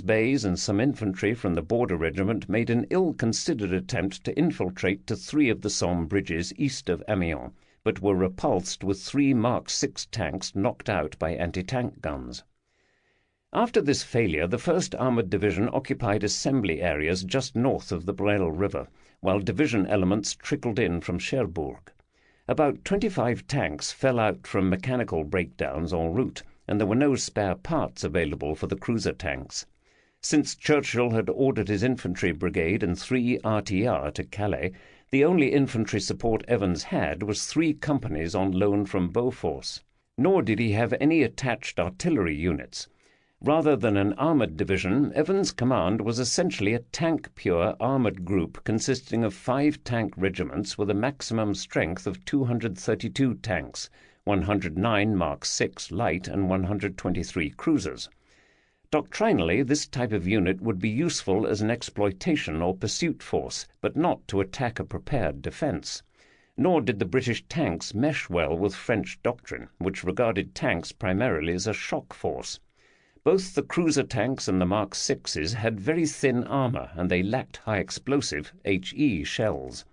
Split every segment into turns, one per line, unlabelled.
Bays and some infantry from the Border Regiment made an ill-considered attempt to infiltrate to 3 of the Somme bridges east of Amiens, but were repulsed with 3 Mark VI tanks knocked out by anti-tank guns. After this failure, the 1st Armoured Division occupied assembly areas just north of the Brel River, while division elements trickled in from Cherbourg. About 25 tanks fell out from mechanical breakdowns en route, and there were no spare parts available for the cruiser tanks. Since Churchill had ordered his infantry brigade and 3 RTR to Calais, the only infantry support Evans had was 3 companies on loan from Beauforce. Nor did he have any attached artillery units. Rather than an armoured division, Evans' command was essentially a tank-pure armoured group consisting of 5 tank regiments with a maximum strength of 232 tanks, 109 Mark VI light and 123 cruisers. Doctrinally, this type of unit would be useful as an exploitation or pursuit force, but not to attack a prepared defence. Nor did the British tanks mesh well with French doctrine, which regarded tanks primarily as a shock force. Both the cruiser tanks and the Mark VIs had very thin armour, and they lacked high-explosive HE shells.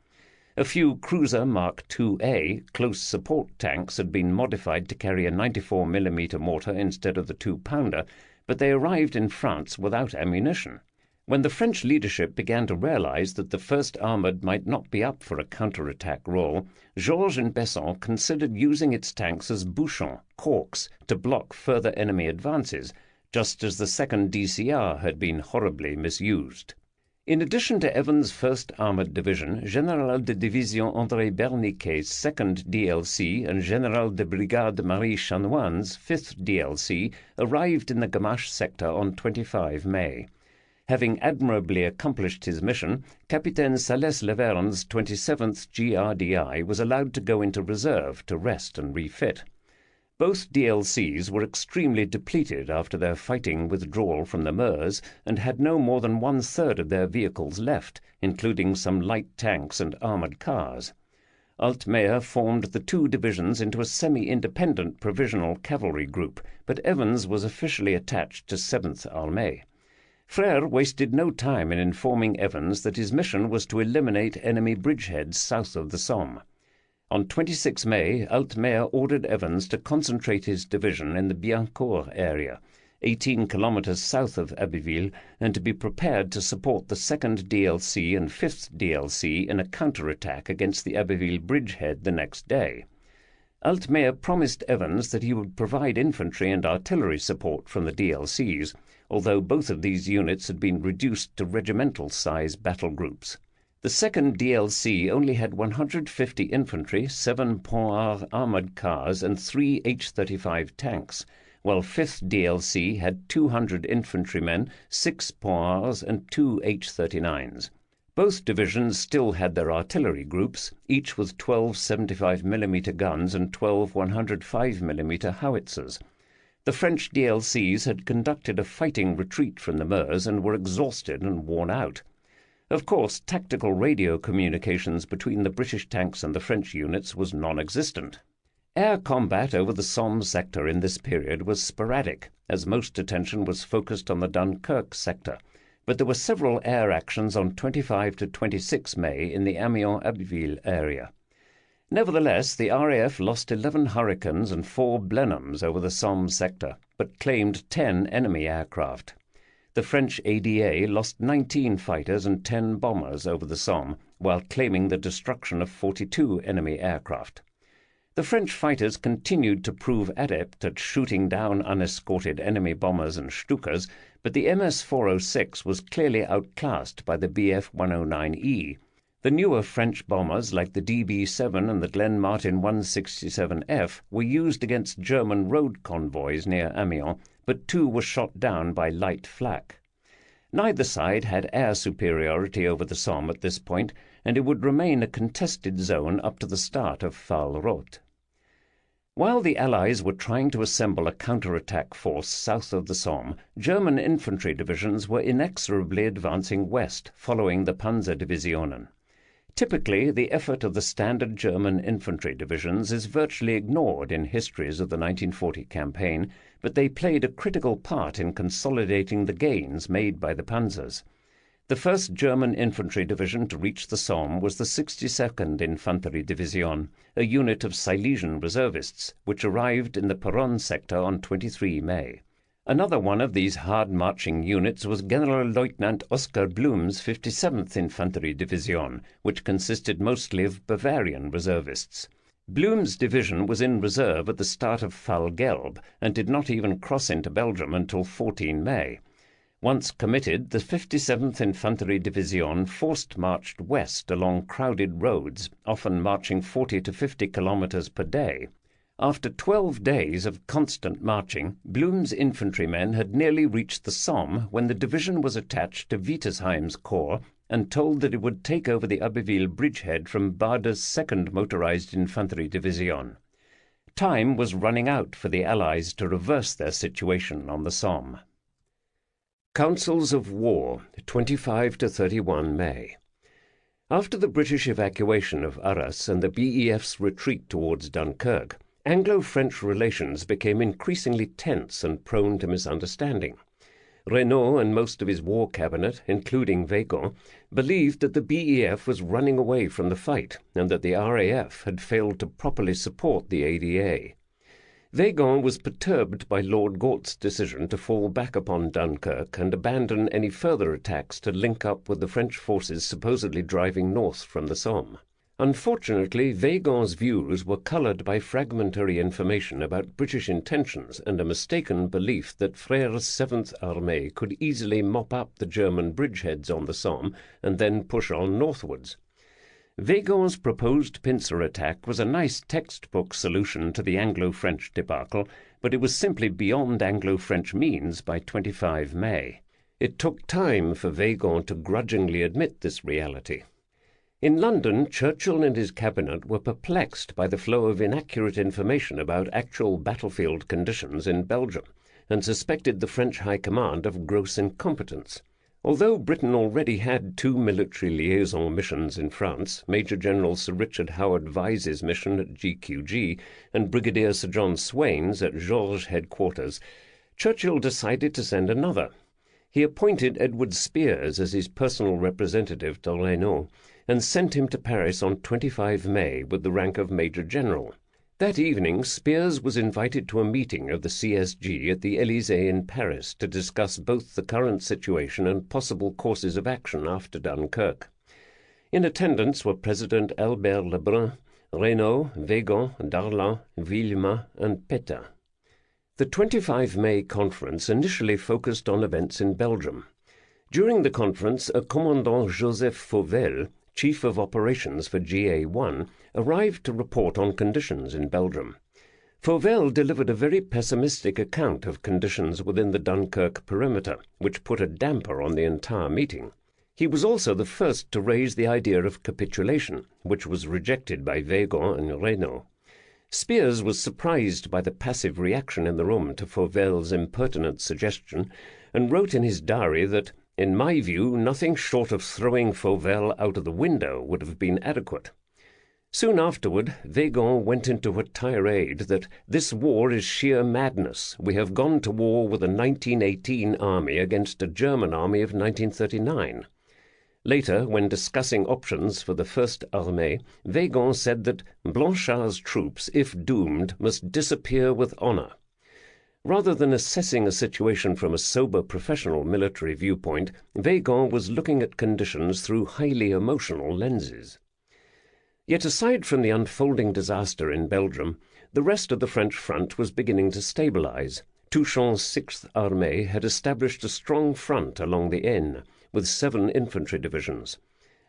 A few cruiser Mark IIA close support tanks had been modified to carry a 94mm mortar instead of the 2-pounder, but they arrived in France without ammunition. When the French leadership began to realize that the 1st Armoured might not be up for a counterattack role, Georges and Besson considered using its tanks as bouchons, corks, to block further enemy advances, just as the 2nd DCR had been horribly misused. In addition to Evans' 1st Armoured Division, Général de Division André Berniquet's 2nd DLC and Général de Brigade Marie Chanoine's 5th DLC arrived in the Gamache sector on 25 May. Having admirably accomplished his mission, Capitaine Salès Leverne's 27th GRDI was allowed to go into reserve to rest and refit. Both DLCs were extremely depleted after their fighting withdrawal from the Meuse and had no more than 1/3 of their vehicles left, including some light tanks and armoured cars. Altmeyer formed the 2 divisions into a semi-independent provisional cavalry group, but Evans was officially attached to 7th Armée. Frère wasted no time in informing Evans that his mission was to eliminate enemy bridgeheads south of the Somme. On 26 May, Altmeyer ordered Evans to concentrate his division in the Biencourt area, 18 kilometers south of Abbeville, and to be prepared to support the 2nd DLC and 5th DLC in a counterattack against the Abbeville bridgehead the next day. Altmeyer promised Evans that he would provide infantry and artillery support from the DLCs, although both of these units had been reduced to regimental-size battle groups. The 2nd DLC only had 150 infantry, 7 Pont-Art armoured cars and 3 H-35 tanks, while 5th DLC had 200 infantrymen, 6 Pont-Arts and 2 H-39s. Both divisions still had their artillery groups, each with 12 75mm guns and 12 105mm howitzers. The French DLCs had conducted a fighting retreat from the Meuse and were exhausted and worn out. Of course, tactical radio communications between the British tanks and the French units was non-existent. Air combat over the Somme sector in this period was sporadic, as most attention was focused on the Dunkirk sector, but there were several air actions on 25 to 26 May in the Amiens-Abbeville area. Nevertheless, the RAF lost 11 Hurricanes and 4 Blenheims over the Somme sector, but claimed 10 enemy aircraft. The French ADA lost 19 fighters and 10 bombers over the Somme, while claiming the destruction of 42 enemy aircraft. The French fighters continued to prove adept at shooting down unescorted enemy bombers and Stukas, but the MS-406 was clearly outclassed by the Bf-109E. The newer French bombers, like the DB-7 and the Glen Martin 167F, were used against German road convoys near Amiens, but 2 were shot down by light flak. Neither side had air superiority over the Somme at this point, and it would remain a contested zone up to the start of Fall-Roth. While the Allies were trying to assemble a counterattack force south of the Somme, German infantry divisions were inexorably advancing west, following the Panzerdivisionen. Typically, the effort of the standard German infantry divisions is virtually ignored in histories of the 1940 campaign, but they played a critical part in consolidating the gains made by the panzers. The first German infantry division to reach the Somme was the 62nd Infanterie Division, a unit of Silesian reservists, which arrived in the Peronne sector on 23 May. Another one of these hard-marching units was Generalleutnant Oskar Blum's 57th Infanterie Division, which consisted mostly of Bavarian reservists. Blum's division was in reserve at the start of Fall Gelb and did not even cross into Belgium until 14 May. Once committed, the 57th Infanterie Division forced-marched west along crowded roads, often marching 40 to 50 kilometers per day. After 12 days of constant marching, Blum's infantrymen had nearly reached the Somme when the division was attached to Wittersheim's corps and told that it would take over the Abbeville bridgehead from Bade's 2nd Motorized Infanterie Division. Time was running out for the Allies to reverse their situation on the Somme. Councils of War, 25 to 31 May. After the British evacuation of Arras and the BEF's retreat towards Dunkirk, Anglo-French relations became increasingly tense and prone to misunderstanding. Renault and most of his war cabinet, including Weygand, believed that the BEF was running away from the fight and that the RAF had failed to properly support the ADA. Weygand was perturbed by Lord Gort's decision to fall back upon Dunkirk and abandon any further attacks to link up with the French forces supposedly driving north from the Somme. Unfortunately, Weygand's views were coloured by fragmentary information about British intentions and a mistaken belief that Frère's 7th Armée could easily mop up the German bridgeheads on the Somme and then push on northwards. Weygand's proposed pincer attack was a nice textbook solution to the Anglo-French debacle, but it was simply beyond Anglo-French means by 25 May. It took time for Weygand to grudgingly admit this reality. In London, Churchill and his cabinet were perplexed by the flow of inaccurate information about actual battlefield conditions in Belgium, and suspected the French High Command of gross incompetence. Although Britain already had 2 military liaison missions in France, Major General Sir Richard Howard Vyse's mission at GQG and Brigadier Sir John Swain's at Georges headquarters, Churchill decided to send another. He appointed Edward Spears as his personal representative to Renault, and sent him to Paris on 25 May with the rank of Major General. That evening, Spears was invited to a meeting of the CSG at the Élysée in Paris to discuss both the current situation and possible courses of action after Dunkirk. In attendance were President Albert Lebrun, Renault, Weygand, Darlan, Villemain, and Pétain. The 25 May conference initially focused on events in Belgium. During the conference, a Commandant Joseph Fauvel, Chief of Operations for GA1, arrived to report on conditions in Belgium. Fauvel delivered a very pessimistic account of conditions within the Dunkirk perimeter, which put a damper on the entire meeting. He was also the first to raise the idea of capitulation, which was rejected by Weygand and Renault. Spears was surprised by the passive reaction in the room to Fauvel's impertinent suggestion, and wrote in his diary that, "In my view, nothing short of throwing Fauvel out of the window would have been adequate." Soon afterward, Weygand went into a tirade that this war is sheer madness. We have gone to war with a 1918 army against a German army of 1939. Later, when discussing options for the First Armée, Weygand said that Blanchard's troops, if doomed, must disappear with honor. Rather than assessing a situation from a sober professional military viewpoint, Weygand was looking at conditions through highly emotional lenses. Yet aside from the unfolding disaster in Belgium, the rest of the French front was beginning to stabilize. Touchon's 6th Armée had established a strong front along the Aisne, with 7 infantry divisions.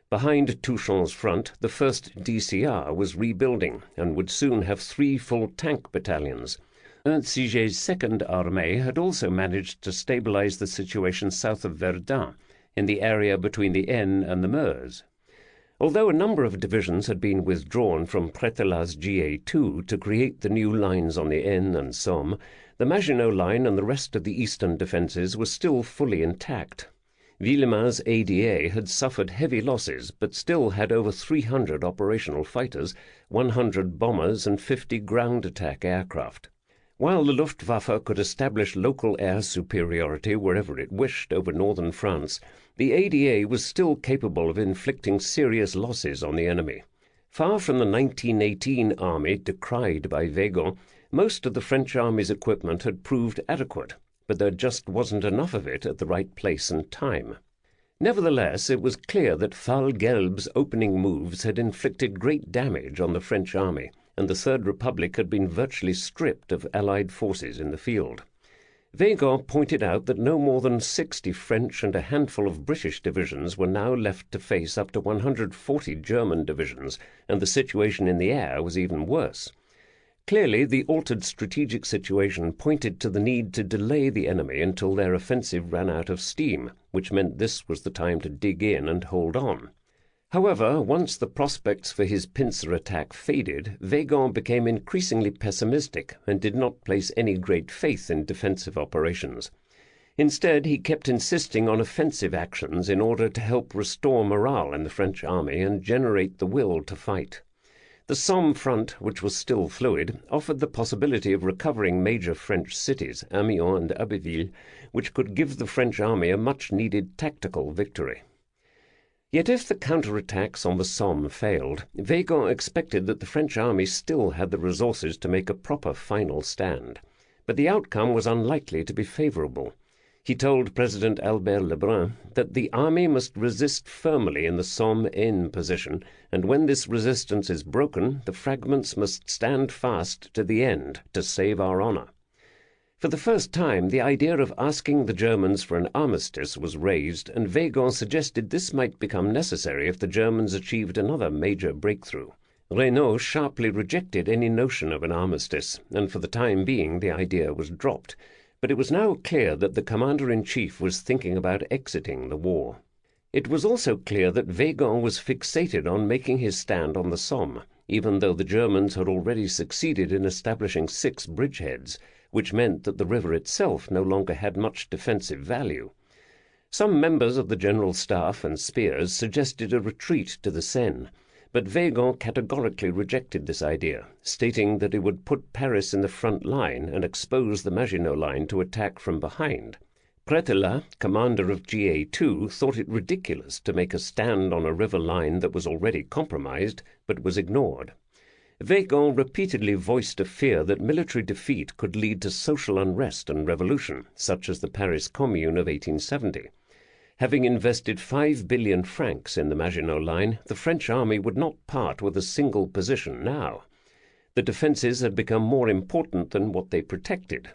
Behind Touchon's front, the 1st DCR was rebuilding and would soon have 3 full tank battalions. Siget's 2nd Armée had also managed to stabilize the situation south of Verdun, in the area between the Aisne and the Meuse. Although a number of divisions had been withdrawn from Prételat's GA2 to create the new lines on the Aisne and Somme, the Maginot Line and the rest of the eastern defences were still fully intact. Villemain's ADA had suffered heavy losses, but still had over 300 operational fighters, 100 bombers, and 50 ground attack aircraft. While the Luftwaffe could establish local air superiority wherever it wished over northern France, the ADA was still capable of inflicting serious losses on the enemy. Far from the 1918 army decried by Weygand, most of the French army's equipment had proved adequate, but there just wasn't enough of it at the right place and time. Nevertheless, it was clear that Fall-Gelb's opening moves had inflicted great damage on the French army, and the Third Republic had been virtually stripped of Allied forces in the field. Weygand pointed out that no more than 60 French and a handful of British divisions were now left to face up to 140 German divisions, and the situation in the air was even worse. Clearly, the altered strategic situation pointed to the need to delay the enemy until their offensive ran out of steam, which meant this was the time to dig in and hold on. However, once the prospects for his pincer attack faded, Weygand became increasingly pessimistic and did not place any great faith in defensive operations. Instead, he kept insisting on offensive actions in order to help restore morale in the French army and generate the will to fight. The Somme front, which was still fluid, offered the possibility of recovering major French cities, Amiens and Abbeville, which could give the French army a much-needed tactical victory. Yet if the counterattacks on the Somme failed, Weygand expected that the French army still had the resources to make a proper final stand. But the outcome was unlikely to be favorable. He told President Albert Lebrun that the army must resist firmly in the Somme-Aisne position, and when this resistance is broken, the fragments must stand fast to the end to save our honor. For the first time, the idea of asking the Germans for an armistice was raised, and Weygand suggested this might become necessary if the Germans achieved another major breakthrough. Reynaud sharply rejected any notion of an armistice, and for the time being the idea was dropped. But it was now clear that the commander-in-chief was thinking about exiting the war. It was also clear that Weygand was fixated on making his stand on the Somme, even though the Germans had already succeeded in establishing 6 bridgeheads, which meant that the river itself no longer had much defensive value. Some members of the General Staff and Spears suggested a retreat to the Seine, but Weygand categorically rejected this idea, stating that it would put Paris in the front line and expose the Maginot Line to attack from behind. Prételat, commander of GA2, thought it ridiculous to make a stand on a river line that was already compromised, but was ignored. Weygand repeatedly voiced a fear that military defeat could lead to social unrest and revolution, such as the Paris Commune of 1870. Having invested 5 billion francs in the Maginot Line, the French army would not part with a single position now. The defences had become more important than what they protected.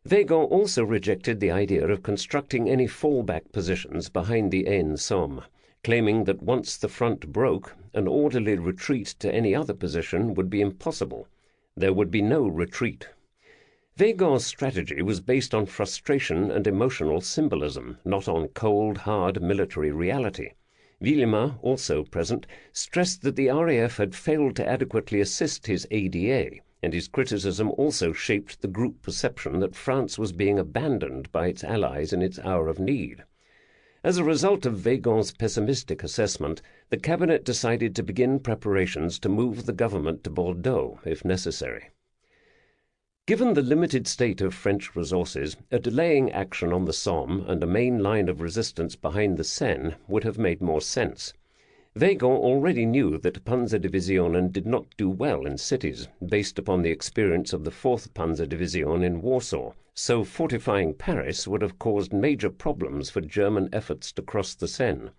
Weygand also rejected the idea of constructing any fallback positions behind the Aisne-Somme, claiming that once the front broke, an orderly retreat to any other position would be impossible. There would be no retreat. Weygand's strategy was based on frustration and emotional symbolism, not on cold, hard military reality. Villemain, also present, stressed that the RAF had failed to adequately assist his ADA, and his criticism also shaped the group perception that France was being abandoned by its allies in its hour of need. As a result of Weygand's pessimistic assessment, the cabinet decided to begin preparations to move the government to Bordeaux, if necessary. Given the limited state of French resources, a delaying action on the Somme and a main line of resistance behind the Seine would have made more sense. Weygand already knew that Panzerdivisionen did not do well in cities, based upon the experience of the 4th Panzerdivision in Warsaw, so fortifying Paris would have caused major problems for German efforts to cross the Seine.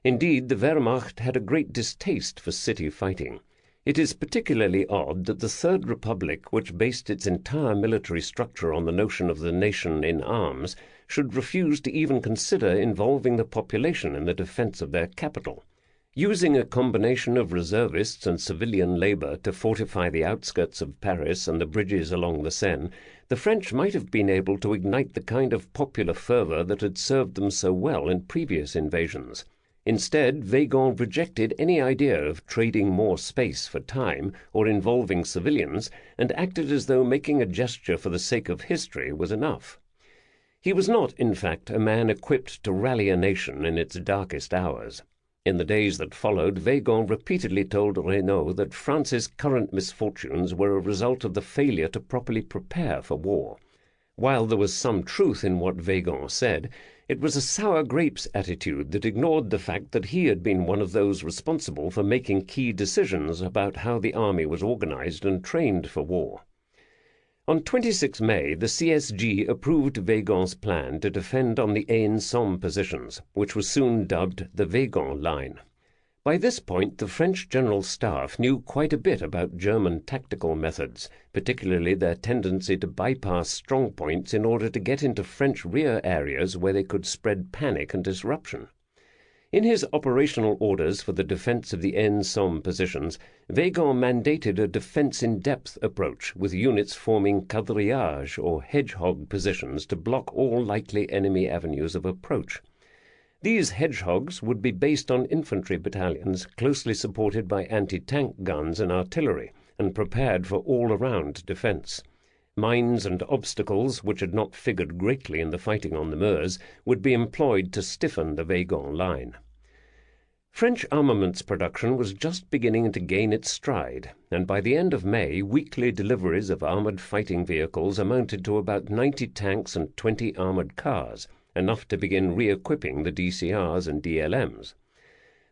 Indeed, the Wehrmacht had a great distaste for city fighting. It is particularly odd that the Third Republic, which based its entire military structure on the notion of the nation in arms, should refuse to even consider involving the population in the defense of their capital. Using a combination of reservists and civilian labor to fortify the outskirts of Paris and the bridges along the Seine, the French might have been able to ignite the kind of popular fervor that had served them so well in previous invasions. Instead, Weygand rejected any idea of trading more space for time or involving civilians, and acted as though making a gesture for the sake of history was enough. He was not, in fact, a man equipped to rally a nation in its darkest hours. In the days that followed, Weygand repeatedly told Reynaud that France's current misfortunes were a result of the failure to properly prepare for war. While there was some truth in what Weygand said, it was a sour grapes attitude that ignored the fact that he had been one of those responsible for making key decisions about how the army was organized and trained for war. On 26 May, the CSG approved Weygand's plan to defend on the Aisne-Somme positions, which was soon dubbed the Weygand Line. By this point, the French General Staff knew quite a bit about German tactical methods, particularly their tendency to bypass strong points in order to get into French rear areas where they could spread panic and disruption. In his operational orders for the defense of the Aisne-Somme positions, Weygand mandated a defense-in-depth approach with units forming quadrillage or hedgehog positions to block all likely enemy avenues of approach. These hedgehogs would be based on infantry battalions closely supported by anti-tank guns and artillery and prepared for all-around defense. Mines and obstacles, which had not figured greatly in the fighting on the Meuse, would be employed to stiffen the Weygand line. French armaments production was just beginning to gain its stride, and by the end of May, weekly deliveries of armored fighting vehicles amounted to about 90 tanks and 20 armored cars, enough to begin re-equipping the DCRs and DLMs.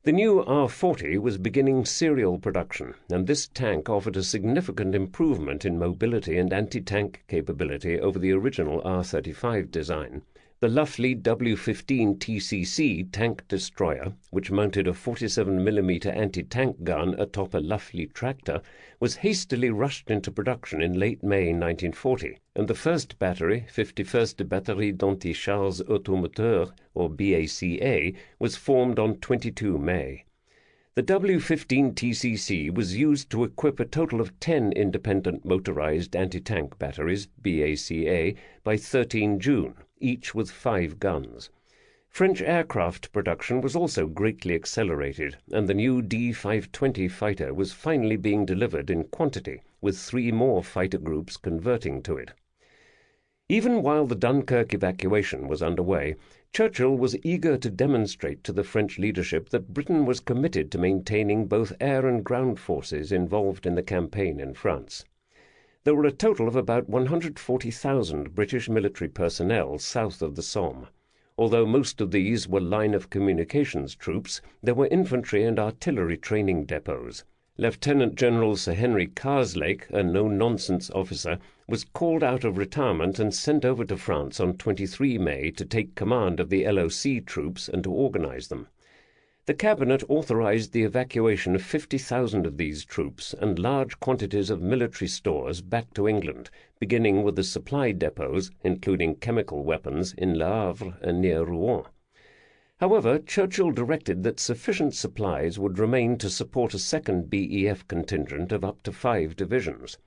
The new R40 was beginning serial production, and this tank offered a significant improvement in mobility and anti-tank capability over the original R35 design. The Luffley W15 TCC tank destroyer, which mounted a 47mm anti-tank gun atop a Luffley tractor, was hastily rushed into production in late May 1940, and the first battery, 51st Batterie d'Anti-Chars Automoteur, or BACA, was formed on 22 May. The W15 TCC was used to equip a total of 10 independent motorized anti-tank batteries, BACA, by 13 June, each with 5 guns. French aircraft production was also greatly accelerated, and the new D-520 fighter was finally being delivered in quantity, with 3 more fighter groups converting to it. Even while the Dunkirk evacuation was underway, Churchill was eager to demonstrate to the French leadership that Britain was committed to maintaining both air and ground forces involved in the campaign in France. There were a total of about 140,000 British military personnel south of the Somme. Although most of these were line of communications troops, there were infantry and artillery training depots. Lieutenant General Sir Henry Karslake, a no-nonsense officer, was called out of retirement and sent over to France on 23 May to take command of the LOC troops and to organize them. The Cabinet authorized the evacuation of 50,000 of these troops and large quantities of military stores back to England, beginning with the supply depots, including chemical weapons, in Le Havre and near Rouen. However, Churchill directed that sufficient supplies would remain to support a second BEF contingent of up to 5 divisions.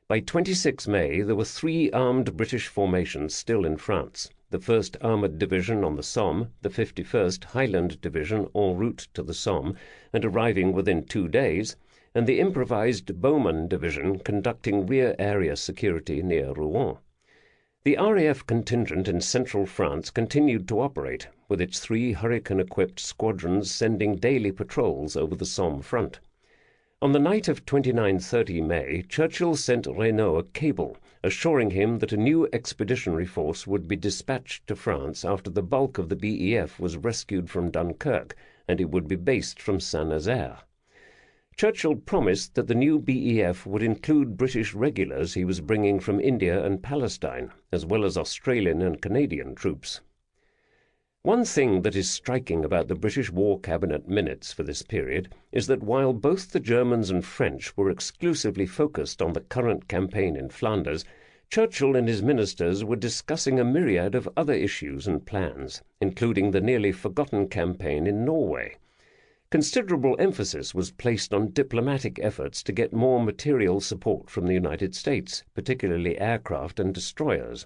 By 26 May, there were 3 armed British formations still in France: the 1st Armoured Division on the Somme, the 51st Highland Division en route to the Somme and arriving within 2 days, and the improvised Bowman Division conducting rear area security near Rouen. The RAF contingent in central France continued to operate, with its 3 Hurricane-equipped squadrons sending daily patrols over the Somme front. On the night of 29-30 May, Churchill sent Reynaud a cable assuring him that a new expeditionary force would be dispatched to France after the bulk of the BEF was rescued from Dunkirk, and it would be based from Saint-Nazaire. Churchill promised that the new BEF would include British regulars he was bringing from India and Palestine, as well as Australian and Canadian troops. One thing that is striking about the British War Cabinet minutes for this period is that while both the Germans and French were exclusively focused on the current campaign in Flanders, Churchill and his ministers were discussing a myriad of other issues and plans, including the nearly forgotten campaign in Norway. Considerable emphasis was placed on diplomatic efforts to get more material support from the United States, particularly aircraft and destroyers.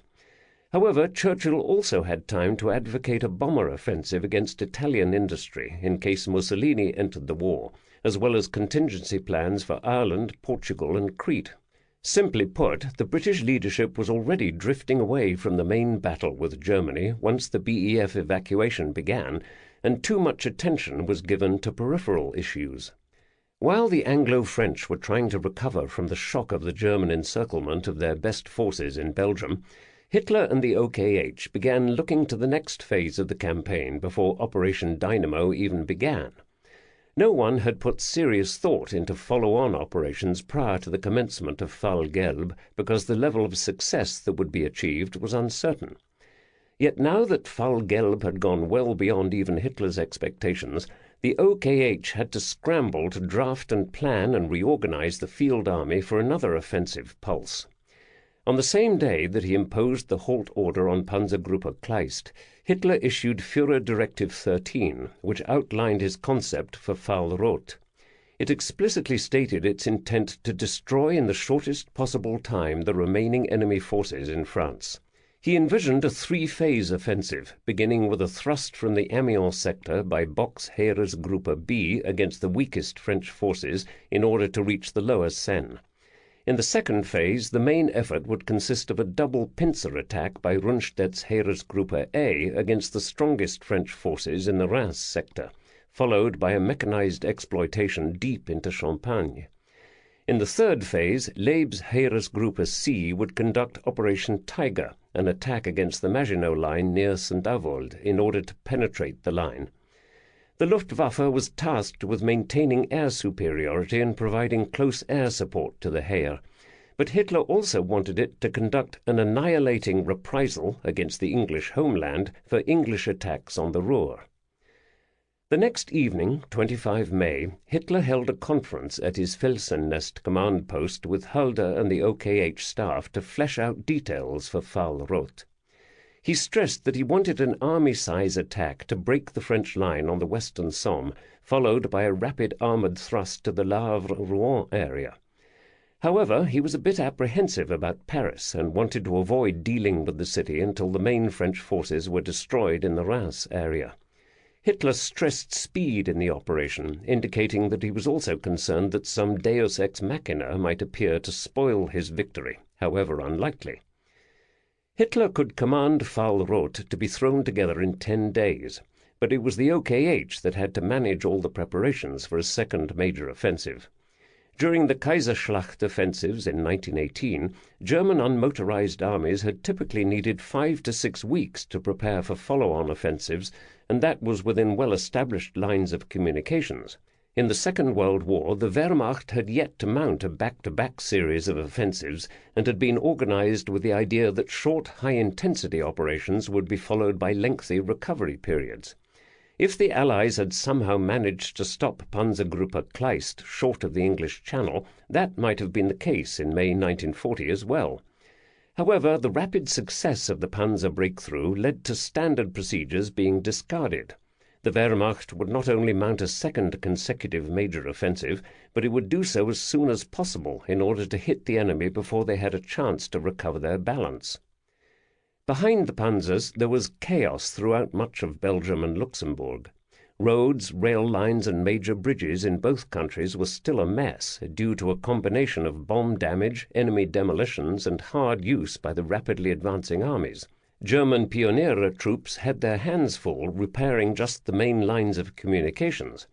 However, Churchill also had time to advocate a bomber offensive against Italian industry in case Mussolini entered the war, as well as contingency plans for Ireland, Portugal and Crete. Simply put, the British leadership was already drifting away from the main battle with Germany once the BEF evacuation began, and too much attention was given to peripheral issues. While the Anglo-French were trying to recover from the shock of the German encirclement of their best forces in Belgium, Hitler and the OKH began looking to the next phase of the campaign before Operation Dynamo even began. No one had put serious thought into follow-on operations prior to the commencement of Fall Gelb because the level of success that would be achieved was uncertain. Yet now that Fall Gelb had gone well beyond even Hitler's expectations, the OKH had to scramble to draft and plan and reorganize the field army for another offensive pulse. On the same day that he imposed the halt order on Panzergruppe Kleist, Hitler issued Führer Directive 13, which outlined his concept for Fall Rot. It explicitly stated its intent to destroy in the shortest possible time the remaining enemy forces in France. He envisioned a three-phase offensive, beginning with a thrust from the Amiens sector by Bock's Heeresgruppe B against the weakest French forces in order to reach the lower Seine. In the second phase, the main effort would consist of a double pincer attack by Rundstedt's Heeresgruppe A against the strongest French forces in the Reims sector, followed by a mechanized exploitation deep into Champagne. In the third phase, Leib's Heeresgruppe C would conduct Operation Tiger, an attack against the Maginot Line near St. Avold, in order to penetrate the line. The Luftwaffe was tasked with maintaining air superiority and providing close air support to the Heer, but Hitler also wanted it to conduct an annihilating reprisal against the English homeland for English attacks on the Ruhr. The next evening, 25 May, Hitler held a conference at his Felsennest command post with Halder and the OKH staff to flesh out details for Fall Rot. He stressed that he wanted an army-size attack to break the French line on the western Somme, followed by a rapid armoured thrust to the Le Havre-Rouen area. However, he was a bit apprehensive about Paris and wanted to avoid dealing with the city until the main French forces were destroyed in the Reims area. Hitler stressed speed in the operation, indicating that he was also concerned that some deus ex machina might appear to spoil his victory, however unlikely. Hitler could command Fall Rot to be thrown together in 10 days, but it was the OKH that had to manage all the preparations for a second major offensive. During the Kaiserschlacht offensives in 1918, German unmotorized armies had typically needed 5 to 6 weeks to prepare for follow-on offensives, and that was within well-established lines of communications. In the Second World War, the Wehrmacht had yet to mount a back-to-back series of offensives and had been organized with the idea that short, high-intensity operations would be followed by lengthy recovery periods. If the Allies had somehow managed to stop Panzergruppe Kleist short of the English Channel, that might have been the case in May 1940 as well. However, the rapid success of the Panzer breakthrough led to standard procedures being discarded. The Wehrmacht would not only mount a second consecutive major offensive, but it would do so as soon as possible in order to hit the enemy before they had a chance to recover their balance. Behind the panzers, there was chaos throughout much of Belgium and Luxembourg. Roads, rail lines and major bridges in both countries were still a mess due to a combination of bomb damage, enemy demolitions and hard use by the rapidly advancing armies. German Pioniere troops had their hands full repairing just the main lines of communications.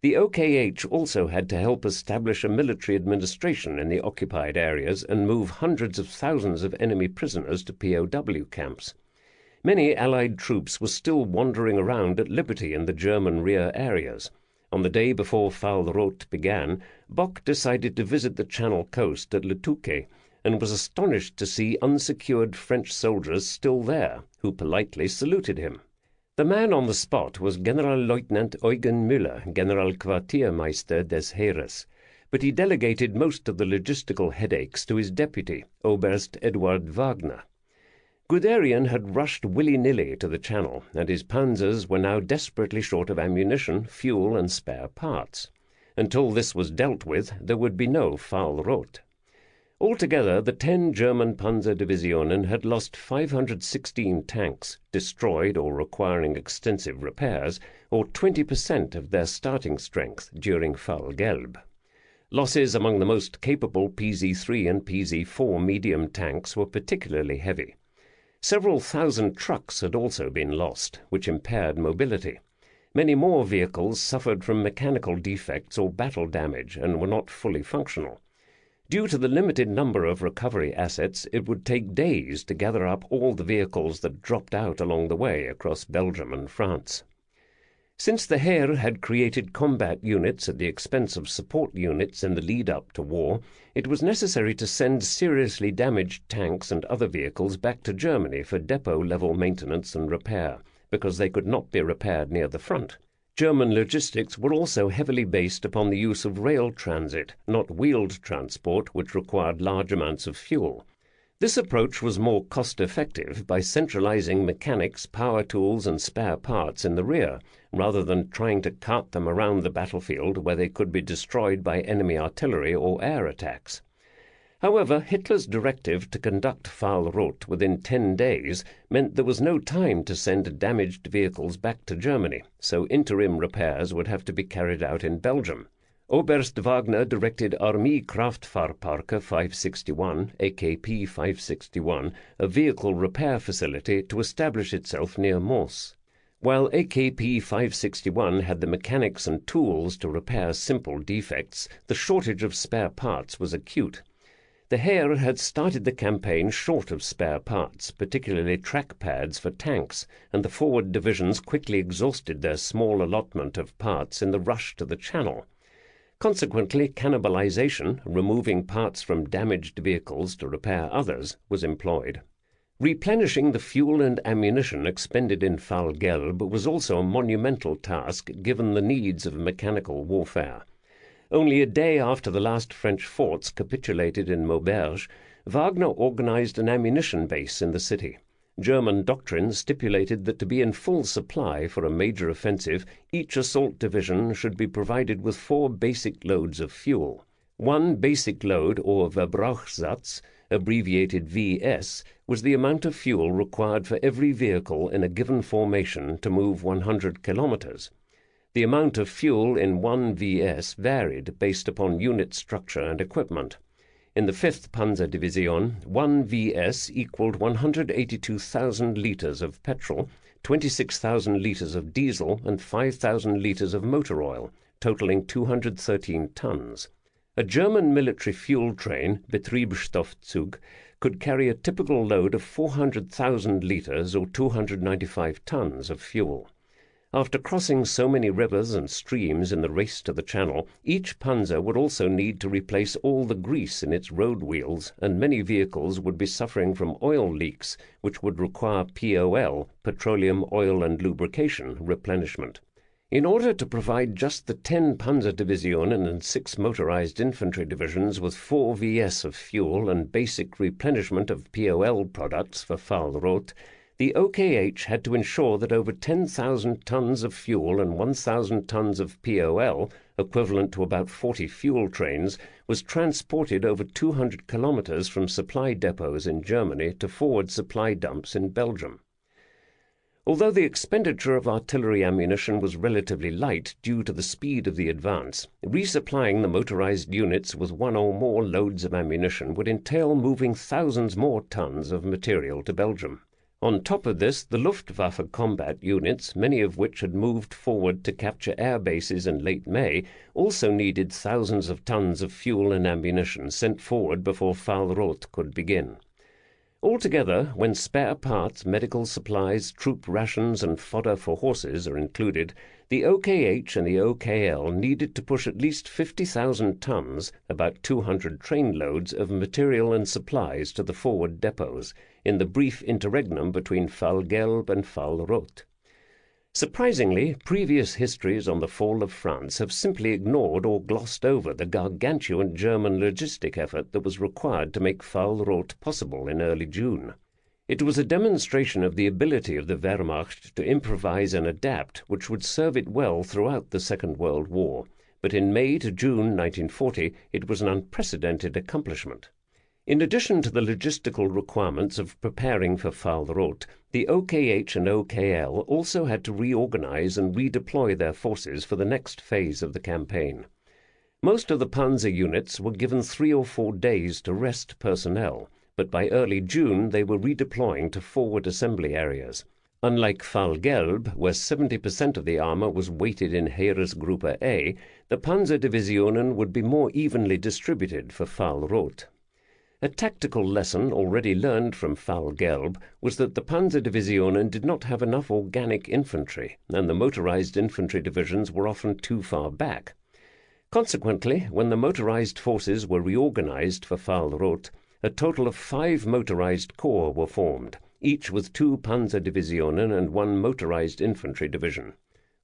The OKH also had to help establish a military administration in the occupied areas and move hundreds of thousands of enemy prisoners to POW camps. Many Allied troops were still wandering around at liberty in the German rear areas. On the day before Fall Rot began, Bock decided to visit the Channel coast at Le Touquet and was astonished to see unsecured French soldiers still there, who politely saluted him. The man on the spot was Generalleutnant Eugen Müller, Generalquartiermeister des Heeres, but he delegated most of the logistical headaches to his deputy, Oberst Eduard Wagner. Guderian had rushed willy-nilly to the Channel, and his panzers were now desperately short of ammunition, fuel and spare parts. Until this was dealt with, there would be no Fall Rot. Altogether, the 10 German Panzerdivisionen had lost 516 tanks, destroyed or requiring extensive repairs, or 20% of their starting strength during Fall Gelb. Losses among the most capable PZ-3 and PZ-4 medium tanks were particularly heavy. Several thousand trucks had also been lost, which impaired mobility. Many more vehicles suffered from mechanical defects or battle damage and were not fully functional. Due to the limited number of recovery assets, it would take days to gather up all the vehicles that dropped out along the way across Belgium and France. Since the Heer had created combat units at the expense of support units in the lead-up to war, it was necessary to send seriously damaged tanks and other vehicles back to Germany for depot-level maintenance and repair, because they could not be repaired near the front. German logistics were also heavily based upon the use of rail transit, not wheeled transport, which required large amounts of fuel. This approach was more cost-effective by centralizing mechanics, power tools, and spare parts in the rear, rather than trying to cart them around the battlefield where they could be destroyed by enemy artillery or air attacks. However, Hitler's directive to conduct Fallrot within 10 days meant there was no time to send damaged vehicles back to Germany, so interim repairs would have to be carried out in Belgium. Oberst Wagner directed Armee Kraftfahrparke 561, AKP 561, a vehicle repair facility, to establish itself near Mons. While AKP 561 had the mechanics and tools to repair simple defects, the shortage of spare parts was acute. The Heer had started the campaign short of spare parts, particularly track pads for tanks, and the forward divisions quickly exhausted their small allotment of parts in the rush to the Channel. Consequently, cannibalization, removing parts from damaged vehicles to repair others, was employed. Replenishing the fuel and ammunition expended in Fall Gelb was also a monumental task given the needs of mechanical warfare. Only a day after the last French forts capitulated in Maubeuge, Wagner organized an ammunition base in the city. German doctrine stipulated that to be in full supply for a major offensive, each assault division should be provided with 4 basic loads of fuel. One basic load, or Verbrauchssatz, abbreviated VS, was the amount of fuel required for every vehicle in a given formation to move 100 kilometers. The amount of fuel in 1 VS varied based upon unit structure and equipment. In the 5th Panzer Division, 1 VS equaled 182,000 litres of petrol, 26,000 litres of diesel, and 5,000 litres of motor oil, totaling 213 tons. A German military fuel train, Betriebsstoffzug, could carry a typical load of 400,000 litres or 295 tons of fuel. After crossing so many rivers and streams in the race to the Channel, each panzer would also need to replace all the grease in its road wheels, and many vehicles would be suffering from oil leaks, which would require POL, petroleum, oil and lubrication, replenishment. In order to provide just the 10 Panzer Division and 6 motorized infantry divisions with 4 VS of fuel and basic replenishment of POL products for Fallrot, the OKH had to ensure that over 10,000 tons of fuel and 1,000 tons of POL, equivalent to about 40 fuel trains, was transported over 200 kilometers from supply depots in Germany to forward supply dumps in Belgium. Although the expenditure of artillery ammunition was relatively light due to the speed of the advance, resupplying the motorized units with 1 or more loads of ammunition would entail moving thousands more tons of material to Belgium. On top of this, the Luftwaffe combat units, many of which had moved forward to capture air bases in late May, also needed thousands of tons of fuel and ammunition sent forward before Fallrot could begin. Altogether, when spare parts, medical supplies, troop rations and fodder for horses are included, the OKH and the OKL needed to push at least 50,000 tons, about 200 train loads, of material and supplies to the forward depots, in the brief interregnum between Fall Gelb and Fallrot. Surprisingly, previous histories on the fall of France have simply ignored or glossed over the gargantuan German logistic effort that was required to make Fallrot possible in early June. It was a demonstration of the ability of the Wehrmacht to improvise and adapt, which would serve it well throughout the Second World War, but in May to June 1940 it was an unprecedented accomplishment. In addition to the logistical requirements of preparing for Fallrot, the OKH and OKL also had to reorganize and redeploy their forces for the next phase of the campaign. Most of the panzer units were given 3 or 4 days to rest personnel, but by early June they were redeploying to forward assembly areas. Unlike Fall-Gelb, where 70% of the armour was weighted in Heeresgruppe A, the Panzerdivisionen would be more evenly distributed for Fall-Rot. A tactical lesson already learned from Fall-Gelb was that the Panzerdivisionen did not have enough organic infantry, and the motorized infantry divisions were often too far back. Consequently, when the motorized forces were reorganized for Fall-Rot, a total of 5 motorized corps were formed, each with 2 Panzerdivisionen and 1 motorized infantry division.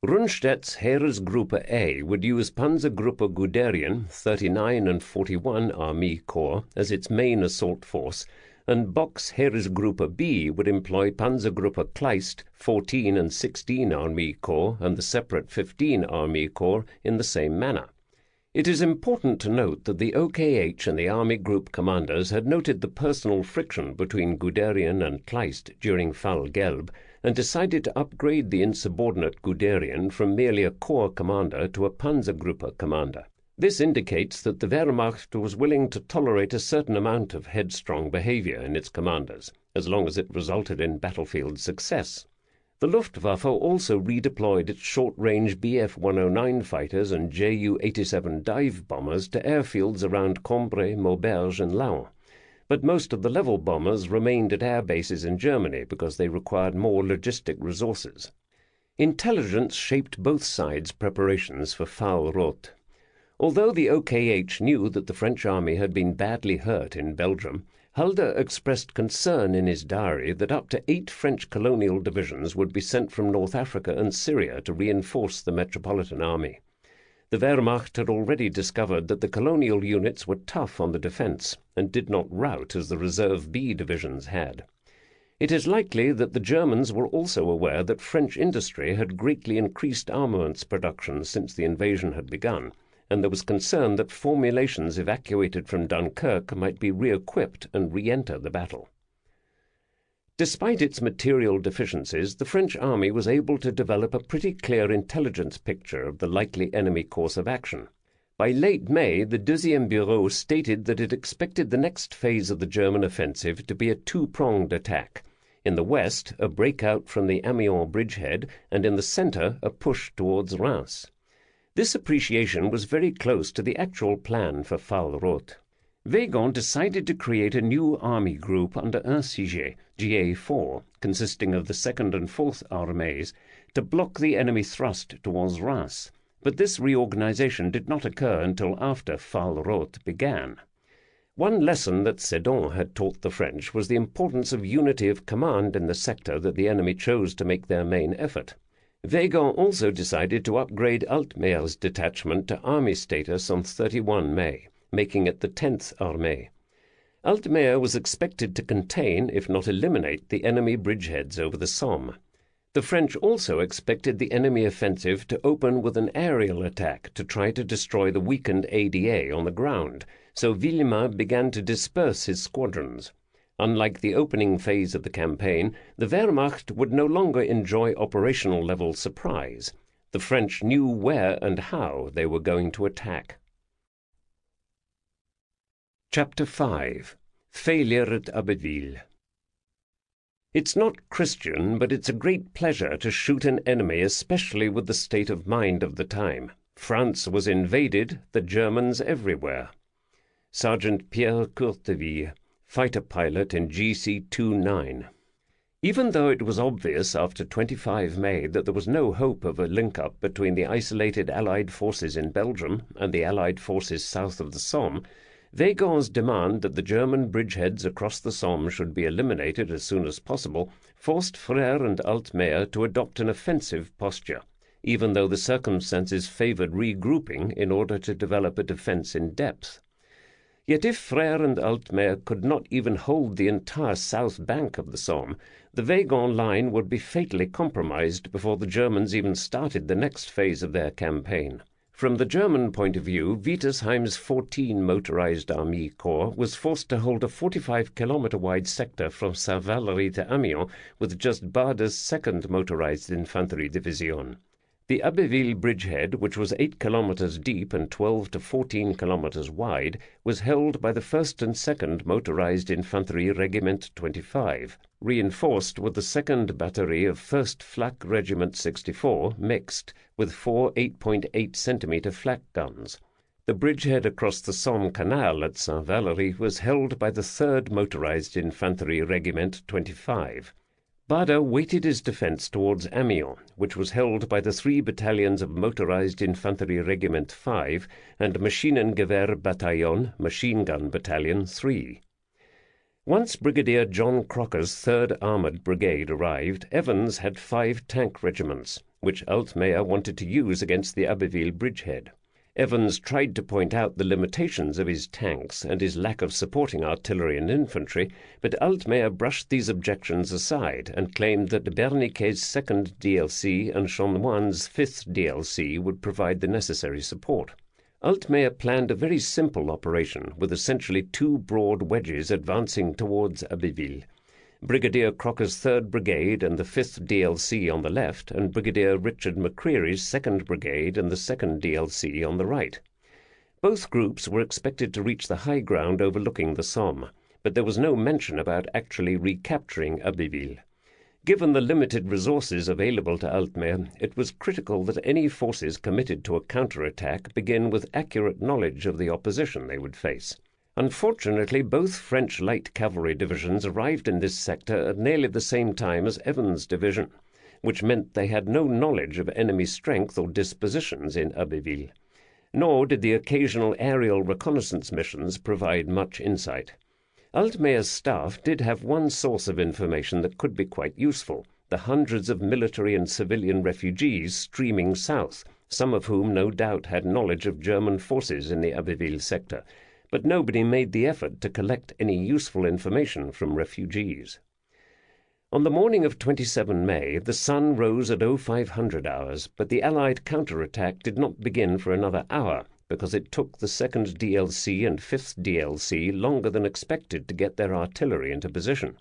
Rundstedt's Heeresgruppe A would use Panzergruppe Guderian 39 and 41 Army Corps as its main assault force, and Bock's Heeresgruppe B would employ Panzergruppe Kleist 14 and 16 Army Corps and the separate 15 Army Corps in the same manner. It is important to note that the OKH and the Army Group commanders had noted the personal friction between Guderian and Kleist during Fall-Gelb and decided to upgrade the insubordinate Guderian from merely a corps commander to a Panzergruppe commander. This indicates that the Wehrmacht was willing to tolerate a certain amount of headstrong behavior in its commanders, as long as it resulted in battlefield success. The Luftwaffe also redeployed its short-range Bf-109 fighters and Ju-87 dive bombers to airfields around Cambrai, Maubeuge and Laon, but most of the level bombers remained at air bases in Germany because they required more logistic resources. Intelligence shaped both sides' preparations for Fall-Rot. Although the OKH knew that the French army had been badly hurt in Belgium, Halder expressed concern in his diary that up to 8 French colonial divisions would be sent from North Africa and Syria to reinforce the Metropolitan Army. The Wehrmacht had already discovered that the colonial units were tough on the defence and did not rout as the Reserve B divisions had. It is likely that the Germans were also aware that French industry had greatly increased armaments production since the invasion had begun, and there was concern that formulations evacuated from Dunkirk might be re-equipped and re-enter the battle. Despite its material deficiencies, the French army was able to develop a pretty clear intelligence picture of the likely enemy course of action. By late May, the Deuxième Bureau stated that it expected the next phase of the German offensive to be a 2-pronged attack. In the west, a breakout from the Amiens bridgehead, and in the centre, a push towards Reims. This appreciation was very close to the actual plan for Fall-Rot. Weygand decided to create a new army group under Incige, GA4, consisting of the 2nd and 4th Armées, to block the enemy thrust towards Reims, but this reorganization did not occur until after Fall-Rot began. One lesson that Sedan had taught the French was the importance of unity of command in the sector that the enemy chose to make their main effort. Weygand also decided to upgrade Altmeer's detachment to army status on 31 May, making it the 10th Armée. Altmeer was expected to contain, if not eliminate, the enemy bridgeheads over the Somme. The French also expected the enemy offensive to open with an aerial attack to try to destroy the weakened ADA on the ground, so Villemain began to disperse his squadrons. Unlike the opening phase of the campaign, the Wehrmacht would no longer enjoy operational-level surprise. The French knew where and how they were going to attack. Chapter 5. Failure at Abbeville. It's not Christian, but it's a great pleasure to shoot an enemy, especially with the state of mind of the time. France was invaded, the Germans everywhere. Sergeant Pierre Courteville, fighter pilot in GC-29. Even though it was obvious after 25 May that there was no hope of a link-up between the isolated Allied forces in Belgium and the Allied forces south of the Somme, Weygand's demand that the German bridgeheads across the Somme should be eliminated as soon as possible forced Frère and Altmeer to adopt an offensive posture, even though the circumstances favoured regrouping in order to develop a defence in depth. Yet if Frère and Altmeer could not even hold the entire south bank of the Somme, the Weygand line would be fatally compromised before the Germans even started the next phase of their campaign. From the German point of view, Wittersheim's 14 motorized Army Corps was forced to hold a 45-kilometer-wide sector from Saint-Valery to Amiens with just Bade's 2nd Motorized Infantry Division. The Abbeville bridgehead, which was 8 kilometers deep and 12 to 14 kilometers wide, was held by the 1st and 2nd Motorized Infantry Regiment 25, reinforced with the 2nd Battery of 1st Flak Regiment 64, mixed, with 4 8.8 centimeter flak guns. The bridgehead across the Somme Canal at Saint-Valery was held by the 3rd Motorized Infantry Regiment 25. Bader weighted his defence towards Amiens, which was held by the 3 battalions of Motorized Infantry Regiment 5 and Maschinengewehr Bataillon, Machine Gun Battalion 3. Once Brigadier John Crocker's 3rd Armoured Brigade arrived, Evans had 5 tank regiments, which Altmeyer wanted to use against the Abbeville bridgehead. Evans tried to point out the limitations of his tanks and his lack of supporting artillery and infantry, but Altmeyer brushed these objections aside and claimed that Berniquet's 2nd DLC and Chanoine's 5th DLC would provide the necessary support. Altmeyer planned a very simple operation, with essentially 2 broad wedges advancing towards Abbeville. Brigadier Crocker's 3rd Brigade and the 5th DLC on the left, and Brigadier Richard McCreary's 2nd Brigade and the 2nd DLC on the right. Both groups were expected to reach the high ground overlooking the Somme, but there was no mention about actually recapturing Abbeville. Given the limited resources available to Altmeyer, it was critical that any forces committed to a counterattack begin with accurate knowledge of the opposition they would face. Unfortunately, both French light cavalry divisions arrived in this sector at nearly the same time as Evans' division, which meant they had no knowledge of enemy strength or dispositions in Abbeville. Nor did the occasional aerial reconnaissance missions provide much insight. Altmeyer's staff did have one source of information that could be quite useful: the hundreds of military and civilian refugees streaming south, some of whom no doubt had knowledge of German forces in the Abbeville sector, but nobody made the effort to collect any useful information from refugees. On the morning of 27 May, the sun rose at 0500 hours, but the Allied counterattack did not begin for another hour, because it took the 2nd DLC and 5th DLC longer than expected to get their artillery into position.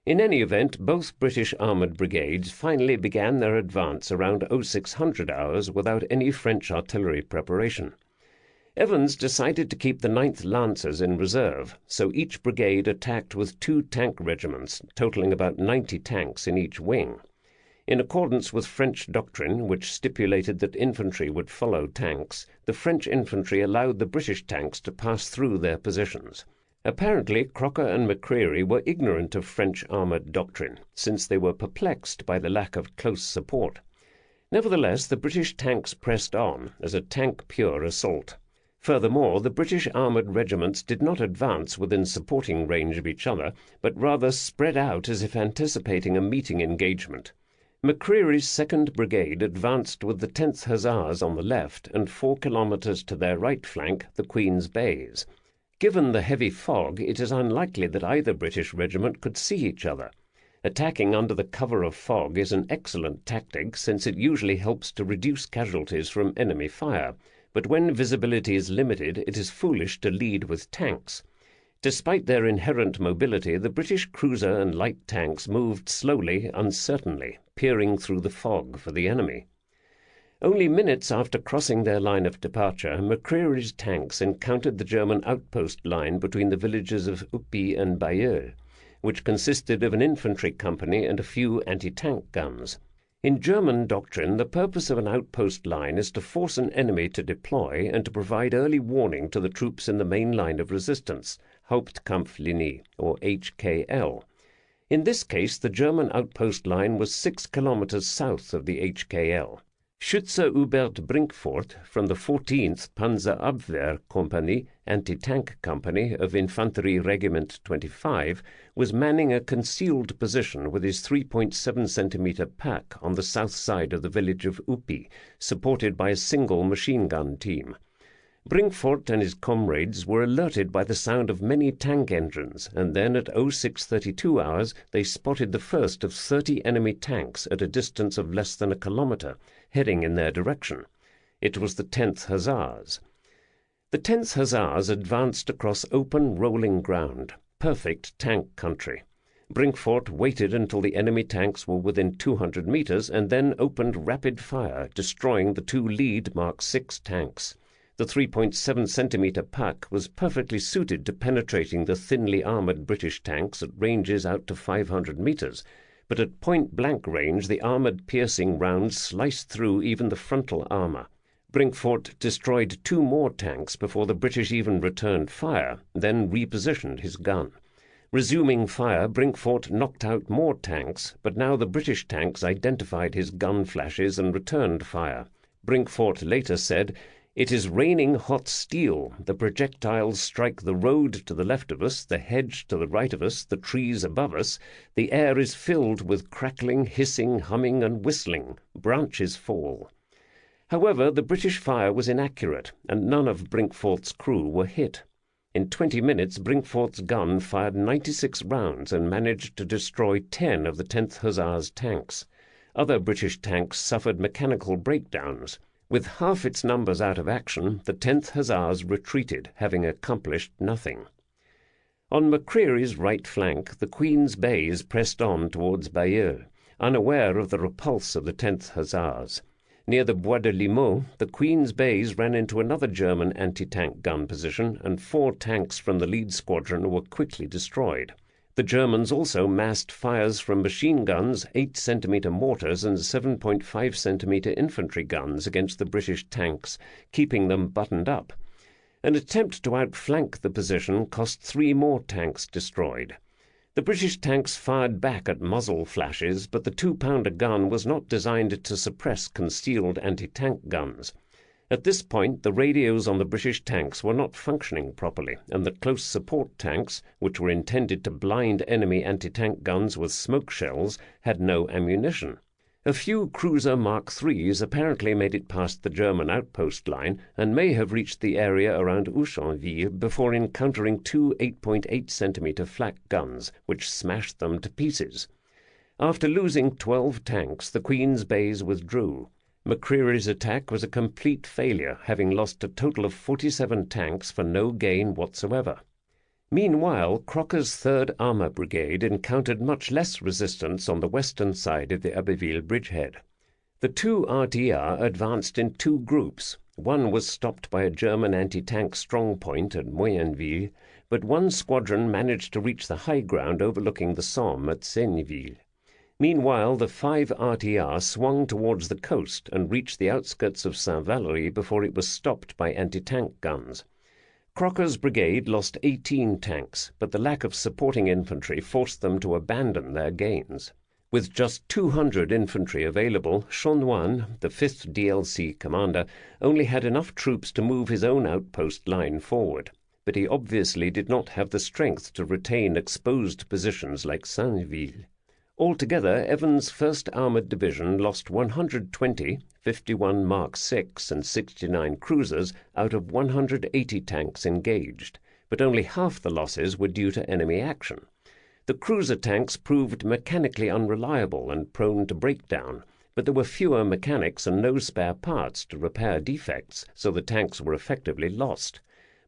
In any event, both British armoured brigades finally began their advance around 0600 hours without any French artillery preparation. Evans decided to keep the 9th Lancers in reserve, so each brigade attacked with 2 tank regiments, totaling about 90 tanks in each wing. In accordance with French doctrine, which stipulated that infantry would follow tanks, the French infantry allowed the British tanks to pass through their positions. Apparently, Crocker and McCreary were ignorant of French armoured doctrine, since they were perplexed by the lack of close support. Nevertheless, the British tanks pressed on as a tank-pure assault. Furthermore, the British armoured regiments did not advance within supporting range of each other, but rather spread out as if anticipating a meeting engagement. McCreary's 2nd Brigade advanced with the 10th Hussars on the left and 4 kilometres to their right flank, the Queen's Bays. Given the heavy fog, it is unlikely that either British regiment could see each other. Attacking under the cover of fog is an excellent tactic, since it usually helps to reduce casualties from enemy fire, but when visibility is limited, it is foolish to lead with tanks. Despite their inherent mobility, the British cruiser and light tanks moved slowly, uncertainly, peering through the fog for the enemy. Only minutes after crossing their line of departure, McCreary's tanks encountered the German outpost line between the villages of Uppy and Bailleul, which consisted of an infantry company and a few anti-tank guns. In German doctrine, the purpose of an outpost line is to force an enemy to deploy and to provide early warning to the troops in the main line of resistance, Hauptkampflinie, or HKL. In this case, the German outpost line was 6 kilometers south of the HKL. Schütze Hubert Brinkfort from the 14th Panzerabwehr Company, anti-tank company of Infantry Regiment 25, was manning a concealed position with his 3.7 centimeter pack on the south side of the village of Uppy, supported by a single machine gun team. Brinkfort and his comrades were alerted by the sound of many tank engines, and then at 0632 hours they spotted the first of 30 enemy tanks at a distance of less than a kilometer, heading in their direction. It was the 10th Hussars. The 10th Hussars advanced across open, rolling ground, perfect tank country. Brinkfort waited until the enemy tanks were within 200 meters and then opened rapid fire, destroying the two lead Mark VI tanks. The 3.7-centimeter Pak was perfectly suited to penetrating the thinly armored British tanks at ranges out to 500 meters, but at point-blank range the armored piercing rounds sliced through even the frontal armor. Brinkfort destroyed two more tanks before the British even returned fire, then repositioned his gun. Resuming fire, Brinkfort knocked out more tanks, but now the British tanks identified his gun flashes and returned fire. Brinkfort later said, "It is raining hot steel. The projectiles strike the road to the left of us, the hedge to the right of us, the trees above us. The air is filled with crackling, hissing, humming, and whistling. Branches fall." However, the British fire was inaccurate, and none of Brinkfort's crew were hit. In 20 minutes, Brinkfort's gun fired 96 rounds and managed to destroy 10 of the 10th Hussars tanks. Other British tanks suffered mechanical breakdowns. With half its numbers out of action, the 10th Hussars retreated, having accomplished nothing. On McCreary's right flank, the Queen's Bays pressed on towards Bayeux, unaware of the repulse of the 10th Hussars. Near the Bois de Limoux, the Queen's Bays ran into another German anti-tank gun position, and 4 tanks from the lead squadron were quickly destroyed. The Germans also massed fires from machine guns, 8-centimeter mortars, and 7.5-centimeter infantry guns against the British tanks, keeping them buttoned up. An attempt to outflank the position cost 3 more tanks destroyed. The British tanks fired back at muzzle flashes, but the 2-pounder gun was not designed to suppress concealed anti-tank guns. At this point, the radios on the British tanks were not functioning properly, and the close support tanks, which were intended to blind enemy anti-tank guns with smoke shells, had no ammunition. A few cruiser Mark IIIs apparently made it past the German outpost line and may have reached the area around Auchanville before encountering 2 8.8-centimeter flak guns, which smashed them to pieces. After losing 12 tanks, the Queen's Bays withdrew. McCreary's attack was a complete failure, having lost a total of 47 tanks for no gain whatsoever. Meanwhile, Crocker's 3rd Armour Brigade encountered much less resistance on the western side of the Abbeville bridgehead. The 2 RTR advanced in 2 groups. One was stopped by a German anti-tank strongpoint at Moyenville, but one squadron managed to reach the high ground overlooking the Somme at Seigneville. Meanwhile, the 5 RTR swung towards the coast and reached the outskirts of Saint-Valery before it was stopped by anti-tank guns. Crocker's brigade lost 18 tanks, but the lack of supporting infantry forced them to abandon their gains. With just 200 infantry available, Chaunoine, the 5th DLC commander, only had enough troops to move his own outpost line forward, but he obviously did not have the strength to retain exposed positions like Saint-Ville. Altogether, Evans' 1st Armoured Division lost 120, 51 Mark VI and 69 cruisers out of 180 tanks engaged, but only half the losses were due to enemy action. The cruiser tanks proved mechanically unreliable and prone to breakdown, but there were fewer mechanics and no spare parts to repair defects, so the tanks were effectively lost.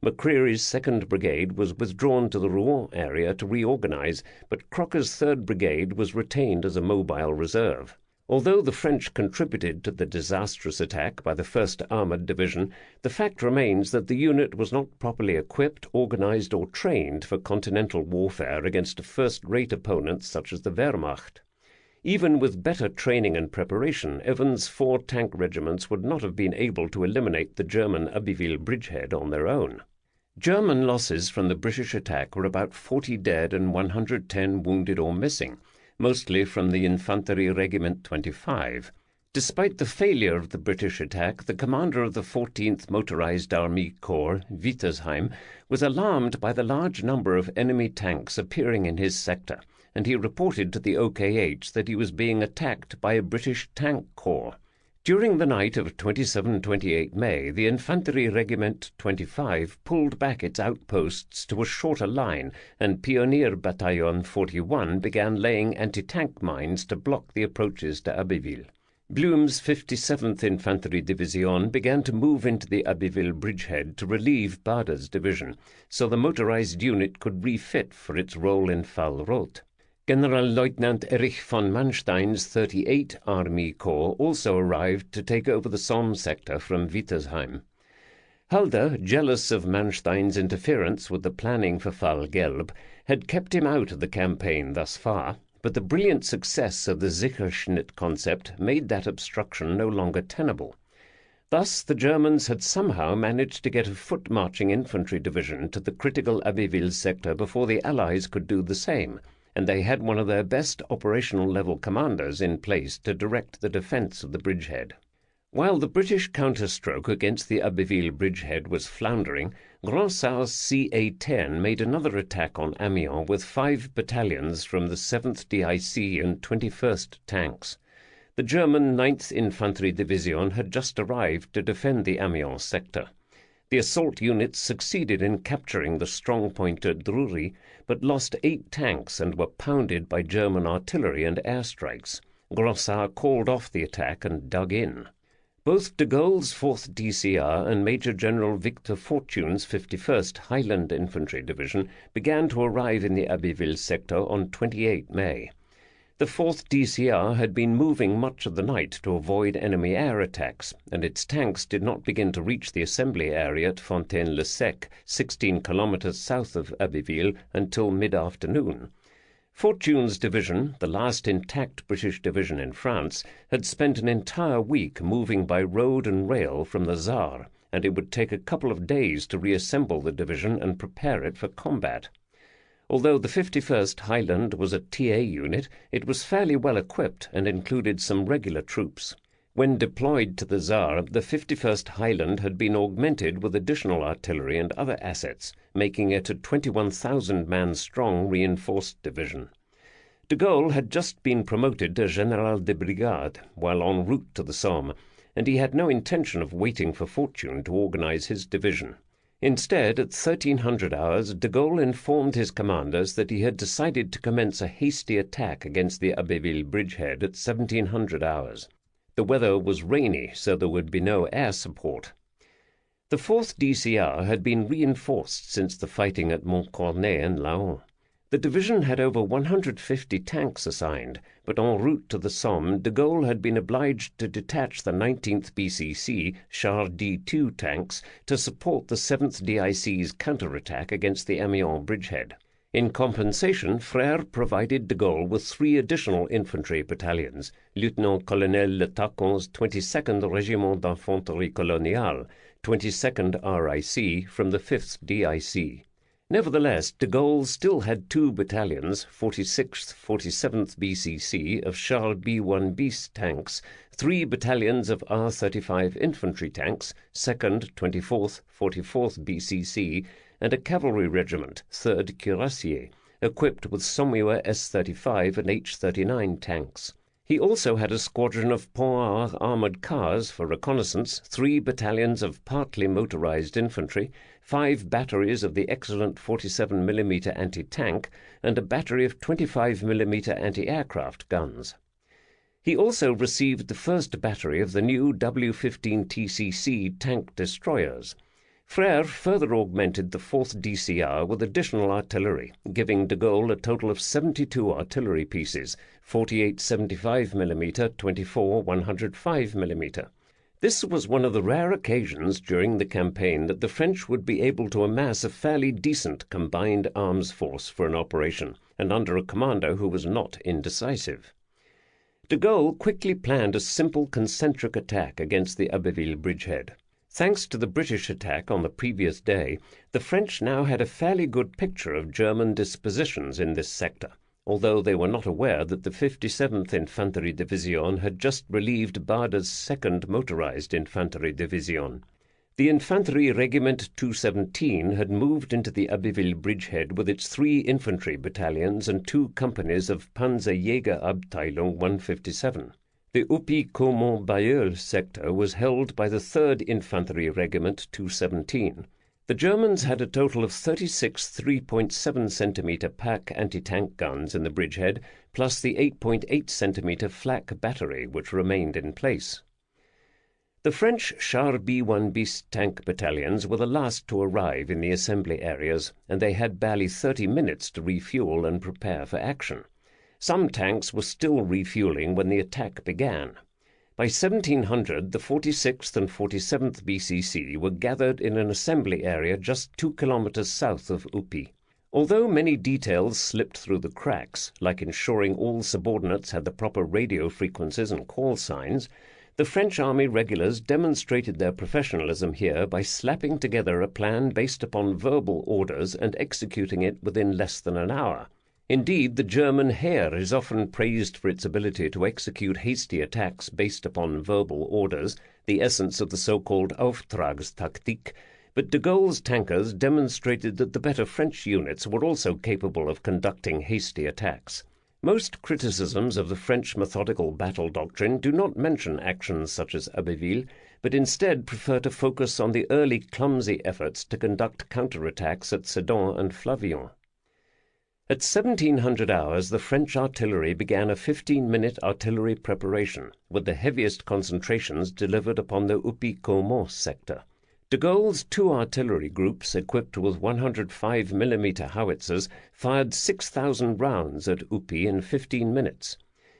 McCreary's 2nd Brigade was withdrawn to the Rouen area to reorganize, but Crocker's 3rd Brigade was retained as a mobile reserve. Although the French contributed to the disastrous attack by the 1st Armoured Division, the fact remains that the unit was not properly equipped, organized, or trained for continental warfare against a first-rate opponent such as the Wehrmacht. Even with better training and preparation, Evans' 4 tank regiments would not have been able to eliminate the German Abbeville bridgehead on their own. German losses from the British attack were about 40 dead and 110 wounded or missing, mostly from the Infanterie Regiment 25. Despite the failure of the British attack, the commander of the 14th Motorized Army Corps, Wittersheim, was alarmed by the large number of enemy tanks appearing in his sector, and he reported to the OKH that he was being attacked by a British tank corps. During the night of 27-28 May, the Infanterie Regiment 25 pulled back its outposts to a shorter line, and Pioneer Battalion 41 began laying anti-tank mines to block the approaches to Abbeville. Blum's 57th Infantry Division began to move into the Abbeville bridgehead to relieve Bader's division, so the motorized unit could refit for its role in Fall Roth. General-Lieutenant Erich von Manstein's 38th Army Corps also arrived to take over the Somme sector from Wittersheim. Halder, jealous of Manstein's interference with the planning for Fall Gelb, had kept him out of the campaign thus far, but the brilliant success of the Sicherschnitt concept made that obstruction no longer tenable. Thus the Germans had somehow managed to get a foot-marching infantry division to the critical Abbeville sector before the Allies could do the same, and they had one of their best operational-level commanders in place to direct the defence of the bridgehead. While the British counterstroke against the Abbeville bridgehead was floundering, Ronsard's CA-10 made another attack on Amiens with 5 battalions from the 7th DIC and 21st Tanks. The German 9th Infantry Division had just arrived to defend the Amiens sector. The assault units succeeded in capturing the strong point at Drury, but lost 8 tanks and were pounded by German artillery and airstrikes. Ronsard called off the attack and dug in. Both de Gaulle's 4th DCR and Major General Victor Fortune's 51st Highland Infantry Division began to arrive in the Abbeville sector on 28 May. The 4th DCR had been moving much of the night to avoid enemy air attacks, and its tanks did not begin to reach the assembly area at Fontaine-le-Sec, 16 kilometres south of Abbeville, until mid-afternoon. Fortune's division, the last intact British division in France, had spent an entire week moving by road and rail from the Saar, and it would take a couple of days to reassemble the division and prepare it for combat. Although the 51st Highland was a TA unit, it was fairly well equipped and included some regular troops. When deployed to the Saar, the 51st Highland had been augmented with additional artillery and other assets, making it a 21,000-man strong reinforced division. De Gaulle had just been promoted to General de Brigade while en route to the Somme, and he had no intention of waiting for Fortune to organize his division. Instead, at 1300 hours, de Gaulle informed his commanders that he had decided to commence a hasty attack against the Abbeville bridgehead at 1700 hours. The weather was rainy, so there would be no air support. The 4th DCR had been reinforced since the fighting at Montcornet and Laon. The division had over 150 tanks assigned, but en route to the Somme, de Gaulle had been obliged to detach the 19th BCC Char D2 tanks to support the 7th DIC's counterattack against the Amiens bridgehead. In compensation, Frère provided de Gaulle with 3 additional infantry battalions, Lieutenant-Colonel Le Tacon's 22nd Régiment d'Infanterie Coloniale, 22nd RIC from the 5th DIC. Nevertheless, de Gaulle still had 2 battalions, 46th, 47th BCC, of Charles B-1 bis tanks, 3 battalions of R-35 infantry tanks, 2nd, 24th, 44th BCC, and a cavalry regiment, 3rd Cuirassiers, equipped with Saumur S-35 and H-39 tanks. He also had a squadron of Pont-Art armoured cars for reconnaissance, 3 battalions of partly motorized infantry, 5 batteries of the excellent 47mm anti-tank, and a battery of 25mm anti-aircraft guns. He also received the first battery of the new W-15 TCC tank destroyers. Frère further augmented the 4th DCR with additional artillery, giving de Gaulle a total of 72 artillery pieces, 48 75mm, 24 105mm. This was one of the rare occasions during the campaign that the French would be able to amass a fairly decent combined arms force for an operation, and under a commander who was not indecisive. De Gaulle quickly planned a simple concentric attack against the Abbeville bridgehead. Thanks to the British attack on the previous day, the French now had a fairly good picture of German dispositions in this sector, although they were not aware that the 57th Infantry Division had just relieved Bader's 2nd Motorized Infantry Division. The Infantry Regiment 217 had moved into the Abbeville bridgehead with its 3 infantry battalions and 2 companies of Panzerjägerabteilung 157. The Uppy-Caumont-Bailleul sector was held by the 3rd Infantry Regiment 217. The Germans had a total of 36 3.7cm pack anti-tank guns in the bridgehead, plus the 8.8cm flak battery which remained in place. The French Char B-1 bis tank battalions were the last to arrive in the assembly areas, and they had barely 30 minutes to refuel and prepare for action. Some tanks were still refueling when the attack began. By 1700, the 46th and 47th BCC were gathered in an assembly area just 2 kilometers south of Upi. Although many details slipped through the cracks, like ensuring all subordinates had the proper radio frequencies and call signs, the French Army regulars demonstrated their professionalism here by slapping together a plan based upon verbal orders and executing it within less than an hour. Indeed, the German Heer is often praised for its ability to execute hasty attacks based upon verbal orders, the essence of the so-called Auftragstaktik, but de Gaulle's tankers demonstrated that the better French units were also capable of conducting hasty attacks. Most criticisms of the French methodical battle doctrine do not mention actions such as Abbeville, but instead prefer to focus on the early clumsy efforts to conduct counterattacks at Sedan and Flavion. At 1700 hours, the French artillery began a 15-minute artillery preparation, with the heaviest concentrations delivered upon the Upi-Caumont sector. De Gaulle's 2 artillery groups, equipped with 105 mm howitzers, fired 6,000 rounds at Upi in 15 minutes.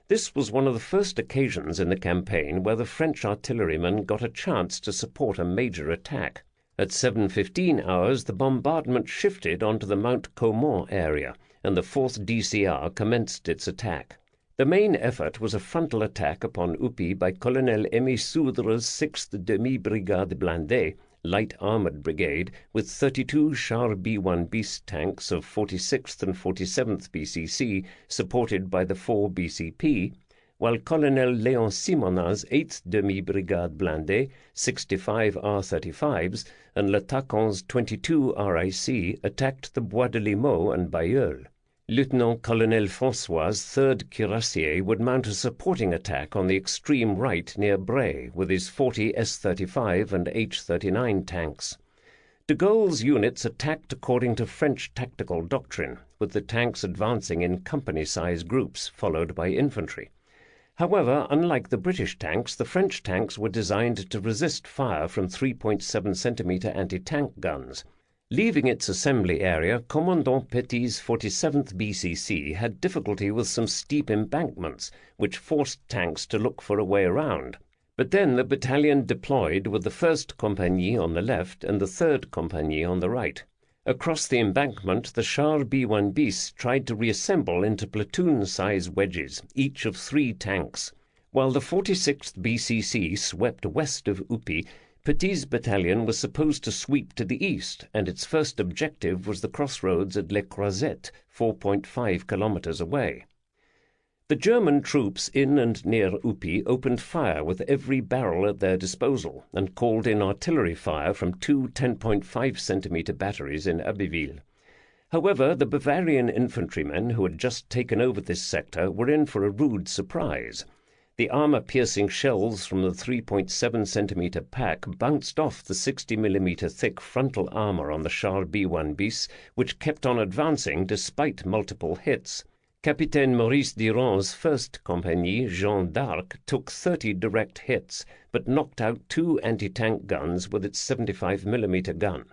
This was one of the first occasions in the campaign where the French artillerymen got a chance to support a major attack. At 7:15 hours, the bombardment shifted onto the Mount Caumont area, and the 4th DCR commenced its attack. The main effort was a frontal attack upon Upi by Colonel Aimé Soudre's 6th Demi-Brigade Blindée, light armored brigade, with 32 Char B-1 bis tanks of 46th and 47th BCC supported by the 4 BCP, while Colonel Léon Simonat's 8th Demi-Brigade Blindée, 65 R-35s, and L'Attaquant's 22 RIC attacked the Bois de Limoux and Bailleul. Lieutenant-Colonel François' 3rd Cuirassiers would mount a supporting attack on the extreme right near Bray with his 40 S-35 and H-39 tanks. De Gaulle's units attacked according to French tactical doctrine, with the tanks advancing in company-size groups, followed by infantry. However, unlike the British tanks, the French tanks were designed to resist fire from 3.7 cm anti-tank guns. Leaving its assembly area, Commandant Petit's 47th BCC had difficulty with some steep embankments, which forced tanks to look for a way around. But then the battalion deployed with the 1st Compagnie on the left and the 3rd Compagnie on the right. Across the embankment, the Char B-1 bis tried to reassemble into platoon-size wedges, each of 3 tanks. While the 46th BCC swept west of Upi, Petit's battalion was supposed to sweep to the east, and its first objective was the crossroads at Les Croisettes, 4.5 kilometers away. The German troops in and near Upi opened fire with every barrel at their disposal and called in artillery fire from 2 10.5 centimeter batteries in Abbeville. However, the Bavarian infantrymen who had just taken over this sector were in for a rude surprise. The armor-piercing shells from the 3.7 centimeter pack bounced off the 60 mm thick frontal armor on the Char B-1 bis, which kept on advancing despite multiple hits. Capitaine Maurice Durand's 1st Compagnie, Jeanne d'Arc, took 30 direct hits, but knocked out 2 anti-tank guns with its 75 mm gun.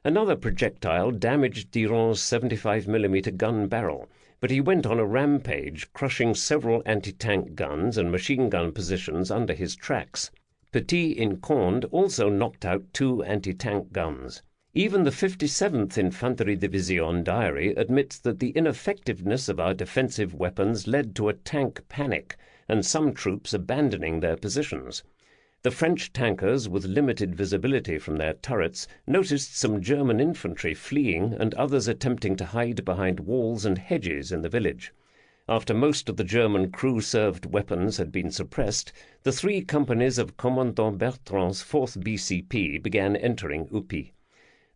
Another projectile damaged Durand's 75 mm gun barrel, but he went on a rampage, crushing several anti-tank guns and machine gun positions under his tracks. Petit in Conde also knocked out 2 anti-tank guns. Even the 57th Infanterie Division diary admits that the ineffectiveness of our defensive weapons led to a tank panic, and some troops abandoning their positions. The French tankers, with limited visibility from their turrets, noticed some German infantry fleeing and others attempting to hide behind walls and hedges in the village. After most of the German crew-served weapons had been suppressed, the 3 companies of Commandant Bertrand's 4th BCP began entering Upi.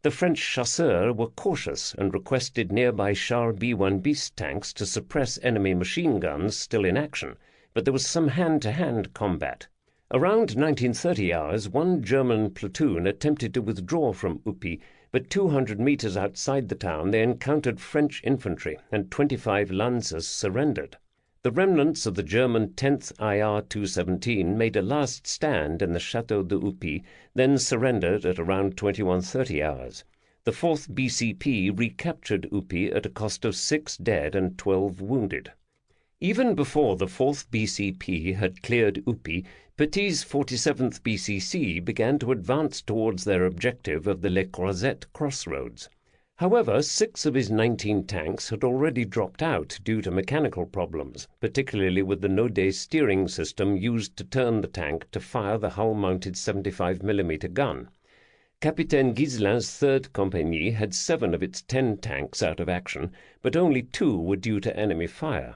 The French chasseurs were cautious and requested nearby Char B-1 bis tanks to suppress enemy machine guns still in action, but there was some hand-to-hand combat. Around 1930 hours, one German platoon attempted to withdraw from Upi, but 200 meters outside the town they encountered French infantry, and 25 Lancers surrendered. The remnants of the German 10th IR-217 made a last stand in the Château de Upi, then surrendered at around 21:30 hours. The 4th BCP recaptured Upi at a cost of 6 dead and 12 wounded. Even before the 4th BCP had cleared Upi, Petit's 47th BCC began to advance towards their objective of the Le Croisette crossroads. However, 6 of his 19 tanks had already dropped out due to mechanical problems, particularly with the Naudet steering system used to turn the tank to fire the hull-mounted 75mm gun. Capitaine Ghislain's 3rd Compagnie had 7 of its 10 tanks out of action, but only 2 were due to enemy fire.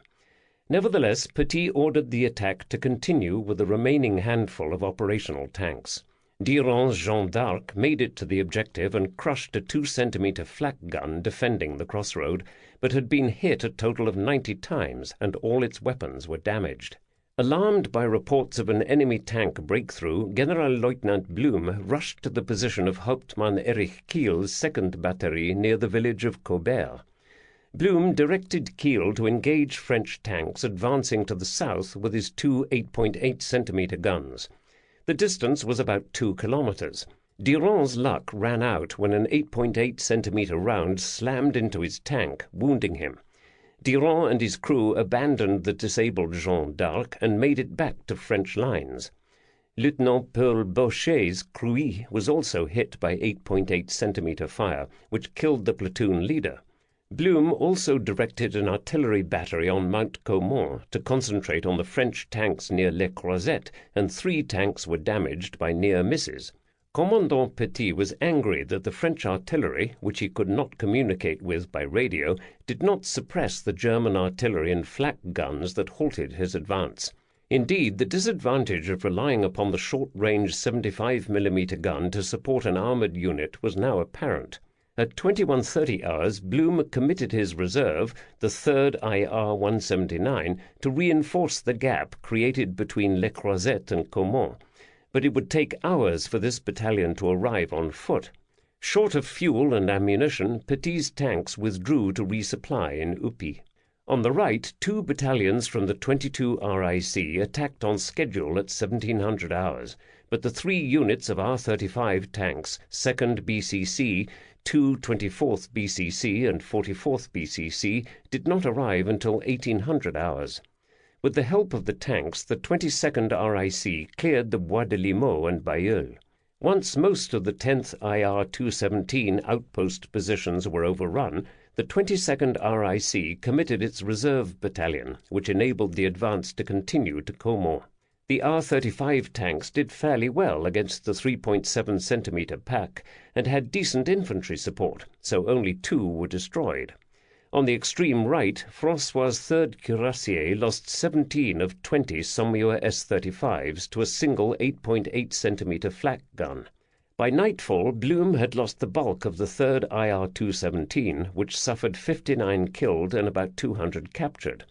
Nevertheless, Petit ordered the attack to continue with the remaining handful of operational tanks. Durand's Jeanne d'Arc made it to the objective and crushed a 2-centimeter flak gun defending the crossroad, but had been hit a total of 90 times, and all its weapons were damaged. Alarmed by reports of an enemy tank breakthrough, General-Lieutenant Blum rushed to the position of Hauptmann Erich Kiel's 2nd Batterie near the village of Cobert. Blum directed Kiel to engage French tanks advancing to the south with his 2 8.8-centimeter guns. The distance was about 2 kilometers. Durand's luck ran out when an 8.8-centimeter round slammed into his tank, wounding him. Durand and his crew abandoned the disabled Jeanne d'Arc and made it back to French lines. Lieutenant Paul Bauchet's Cruy was also hit by 8.8-centimeter fire, which killed the platoon leader. Blum also directed an artillery battery on Mount Caumont to concentrate on the French tanks near Le Croisette, and 3 tanks were damaged by near misses. Commandant Petit was angry that the French artillery, which he could not communicate with by radio, did not suppress the German artillery and flak guns that halted his advance. Indeed, the disadvantage of relying upon the short-range 75mm gun to support an armoured unit was now apparent. At 21:30 hours, Blum committed his reserve, the 3rd IR-179, to reinforce the gap created between Le Croisette and Caumont, but it would take hours for this battalion to arrive on foot. Short of fuel and ammunition, Petit's tanks withdrew to resupply in Upi. On the right, 2 battalions from the 22 RIC attacked on schedule at 1700 hours, but the 3 units of R-35 tanks, 2nd BCC, 2 24th BCC and 44th BCC, did not arrive until 1800 hours. With the help of the tanks, the 22nd RIC cleared the Bois de Limoux and Bailleul. Once most of the 10th IR-217 outpost positions were overrun, the 22nd RIC committed its reserve battalion, which enabled the advance to continue to Caumont. The R-35 tanks did fairly well against the 3.7-centimeter pack and had decent infantry support, so only 2 were destroyed. On the extreme right, François' 3rd Cuirassiers lost 17 of 20 Saumur S-35s to a single 8.8-centimeter flak gun. By nightfall, Blum had lost the bulk of the 3rd IR-217, which suffered 59 killed and about 200 captured.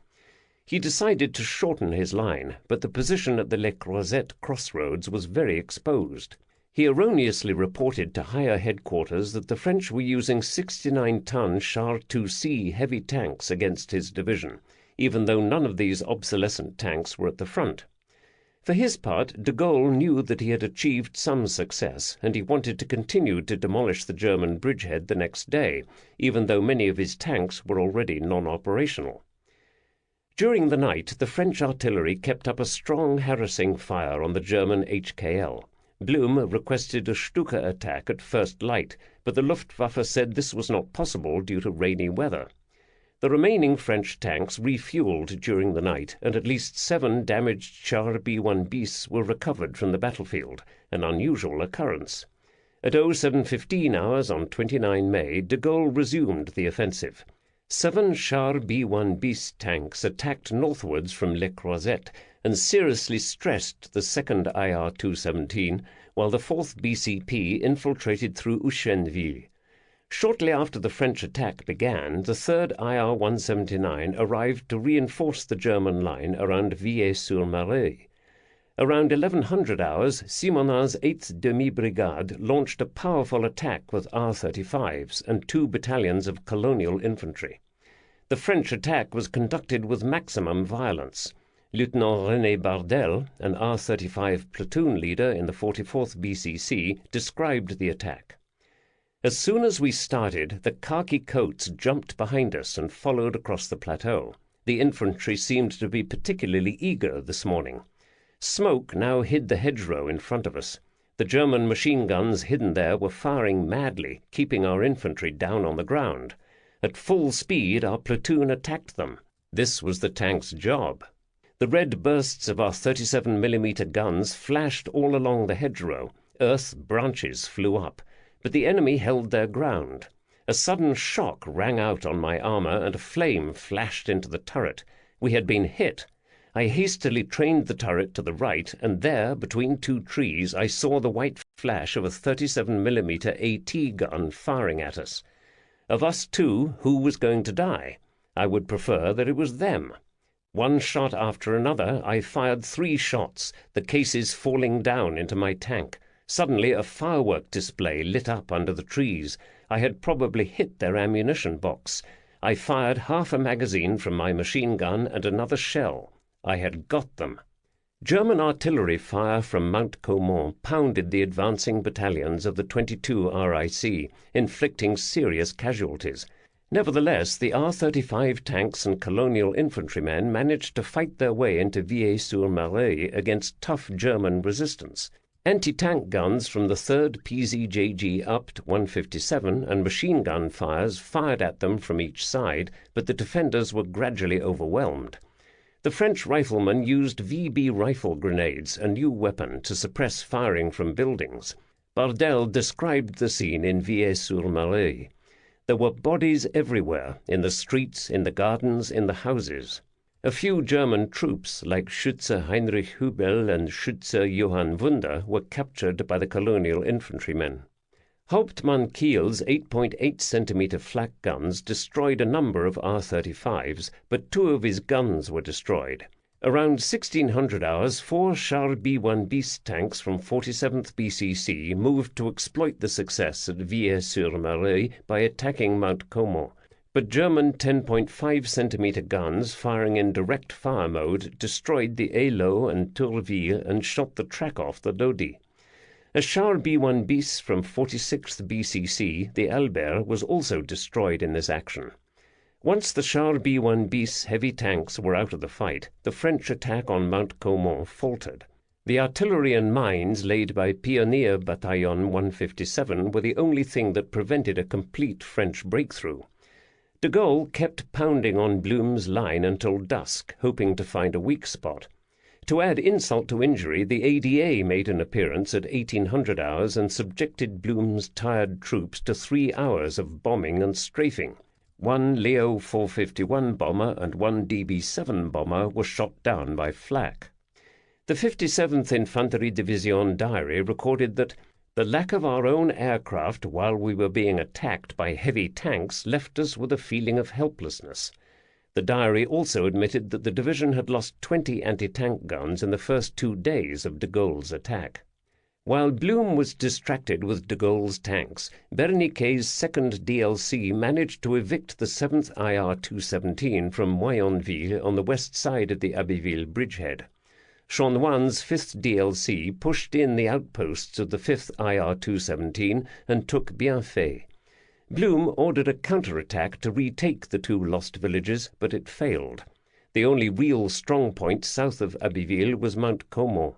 He decided to shorten his line, but the position at the Le Croisette crossroads was very exposed. He erroneously reported to higher headquarters that the French were using 69-ton Char IIc heavy tanks against his division, even though none of these obsolescent tanks were at the front. For his part, de Gaulle knew that he had achieved some success, and he wanted to continue to demolish the German bridgehead the next day, even though many of his tanks were already non-operational. During the night, the French artillery kept up a strong harassing fire on the German HKL. Blum requested a Stuka attack at first light, but the Luftwaffe said this was not possible due to rainy weather. The remaining French tanks refueled during the night, and at least 7 damaged Char B-1 bis were recovered from the battlefield, an unusual occurrence. At 07:15 hours on 29 May, de Gaulle resumed the offensive. 7 Char B-1 bis tanks attacked northwards from Le Croisette and seriously stressed the 2nd IR-217, while the 4th BCP infiltrated through Uchenville. Shortly after the French attack began, the 3rd IR-179 arrived to reinforce the German line around Villers-sur-Mareuil. Around 1100 hours, Simonin's 8th Demi-Brigade launched a powerful attack with R-35s and 2 battalions of colonial infantry. The French attack was conducted with maximum violence. Lieutenant René Bardel, an R-35 platoon leader in the 44th BCC, described the attack. As soon as we started, the khaki coats jumped behind us and followed across the plateau. The infantry seemed to be particularly eager this morning. Smoke now hid the hedgerow in front of us. The German machine guns hidden there were firing madly, keeping our infantry down on the ground. At full speed our platoon attacked them. This was the tank's job. The red bursts of our 37mm guns flashed all along the hedgerow. Earth branches flew up, but the enemy held their ground. A sudden shock rang out on my armour, and a flame flashed into the turret. We had been hit. I hastily trained the turret to the right, and there, between two trees, I saw the white flash of a 37mm AT gun firing at us. Of us two, who was going to die? I would prefer that it was them. One shot after another, I fired 3 shots, the cases falling down into my tank. Suddenly a firework display lit up under the trees. I had probably hit their ammunition box. I fired half a magazine from my machine gun and another shell. I had got them. German artillery fire from Mount Caumont pounded the advancing battalions of the 22 RIC, inflicting serious casualties. Nevertheless, the R-35 tanks and colonial infantrymen managed to fight their way into Villers-sur-Mareuil against tough German resistance. Anti-tank guns from the 3rd PZJG Upt 157 and machine gun fires fired at them from each side, but the defenders were gradually overwhelmed. The French riflemen used VB rifle grenades, a new weapon, to suppress firing from buildings. Bardel described the scene in Villers-sur-Mareuil. There were bodies everywhere, in the streets, in the gardens, in the houses. A few German troops, like Schütze Heinrich Hübel and Schütze Johann Wunder, were captured by the colonial infantrymen. Hauptmann Kiel's 8.8cm flak guns destroyed a number of R-35s, but 2 of his guns were destroyed. Around 1600 hours, 4 Char B-1 bis tanks from 47th BCC moved to exploit the success at Villers-sur-Mareuil by attacking Mount Caumont. But German 10.5cm guns firing in direct fire mode destroyed the Eylau and Tourville and shot the track off the Lodi. A Char B-1 bis from 46th BCC, the Albert, was also destroyed in this action. Once the Char B-1 bis heavy tanks were out of the fight, the French attack on Mount Caumont faltered. The artillery and mines laid by Pioneer Bataillon 157 were the only thing that prevented a complete French breakthrough. De Gaulle kept pounding on Blum's line until dusk, hoping to find a weak spot. To add insult to injury, the ADA made an appearance at 1800 hours and subjected Blum's tired troops to 3 hours of bombing and strafing. 1 Leo 451 bomber and 1 DB-7 bomber were shot down by flak. The 57th Infanterie Division diary recorded that the lack of our own aircraft while we were being attacked by heavy tanks left us with a feeling of helplessness. The diary also admitted that the division had lost 20 anti-tank guns in the first 2 days of de Gaulle's attack. While Blum was distracted with de Gaulle's tanks, Berniquet's 2nd DLC managed to evict the 7th IR-217 from Moyenville on the west side of the Abbeville bridgehead. Chaunoin's 5th DLC pushed in the outposts of the 5th IR-217 and took Bienfait. Blum ordered a counterattack to retake the 2 lost villages, but it failed. The only real strong point south of Abbeville was Mount Caumont,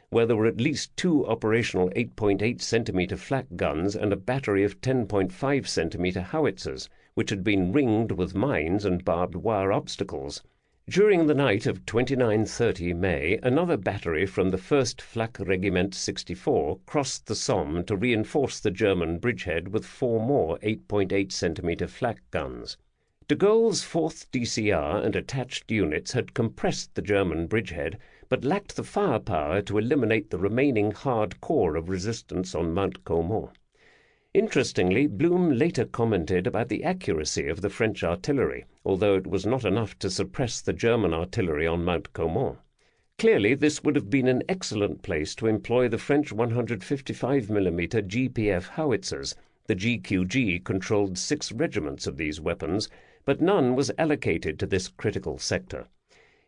where there were at least 2 operational 8.8cm flak guns and a battery of 10.5cm howitzers, which had been ringed with mines and barbed wire obstacles. During the night of 29-30 May, another battery from the 1st Flak Regiment 64 crossed the Somme to reinforce the German bridgehead with 4 more 8.8cm flak guns. De Gaulle's 4th DCR and attached units had compressed the German bridgehead, but lacked the firepower to eliminate the remaining hard core of resistance on Mount Caumont. Interestingly, Blum later commented about the accuracy of the French artillery, although it was not enough to suppress the German artillery on Mount Caumont. Clearly, this would have been an excellent place to employ the French 155mm GPF howitzers. The GQG controlled 6 regiments of these weapons, but none was allocated to this critical sector.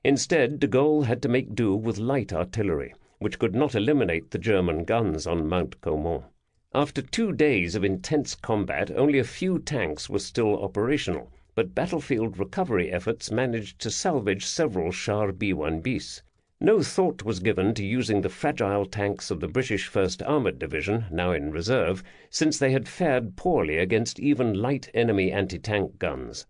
Instead, de Gaulle had to make do with light artillery, which could not eliminate the German guns on Mount Caumont. After 2 days of intense combat, only a few tanks were still operational, but battlefield recovery efforts managed to salvage several Char B-1 bis. No thought was given to using the fragile tanks of the British 1st Armoured Division, now in reserve, since they had fared poorly against even light enemy anti-tank guns.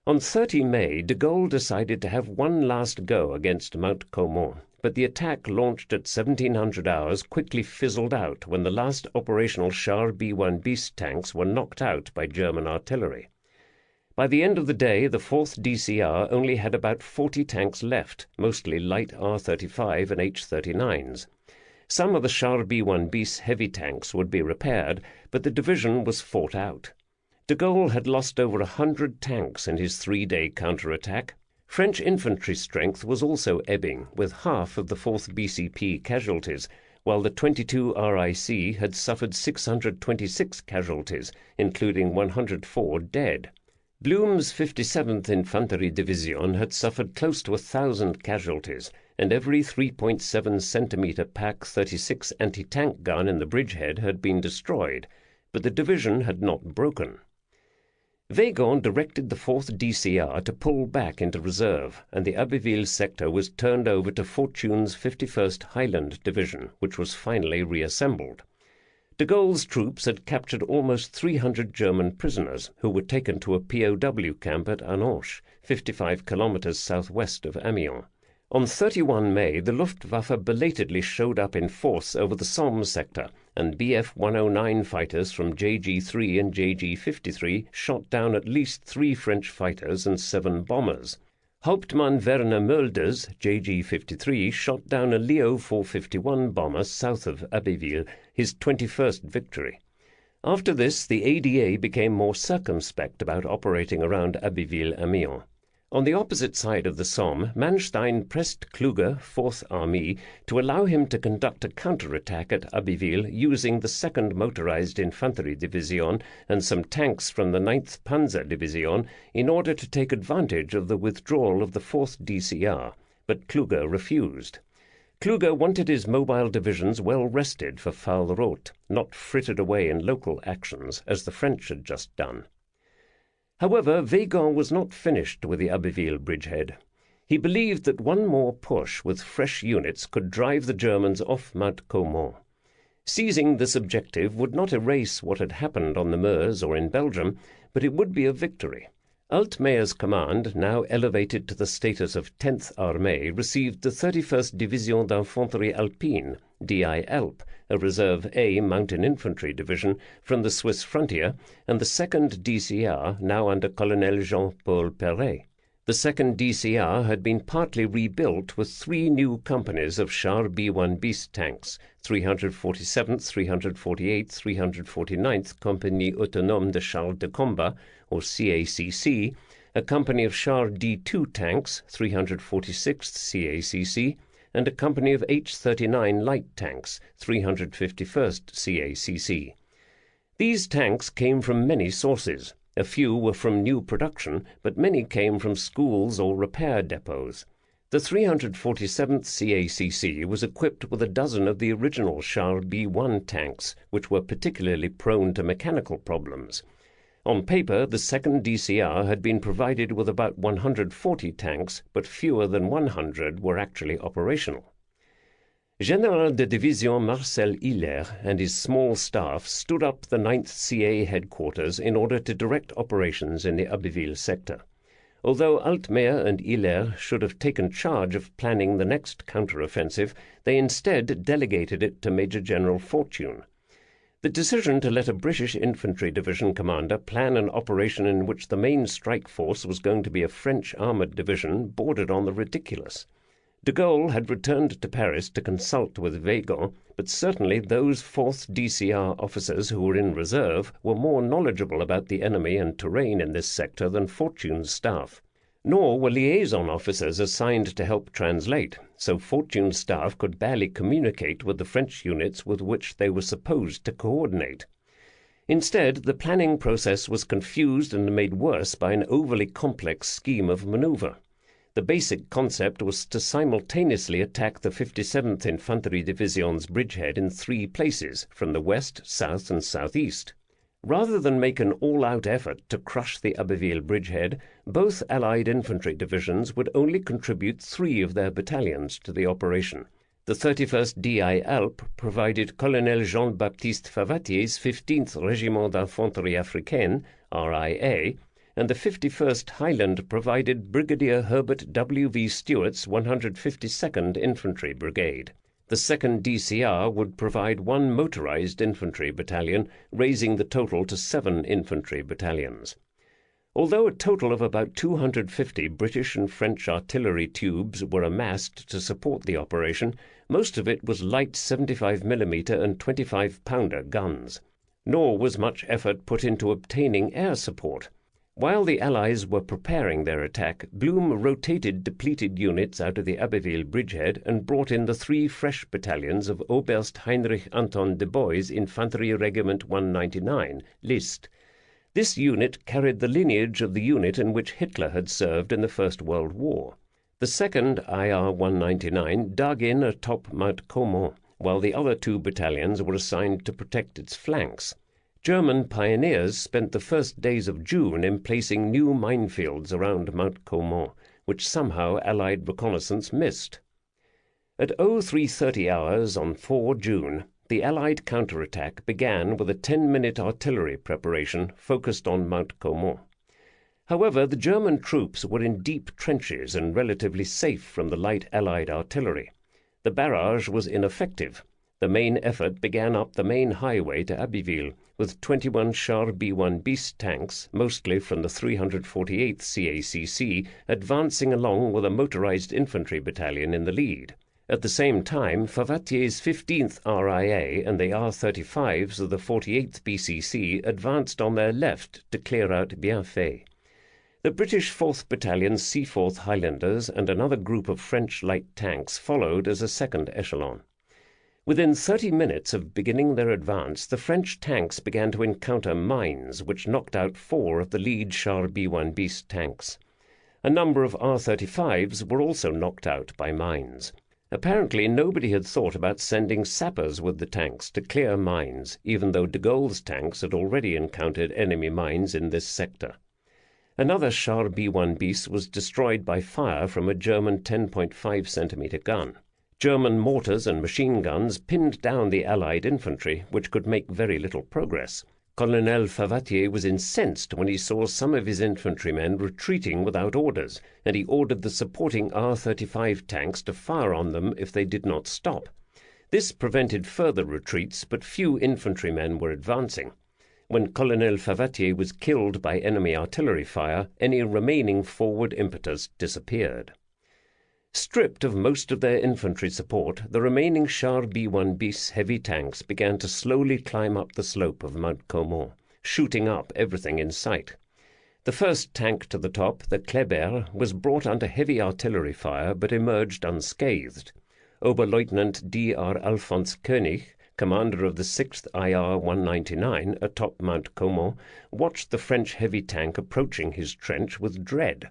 On 30 May, de Gaulle decided to have one last go against Mount Caumont, but the attack launched at 1700 hours quickly fizzled out when the last operational Char B-1 bis tanks were knocked out by German artillery. By the end of the day, the 4th DCR only had about 40 tanks left, mostly light R-35 and H-39s. Some of the Char B-1 bis heavy tanks would be repaired, but the division was fought out. De Gaulle had lost over 100 tanks in his 3-day counterattack. French infantry strength was also ebbing, with half of the 4th BCP casualties, while the 22 RIC had suffered 626 casualties, including 104 dead. Blum's 57th Infantry Division had suffered close to 1,000 casualties, and every 3.7 centimetre Pak 36 anti-tank gun in the bridgehead had been destroyed, but the division had not broken. Weygand directed the 4th DCR to pull back into reserve, and the Abbeville sector was turned over to Fortune's 51st Highland Division, which was finally reassembled. De Gaulle's troops had captured almost 300 German prisoners, who were taken to a POW camp at Anoche, 55 kilometres southwest of Amiens. On 31 May, the Luftwaffe belatedly showed up in force over the Somme sector, and Bf-109 fighters from JG-3 and JG-53 shot down at least 3 French fighters and 7 bombers. Hauptmann Werner Mulders, JG-53, shot down a Leo 451 bomber south of Abbeville, his 21st victory. After this, the ADA became more circumspect about operating around Abbeville-Amiens. On the opposite side of the Somme, Manstein pressed Kluge, 4th Army, to allow him to conduct a counterattack at Abbeville using the 2nd Motorized Infantry Division and some tanks from the 9th Panzer Division in order to take advantage of the withdrawal of the 4th DCR, but Kluge refused. Kluge wanted his mobile divisions well rested for Fahlrot, not frittered away in local actions as the French had just done. However, Weygand was not finished with the Abbeville bridgehead. He believed that one more push with fresh units could drive the Germans off Mount Caumont. Seizing this objective would not erase what had happened on the Meuse or in Belgium, but it would be a victory. Altmeier's command, now elevated to the status of 10th Armée, received the 31st Division d'Infanterie Alpine, DI-ALP, a Reserve A mountain infantry division from the Swiss frontier, and the 2nd DCR, now under Colonel Jean-Paul Perret. The 2nd DCR had been partly rebuilt with 3 new companies of Char B-1 bis tanks, 347th, 348th, 349th Compagnie Autonome de Chars de Combat, or CACC, a company of Char D-2 tanks, 346th CACC, and a company of H-39 light tanks, 351st CACC. These tanks came from many sources. A few were from new production, but many came from schools or repair depots. The 347th CACC was equipped with a dozen of the original Char B-1 tanks, which were particularly prone to mechanical problems. On paper, the 2nd DCR had been provided with about 140 tanks, but fewer than 100 were actually operational. General de Division Marcel Hiller and his small staff stood up the 9th CA headquarters in order to direct operations in the Abbeville sector. Although Altmaier and Hiller should have taken charge of planning the next counteroffensive, they instead delegated it to Major General Fortune. The decision to let a British infantry division commander plan an operation in which the main strike force was going to be a French armoured division bordered on the ridiculous. De Gaulle had returned to Paris to consult with Weygand, but certainly those 4th DCR officers who were in reserve were more knowledgeable about the enemy and terrain in this sector than Fortune's staff. Nor were liaison officers assigned to help translate, so Fortune's staff could barely communicate with the French units with which they were supposed to coordinate. Instead, the planning process was confused and made worse by an overly complex scheme of manoeuvre. The basic concept was to simultaneously attack the 57th Infantry Division's bridgehead in 3 places, from the west, south, and southeast. Rather than make an all-out effort to crush the Abbeville bridgehead, both Allied infantry divisions would only contribute 3 of their battalions to the operation. The 31st DI Alpes provided Colonel Jean-Baptiste Favatier's 15th Régiment d'Infanterie Africaine, RIA, and the 51st Highland provided Brigadier Herbert W.V. Stewart's 152nd Infantry Brigade. The 2nd DCR would provide 1 motorized infantry battalion, raising the total to 7 infantry battalions. Although a total of about 250 British and French artillery tubes were amassed to support the operation, most of it was light 75mm and 25-pounder guns. Nor was much effort put into obtaining air support. While the Allies were preparing their attack, Blum rotated depleted units out of the Abbeville bridgehead and brought in the 3 fresh battalions of Oberst Heinrich Anton de Boy's Infantry Regiment 199, List. This unit carried the lineage of the unit in which Hitler had served in the First World War. The 2nd IR 199 dug in atop Mount Caumont, while the other 2 battalions were assigned to protect its flanks. German pioneers spent the first days of June in placing new minefields around Mount Caumont, which somehow Allied reconnaissance missed. At 0330 hours on 4 June, the Allied counterattack began with a 10-minute artillery preparation focused on Mount Caumont. However, the German troops were in deep trenches and relatively safe from the light Allied artillery. The barrage was ineffective. The main effort began up the main highway to Abbeville, with 21 Char B-1 bis tanks, mostly from the 348th CACC, advancing along with a motorized infantry battalion in the lead. At the same time, Favatier's 15th RIA and the R-35s of the 48th BCC advanced on their left to clear out Bienfait. The British 4th Battalion's Seaforth Highlanders and another group of French light tanks followed as a second echelon. Within 30 minutes of beginning their advance, the French tanks began to encounter mines which knocked out 4 of the lead Char B-1 bis tanks. A number of R-35s were also knocked out by mines. Apparently nobody had thought about sending sappers with the tanks to clear mines, even though de Gaulle's tanks had already encountered enemy mines in this sector. Another Char B-1 bis was destroyed by fire from a German 10.5 centimeter gun. German mortars and machine guns pinned down the Allied infantry, which could make very little progress. Colonel Favatier was incensed when he saw some of his infantrymen retreating without orders, and he ordered the supporting R-35 tanks to fire on them if they did not stop. This prevented further retreats, but few infantrymen were advancing. When Colonel Favatier was killed by enemy artillery fire, any remaining forward impetus disappeared. Stripped of most of their infantry support, the remaining Char B-1 bis heavy tanks began to slowly climb up the slope of Mount Caumont, shooting up everything in sight. The first tank to the top, the Kléber, was brought under heavy artillery fire but emerged unscathed. Oberleutnant D.R. Alphonse König, commander of the 6th IR 199 atop Mount Caumont, watched the French heavy tank approaching his trench with dread.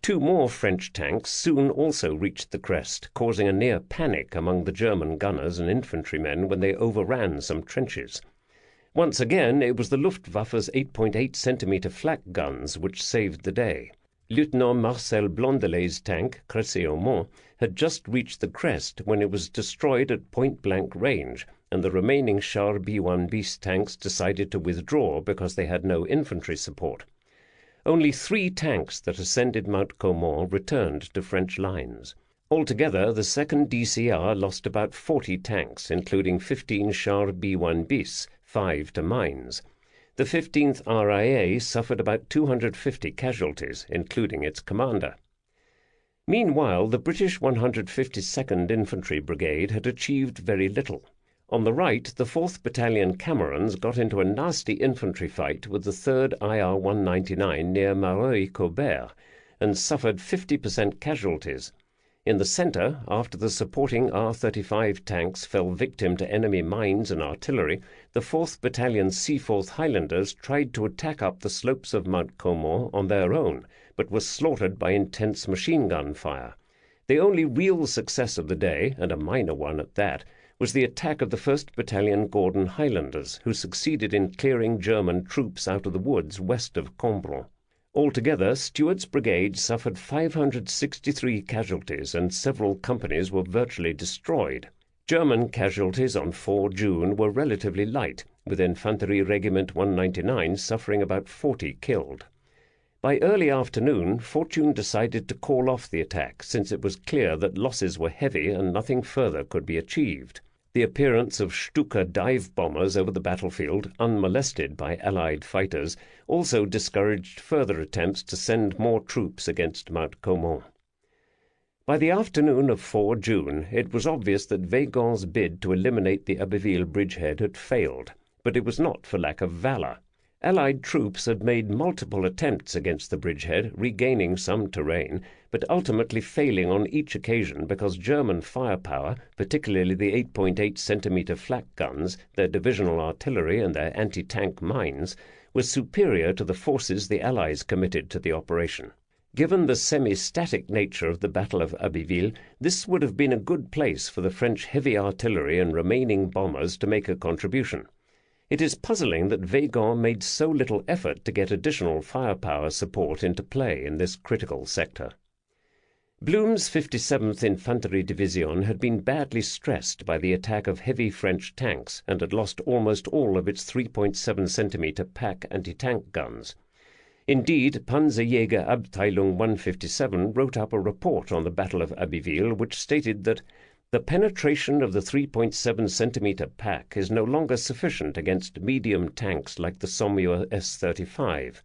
2 more French tanks soon also reached the crest, causing a near panic among the German gunners and infantrymen when they overran some trenches. Once again, it was the Luftwaffe's 8.8 centimeter flak guns which saved the day. Lieutenant Marcel Blondelet's tank, Cressy-Aumont, had just reached the crest when it was destroyed at point-blank range, and the remaining Char B-1 bis tanks decided to withdraw because they had no infantry support. Only 3 tanks that ascended Mount Caumont returned to French lines. Altogether, the 2nd DCR lost about 40 tanks, including 15 Char B-1 bis, 5 to mines. The 15th RIA suffered about 250 casualties, including its commander. Meanwhile, the British 152nd Infantry Brigade had achieved very little. On the right, the 4th Battalion Camerons got into a nasty infantry fight with the 3rd IR 199 near Mareuil-Cobert and suffered 50% casualties. In the centre, after the supporting R-35 tanks fell victim to enemy mines and artillery, the 4th Battalion's Seaforth Highlanders tried to attack up the slopes of Mount Caumont on their own, but were slaughtered by intense machine gun fire. The only real success of the day, and a minor one at that, was the attack of the 1st Battalion Gordon Highlanders, who succeeded in clearing German troops out of the woods west of Cambrai. Altogether, Stuart's brigade suffered 563 casualties and several companies were virtually destroyed. German casualties on 4 June were relatively light, with Infantry Regiment 199 suffering about 40 killed. By early afternoon, Fortune decided to call off the attack, since it was clear that losses were heavy and nothing further could be achieved. The appearance of Stuka dive bombers over the battlefield, unmolested by Allied fighters, also discouraged further attempts to send more troops against Mount Caumont. By the afternoon of 4 June, it was obvious that Weygand's bid to eliminate the Abbeville bridgehead had failed, but it was not for lack of valour. Allied troops had made multiple attempts against the bridgehead, regaining some terrain, but ultimately failing on each occasion because German firepower, particularly the 8.8 centimetre flak guns, their divisional artillery and their anti-tank mines, was superior to the forces the Allies committed to the operation. Given the semi-static nature of the Battle of Abbeville, this would have been a good place for the French heavy artillery and remaining bombers to make a contribution. It is puzzling that Weygand made so little effort to get additional firepower support into play in this critical sector. Blum's 57th Infantry Division had been badly stressed by the attack of heavy French tanks and had lost almost all of its 3.7 centimetre pack anti-tank guns. Indeed, Panzerjägerabteilung 157 wrote up a report on the Battle of Abbeville which stated that the penetration of the 3.7 centimetre pack is no longer sufficient against medium tanks like the Saumur S-35.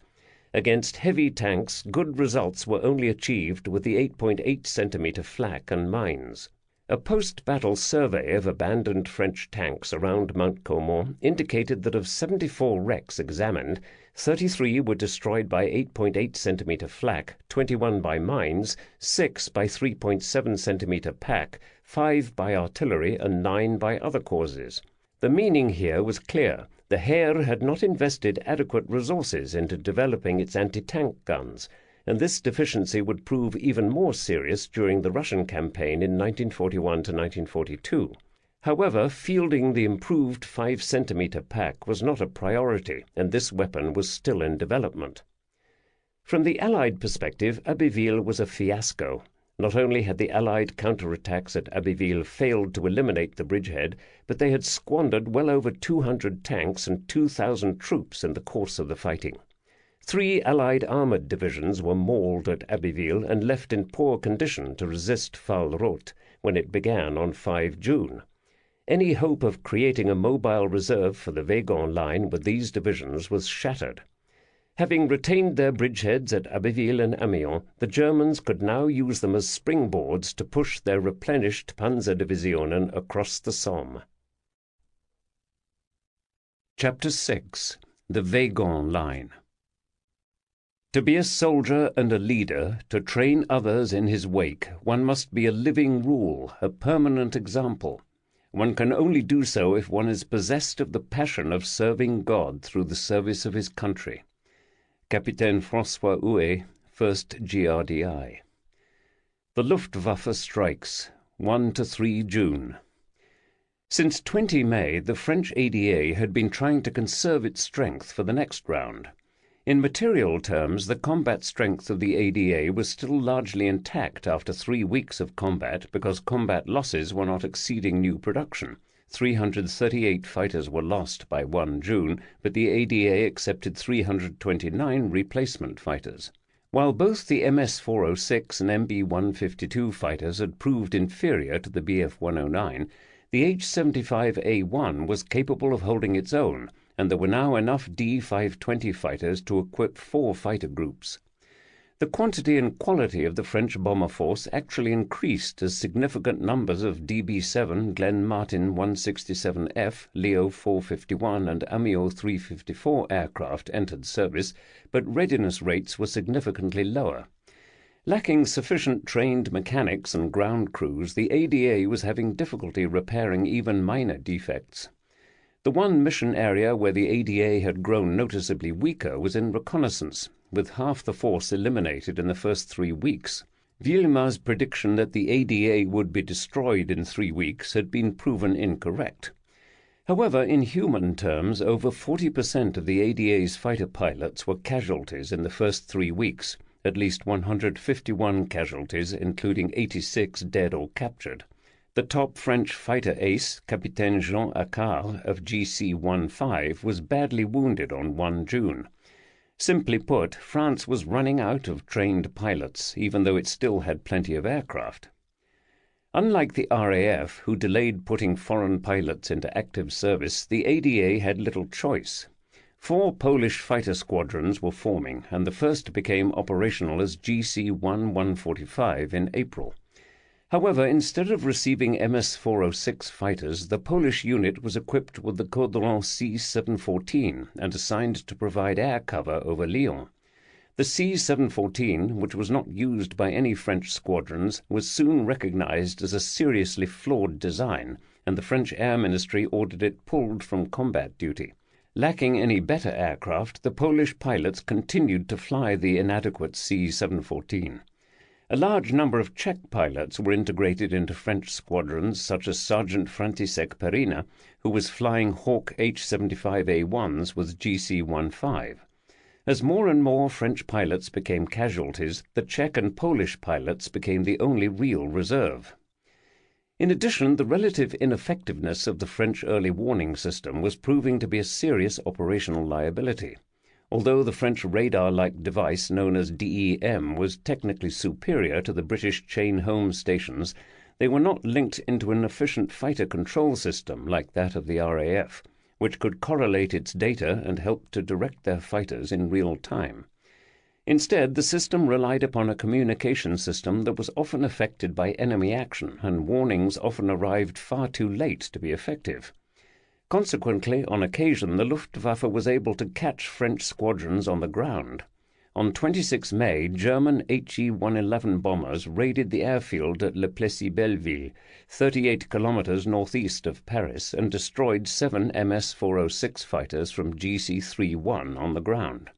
Against heavy tanks, good results were only achieved with the 8.8 centimetre flak and mines. A post-battle survey of abandoned French tanks around Mount Caumont indicated that of 74 wrecks examined, 33 were destroyed by 8.8 centimetre flak, 21 by mines, 6 by 3.7 centimetre pack, 5 by artillery, and 9 by other causes. The meaning here was clear. The Heer had not invested adequate resources into developing its anti-tank guns, and this deficiency would prove even more serious during the Russian campaign in 1941 to 1942. However, fielding the improved 5 centimetre pack was not a priority, and this weapon was still in development. From the Allied perspective, Abbeville was a fiasco. Not only had the Allied counterattacks at Abbeville failed to eliminate the bridgehead, but they had squandered well over 200 tanks and 2,000 troops in the course of the fighting. 3 Allied armoured divisions were mauled at Abbeville and left in poor condition to resist Fahlroth when it began on 5 June. Any hope of creating a mobile reserve for the Weygand line with these divisions was shattered. Having retained their bridgeheads at Abbeville and Amiens, the Germans could now use them as springboards to push their replenished Panzerdivisionen across the Somme. Chapter 6. The Weygand Line. To be a soldier and a leader, to train others in his wake, one must be a living rule, a permanent example. One can only do so if one is possessed of the passion of serving God through the service of his country. Capitaine François Houet, 1st GRDI. The Luftwaffe strikes, 1 to 3 June. Since 20 May, the French ADA had been trying to conserve its strength for the next round. In material terms, the combat strength of the ADA was still largely intact after 3 weeks of combat because combat losses were not exceeding new production. 338 fighters were lost by 1 June, but the ADA accepted 329 replacement fighters. While both the MS-406 and MB-152 fighters had proved inferior to the Bf-109, the H-75A1 was capable of holding its own, and there were now enough D-520 fighters to equip 4 fighter groups. The quantity and quality of the French bomber force actually increased as significant numbers of DB-7, Glenn Martin 167F, Leo 451 and Amiot 354 aircraft entered service, but readiness rates were significantly lower. Lacking sufficient trained mechanics and ground crews, the ADA was having difficulty repairing even minor defects. The one mission area where the ADA had grown noticeably weaker was in reconnaissance, with half the force eliminated in the first 3 weeks. Villemin's prediction that the ADA would be destroyed in 3 weeks had been proven incorrect. However, in human terms, over 40% of the ADA's fighter pilots were casualties in the first 3 weeks, at least 151 casualties, including 86 dead or captured. The top French fighter ace, Capitaine Jean Accard of GC-15, was badly wounded on 1 June. Simply put, France was running out of trained pilots, even though it still had plenty of aircraft. Unlike the RAF, who delayed putting foreign pilots into active service, the ADA had little choice. 4 Polish fighter squadrons were forming, and the first became operational as GC-1-145 in April. However, instead of receiving MS-406 fighters, the Polish unit was equipped with the Caudron C-714 and assigned to provide air cover over Lyon. The C-714, which was not used by any French squadrons, was soon recognized as a seriously flawed design, and the French Air Ministry ordered it pulled from combat duty. Lacking any better aircraft, the Polish pilots continued to fly the inadequate C-714. A large number of Czech pilots were integrated into French squadrons, such as Sergeant František Perina, who was flying Hawk H-75A1s with GC-15. As more and more French pilots became casualties, the Czech and Polish pilots became the only real reserve. In addition, the relative ineffectiveness of the French early warning system was proving to be a serious operational liability. Although the French radar-like device known as DEM was technically superior to the British chain home stations, they were not linked into an efficient fighter control system like that of the RAF, which could correlate its data and help to direct their fighters in real time. Instead, the system relied upon a communication system that was often affected by enemy action, and warnings often arrived far too late to be effective. Consequently, on occasion, the Luftwaffe was able to catch French squadrons on the ground. On 26 May, German HE-111 bombers raided the airfield at Le Plessis-Belleville, 38 kilometers northeast of Paris, and destroyed 7 MS-406 fighters from GC-31 on the ground.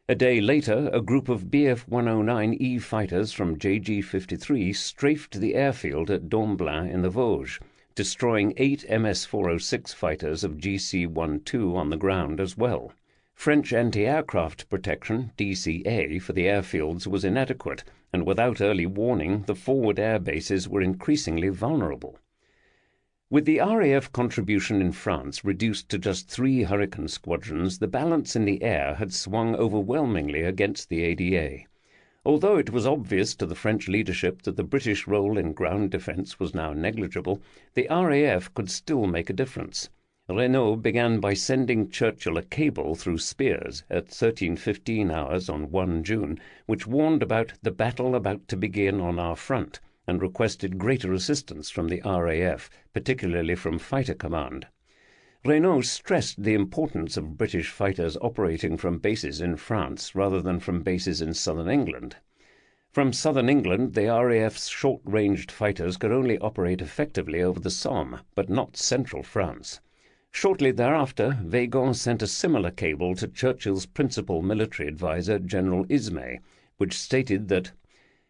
A day later, a group of Bf-109E fighters from JG-53 strafed the airfield at Domblin in the Vosges, destroying 8 MS-406 fighters of GC-12 on the ground as well. French anti-aircraft protection, DCA, for the airfields was inadequate, and without early warning, the forward air bases were increasingly vulnerable. With the RAF contribution in France reduced to just 3 Hurricane squadrons, the balance in the air had swung overwhelmingly against the ADA. Although it was obvious to the French leadership that the British role in ground defence was now negligible, the RAF could still make a difference. Renault began by sending Churchill a cable through Spiers at 13:15 hours on 1 June, which warned about the battle about to begin on our front and requested greater assistance from the RAF, particularly from Fighter Command. Renault stressed the importance of British fighters operating from bases in France rather than from bases in southern England. From southern England, the RAF's short-ranged fighters could only operate effectively over the Somme, but not central France. Shortly thereafter, Weygand sent a similar cable to Churchill's principal military adviser, General Ismay, which stated that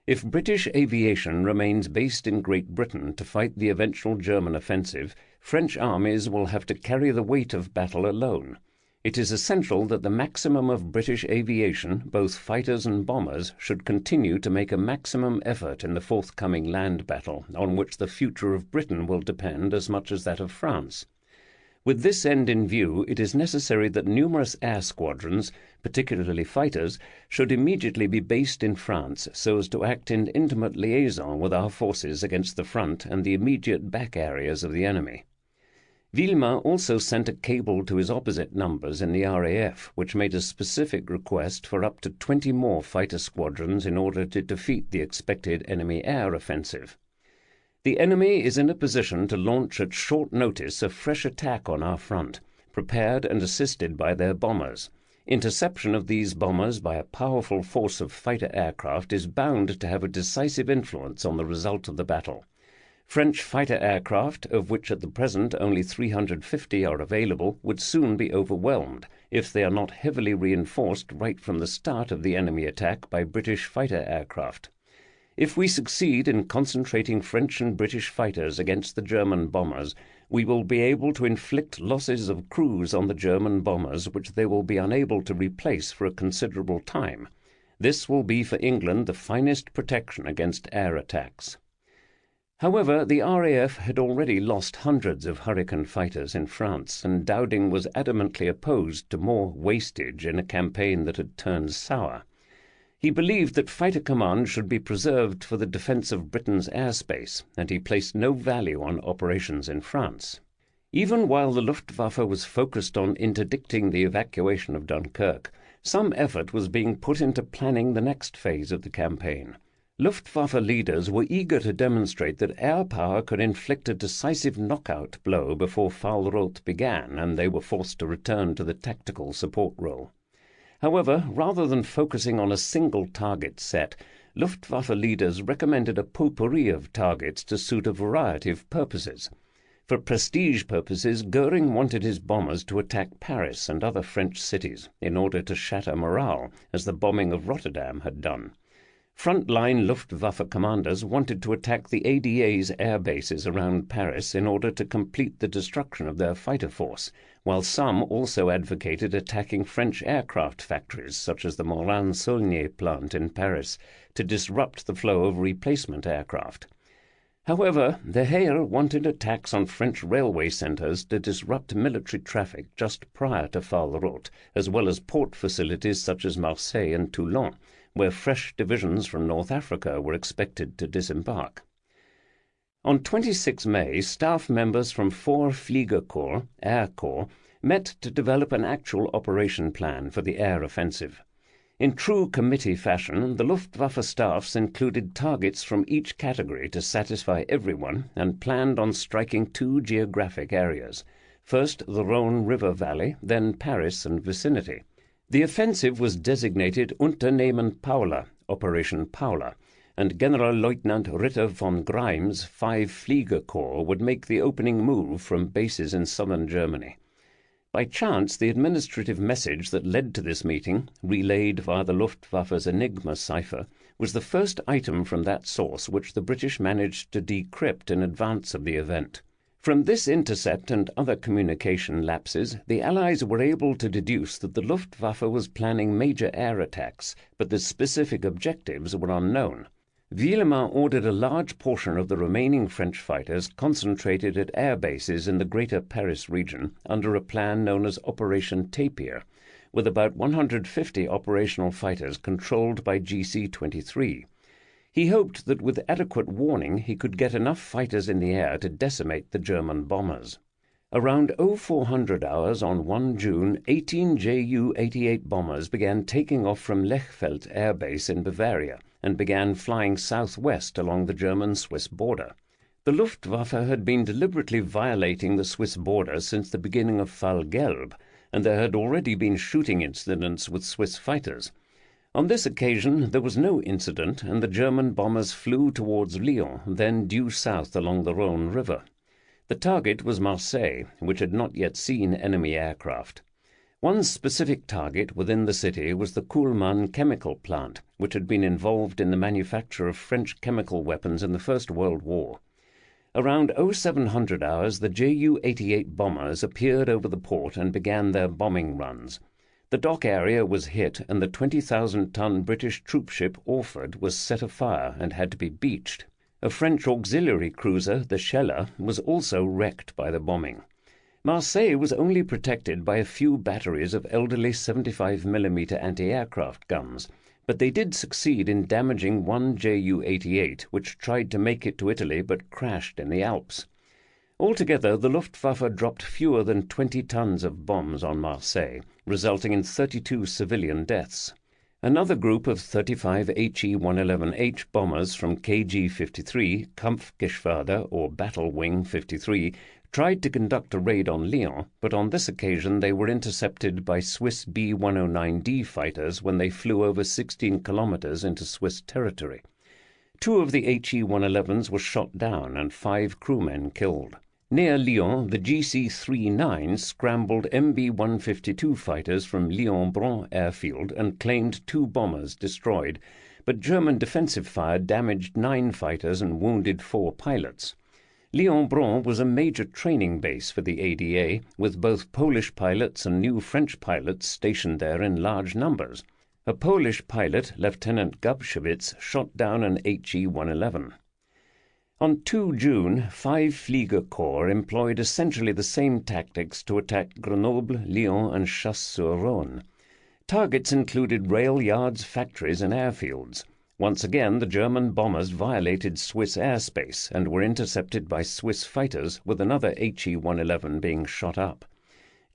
if British aviation remains based in Great Britain to fight the eventual German offensive, French armies will have to carry the weight of battle alone. It is essential that the maximum of British aviation, both fighters and bombers, should continue to make a maximum effort in the forthcoming land battle, on which the future of Britain will depend as much as that of France. With this end in view, it is necessary that numerous air squadrons, particularly fighters, should immediately be based in France so as to act in intimate liaison with our forces against the front and the immediate back areas of the enemy. Villemin also sent a cable to his opposite numbers in the RAF, which made a specific request for up to 20 more fighter squadrons in order to defeat the expected enemy air offensive. The enemy is in a position to launch at short notice a fresh attack on our front, prepared and assisted by their bombers. Interception of these bombers by a powerful force of fighter aircraft is bound to have a decisive influence on the result of the battle. French fighter aircraft, of which at the present only 350 are available, would soon be overwhelmed if they are not heavily reinforced right from the start of the enemy attack by British fighter aircraft. If we succeed in concentrating French and British fighters against the German bombers, we will be able to inflict losses of crews on the German bombers which they will be unable to replace for a considerable time. This will be for England the finest protection against air attacks. However, the RAF had already lost hundreds of Hurricane fighters in France, and Dowding was adamantly opposed to more wastage in a campaign that had turned sour. He believed that fighter command should be preserved for the defence of Britain's airspace, and he placed no value on operations in France. Even while the Luftwaffe was focused on interdicting the evacuation of Dunkirk, some effort was being put into planning the next phase of the campaign. Luftwaffe leaders were eager to demonstrate that air power could inflict a decisive knockout blow before Walroth began, and they were forced to return to the tactical support role. However, rather than focusing on a single target set, Luftwaffe leaders recommended a potpourri of targets to suit a variety of purposes. For prestige purposes, Goering wanted his bombers to attack Paris and other French cities in order to shatter morale, as the bombing of Rotterdam had done. Frontline Luftwaffe commanders wanted to attack the ADA's air bases around Paris in order to complete the destruction of their fighter force, while some also advocated attacking French aircraft factories such as the Morin-Saulnier plant in Paris to disrupt the flow of replacement aircraft. However, De Heer wanted attacks on French railway centres to disrupt military traffic just prior to Walroth, as well as port facilities such as Marseille and Toulon, where fresh divisions from North Africa were expected to disembark. On 26 May, staff members from 4 Fliegerkorps, Air Corps, met to develop an actual operation plan for the air offensive. In true committee fashion, the Luftwaffe staffs included targets from each category to satisfy everyone and planned on striking 2 geographic areas, first the Rhone River Valley, then Paris and vicinity. The offensive was designated Unternehmen Paula, Operation Paula, and Generalleutnant Ritter von Grimes' 5 Fliegerkorps would make the opening move from bases in southern Germany. By chance, the administrative message that led to this meeting, relayed via the Luftwaffe's Enigma cipher, was the first item from that source which the British managed to decrypt in advance of the event. From this intercept and other communication lapses, the Allies were able to deduce that the Luftwaffe was planning major air attacks, but the specific objectives were unknown. Villemain ordered a large portion of the remaining French fighters concentrated at air bases in the Greater Paris region under a plan known as Operation Tapir, with about 150 operational fighters controlled by GC-23. He hoped that with adequate warning he could get enough fighters in the air to decimate the German bombers. Around 0400 hours on 1 June, 18 Ju-88 bombers began taking off from Lechfeld Air Base in Bavaria and began flying southwest along the German-Swiss border. The Luftwaffe had been deliberately violating the Swiss border since the beginning of Fall Gelb, and there had already been shooting incidents with Swiss fighters. On this occasion there was no incident, and the German bombers flew towards Lyon, then due south along the Rhone River. The target was Marseille, which had not yet seen enemy aircraft. One specific target within the city was the Kuhlmann chemical plant, which had been involved in the manufacture of French chemical weapons in the First World War. Around 0700 hours, the Ju-88 bombers appeared over the port and began their bombing runs. The dock area was hit, and the 20,000-ton British troopship Orford was set afire and had to be beached. A French auxiliary cruiser, the Scheller, was also wrecked by the bombing. Marseille was only protected by a few batteries of elderly 75mm anti-aircraft guns, but they did succeed in damaging one Ju-88, which tried to make it to Italy but crashed in the Alps. Altogether, the Luftwaffe dropped fewer than 20 tons of bombs on Marseille, resulting in 32 civilian deaths. Another group of 35 HE-111H bombers from KG-53, Kampfgeschwader or Battle Wing 53, tried to conduct a raid on Lyon, but on this occasion they were intercepted by Swiss B-109D fighters when they flew over 16 kilometers into Swiss territory. 2 of the HE-111s were shot down and 5 crewmen killed. Near Lyon, the GC-39 scrambled MB-152 fighters from Lyon-Bron airfield and claimed 2 bombers destroyed, but German defensive fire damaged 9 fighters and wounded 4 pilots. Lyon-Bron was a major training base for the ADA, with both Polish pilots and new French pilots stationed there in large numbers. A Polish pilot, Lieutenant Gabschewitz, shot down an HE-111. On 2 June, 5 Flieger Corps employed essentially the same tactics to attack Grenoble, Lyon, and Chasse-sur-Rhône. Targets included rail yards, factories, and airfields. Once again, the German bombers violated Swiss airspace and were intercepted by Swiss fighters, with another HE-111 being shot up.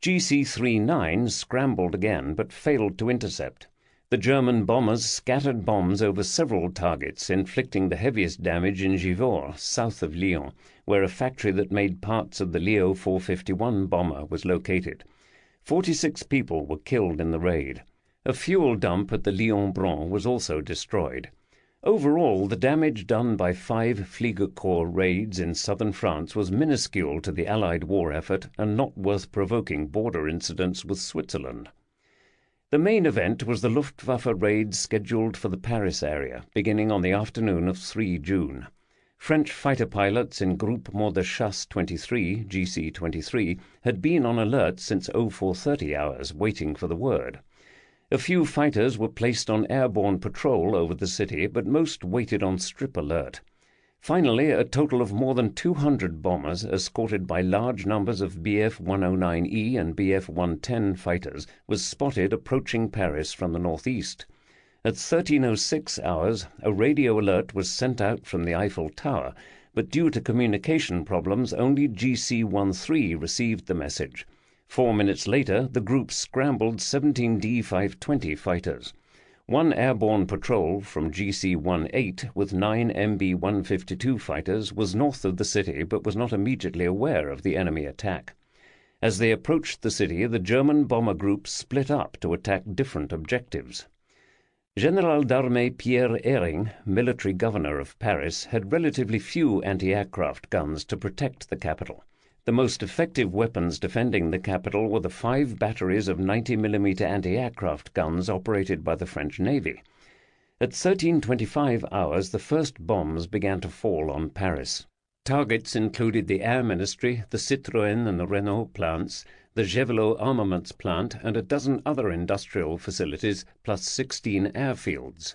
GC-39 scrambled again but failed to intercept. The German bombers scattered bombs over several targets, inflicting the heaviest damage in Givors, south of Lyon, where a factory that made parts of the Leo 451 bomber was located. 46 people were killed in the raid. A fuel dump at the Lyon-Bron was also destroyed. Overall, the damage done by 5 Flieger Corps raids in southern France was minuscule to the Allied war effort and not worth provoking border incidents with Switzerland. The main event was the Luftwaffe raid scheduled for the Paris area, beginning on the afternoon of 3 June. French fighter pilots in Groupe Mort de Chasse 23, GC-23, had been on alert since 0430 hours, waiting for the word. A few fighters were placed on airborne patrol over the city, but most waited on strip alert. Finally, a total of more than 200 bombers, escorted by large numbers of Bf-109E and Bf-110 fighters, was spotted approaching Paris from the northeast. At 13:06 hours, a radio alert was sent out from the Eiffel Tower, but due to communication problems, only GC-13 received the message. 4 minutes later, the group scrambled 17 D-520 fighters. 1 airborne patrol from GC-18 with 9 MB-152 fighters was north of the city but was not immediately aware of the enemy attack. As they approached the city, the German bomber group split up to attack different objectives. General d'Armée Pierre Hering, military governor of Paris, had relatively few anti-aircraft guns to protect the capital. The most effective weapons defending the capital were the 5 batteries of 90mm anti-aircraft guns operated by the French Navy. At 13:25 hours, the first bombs began to fall on Paris. Targets included the Air Ministry, the Citroën and the Renault plants, the Javelot armaments plant, and a dozen other industrial facilities, plus 16 airfields.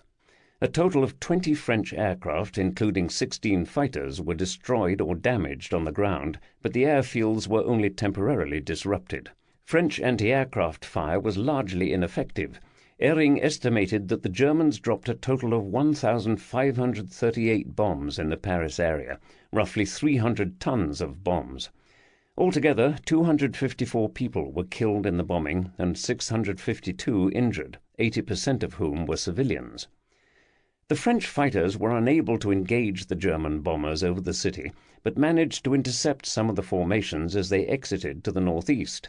A total of 20 French aircraft, including 16 fighters, were destroyed or damaged on the ground, but the airfields were only temporarily disrupted. French anti-aircraft fire was largely ineffective. Hering estimated that the Germans dropped a total of 1,538 bombs in the Paris area, roughly 300 tons of bombs. Altogether, 254 people were killed in the bombing and 652 injured, 80% of whom were civilians. The French fighters were unable to engage the German bombers over the city, but managed to intercept some of the formations as they exited to the northeast.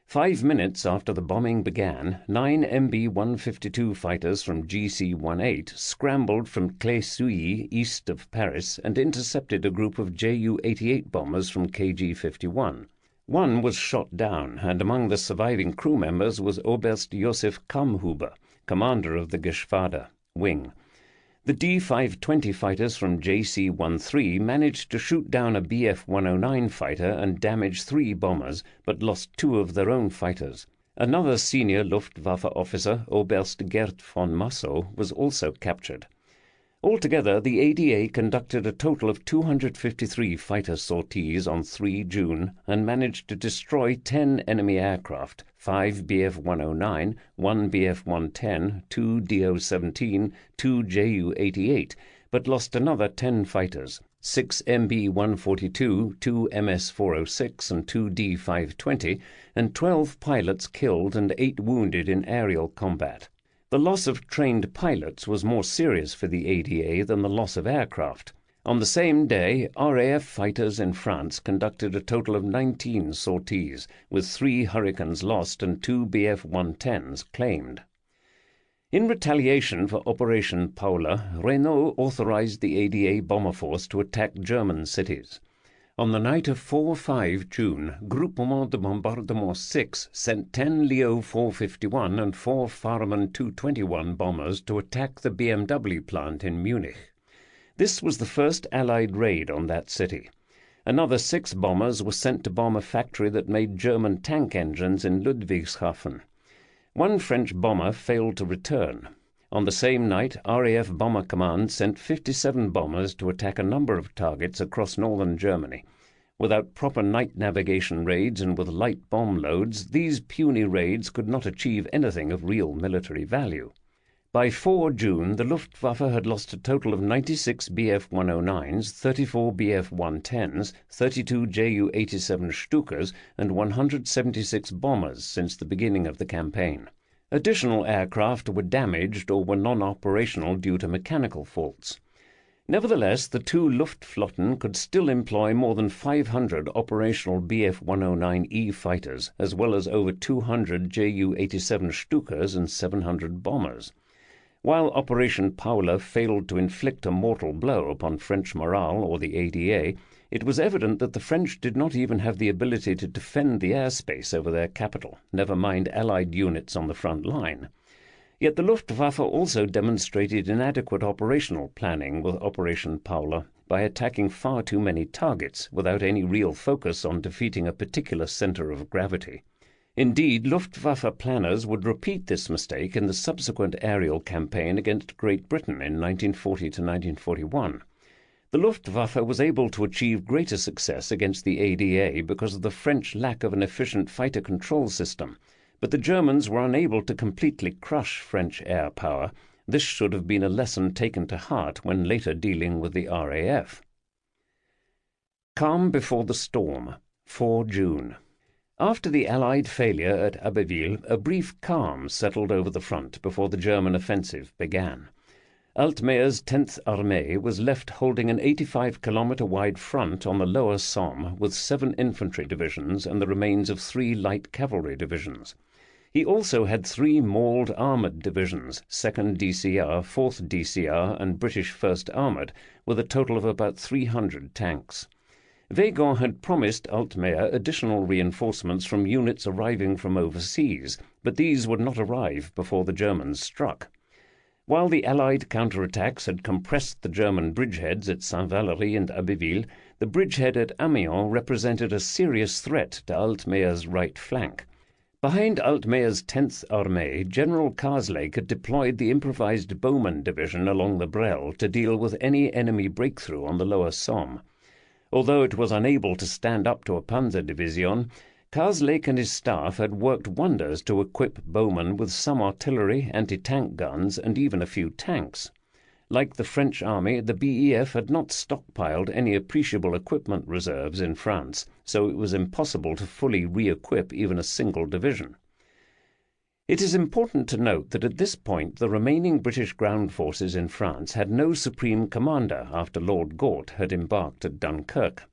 5 minutes after the bombing began, 9 MB-152 fighters from GC-18 scrambled from Clé-Souilly, east of Paris, and intercepted a group of Ju-88 bombers from KG-51. One was shot down, and among the surviving crew members was Oberst Josef Kammhuber, commander of the Geschwader wing. The D-520 fighters from JC-13 managed to shoot down a Bf-109 fighter and damage 3 bombers, but lost 2 of their own fighters. Another senior Luftwaffe officer, Oberst Gerd von Massow, was also captured. Altogether, the ADA conducted a total of 253 fighter sorties on 3 June and managed to destroy 10 enemy aircraft, 5 Bf-109, 1 Bf-110, 2 Do-17, 2 Ju-88, but lost another 10 fighters, 6 MB-142, 2 MS-406 and 2 D-520, and 12 pilots killed and 8 wounded in aerial combat. The loss of trained pilots was more serious for the ADA than the loss of aircraft. On the same day, RAF fighters in France conducted a total of 19 sorties, with 3 Hurricanes lost and 2 Bf-110s claimed. In retaliation for Operation Paula, Renault authorized the ADA bomber force to attack German cities. On the night of 4-5 June, Groupement de Bombardement 6 sent 10 Leo 451 and 4 Farman 221 bombers to attack the BMW plant in Munich. This was the first Allied raid on that city. Another 6 bombers were sent to bomb a factory that made German tank engines in Ludwigshafen. One French bomber failed to return. On the same night, RAF Bomber Command sent 57 bombers to attack a number of targets across northern Germany. Without proper night navigation raids and with light bomb loads, these puny raids could not achieve anything of real military value. By 4 June, the Luftwaffe had lost a total of 96 Bf-109s, 34 Bf-110s, 32 Ju-87 Stukas, and 176 bombers since the beginning of the campaign. Additional aircraft were damaged or were non-operational due to mechanical faults. Nevertheless, the two Luftflotten could still employ more than 500 operational Bf-109E fighters, as well as over 200 Ju-87 Stukas and 700 bombers. While Operation Paula failed to inflict a mortal blow upon French morale or the ADA, it was evident that the French did not even have the ability to defend the airspace over their capital, never mind Allied units on the front line. Yet the Luftwaffe also demonstrated inadequate operational planning with Operation Paula by attacking far too many targets without any real focus on defeating a particular center of gravity. Indeed, Luftwaffe planners would repeat this mistake in the subsequent aerial campaign against Great Britain in 1940 to 1941. The Luftwaffe was able to achieve greater success against the ADA because of the French lack of an efficient fighter control system, but the Germans were unable to completely crush French air power. This should have been a lesson taken to heart when later dealing with the RAF. Calm before the storm, 4 June. After the Allied failure at Abbeville, a brief calm settled over the front before the German offensive began. Altmeier's 10th Armée was left holding an 85-kilometre-wide front on the lower Somme with 7 infantry divisions and the remains of 3 light cavalry divisions. He also had 3 mauled armoured divisions, 2nd DCR, 4th DCR and British 1st Armoured, with a total of about 300 tanks. Weygand had promised Altmaier additional reinforcements from units arriving from overseas, but these would not arrive before the Germans struck. While the Allied counterattacks had compressed the German bridgeheads at Saint-Valery and Abbeville, the bridgehead at Amiens represented a serious threat to Altmeier's right flank. Behind Altmeier's 10th Armée, General Karslake had deployed the improvised Bowman Division along the Brelle to deal with any enemy breakthrough on the lower Somme. Although it was unable to stand up to a Panzer Division, Karslake and his staff had worked wonders to equip Bowman with some artillery, anti-tank guns, and even a few tanks. Like the French army, the BEF had not stockpiled any appreciable equipment reserves in France, so it was impossible to fully re-equip even a single division. It is important to note that at this point the remaining British ground forces in France had no supreme commander after Lord Gort had embarked at Dunkirk.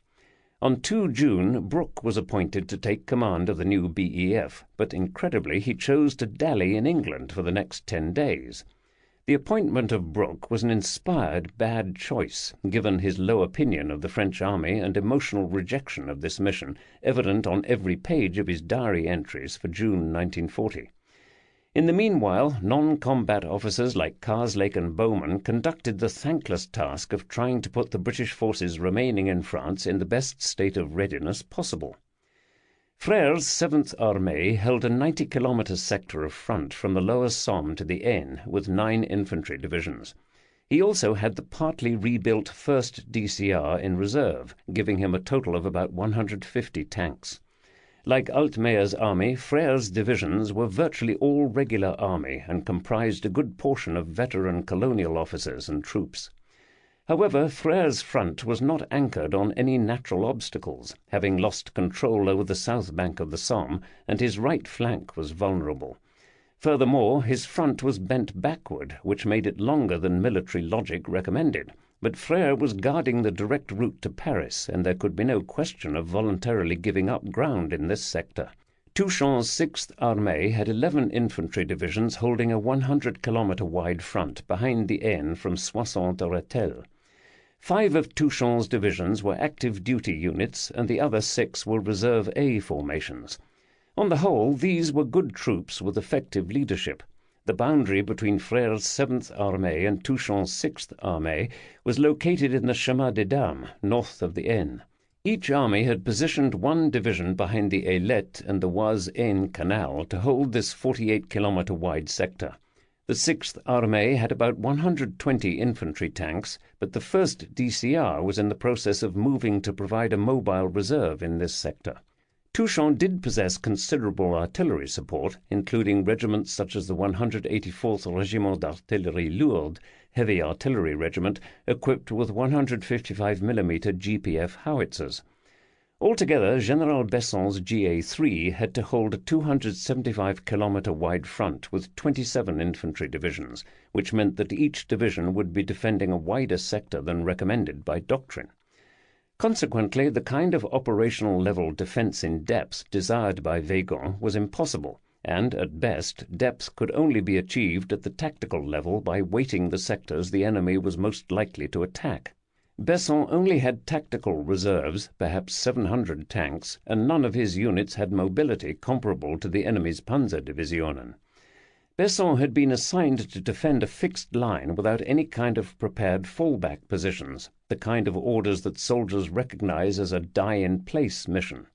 On 2 June, Brooke was appointed to take command of the new BEF, but incredibly he chose to dally in England for the next 10 days. The appointment of Brooke was an inspired bad choice, given his low opinion of the French army and emotional rejection of this mission, evident on every page of his diary entries for June 1940. In the meanwhile, non-combat officers like Karslake and Bowman conducted the thankless task of trying to put the British forces remaining in France in the best state of readiness possible. Frère's 7th Armée held a 90-kilometre sector of front from the lower Somme to the Aisne with 9 infantry divisions. He also had the partly rebuilt 1st DCR in reserve, giving him a total of about 150 tanks. Like Altmeier's army, Frère's divisions were virtually all regular army and comprised a good portion of veteran colonial officers and troops. However, Frère's front was not anchored on any natural obstacles, having lost control over the south bank of the Somme, and his right flank was vulnerable. Furthermore, his front was bent backward, which made it longer than military logic recommended. But Frère was guarding the direct route to Paris, and there could be no question of voluntarily giving up ground in this sector. Touchon's 6th Armée had 11 infantry divisions holding a 100-kilometre wide front behind the Aisne from Soissons to Rethel. 5 of Touchon's divisions were active duty units, and the other 6 were Reserve A formations. On the whole, these were good troops with effective leadership. The boundary between Frère's 7th Armée and Touchon's 6th Armée was located in the Chemin des Dames, north of the Aisne. Each army had positioned one division behind the Ailette and the Oise-Aisne Canal to hold this 48-kilometre wide sector. The 6th Armée had about 120 infantry tanks, but the 1st DCR was in the process of moving to provide a mobile reserve in this sector. Touchon did possess considerable artillery support, including regiments such as the 184th Régiment d'Artillerie Lourde, heavy artillery regiment, equipped with 155mm GPF howitzers. Altogether, General Besson's GA3 had to hold a 275-kilometre wide front with 27 infantry divisions, which meant that each division would be defending a wider sector than recommended by doctrine. Consequently, the kind of operational-level defence in depth desired by Weygand was impossible, and, at best, depth could only be achieved at the tactical level by weighting the sectors the enemy was most likely to attack. Besson only had tactical reserves, perhaps 700 tanks, and none of his units had mobility comparable to the enemy's Panzerdivisionen. Besson had been assigned to defend a fixed line without any kind of prepared fallback positions, the kind of orders that soldiers recognize as a die-in-place mission.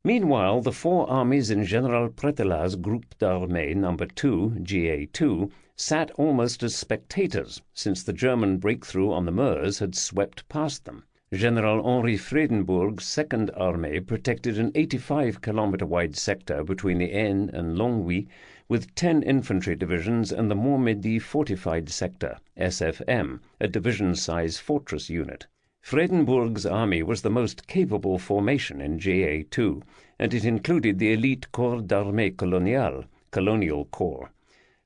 Meanwhile, the 4 armies in General Prételat's Groupe d'Armée No. 2, GA2, sat almost as spectators, since the German breakthrough on the Meuse had swept past them. General Henri Friedenburg's 2nd Armée protected an 85-kilometre wide sector between the Aisne and Longwy, with 10 infantry divisions and the Montmédy fortified sector, SFM, a division-size fortress unit. Friedenburg's army was the most capable formation in GA2, and it included the elite Corps d'Armée Coloniale, Colonial Corps.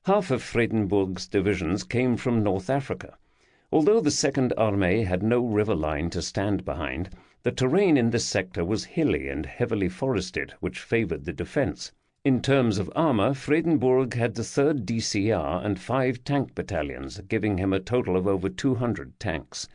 Half of Friedenburg's divisions came from North Africa. Although the 2nd Armée had no river line to stand behind, the terrain in this sector was hilly and heavily forested, which favoured the defence. In terms of armour, Friedenburg had the 3rd DCR and 5 tank battalions, giving him a total of over 200 tanks.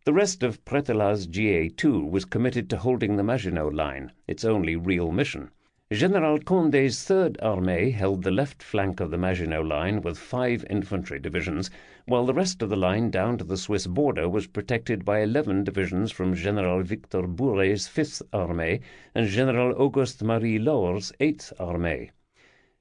The rest of Prételat's GA2 was committed to holding the Maginot Line, its only real mission. General Condé's 3rd Armée held the left flank of the Maginot Line with 5 infantry divisions, while the rest of the line down to the Swiss border was protected by 11 divisions from General Victor Bourret's 5th Armée and General Auguste-Marie Laure's 8th Armée.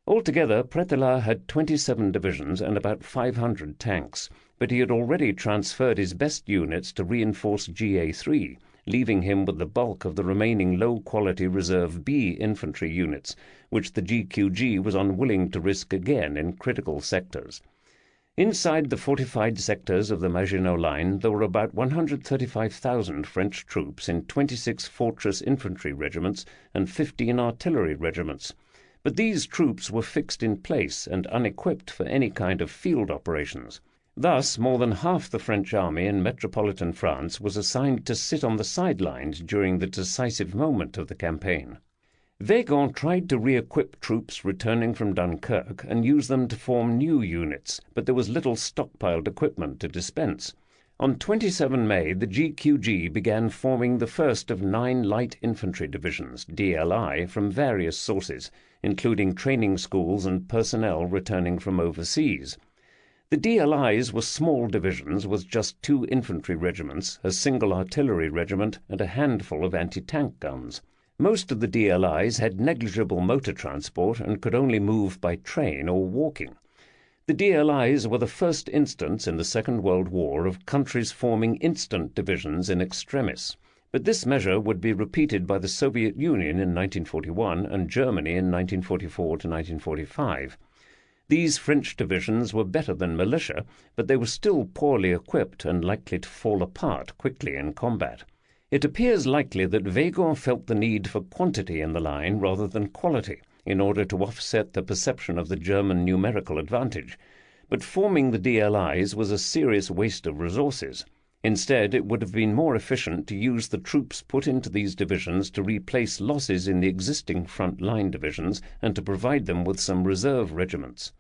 Altogether, Prételat had 27 divisions and about 500 tanks, but he had already transferred his best units to reinforce GA3, leaving him with the bulk of the remaining low-quality Reserve B infantry units, which the GQG was unwilling to risk again in critical sectors. Inside the fortified sectors of the Maginot Line, there were about 135,000 French troops in 26 fortress infantry regiments and 15 artillery regiments. But these troops were fixed in place and unequipped for any kind of field operations. Thus, more than half the French army in metropolitan France was assigned to sit on the sidelines during the decisive moment of the campaign. Weygand tried to re-equip troops returning from Dunkirk and use them to form new units, but there was little stockpiled equipment to dispense. On 27 May, the GQG began forming the first of 9 light infantry divisions, DLI, from various sources, including training schools and personnel returning from overseas. The DLIs were small divisions with just 2 infantry regiments, a single artillery regiment, and a handful of anti-tank guns. Most of the DLIs had negligible motor transport and could only move by train or walking. The DLIs were the first instance in the Second World War of countries forming instant divisions in extremis, but this measure would be repeated by the Soviet Union in 1941 and Germany in 1944 to 1945. These French divisions were better than militia, but they were still poorly equipped and likely to fall apart quickly in combat. It appears likely that Weygand felt the need for quantity in the line rather than quality, in order to offset the perception of the German numerical advantage. But forming the DLIs was a serious waste of resources. Instead, it would have been more efficient to use the troops put into these divisions to replace losses in the existing front-line divisions and to provide them with some reserve regiments.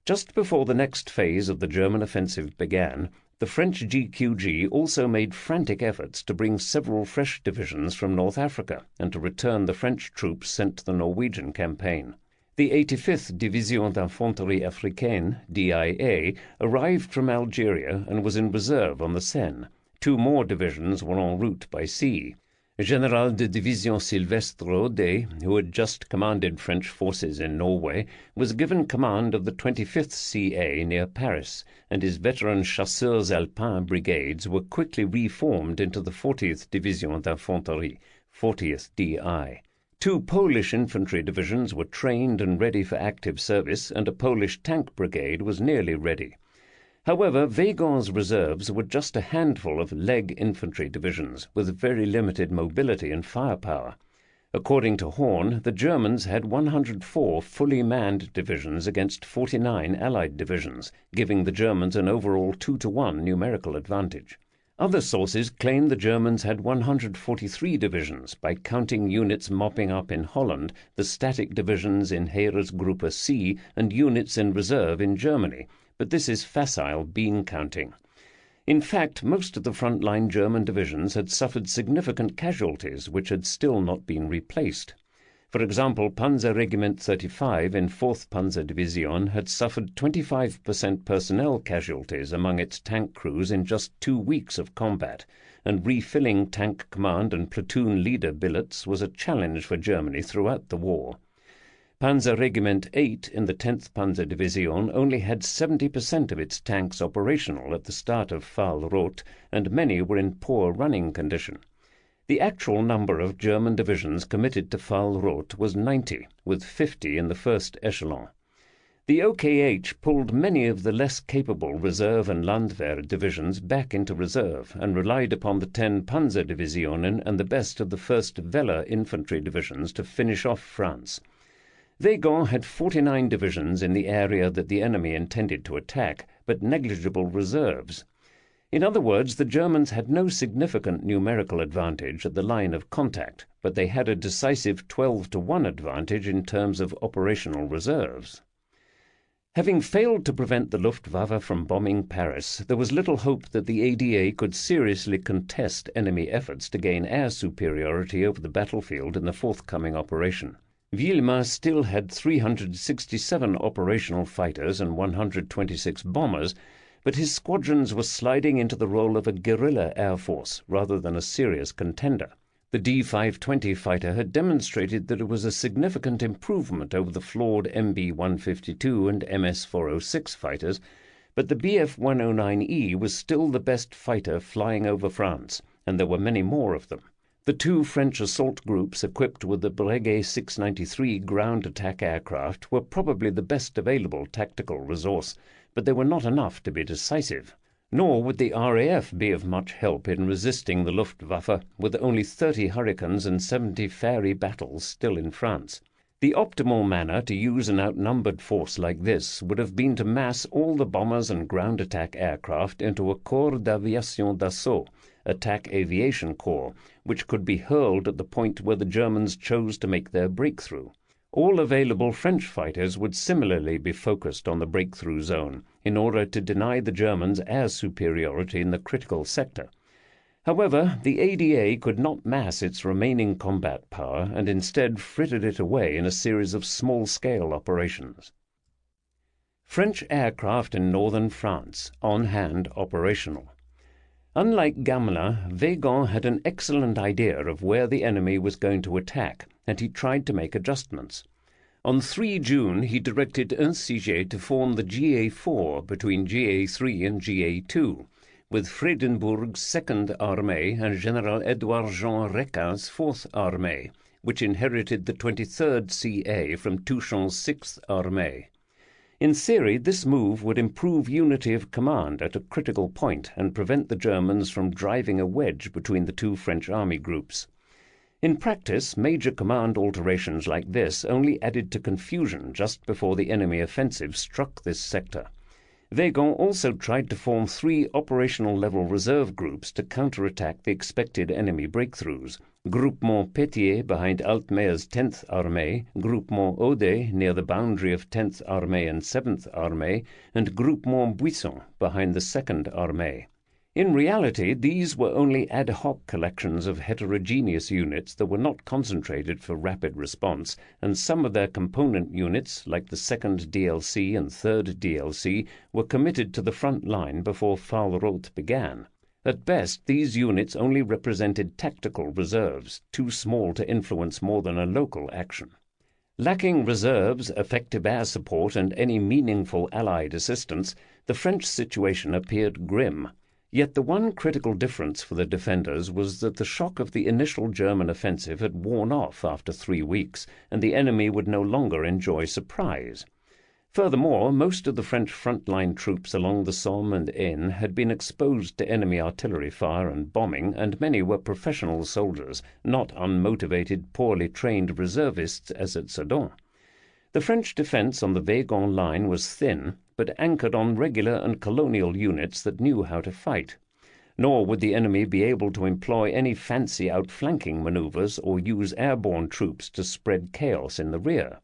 Just before the next phase of the German offensive began, The French GQG also made frantic efforts to bring several fresh divisions from North Africa and to return the French troops sent to the Norwegian campaign. The 85th Division d'Infanterie Africaine, DIA, arrived from Algeria and was in reserve on the Seine. 2 more divisions were en route by sea. General de Division Silvestre Day, who had just commanded French forces in Norway, was given command of the 25th CA near Paris, and his veteran Chasseurs Alpins brigades were quickly reformed into the 40th Division d'Infanterie, 40th DI. 2 Polish infantry divisions were trained and ready for active service, and a Polish tank brigade was nearly ready. However, Weygand's reserves were just a handful of leg infantry divisions with very limited mobility and firepower. According to Horn, the Germans had 104 fully manned divisions against 49 Allied divisions, giving the Germans an overall 2-to-1 numerical advantage. Other sources claim the Germans had 143 divisions by counting units mopping up in Holland, the static divisions in Heeresgruppe C, and units in reserve in Germany, but this is facile bean counting. In fact, most of the front-line German divisions had suffered significant casualties which had still not been replaced. For example, Panzer Regiment 35 in 4th Panzer Division had suffered 25% personnel casualties among its tank crews in just 2 weeks of combat, and refilling tank command and platoon leader billets was a challenge for Germany throughout the war. Panzer Regiment 8 in the 10th Panzer Division only had 70% of its tanks operational at the start of Fall-Roth, and many were in poor running condition. The actual number of German divisions committed to Fall-Roth was 90, with 50 in the first echelon. The OKH pulled many of the less capable reserve and Landwehr divisions back into reserve and relied upon the 10 Panzer Divisionen and the best of the 1st Weller infantry divisions to finish off France. Weygand had 49 divisions in the area that the enemy intended to attack, but negligible reserves. In other words, the Germans had no significant numerical advantage at the line of contact, but they had a decisive 12-to-1 advantage in terms of operational reserves. Having failed to prevent the Luftwaffe from bombing Paris, there was little hope that the ADA could seriously contest enemy efforts to gain air superiority over the battlefield in the forthcoming operation. Villemain still had 367 operational fighters and 126 bombers, but his squadrons were sliding into the role of a guerrilla air force rather than a serious contender. The D-520 fighter had demonstrated that it was a significant improvement over the flawed MB-152 and MS-406 fighters, but the Bf-109E was still the best fighter flying over France, and there were many more of them. The 2 French assault groups equipped with the Breguet 693 ground attack aircraft were probably the best available tactical resource, but they were not enough to be decisive. Nor would the RAF be of much help in resisting the Luftwaffe, with only 30 Hurricanes and 70 Fairey battles still in France. The optimal manner to use an outnumbered force like this would have been to mass all the bombers and ground attack aircraft into a Corps d'Aviation d'Assaut, attack aviation corps, which could be hurled at the point where the Germans chose to make their breakthrough. All available French fighters would similarly be focused on the breakthrough zone in order to deny the Germans air superiority in the critical sector. However, the ADA could not mass its remaining combat power and instead frittered it away in a series of small-scale operations. French aircraft in northern France, on hand operational. Unlike Gamelin, Weygand had an excellent idea of where the enemy was going to attack, and he tried to make adjustments. On 3 June, he directed Unsiger to form the GA4 between GA3 and GA2, with Fredenburg's 2nd Armée and General Edouard Jean Requin's 4th Armée, which inherited the 23rd CA from Touchon's 6th Armée. In theory, this move would improve unity of command at a critical point and prevent the Germans from driving a wedge between the 2 French army groups. In practice, major command alterations like this only added to confusion just before the enemy offensive struck this sector. Weygand also tried to form 3 operational-level reserve groups to counterattack the expected enemy breakthroughs, Groupement Pétier behind Altmeier's 10th Armée, Groupement Audet near the boundary of 10th Armée and 7th Armée, and Groupement Buisson behind the 2nd Armée. In reality, these were only ad hoc collections of heterogeneous units that were not concentrated for rapid response, and some of their component units, like the 2nd DLC and 3rd DLC, were committed to the front line before Fahlrot began. At best, these units only represented tactical reserves, too small to influence more than a local action. Lacking reserves, effective air support, and any meaningful Allied assistance, the French situation appeared grim. Yet the one critical difference for the defenders was that the shock of the initial German offensive had worn off after 3 weeks, and the enemy would no longer enjoy surprise. Furthermore, most of the French front-line troops along the Somme and Aisne had been exposed to enemy artillery fire and bombing, and many were professional soldiers, not unmotivated, poorly trained reservists as at Sedan. The French defence on the Végon line was thin, but anchored on regular and colonial units that knew how to fight. Nor would the enemy be able to employ any fancy outflanking manoeuvres or use airborne troops to spread chaos in the rear.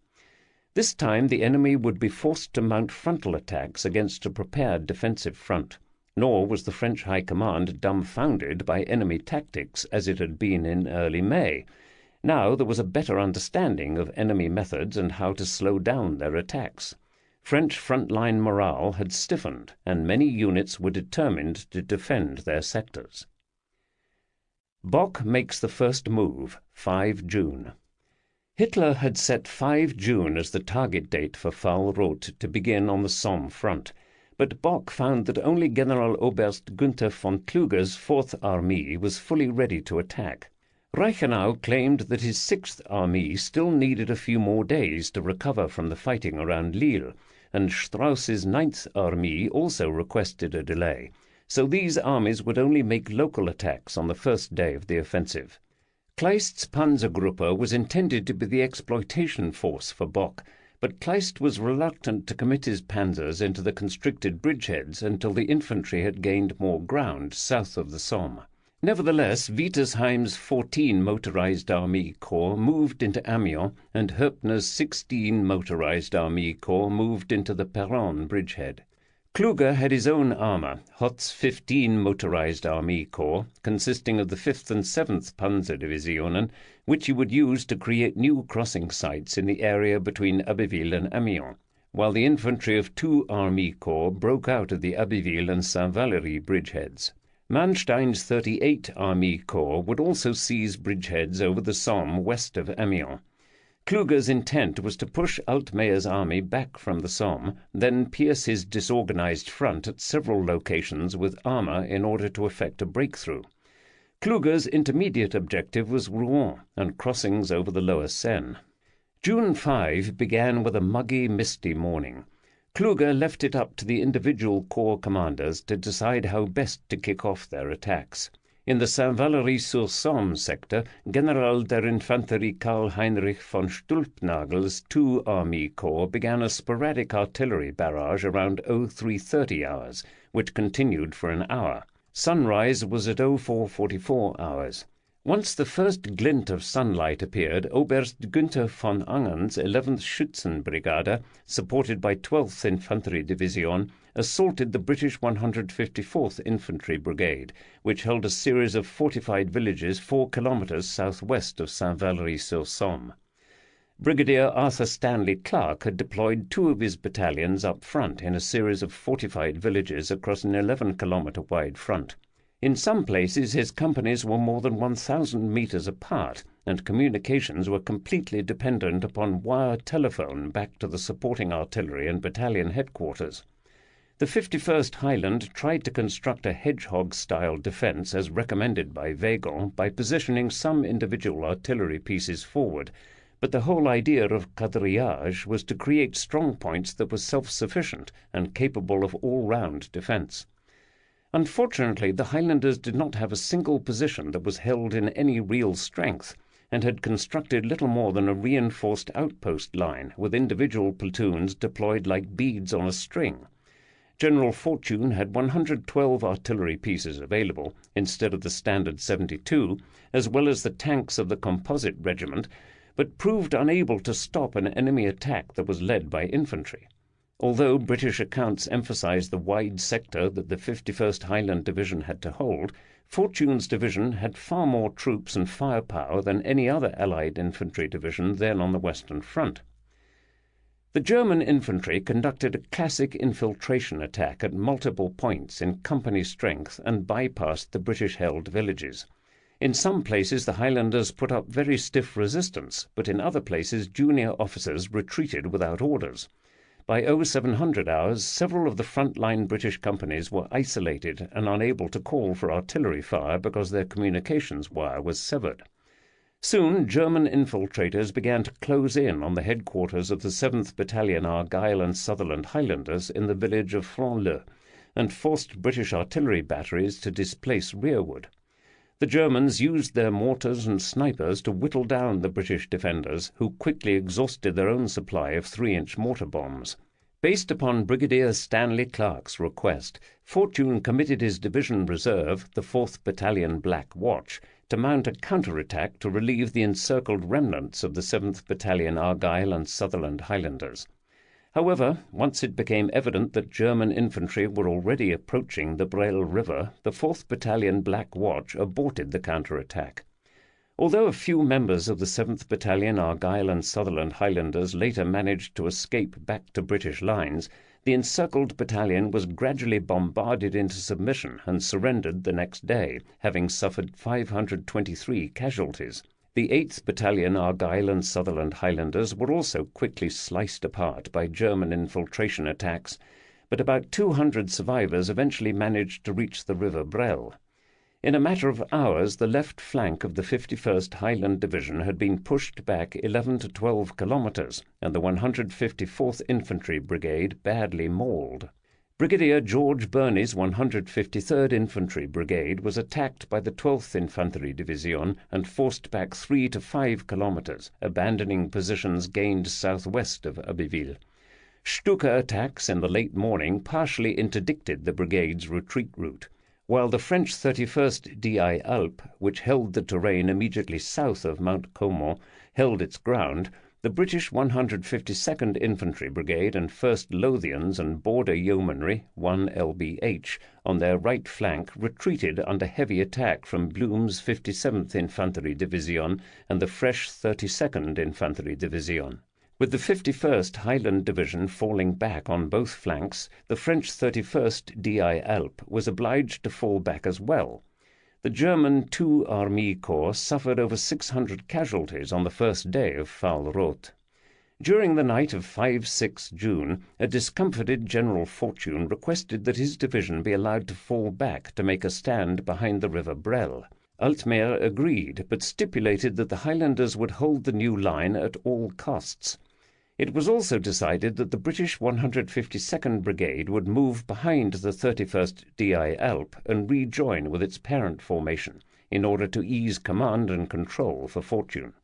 This time the enemy would be forced to mount frontal attacks against a prepared defensive front. Nor was the French High Command dumbfounded by enemy tactics as it had been in early May. Now there was a better understanding of enemy methods and how to slow down their attacks. French front-line morale had stiffened, and many units were determined to defend their sectors. Bock makes the first move, 5 June. Hitler had set 5 June as the target date for Fahlrot to begin on the Somme front, but Bock found that only Generaloberst Günther von Kluge's 4th Armee was fully ready to attack. Reichenau claimed that his 6th Armee still needed a few more days to recover from the fighting around Lille, and Strauss's 9th Armee also requested a delay, so these armies would only make local attacks on the first day of the offensive. Kleist's Panzergruppe was intended to be the exploitation force for Bock, but Kleist was reluctant to commit his panzers into the constricted bridgeheads until the infantry had gained more ground south of the Somme. Nevertheless, Wietersheim's 14 motorized Army Corps moved into Amiens, and Höppner's 16 motorized Army Corps moved into the Peronne bridgehead. Kluge had his own armour, Hoth's 15 motorized Army Corps, consisting of the 5th and 7th Panzerdivisionen, which he would use to create new crossing sites in the area between Abbeville and Amiens, while the infantry of 2 Army Corps broke out of the Abbeville and Saint-Valery bridgeheads. Manstein's 38 Army Corps would also seize bridgeheads over the Somme west of Amiens. Kluge's intent was to push Altmeier's army back from the Somme, then pierce his disorganized front at several locations with armor in order to effect a breakthrough. Kluge's intermediate objective was Rouen and crossings over the lower Seine. June 5 began with a muggy, misty morning. Kluge left it up to the individual corps commanders to decide how best to kick off their attacks. In the Saint-Valery-sur-Somme sector, General der Infanterie Karl Heinrich von Stulpnagel's 2 Army Corps began a sporadic artillery barrage around 0330 hours, which continued for an hour. Sunrise was at 0444 hours. Once the first glint of sunlight appeared, Oberst Günther von Angen's 11th Schützenbrigade, supported by 12th Infantry Division, assaulted the British 154th Infantry Brigade, which held a series of fortified villages 4 kilometres southwest of Saint-Valery-sur-Somme. Brigadier Arthur Stanley Clark had deployed 2 of his battalions up front in a series of fortified villages across an 11-kilometre wide front. In some places his companies were more than 1,000 metres apart, and communications were completely dependent upon wire telephone back to the supporting artillery and battalion headquarters. The 51st Highland tried to construct a hedgehog-style defence as recommended by Végon by positioning some individual artillery pieces forward, but the whole idea of quadrillage was to create strong points that were self-sufficient and capable of all-round defence. Unfortunately, the Highlanders did not have a single position that was held in any real strength, and had constructed little more than a reinforced outpost line with individual platoons deployed like beads on a string. General Fortune had 112 artillery pieces available instead of the standard 72, as well as the tanks of the composite regiment, but proved unable to stop an enemy attack that was led by infantry. Although British accounts emphasized the wide sector that the 51st Highland Division had to hold, Fortune's division had far more troops and firepower than any other Allied infantry division then on the Western Front. The German infantry conducted a classic infiltration attack at multiple points in company strength and bypassed the British-held villages. In some places the Highlanders put up very stiff resistance, but in other places junior officers retreated without orders. By 0700 hours, several of the front-line British companies were isolated and unable to call for artillery fire because their communications wire was severed. Soon German infiltrators began to close in on the headquarters of the 7th Battalion Argyll and Sutherland Highlanders in the village of Franleux, and forced British artillery batteries to displace rearward. The Germans used their mortars and snipers to whittle down the British defenders, who quickly exhausted their own supply of 3-inch mortar bombs. Based upon Brigadier Stanley Clark's request, Fortune committed his division reserve, the 4th Battalion Black Watch, to mount a counterattack to relieve the encircled remnants of the 7th Battalion Argyll and Sutherland Highlanders. However, once it became evident that German infantry were already approaching the Brel River, the 4th Battalion Black Watch aborted the counterattack. Although a few members of the 7th Battalion Argyll and Sutherland Highlanders later managed to escape back to British lines, the encircled battalion was gradually bombarded into submission and surrendered the next day, having suffered 523 casualties. The 8th Battalion Argyll and Sutherland Highlanders were also quickly sliced apart by German infiltration attacks, but about 200 survivors eventually managed to reach the River Brel. In a matter of hours, the left flank of the 51st Highland Division had been pushed back 11 to 12 kilometers, and the 154th Infantry Brigade badly mauled. Brigadier George Birney's 153rd Infantry Brigade was attacked by the 12th Infantry Division and forced back 3 to 5 kilometers, abandoning positions gained southwest of Abbeville. Stuka attacks in the late morning partially interdicted the brigade's retreat route, while the French 31st DI Alpes, which held the terrain immediately south of Mount Caumont, held its ground. The British 152nd Infantry Brigade and 1st Lothians and Border Yeomanry, 1 LBH, on their right flank retreated under heavy attack from Blum's 57th Infantry Division and the fresh 32nd Infantry Division. With the 51st Highland Division falling back on both flanks, the French 31st DI Alpes was obliged to fall back as well. The German 2 Army Corps suffered over 600 casualties on the first day of Fall Roth. During the night of 5-6 June, a discomfited General Fortune requested that his division be allowed to fall back to make a stand behind the River Brel. Altmaier agreed, but stipulated that the Highlanders would hold the new line at all costs. It was also decided that the British 152nd Brigade would move behind the 31st DI Alpes and rejoin with its parent formation, in order to ease command and control for Fortune.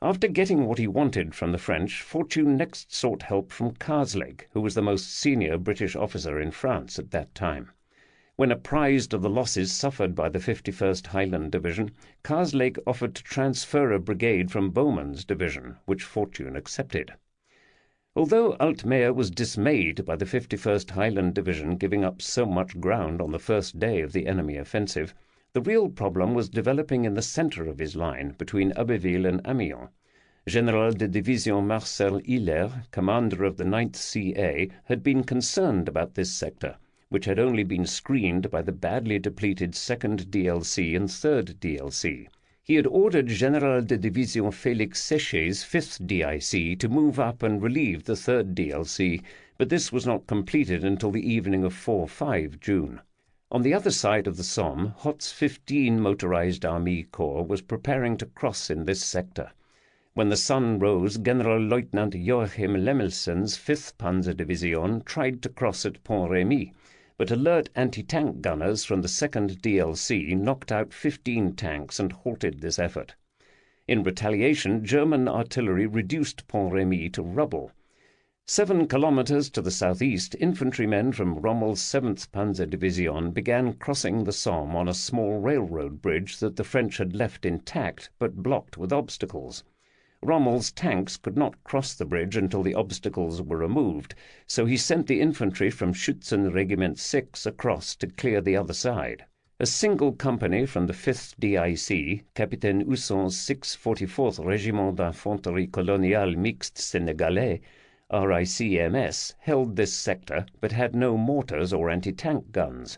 After getting what he wanted from the French, Fortune next sought help from Karslake, who was the most senior British officer in France at that time. When apprised of the losses suffered by the 51st Highland Division, Karslake offered to transfer a brigade from Bowman's division, which Fortune accepted. Although Altmaier was dismayed by the 51st Highland Division giving up so much ground on the first day of the enemy offensive, the real problem was developing in the centre of his line, between Abbeville and Amiens. General de Division Marcel Hiller, commander of the 9th CA, had been concerned about this sector, which had only been screened by the badly depleted 2nd DLC and 3rd DLC. He had ordered General de Division Félix Séché's 5th DIC to move up and relieve the 3rd DLC, but this was not completed until the evening of 4-5 June. On the other side of the Somme, Hoth's 15 Motorized Army Corps was preparing to cross in this sector. When the sun rose, General-Lieutenant Joachim Lemmelsen's 5th Panzer Division tried to cross at Pont-Rémy, but alert anti-tank gunners from the 2nd DLC knocked out 15 tanks and halted this effort. In retaliation, German artillery reduced Pont-Rémy to rubble. 7 kilometers to the southeast, infantrymen from Rommel's 7th Panzer Division began crossing the Somme on a small railroad bridge that the French had left intact but blocked with obstacles. Rommel's tanks could not cross the bridge until the obstacles were removed, so he sent the infantry from Schützen Regiment 6 across to clear the other side. A single company from the 5th DIC, Capitaine Housson's 644th Régiment d'Infanterie Coloniale Mixte Sénégalais, RICMS, held this sector but had no mortars or anti-tank guns.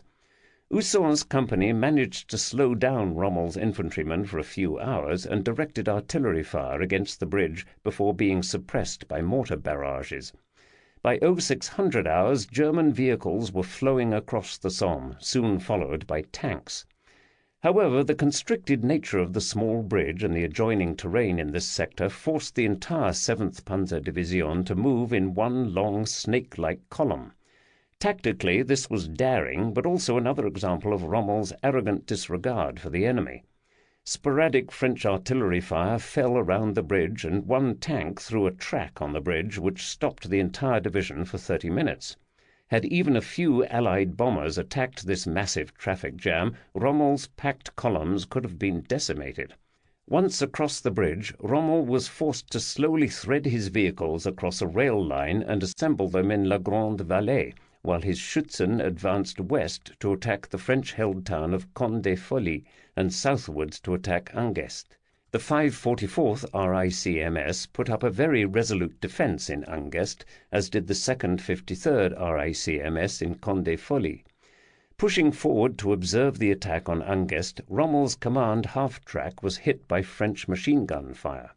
Housson's company managed to slow down Rommel's infantrymen for a few hours and directed artillery fire against the bridge before being suppressed by mortar barrages. By 0600 hours, German vehicles were flowing across the Somme, soon followed by tanks. However, the constricted nature of the small bridge and the adjoining terrain in this sector forced the entire 7th Panzer Division to move in one long snake-like column. Tactically, this was daring, but also another example of Rommel's arrogant disregard for the enemy. Sporadic French artillery fire fell around the bridge, and one tank threw a track on the bridge which stopped the entire division for 30 minutes. Had even a few Allied bombers attacked this massive traffic jam, Rommel's packed columns could have been decimated. Once across the bridge, Rommel was forced to slowly thread his vehicles across a rail line and assemble them in La Grande Vallée, while his Schützen advanced west to attack the French-held town of Condé-Folly and southwards to attack Angest. The 544th RICMS put up a very resolute defence in Angest, as did the 2nd 53rd RICMS in Condé-Folly. Pushing forward to observe the attack on Angest, Rommel's command half-track was hit by French machine-gun fire.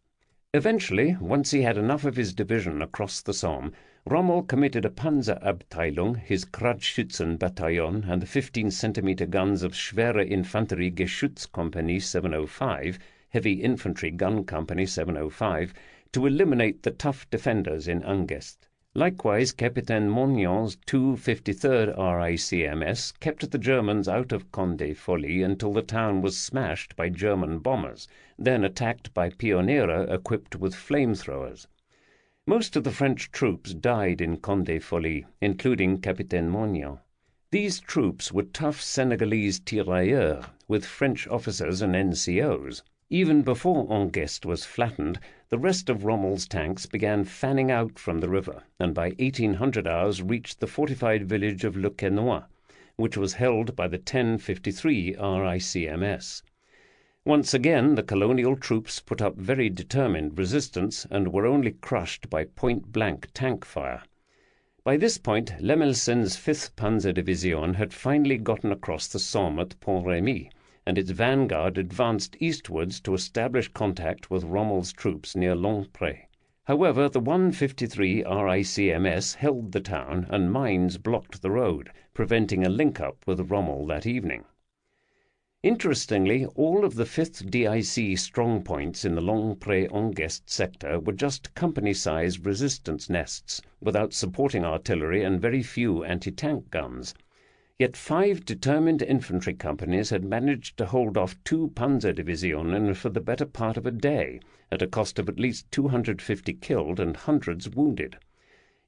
Eventually, once he had enough of his division across the Somme, Rommel committed a Panzerabteilung, his Kratschützen battalion, and the 15-centimeter guns of Schwere Infanterie Geschützkompanie 705, Heavy Infantry Gun Company 705, to eliminate the tough defenders in Angest. Likewise, Capitaine Mognon's 253rd RICMS kept the Germans out of Condé-Folly until the town was smashed by German bombers, then attacked by Pionniers equipped with flamethrowers. Most of the French troops died in Condé-Folly, including Capitaine Mognon. These troops were tough Senegalese tirailleurs with French officers and NCOs. Even before Angest was flattened, the rest of Rommel's tanks began fanning out from the river, and by 1800 hours reached the fortified village of Le Quesnoy, which was held by the 1053 RICMS. Once again, the colonial troops put up very determined resistance and were only crushed by point-blank tank fire. By this point, Lemelsen's 5th Panzer Division had finally gotten across the Somme at Pont-Rémy, and its vanguard advanced eastwards to establish contact with Rommel's troops near Longpré. However, the 153 RICMS held the town, and mines blocked the road, preventing a link-up with Rommel that evening. Interestingly, all of the 5th DIC strongpoints in the Longpré-Angest sector were just company-sized resistance nests, without supporting artillery and very few anti-tank guns. Yet 5 determined infantry companies had managed to hold off 2 Panzer Divisionen for the better part of a day, at a cost of at least 250 killed and hundreds wounded.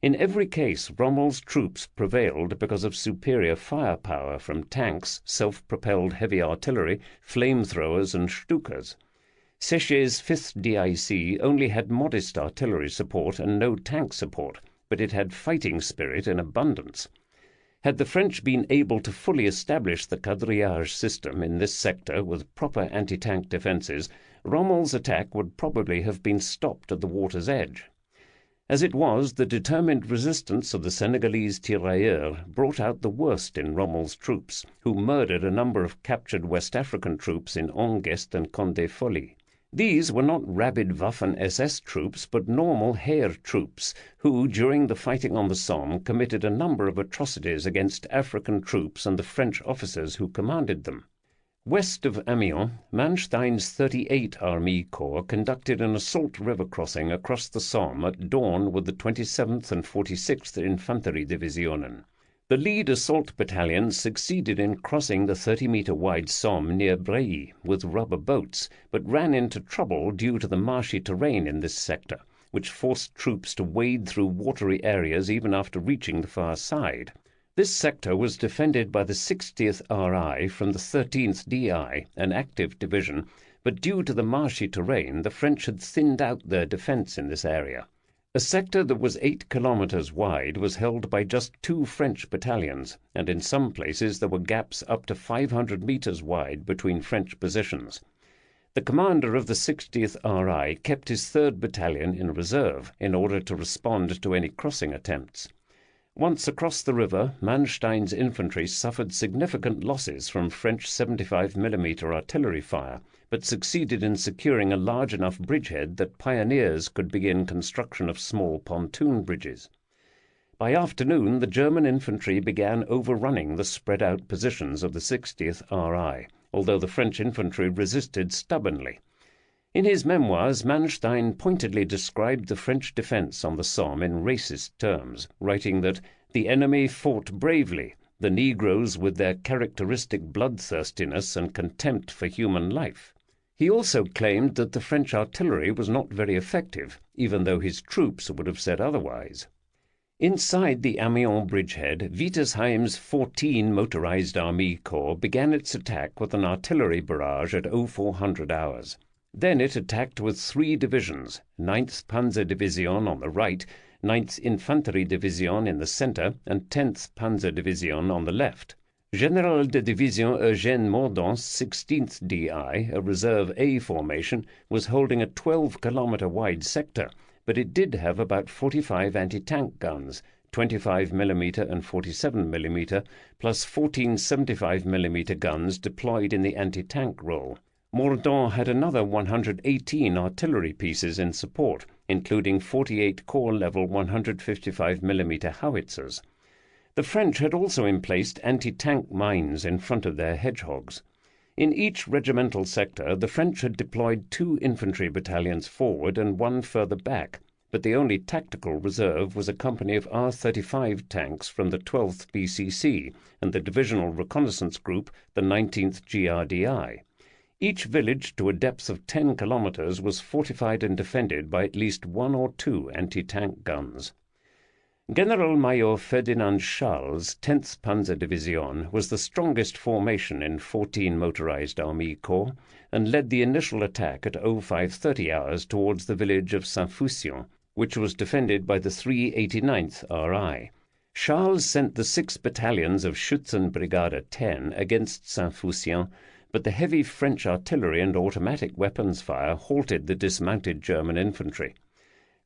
In every case, Rommel's troops prevailed because of superior firepower from tanks, self-propelled heavy artillery, flamethrowers, and Stukas. Séché's 5th DIC only had modest artillery support and no tank support, but it had fighting spirit in abundance. Had the French been able to fully establish the quadrillage system in this sector with proper anti-tank defences, Rommel's attack would probably have been stopped at the water's edge. As it was, the determined resistance of the Senegalese tirailleurs brought out the worst in Rommel's troops, who murdered a number of captured West African troops in Angest and Condé-Folly. These were not rabid Waffen-SS troops, but normal Heer troops, who, during the fighting on the Somme, committed a number of atrocities against African troops and the French officers who commanded them. West of Amiens, Manstein's 38 Army Corps conducted an assault river crossing across the Somme at dawn with the 27th and 46th Infanterie Divisionen. The lead assault battalion succeeded in crossing the 30-meter-wide Somme near Bréhy with rubber boats, but ran into trouble due to the marshy terrain in this sector, which forced troops to wade through watery areas even after reaching the far side. This sector was defended by the 60th RI from the 13th DI, an active division, but due to the marshy terrain, the French had thinned out their defence in this area. A sector that was 8 kilometres wide was held by just 2 French battalions, and in some places there were gaps up to 500 metres wide between French positions. The commander of the 60th RI kept his 3rd Battalion in reserve in order to respond to any crossing attempts. Once across the river, Manstein's infantry suffered significant losses from French 75mm artillery fire, but succeeded in securing a large enough bridgehead that pioneers could begin construction of small pontoon bridges. By afternoon, the German infantry began overrunning the spread-out positions of the 60th RI, although the French infantry resisted stubbornly. In his memoirs, Manstein pointedly described the French defence on the Somme in racist terms, writing that the enemy fought bravely, the Negroes with their characteristic bloodthirstiness and contempt for human life. He also claimed that the French artillery was not very effective, even though his troops would have said otherwise. Inside the Amiens bridgehead, Wittersheim's 14 motorized Army Corps began its attack with an artillery barrage at 0400 hours. Then it attacked with 3 divisions, 9th Panzer Division on the right, 9th Infantry Division in the centre, and 10th Panzer Division on the left. General de Division Eugène Mordaunt's 16th DI, a reserve A formation, was holding a 12-kilometre wide sector, but it did have about 45 anti-tank guns, 25mm and 47mm, plus 14 75mm guns deployed in the anti-tank role. Mordaunt had another 118 artillery pieces in support, including 48 corps-level 155mm howitzers. The French had also emplaced anti-tank mines in front of their hedgehogs. In each regimental sector, the French had deployed 2 infantry battalions forward and 1 further back, but the only tactical reserve was a company of R-35 tanks from the 12th BCC and the divisional reconnaissance group, the 19th GRDI. Each village to a depth of 10 kilometres was fortified and defended by at least 1 or 2 anti-tank guns. General-Major Ferdinand Charles' 10th Panzer Division was the strongest formation in 14 motorized Army Corps and led the initial attack at 0530 hours towards the village of Saint-Fucien, which was defended by the 389th RI. Charles sent the 6 battalions of Schützenbrigade 10 against Saint-Fucien, but the heavy French artillery and automatic weapons fire halted the dismounted German infantry.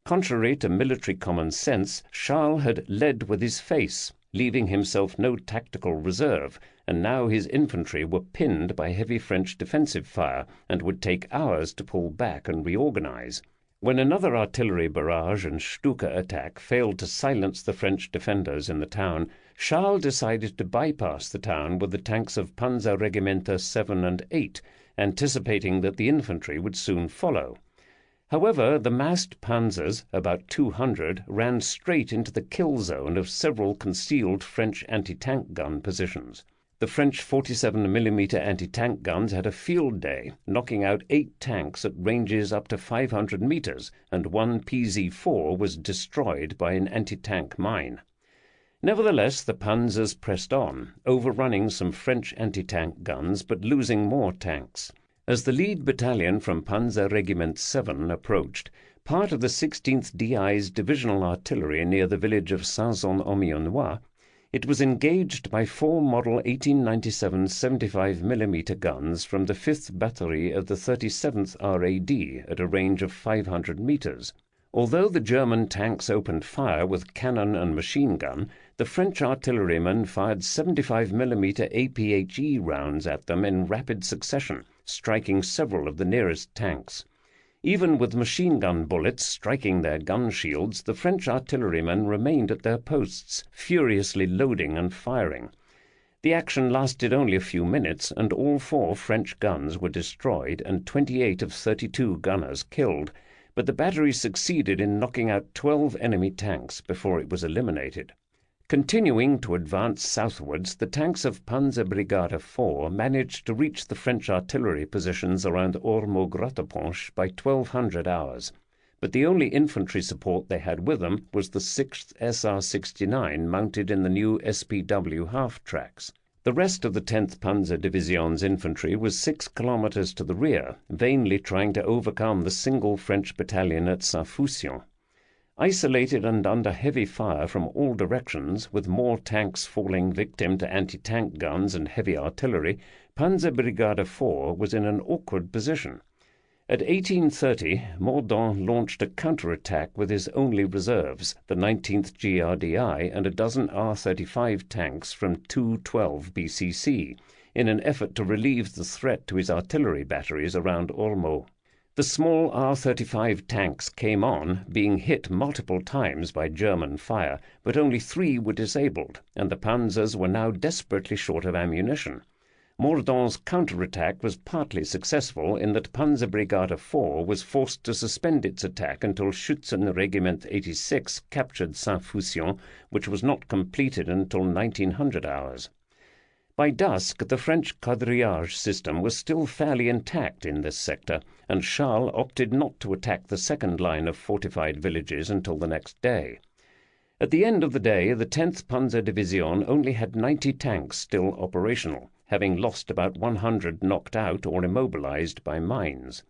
Contrary to military common sense, Charles had led with his face, leaving himself no tactical reserve, and now his infantry were pinned by heavy French defensive fire and would take hours to pull back and reorganize. When another artillery barrage and Stuka attack failed to silence the French defenders in the town, Charles decided to bypass the town with the tanks of Panzerregimenter 7 and 8, anticipating that the infantry would soon follow. However, the massed panzers, about 200, ran straight into the kill zone of several concealed French anti-tank gun positions. The French 47mm anti-tank guns had a field day, knocking out 8 tanks at ranges up to 500 meters, and 1 PZ-4 was destroyed by an anti-tank mine. Nevertheless, the panzers pressed on, overrunning some French anti-tank guns but losing more tanks. As the lead battalion from Panzer Regiment 7 approached, part of the 16th DI's divisional artillery near the village of Saint-Zon-Omionnois, it was engaged by 4 Model 1897 75mm guns from the 5th Battery of the 37th RAD at a range of 500 meters. Although the German tanks opened fire with cannon and machine gun, the French artillerymen fired 75mm APHE rounds at them in rapid succession, striking several of the nearest tanks. Even with machine gun bullets striking their gun shields, the French artillerymen remained at their posts, furiously loading and firing. The action lasted only a few minutes, and all 4 French guns were destroyed and 28 of 32 gunners killed, but the battery succeeded in knocking out 12 enemy tanks before it was eliminated. Continuing to advance southwards, the tanks of Panzer Brigade 4 managed to reach the French artillery positions around Ormeaux-Grotteponche by 1200 hours. but the only infantry support they had with them was the 6th SR-69 mounted in the new SPW half-tracks. The rest of the 10th Panzer Division's infantry was 6 kilometers to the rear, vainly trying to overcome the single French battalion at Saint-Fusion. Isolated and under heavy fire from all directions, with more tanks falling victim to anti-tank guns and heavy artillery, Panzer Brigade 4 was in an awkward position. At 1830, Mordaunt launched a counterattack with his only reserves, the 19th GRDI and a dozen R-35 tanks from 212 BCC, in an effort to relieve the threat to his artillery batteries around Olmo. The small R-35 tanks came on, being hit multiple times by German fire, but only 3 were disabled, and the panzers were now desperately short of ammunition. Mordaunt's counterattack was partly successful in that Panzer Brigade 4 was forced to suspend its attack until Schützen Regiment 86 captured Saint-Fusion, which was not completed until 1900 hours. By dusk, the French quadrillage system was still fairly intact in this sector, and Charles opted not to attack the second line of fortified villages until the next day. At the end of the day, the 10th Panzer Division only had 90 tanks still operational, having lost about 100 knocked out or immobilized by mines.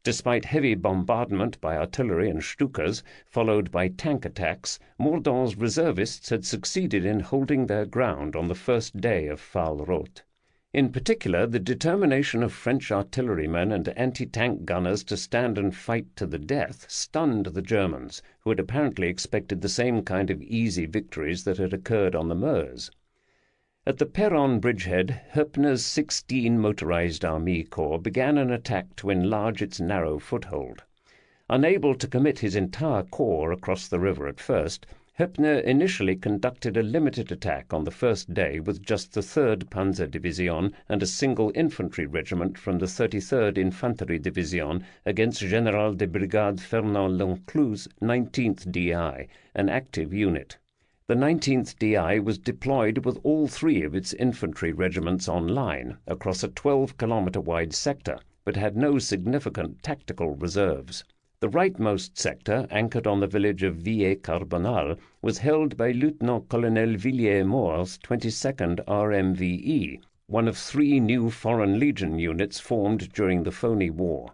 Despite heavy bombardment by artillery and Stukas, followed by tank attacks, Mordaunt's reservists had succeeded in holding their ground on the first day of Fahlroth. In particular, the determination of French artillerymen and anti-tank gunners to stand and fight to the death stunned the Germans, who had apparently expected the same kind of easy victories that had occurred on the Meuse. At the Peronne bridgehead, Hoepner's 16 motorized Army Corps began an attack to enlarge its narrow foothold. Unable to commit his entire corps across the river at first, Hoepner initially conducted a limited attack on the first day with just the 3rd Panzer Division and a single infantry regiment from the 33rd Infanterie Division against General de Brigade Fernand Lonclous's 19th DI, an active unit. The 19th DI was deployed with all 3 of its infantry regiments on line across a 12-kilometer-wide sector, but had no significant tactical reserves. The rightmost sector, anchored on the village of Villers-Carbonal, was held by Lieutenant-Colonel Villiers-Moore's 22nd RMVE, one of 3 new Foreign Legion units formed during the Phoney War.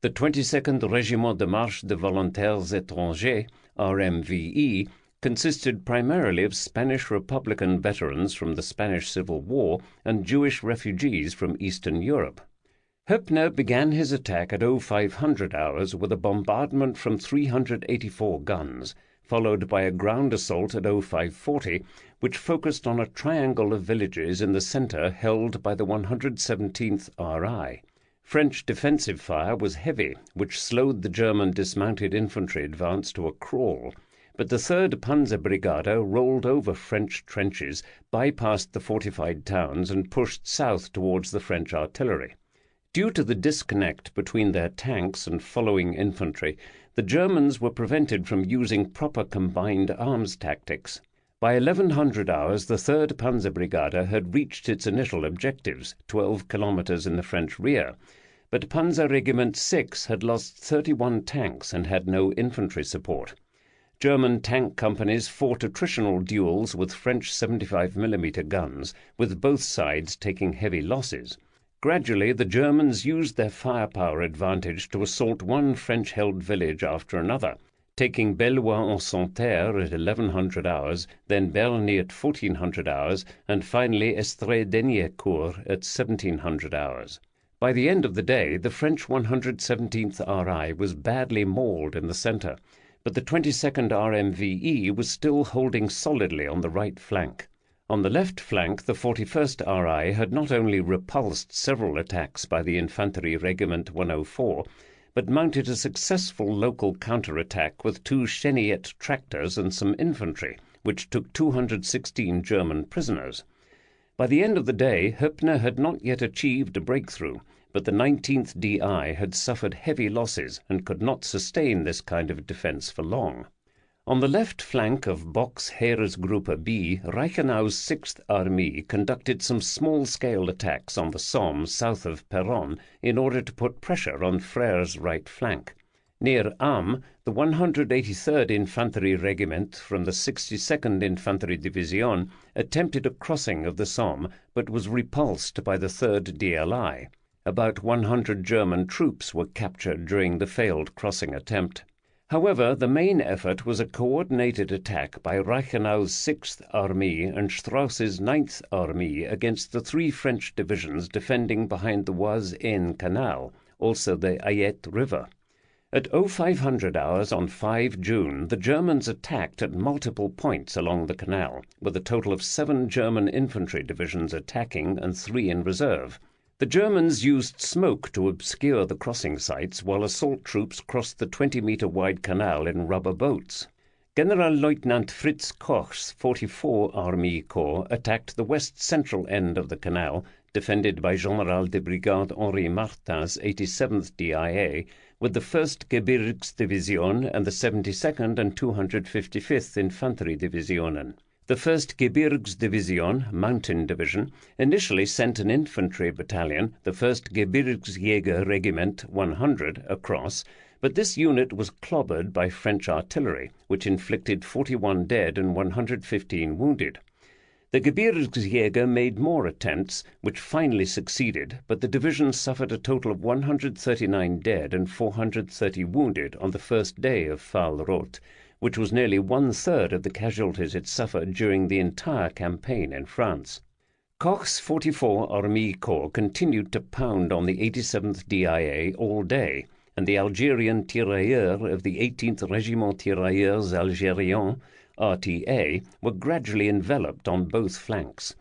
The 22nd Régiment de Marche de Volontaires Étrangers, RMVE, consisted primarily of Spanish Republican veterans from the Spanish Civil War and Jewish refugees from Eastern Europe. Hoepner began his attack at 0500 hours with a bombardment from 384 guns, followed by a ground assault at 0540, which focused on a triangle of villages in the center held by the 117th RI. French defensive fire was heavy, which slowed the German dismounted infantry advance to a crawl, but the 3rd Panzer Brigade rolled over French trenches, bypassed the fortified towns, and pushed south towards the French artillery. Due to the disconnect between their tanks and following infantry, the Germans were prevented from using proper combined arms tactics. By 1100 hours, the 3rd Panzer Brigade had reached its initial objectives, 12 kilometers in the French rear, but Panzer Regiment 6 had lost 31 tanks and had no infantry support. German tank companies fought attritional duels with French 75mm guns, with both sides taking heavy losses. Gradually, the Germans used their firepower advantage to assault one French-held village after another, taking Bellois-en-Santerre at 1100 hours, then Berny at 1400 hours, and finally Estrée-Deniécourt at 1700 hours. By the end of the day, the French 117th RI was badly mauled in the center, but the 22nd RMVE was still holding solidly on the right flank. On the left flank, the 41st RI had not only repulsed several attacks by the Infantry Regiment 104, but mounted a successful local counterattack with 2 Cheniette tractors and some infantry, which took 216 German prisoners. By the end of the day, Hoepner had not yet achieved a breakthrough, but the 19th DI had suffered heavy losses and could not sustain this kind of defense for long. On the left flank of Bock's Heeresgruppe B, Reichenau's 6th Army conducted some small-scale attacks on the Somme south of Peronne in order to put pressure on Freyre's right flank. Near Ham, the 183rd Infantry Regiment from the 62nd Infantry Division attempted a crossing of the Somme, but was repulsed by the 3rd DLI. About 100 German troops were captured during the failed crossing attempt. However, the main effort was a coordinated attack by Reichenau's 6th Army and Strauss's 9th Army against the three French divisions defending behind the Oise-Aisne Canal, also the Ayette River. At 0500 hours on 5 June, the Germans attacked at multiple points along the canal, with a total of 7 German infantry divisions attacking and 3 in reserve. The Germans used smoke to obscure the crossing sites, while assault troops crossed the 20-meter-wide canal in rubber boats. Generalleutnant Fritz Koch's 44 Army Corps attacked the west-central end of the canal, defended by General de Brigade Henri Martin's 87th DIA, with the 1st Gebirgsdivision and the 72nd and 255th Infantry Divisionen. The 1st Gebirgsdivision, Mountain Division, initially sent an infantry battalion, the 1st Gebirgsjäger Regiment 100, across, but this unit was clobbered by French artillery, which inflicted 41 dead and 115 wounded. The Gebirgsjäger made more attempts, which finally succeeded, but the division suffered a total of 139 dead and 430 wounded on the first day of Fall-Roth, which was nearly one-third of the casualties it suffered during the entire campaign in France. Koch's 44 Army Corps continued to pound on the 87th DIA all day, and the Algerian tirailleurs of the 18th Régiment Tirailleurs Algériens, RTA, were gradually enveloped on both flanks.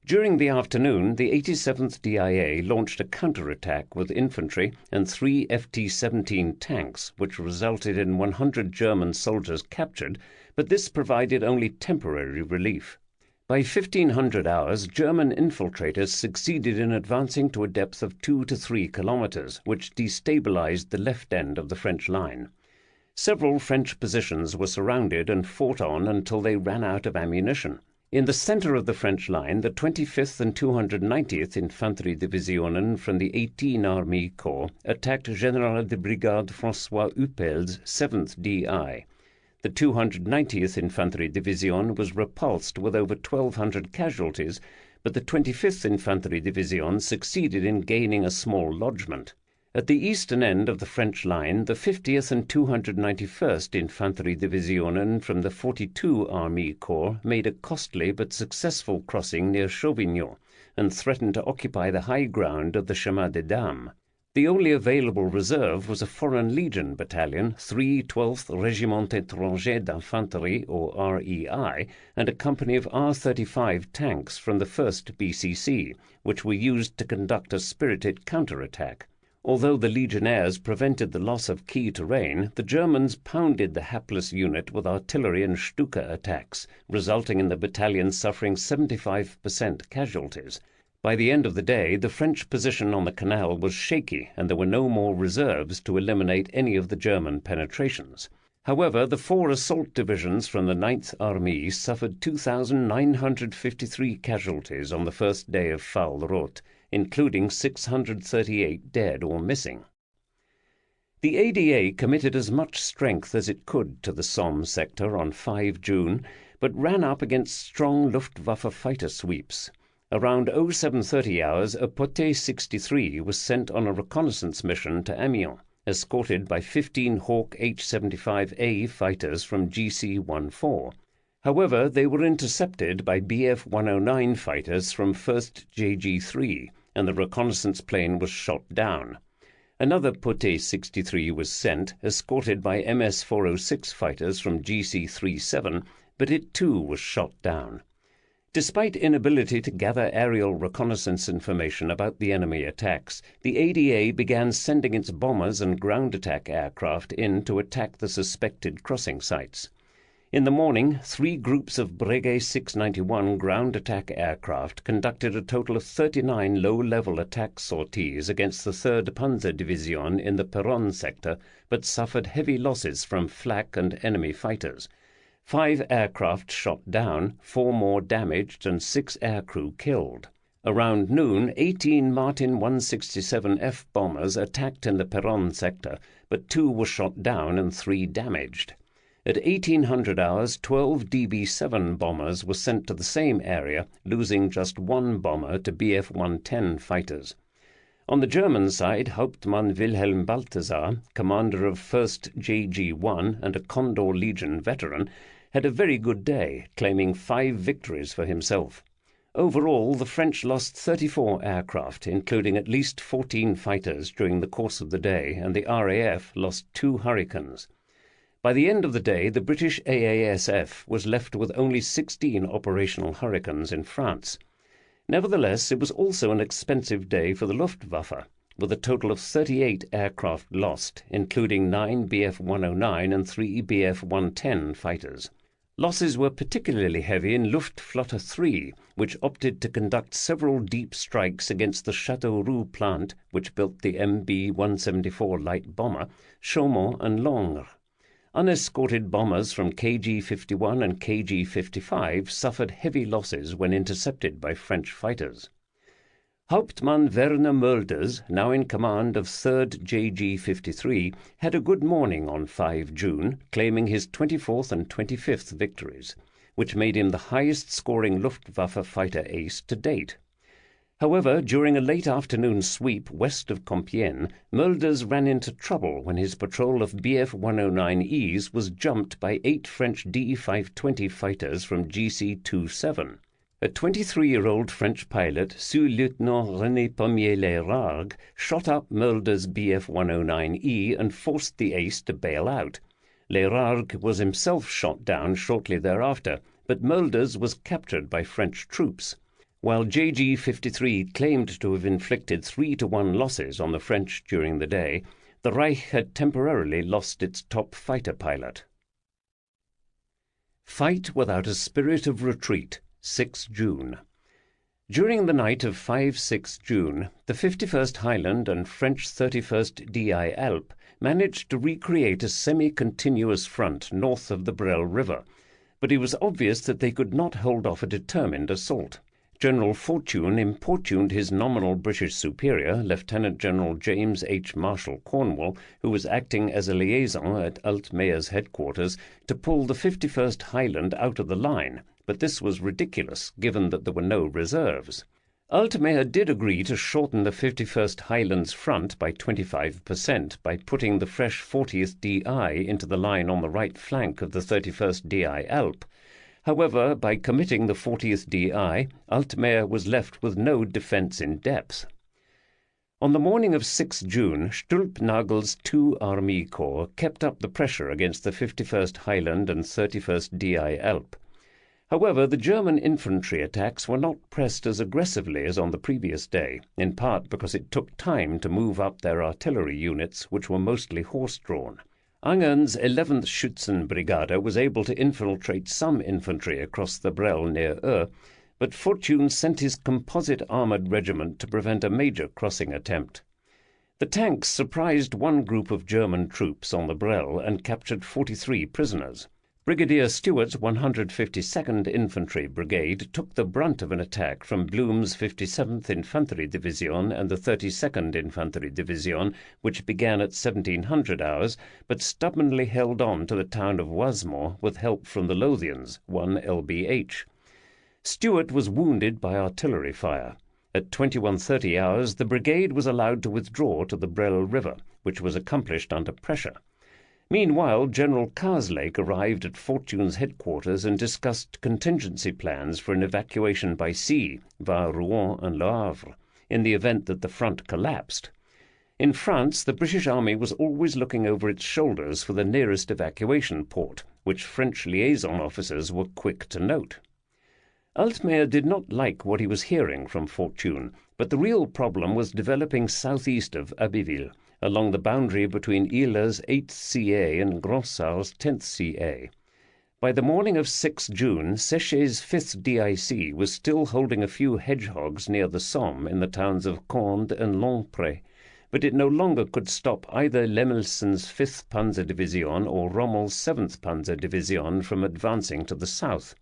During the afternoon, the 87th DIA launched a counterattack with infantry and 3 FT-17 tanks, which resulted in 100 German soldiers captured, but this provided only temporary relief. By 1500 hours, German infiltrators succeeded in advancing to a depth of 2 to 3 kilometers, which destabilized the left end of the French line. Several French positions were surrounded and fought on until they ran out of ammunition. In the center of the French line, the 25th and 290th Infantry Divisionen from the 18 Army Corps attacked General de Brigade François Huppel's 7th DI. The 290th Infantry Division was repulsed with over 1,200 casualties, but the 25th Infantry Division succeeded in gaining a small lodgment. At the eastern end of the French line, the 50th and 291st Infantry Divisionen from the 42 Army Corps made a costly but successful crossing near Chauvignon and threatened to occupy the high ground of the Chemin des Dames. The only available reserve was a Foreign Legion battalion, 3 12th Régiment Étranger d'Infanterie, or REI, and a company of R-35 tanks from the 1st BCC, which were used to conduct a spirited counterattack. Although the Legionnaires prevented the loss of key terrain, the Germans pounded the hapless unit with artillery and Stuka attacks, resulting in the battalion suffering 75% casualties. By the end of the day, the French position on the canal was shaky, and there were no more reserves to eliminate any of the German penetrations. However, the 4 assault divisions from the 9th Army suffered 2,953 casualties on the first day of Fall-Roth, including 638 dead or missing. The ADA committed as much strength as it could to the Somme sector on 5 June, but ran up against strong Luftwaffe fighter sweeps. Around 0730 hours, a Poté 63 was sent on a reconnaissance mission to Amiens, escorted by 15 Hawk H-75A fighters from GC-14. However, they were intercepted by Bf-109 fighters from 1st JG-3, and the reconnaissance plane was shot down. Another Poté 63 was sent, escorted by MS-406 fighters from GC-37, but it too was shot down. Despite inability to gather aerial reconnaissance information about the enemy attacks, the ADA began sending its bombers and ground attack aircraft in to attack the suspected crossing sites. In the morning, 3 groups of Breguet 691 ground attack aircraft conducted a total of 39 low-level attack sorties against the 3rd Panzer Division in the Péronne sector, but suffered heavy losses from flak and enemy fighters. 5 aircraft shot down, 4 more damaged, and 6 aircrew killed. Around noon, 18 Martin 167F bombers attacked in the Péronne sector, but 2 were shot down and 3 damaged. At 1800 hours, 12 DB-7 bombers were sent to the same area, losing just 1 bomber to Bf-110 fighters. On the German side, Hauptmann Wilhelm Balthasar, commander of 1st JG-1 and a Condor Legion veteran, had a very good day, claiming 5 victories for himself. Overall, the French lost 34 aircraft, including at least 14 fighters during the course of the day, and the RAF lost 2 Hurricanes. By the end of the day, the British AASF was left with only 16 operational Hurricanes in France. Nevertheless, it was also an expensive day for the Luftwaffe, with a total of 38 aircraft lost, including 9 Bf-109 and 3 Bf-110 fighters. Losses were particularly heavy in Luftflotte 3, which opted to conduct several deep strikes against the Châteauroux plant, which built the MB-174 light bomber, Chaumont and Langres. Unescorted bombers from KG-51 and KG-55 suffered heavy losses when intercepted by French fighters. Hauptmann Werner Mölders, now in command of 3rd JG-53, had a good morning on 5 June, claiming his 24th and 25th victories, which made him the highest-scoring Luftwaffe fighter ace to date. However, during a late afternoon sweep west of Compiègne, Mölders ran into trouble when his patrol of Bf-109Es was jumped by 8 French D-520 fighters from GC-27. A 23-year-old French pilot, Sous-Lieutenant René Pommier-Lérargue, shot up Mölders' Bf-109E and forced the ace to bail out. Lérargue was himself shot down shortly thereafter, but Mölders was captured by French troops. While JG-53 claimed to have inflicted 3-1 losses on the French during the day, the Reich had temporarily lost its top fighter pilot. Fight without a spirit of retreat, 6 June. During the night of 5-6 June, the 51st Highland and French 31st DI Alp managed to recreate a semi-continuous front north of the Brel River, but it was obvious that they could not hold off a determined assault. General Fortune importuned his nominal British superior, Lieutenant General James H. Marshall Cornwall, who was acting as a liaison at Altmeier's headquarters, to pull the 51st Highland out of the line, but this was ridiculous, given that there were no reserves. Altmaier did agree to shorten the 51st Highlands front by 25% by putting the fresh 40th DI into the line on the right flank of the 31st DI Alp. However, by committing the 40th DI, Altmaier was left with no defence in depth. On the morning of 6 June, Stülpnagel's 2 Army Corps kept up the pressure against the 51st Highland and 31st DI Alp. However, the German infantry attacks were not pressed as aggressively as on the previous day, in part because it took time to move up their artillery units, which were mostly horse-drawn. Angen's 11th Schützenbrigade was able to infiltrate some infantry across the Brel near Eu, but Fortune sent his composite armoured regiment to prevent a major crossing attempt. The tanks surprised one group of German troops on the Brel and captured 43 prisoners. Brigadier Stewart's 152nd Infantry Brigade took the brunt of an attack from Blum's 57th Infantry Division and the 32nd Infantry Division, which began at 1700 hours, but stubbornly held on to the town of Wasmont with help from the Lothians, 1 LBH. Stewart was wounded by artillery fire. At 21:30 hours, the brigade was allowed to withdraw to the Brel River, which was accomplished under pressure. Meanwhile, General Karslake arrived at Fortune's headquarters and discussed contingency plans for an evacuation by sea via Rouen and Le Havre, in the event that the front collapsed. In France, the British Army was always looking over its shoulders for the nearest evacuation port, which French liaison officers were quick to note. Altmaier did not like what he was hearing from Fortune, but the real problem was developing southeast of Abbeville, along the boundary between Iller's 8th CA and Gronsard's 10th CA. By the morning of 6 June, Séché's 5th DIC was still holding a few hedgehogs near the Somme in the towns of Conde and Longpré, but it no longer could stop either Lemelson's 5th Panzer Division or Rommel's 7th Panzer Division from advancing to the south.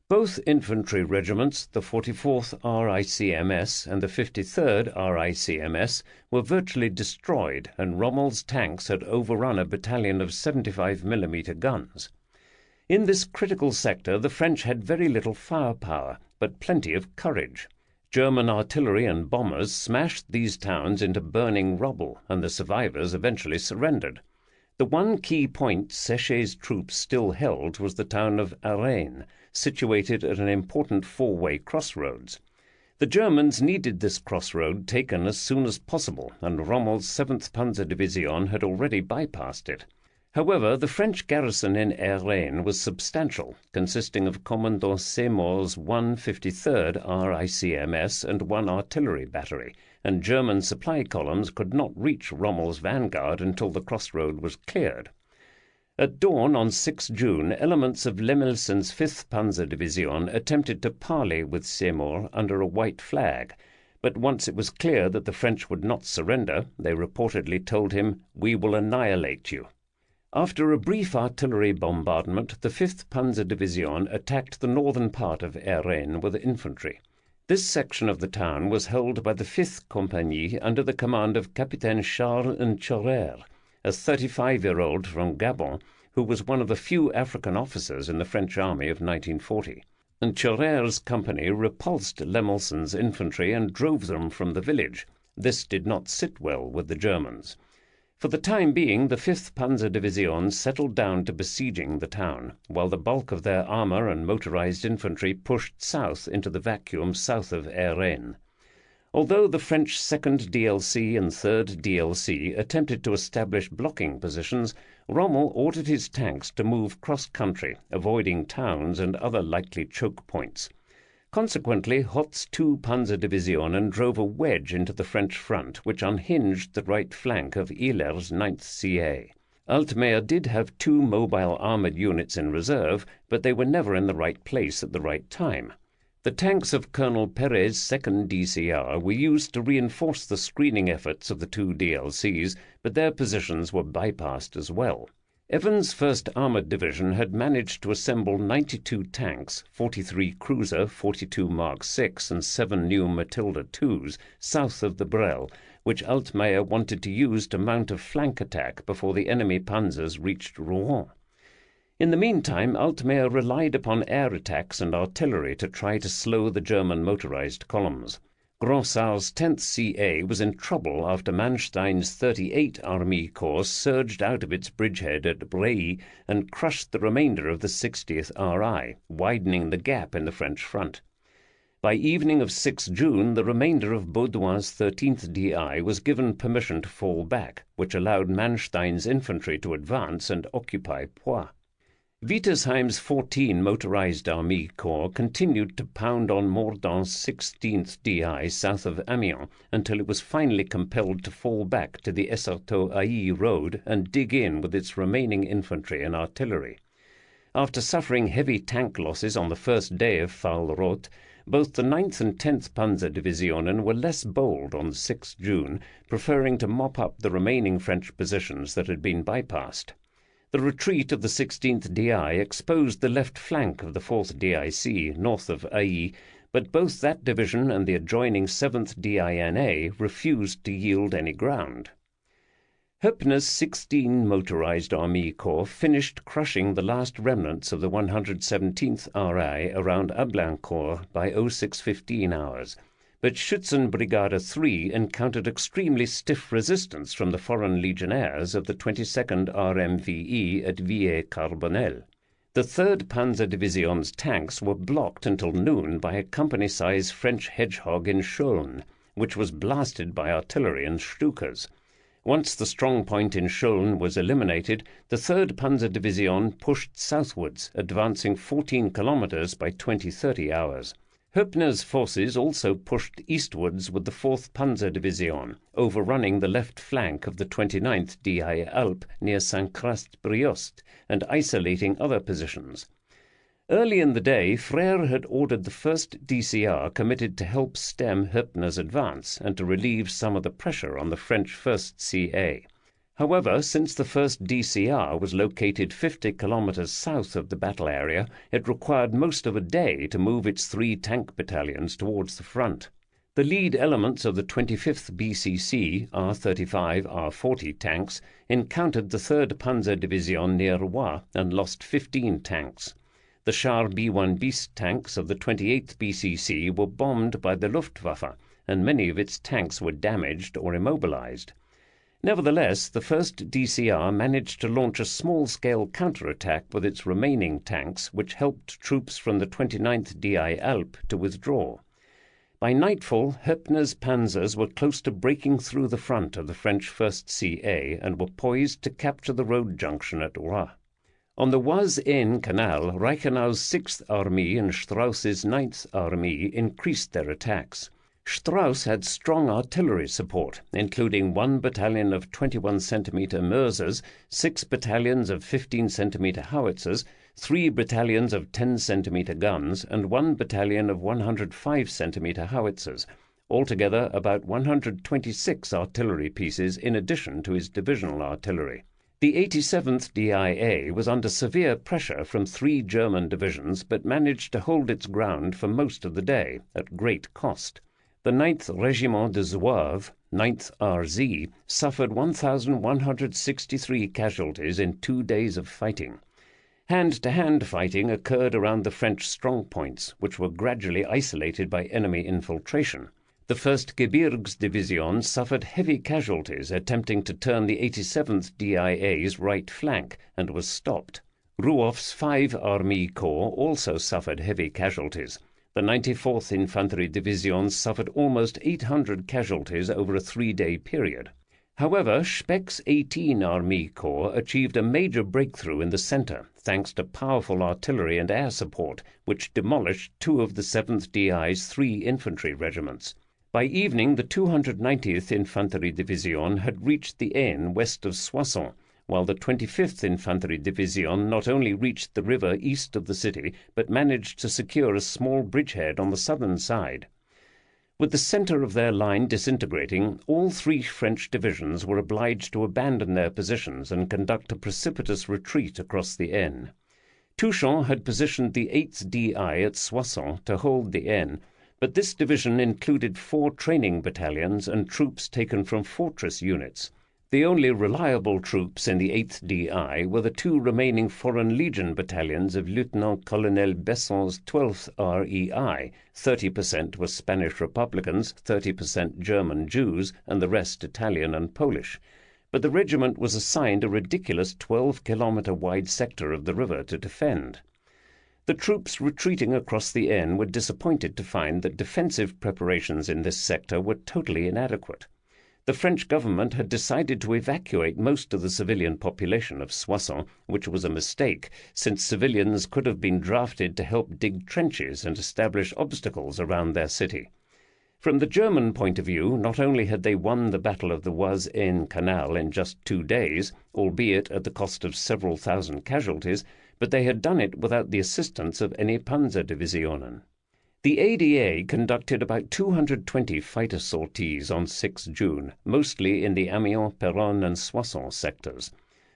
Both infantry regiments, the 44th RICMS and the 53rd RICMS, were virtually destroyed, and Rommel's tanks had overrun a battalion of 75mm guns. In this critical sector the French had very little firepower, but plenty of courage. German artillery and bombers smashed these towns into burning rubble, and the survivors eventually surrendered. The one key point Séché's troops still held was the town of Arrain, situated at an important four-way crossroads. The Germans needed this crossroad taken as soon as possible, and Rommel's 7th Panzer Division had already bypassed it. However, the French garrison in Arrain was substantial, consisting of Commandant Seymour's 153rd RICMS and one artillery battery, and German supply columns could not reach Rommel's vanguard until the crossroad was cleared. At dawn on 6 June, elements of Lemelson's 5th Panzer Division attempted to parley with Seymour under a white flag, but once it was clear that the French would not surrender, they reportedly told him, "We will annihilate you." After a brief artillery bombardment, the 5th Panzer Division attacked the northern part of Arrain with infantry. This section of the town was held by the 5th Compagnie under the command of Capitaine Charles Nchorer, a 35-year-old from Gabon, who was one of the few African officers in the French army of 1940. Nchorer's company repulsed Lemelson's infantry and drove them from the village. This did not sit well with the Germans. For the time being, the 5th Panzer Division settled down to besieging the town, while the bulk of their armour and motorized infantry pushed south into the vacuum south of Arrain. Although the French 2nd DLC and 3rd DLC attempted to establish blocking positions, Rommel ordered his tanks to move cross-country, avoiding towns and other likely choke points. Consequently, Hoth's 2 Panzer Divisionen drove a wedge into the French front, which unhinged the right flank of Hiller's 9th CA. Altmeyer did have 2 mobile armoured units in reserve, but they were never in the right place at the right time. The tanks of Colonel Perez's 2nd DCR were used to reinforce the screening efforts of the 2 DLCs, but their positions were bypassed as well. Evans' 1st Armoured Division had managed to assemble 92 tanks, 43 cruiser, 42 Mark VI and 7 new Matilda IIs south of the Brel, which Altmeyer wanted to use to mount a flank attack before the enemy panzers reached Rouen. In the meantime, Altmeyer relied upon air attacks and artillery to try to slow the German motorized columns. Gronsard's 10th CA was in trouble after Manstein's 38 Army Corps surged out of its bridgehead at Bray and crushed the remainder of the 60th RI, widening the gap in the French front. By evening of 6 June, the remainder of Baudouin's 13th DI was given permission to fall back, which allowed Manstein's infantry to advance and occupy Poix. Wittersheim's 14 motorized Army Corps continued to pound on Mordaunt's 16th DI south of Amiens until it was finally compelled to fall back to the Esserteau-Ailly road and dig in with its remaining infantry and artillery. After suffering heavy tank losses on the first day of Fahlroth, both the 9th and 10th Panzer Divisionen were less bold on 6 June, preferring to mop up the remaining French positions that had been bypassed. The retreat of the 16th DI exposed the left flank of the 4th DIC north of Ailly, but both that division and the adjoining 7th DINA refused to yield any ground. Hoepner's 16 motorized Army Corps finished crushing the last remnants of the 117th RI around Ablaincourt by 0615 hours. But Schützenbrigade 3 encountered extremely stiff resistance from the foreign legionnaires of the 22nd RMVE at Villers-Carbonel. The 3rd Panzer Division's tanks were blocked until noon by a company-size French hedgehog in Schöln, which was blasted by artillery and Stukas. Once the strong point in Schöln was eliminated, the 3rd Panzer Division pushed southwards, advancing 14 kilometers by 20-30 hours. Hoepner's forces also pushed eastwards with the 4th Panzer Division, overrunning the left flank of the 29th DI Alpes near Saint-Crast-Briost and isolating other positions. Early in the day, Frère had ordered the 1st DCR committed to help stem Hoepner's advance and to relieve some of the pressure on the French 1st CA. However, since the first DCR was located 50 kilometers south of the battle area, it required most of a day to move its 3 tank battalions towards the front. The lead elements of the 25th BCC R-35, R-40 tanks encountered the 3rd Panzer Division near Rouen and lost 15 tanks. The Char B-1 Bis tanks of the 28th BCC were bombed by the Luftwaffe, and many of its tanks were damaged or immobilized. Nevertheless, the 1st DCR managed to launch a small-scale counterattack with its remaining tanks, which helped troops from the 29th DI Alp to withdraw. By nightfall, Hoepner's panzers were close to breaking through the front of the French 1st CA and were poised to capture the road junction at Rouen. On the Oise-Aisne Canal, Reichenau's 6th Army and Strauss's 9th Army increased their attacks. Strauss had strong artillery support, including 1 battalion of 21-centimeter Mörsers, 6 battalions of 15-centimeter howitzers, 3 battalions of 10-centimeter guns, and 1 battalion of 105-centimeter howitzers, altogether about 126 artillery pieces in addition to his divisional artillery. The 87th DIA was under severe pressure from 3 German divisions, but managed to hold its ground for most of the day, at great cost. The 9th Régiment de Zouaves, 9th RZ, suffered 1,163 casualties in 2 days of fighting. Hand-to-hand fighting occurred around the French strongpoints, which were gradually isolated by enemy infiltration. The 1st Gebirgsdivision suffered heavy casualties attempting to turn the 87th DIA's right flank and was stopped. Ruoff's 5 Army Corps also suffered heavy casualties. The 94th Infantry Division suffered almost 800 casualties over a 3-day period. However, Speck's 18 Army Corps achieved a major breakthrough in the center, thanks to powerful artillery and air support, which demolished 2 of the 7th DI's 3 infantry regiments. By evening, the 290th Infantry Division had reached the Aisne west of Soissons, while the 25th Infantry Division not only reached the river east of the city, but managed to secure a small bridgehead on the southern side. With the center of their line disintegrating, all 3 French divisions were obliged to abandon their positions and conduct a precipitous retreat across the Aisne. Touchon had positioned the 8th DI at Soissons to hold the Aisne, but this division included 4 training battalions and troops taken from fortress units. The only reliable troops in the 8th DI were the 2 remaining Foreign Legion battalions of Lieutenant-Colonel Besson's 12th REI. 30% were Spanish Republicans, 30% German Jews, and the rest Italian and Polish. But the regiment was assigned a ridiculous 12-kilometer-wide sector of the river to defend. The troops retreating across the Aisne were disappointed to find that defensive preparations in this sector were totally inadequate. The French government had decided to evacuate most of the civilian population of Soissons, which was a mistake, since civilians could have been drafted to help dig trenches and establish obstacles around their city. From the German point of view, not only had they won the Battle of the Oise-Aisne Canal in just 2 days, albeit at the cost of several thousand casualties, but they had done it without the assistance of any Panzerdivisionen. The ADA conducted about 220 fighter sorties on 6 June, mostly in the Amiens, Péronne and Soissons sectors.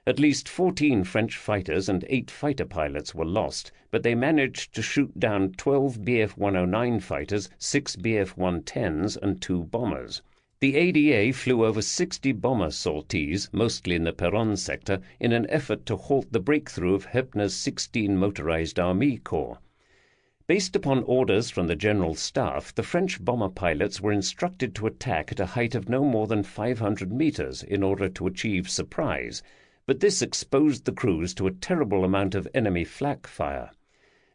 At least 14 French fighters and 8 fighter pilots were lost, but they managed to shoot down 12 Bf-109 fighters, 6 Bf-110s and 2 bombers. The ADA flew over 60 bomber sorties, mostly in the Péronne sector, in an effort to halt the breakthrough of Hoepner's 16 motorized Army Corps. Based upon orders from the General Staff, the French bomber pilots were instructed to attack at a height of no more than 500 meters in order to achieve surprise, but this exposed the crews to a terrible amount of enemy flak fire.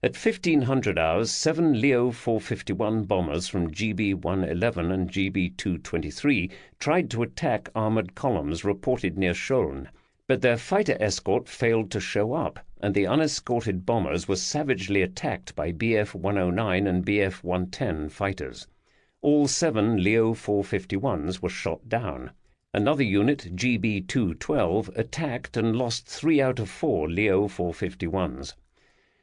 At 1500 hours, 7 Leo 451 bombers from GB 111 and GB 223 tried to attack armored columns reported near Cholne, but their fighter escort failed to show up, and the unescorted bombers were savagely attacked by Bf-109 and Bf-110 fighters. All 7 Leo 451s were shot down. Another unit, GB 212, attacked and lost 3 out of 4 Leo 451s.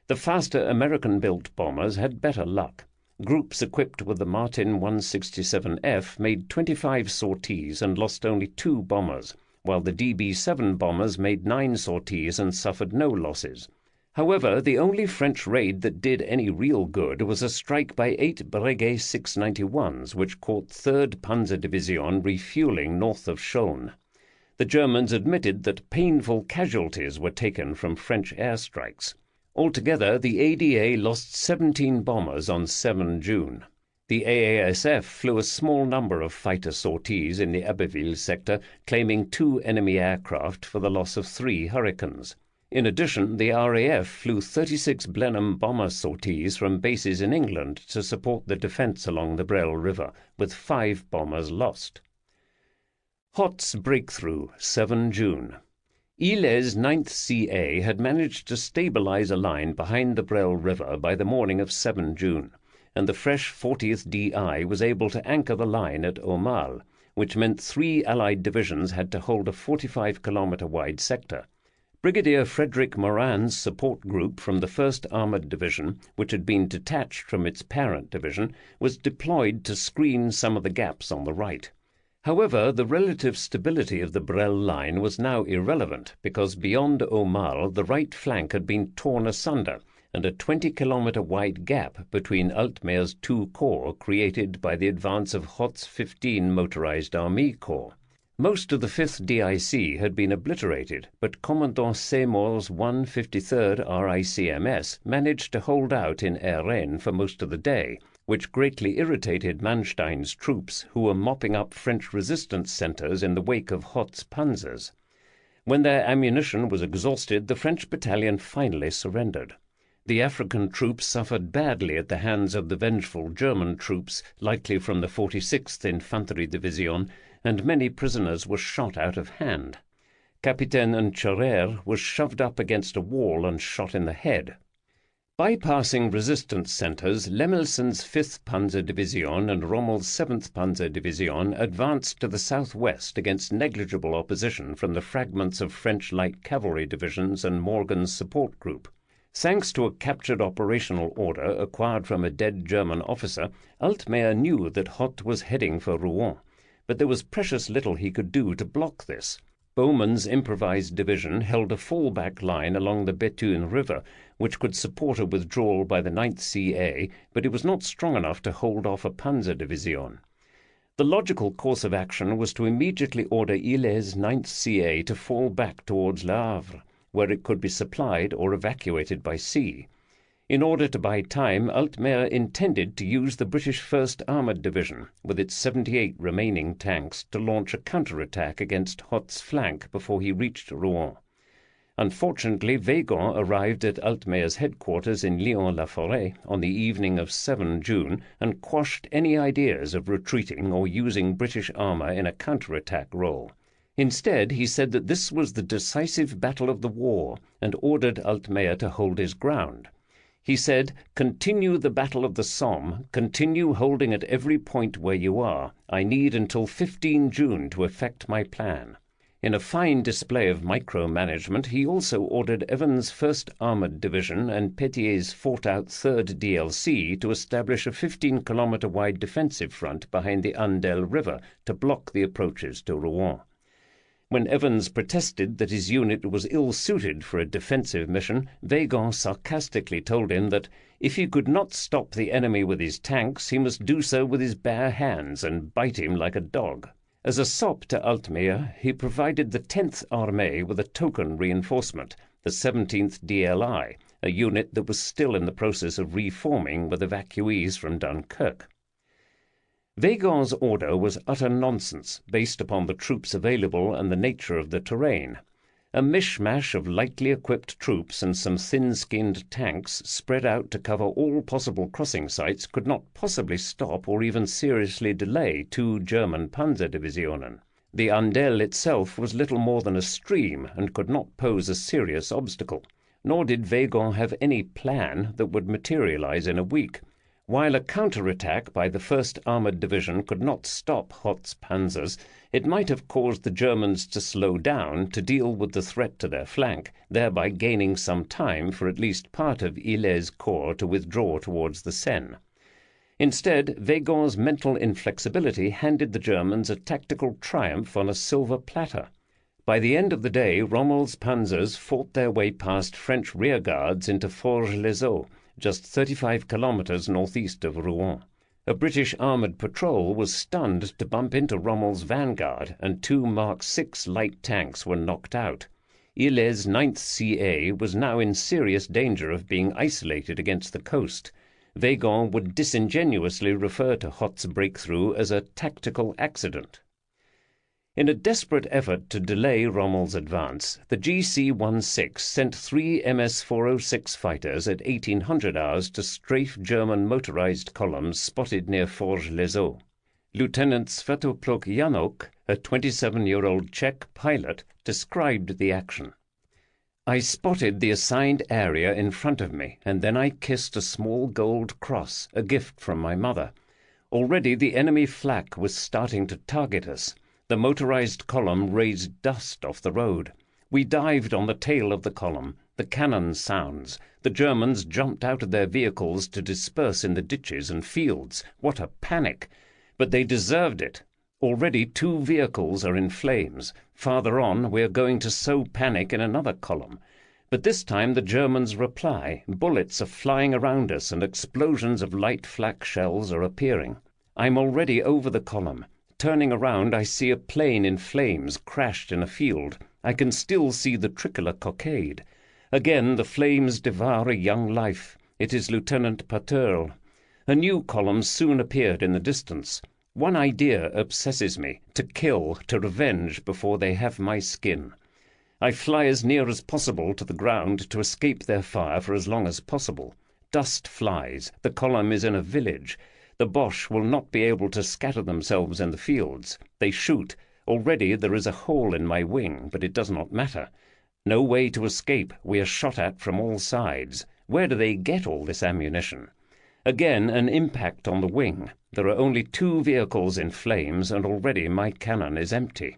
The faster American-built bombers had better luck. Groups equipped with the Martin 167F made 25 sorties and lost only 2 bombers, while the DB-7 bombers made 9 sorties and suffered no losses. However, the only French raid that did any real good was a strike by 8 Breguet 691s, which caught 3rd Panzer Division refueling north of Schoen. The Germans admitted that painful casualties were taken from French airstrikes. Altogether, the ADA lost 17 bombers on 7 June. The AASF flew a small number of fighter sorties in the Abbeville sector, claiming 2 enemy aircraft for the loss of 3 Hurricanes. In addition, the RAF flew 36 Blenheim bomber sorties from bases in England to support the defence along the Brel River, with 5 bombers lost. Hoth's breakthrough, 7 June. Illes' 9th CA had managed to stabilise a line behind the Brel River by the morning of 7 June, and the fresh 40th DI was able to anchor the line at Aumale, which meant 3 Allied divisions had to hold a 45-kilometre-wide sector. Brigadier Frederick Moran's support group from the 1st Armoured Division, which had been detached from its parent division, was deployed to screen some of the gaps on the right. However, the relative stability of the Brel line was now irrelevant because beyond Aumale the right flank had been torn asunder and a 20-kilometre-wide gap between Altmeer's 2 corps created by the advance of Hoth's 15 motorised Army Corps. Most of the 5th DIC had been obliterated, but Commandant Seymour's 153rd RICMS managed to hold out in Airain for most of the day, which greatly irritated Manstein's troops, who were mopping up French resistance centres in the wake of Hoth's panzers. When their ammunition was exhausted, the French battalion finally surrendered. The African troops suffered badly at the hands of the vengeful German troops, likely from the 46th Infantry Division, and many prisoners were shot out of hand. Capitaine Ncherer was shoved up against a wall and shot in the head. Bypassing resistance centres, Lemelson's 5th Panzer Division and Rommel's 7th Panzer Division advanced to the southwest against negligible opposition from the fragments of French light cavalry divisions and Morgan's support group. Thanks to a captured operational order acquired from a dead German officer, Altmeer knew that Hoth was heading for Rouen, but there was precious little he could do to block this. Bowman's improvised division held a fallback line along the Bethune River, which could support a withdrawal by the 9th CA, but it was not strong enough to hold off a Panzer Division. The logical course of action was to immediately order Illes' 9th CA to fall back towards Le Havre, where it could be supplied or evacuated by sea. In order to buy time, Altmeer intended to use the British 1st Armoured Division, with its 78 remaining tanks, to launch a counterattack against Hoth's flank before he reached Rouen. Unfortunately, Weygand arrived at Altmeer's headquarters in Lyon-la-Forêt on the evening of 7 June and quashed any ideas of retreating or using British armour in a counterattack role. Instead, he said that this was the decisive battle of the war and ordered Altmeer to hold his ground. He said, "Continue the Battle of the Somme, continue holding at every point where you are. I need until 15 June to effect my plan." In a fine display of micromanagement, he also ordered Evans' 1st Armoured Division and Pétier's fought-out 3rd DLC to establish a 15-kilometre-wide defensive front behind the Andelle River to block the approaches to Rouen. When Evans protested that his unit was ill-suited for a defensive mission, Weygand sarcastically told him that if he could not stop the enemy with his tanks, he must do so with his bare hands and bite him like a dog. As a sop to Altmeer, he provided the 10th Armée with a token reinforcement, the 17th DLI, a unit that was still in the process of reforming with evacuees from Dunkirk. Weygand's order was utter nonsense, based upon the troops available and the nature of the terrain. A mishmash of lightly equipped troops and some thin-skinned tanks spread out to cover all possible crossing sites could not possibly stop or even seriously delay 2 German Panzerdivisionen. The Andelle itself was little more than a stream and could not pose a serious obstacle, nor did Weygand have any plan that would materialize in a week. While a counterattack by the 1st Armoured Division could not stop Hoth's panzers, it might have caused the Germans to slow down to deal with the threat to their flank, thereby gaining some time for at least part of Illes' corps to withdraw towards the Seine. Instead, Weygand's mental inflexibility handed the Germans a tactical triumph on a silver platter. By the end of the day, Rommel's panzers fought their way past French rearguards into Forges-les-Eaux, just 35 kilometers northeast of Rouen. A British armoured patrol was stunned to bump into Rommel's vanguard, and 2 Mark VI light tanks were knocked out. Illé's 9th CA was now in serious danger of being isolated against the coast. Weygand would disingenuously refer to Hoth's breakthrough as a tactical accident. In a desperate effort to delay Rommel's advance, the GC-16 sent 3 MS-406 fighters at 1800 hours to strafe German motorized columns spotted near Forges-les-Eaux. Lieutenant Svetopluk Janok, a 27-year-old Czech pilot, described the action. "I spotted the assigned area in front of me, and then I kissed a small gold cross, a gift from my mother. Already the enemy flak was starting to target us. The motorized column raised dust off the road. We dived on the tail of the column. The cannon sounds. The Germans jumped out of their vehicles to disperse in the ditches and fields. What a panic! But they deserved it. Already 2 vehicles are in flames. Farther on, we are going to sow panic in another column. But this time the Germans reply. Bullets are flying around us and explosions of light flak shells are appearing. I'm already over the column. Turning around, I see a plane in flames crashed in a field. I can still see the tricolor cockade. Again the flames devour a young life. It is Lieutenant Paterle. A new column soon appeared in the distance. One idea obsesses me: to kill, to revenge before they have my skin. I fly as near as possible to the ground to escape their fire for as long as possible. Dust flies. The column is in a village. The Boche will not be able to scatter themselves in the fields. They shoot. Already there is a hole in my wing, but it does not matter. No way to escape. We are shot at from all sides. Where do they get all this ammunition? Again an impact on the wing. There are only 2 vehicles in flames, and already my cannon is empty.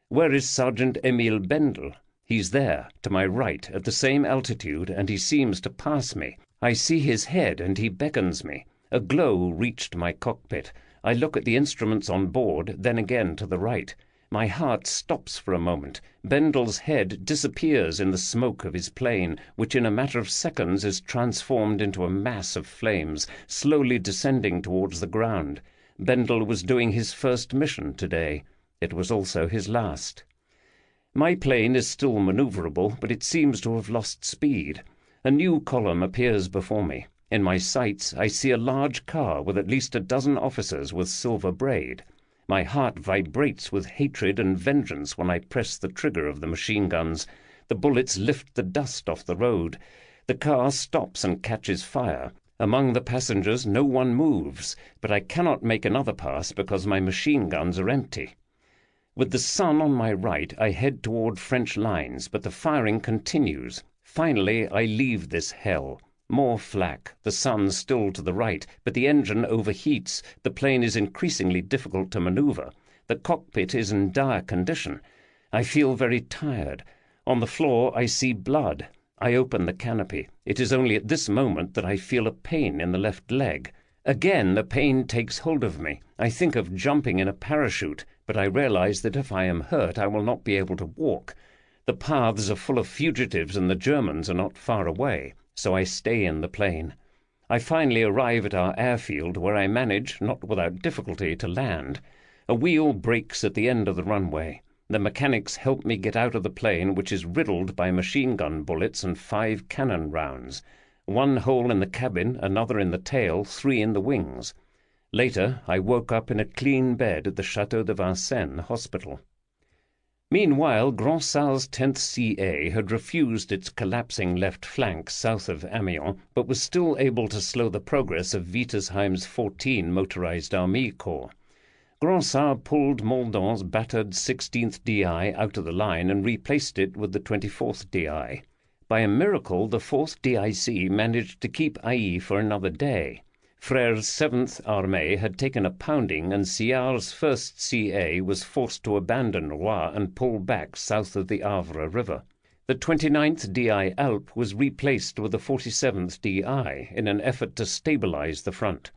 Where is Sergeant Emil Bendel? He's there, to my right, at the same altitude, and he seems to pass me. I see his head, and he beckons me. A glow reached my cockpit. I look at the instruments on board, then again to the right. My heart stops for a moment. Bendel's head disappears in the smoke of his plane, which in a matter of seconds is transformed into a mass of flames, slowly descending towards the ground. Bendel was doing his first mission today. It was also his last. My plane is still maneuverable, but it seems to have lost speed. A new column appears before me. In my sights, I see a large car with at least a dozen officers with silver braid. My heart vibrates with hatred and vengeance when I press the trigger of the machine guns. The bullets lift the dust off the road. The car stops and catches fire. Among the passengers, no one moves, but I cannot make another pass because my machine guns are empty. With the sun on my right, I head toward French lines, but the firing continues. Finally, I leave this hell. More flak, the sun still to the right, but the engine overheats. The plane is increasingly difficult to maneuver. The cockpit is in dire condition. I feel very tired. On the floor I see blood. I open the canopy. It is only at this moment that I feel a pain in the left leg. Again the pain takes hold of me. I think of jumping in a parachute, but I realize that if I am hurt I will not be able to walk. The paths are full of fugitives and the Germans are not far away. So I stay in the plane. I finally arrive at our airfield, where I manage, not without difficulty, to land. A wheel breaks at the end of the runway. The mechanics help me get out of the plane, which is riddled by machine gun bullets and 5 cannon rounds. 1 hole in the cabin, another in the tail, 3 in the wings. Later, I woke up in a clean bed at the Château de Vincennes hospital. Meanwhile, Grandsal's 10th CA had refused its collapsing left flank south of Amiens, but was still able to slow the progress of Wittersheim's 14 motorized army corps. Grandsal pulled Mordaunt's battered 16th DI out of the line and replaced it with the 24th DI. By a miracle, the 4th DIC managed to keep Ailly for another day. Frère's 7th Armée had taken a pounding, and Sillard's 1st CA was forced to abandon Roye and pull back south of the Avre River. The 29th DI Alpes was replaced with the 47th DI in an effort to stabilize the front.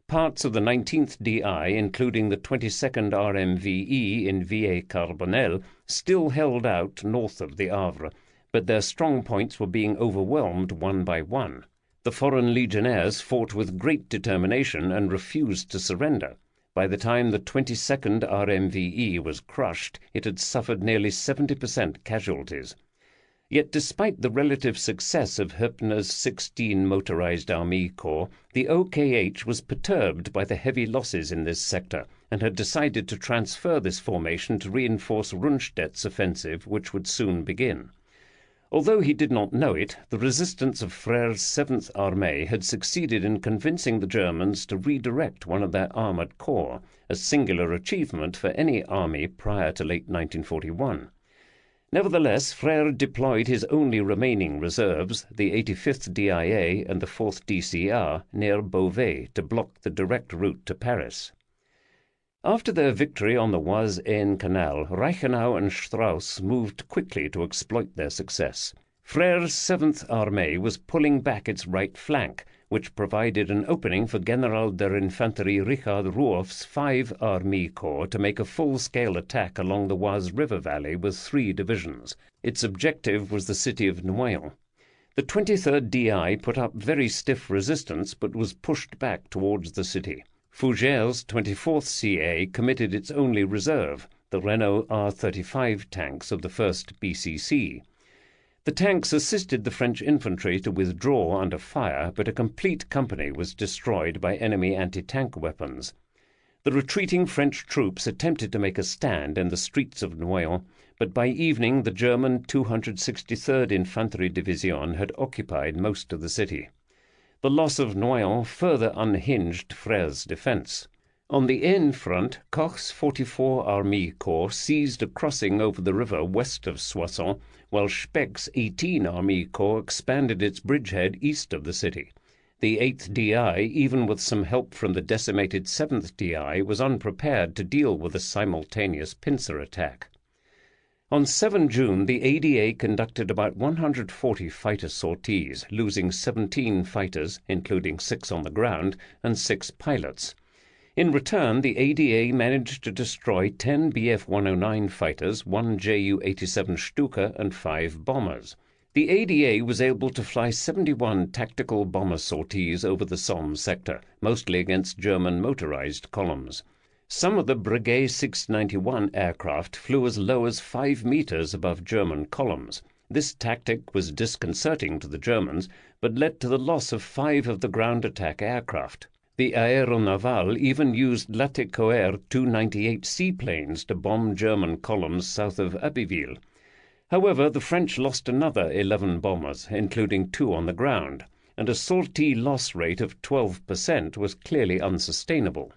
Parts of the 19th DI, including the 22nd RMVE in Villers-Carbonel, still held out north of the Havre, but their strong points were being overwhelmed one by one. The foreign legionnaires fought with great determination and refused to surrender. By the time the 22nd RMVE was crushed, it had suffered nearly 70% casualties. Yet despite the relative success of Hoepner's 16 motorized Army Corps, the OKH was perturbed by the heavy losses in this sector and had decided to transfer this formation to reinforce Rundstedt's offensive, which would soon begin. Although he did not know it, the resistance of Frère's 7th Armée had succeeded in convincing the Germans to redirect one of their armoured corps, a singular achievement for any army prior to late 1941. Nevertheless, Frère deployed his only remaining reserves, the 85th DIA and the 4th DCR, near Beauvais to block the direct route to Paris. After their victory on the Oise-Aisne Canal, Reichenau and Strauss moved quickly to exploit their success. Frère's 7th Armée was pulling back its right flank, which provided an opening for General der Infanterie Richard Ruoff's 5 Army Corps to make a full-scale attack along the Oise River Valley with 3 divisions. Its objective was the city of Noyon. The 23rd DI put up very stiff resistance but was pushed back towards the city. Fougere's 24th CA committed its only reserve, the Renault R-35 tanks of the 1st BCC. The tanks assisted the French infantry to withdraw under fire, but a complete company was destroyed by enemy anti-tank weapons. The retreating French troops attempted to make a stand in the streets of Noyon, but by evening the German 263rd Infantry Division had occupied most of the city. The loss of Noyon further unhinged Frère's defense. On the Aisne front, Koch's 44 Army Corps seized a crossing over the river west of Soissons, while Speck's 18 Army Corps expanded its bridgehead east of the city. The 8th DI, even with some help from the decimated 7th DI, was unprepared to deal with a simultaneous pincer attack. On 7 June, the ADA conducted about 140 fighter sorties, losing 17 fighters, including 6 on the ground, and 6 pilots. In return, the ADA managed to destroy 10 Bf-109 fighters, 1 Ju-87 Stuka, and 5 bombers. The ADA was able to fly 71 tactical bomber sorties over the Somme sector, mostly against German motorized columns. Some of the Breguet 691 aircraft flew as low as 5 meters above German columns. This tactic was disconcerting to the Germans, but led to the loss of 5 of the ground attack aircraft. The Aéronaval even used Latécoère 298 seaplanes to bomb German columns south of Abbeville. However, the French lost another 11 bombers, including 2 on the ground, and a sortie loss rate of 12% was clearly unsustainable.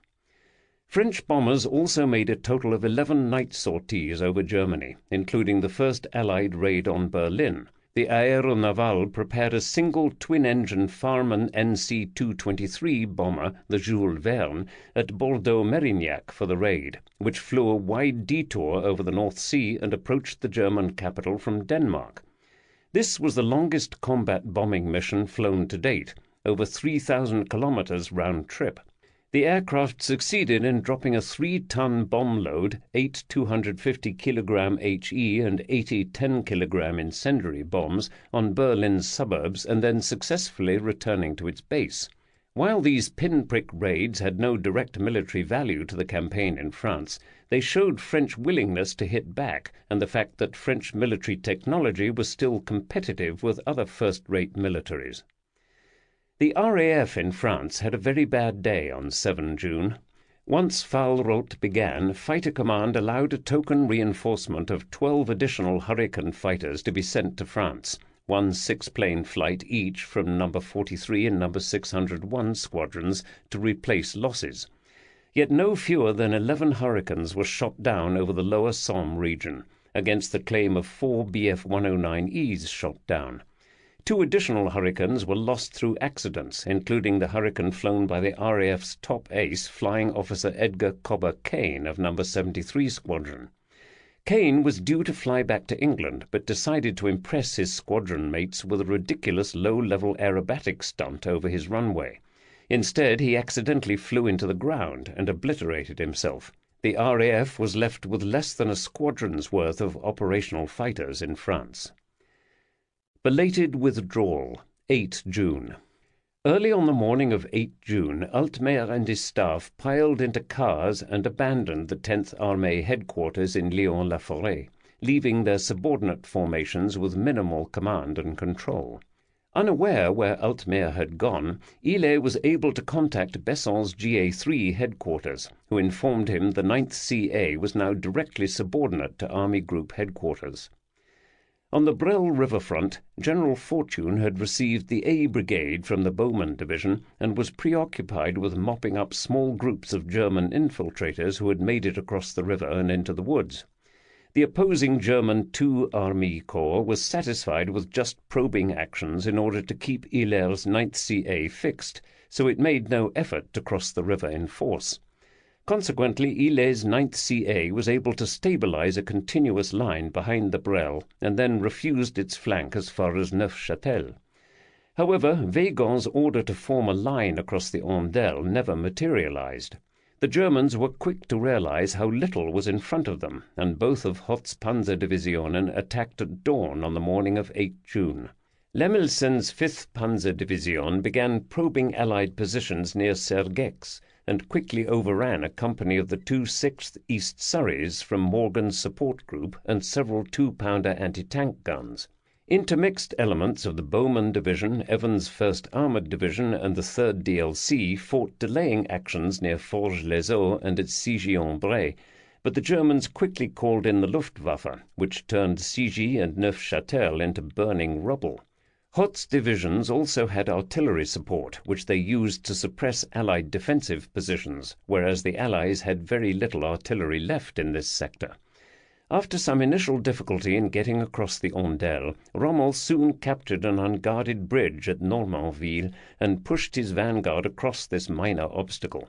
French bombers also made a total of 11 night sorties over Germany, including the first Allied raid on Berlin. The Aéronaval prepared a single twin-engine Farman NC-223 bomber, the Jules Verne, at Bordeaux-Mérignac for the raid, which flew a wide detour over the North Sea and approached the German capital from Denmark. This was the longest combat bombing mission flown to date, over 3,000 kilometers round trip. The aircraft succeeded in dropping a 3-ton bomb load, 8 250-kilogram HE and 80 10-kilogram incendiary bombs on Berlin's suburbs and then successfully returning to its base. While these pinprick raids had no direct military value to the campaign in France, they showed French willingness to hit back and the fact that French military technology was still competitive with other first-rate militaries. The RAF in France had a very bad day on 7 June. Once Fahlrott began, Fighter Command allowed a token reinforcement of 12 additional Hurricane fighters to be sent to France, 1 6-plane flight each from No. 43 and No. 601 squadrons to replace losses. Yet no fewer than 11 Hurricanes were shot down over the lower Somme region, against the claim of 4 Bf-109Es shot down. 2 additional Hurricanes were lost through accidents, including the Hurricane flown by the RAF's top ace, Flying Officer Edgar Cobber Kane of No. 73 Squadron. Kane was due to fly back to England, but decided to impress his squadron mates with a ridiculous low-level aerobatic stunt over his runway. Instead, he accidentally flew into the ground and obliterated himself. The RAF was left with less than a squadron's worth of operational fighters in France. Belated withdrawal, 8 June. Early on the morning of 8 June, Altmer and his staff piled into cars and abandoned the 10th Armée headquarters in Lyon-la-Forêt, leaving their subordinate formations with minimal command and control. Unaware where Altmer had gone, Hillet was able to contact Besson's GA3 headquarters, who informed him the 9th CA was now directly subordinate to Army Group headquarters. On the Brel riverfront, General Fortune had received the A Brigade from the Bowman Division and was preoccupied with mopping up small groups of German infiltrators who had made it across the river and into the woods. The opposing German 2 Army Corps was satisfied with just probing actions in order to keep Hiller's 9th CA fixed, so it made no effort to cross the river in force. Consequently, Hiller's 9th CA was able to stabilize a continuous line behind the Brel and then refused its flank as far as Neufchâtel. However, Weygand's order to form a line across the Andelle never materialized. The Germans were quick to realize how little was in front of them, and both of Hoth's Panzerdivisionen attacked at dawn on the morning of 8 June. Lemmelsen's 5th Panzerdivision began probing Allied positions near Sergex and quickly overran a company of the 2 6th East Surreys from Morgan's support group and several 2-pounder anti-tank guns. Intermixed elements of the Bowman Division, Evans' 1st Armoured Division, and the 3rd DLC fought delaying actions near Forges-les-Eaux and at Sigy-en-Bray, but the Germans quickly called in the Luftwaffe, which turned Sigy and Neufchâtel into burning rubble. Hoth's divisions also had artillery support, which they used to suppress Allied defensive positions, whereas the Allies had very little artillery left in this sector. After some initial difficulty in getting across the Andelle, Rommel soon captured an unguarded bridge at Normanville and pushed his vanguard across this minor obstacle.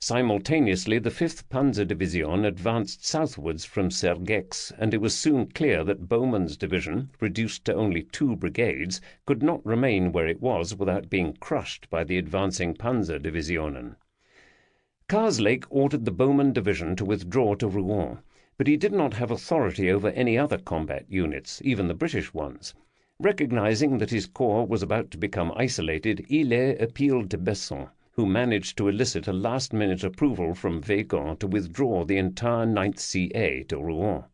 Simultaneously, the 5th Panzerdivision advanced southwards from Sergex, and it was soon clear that Bowman's division, reduced to only 2 brigades, could not remain where it was without being crushed by the advancing Panzerdivisionen. Karslake ordered the Bowman division to withdraw to Rouen, but he did not have authority over any other combat units, even the British ones. Recognizing that his corps was about to become isolated, Hillet appealed to Besson, who managed to elicit a last-minute approval from Weygand to withdraw the entire 9th CA to Rouen.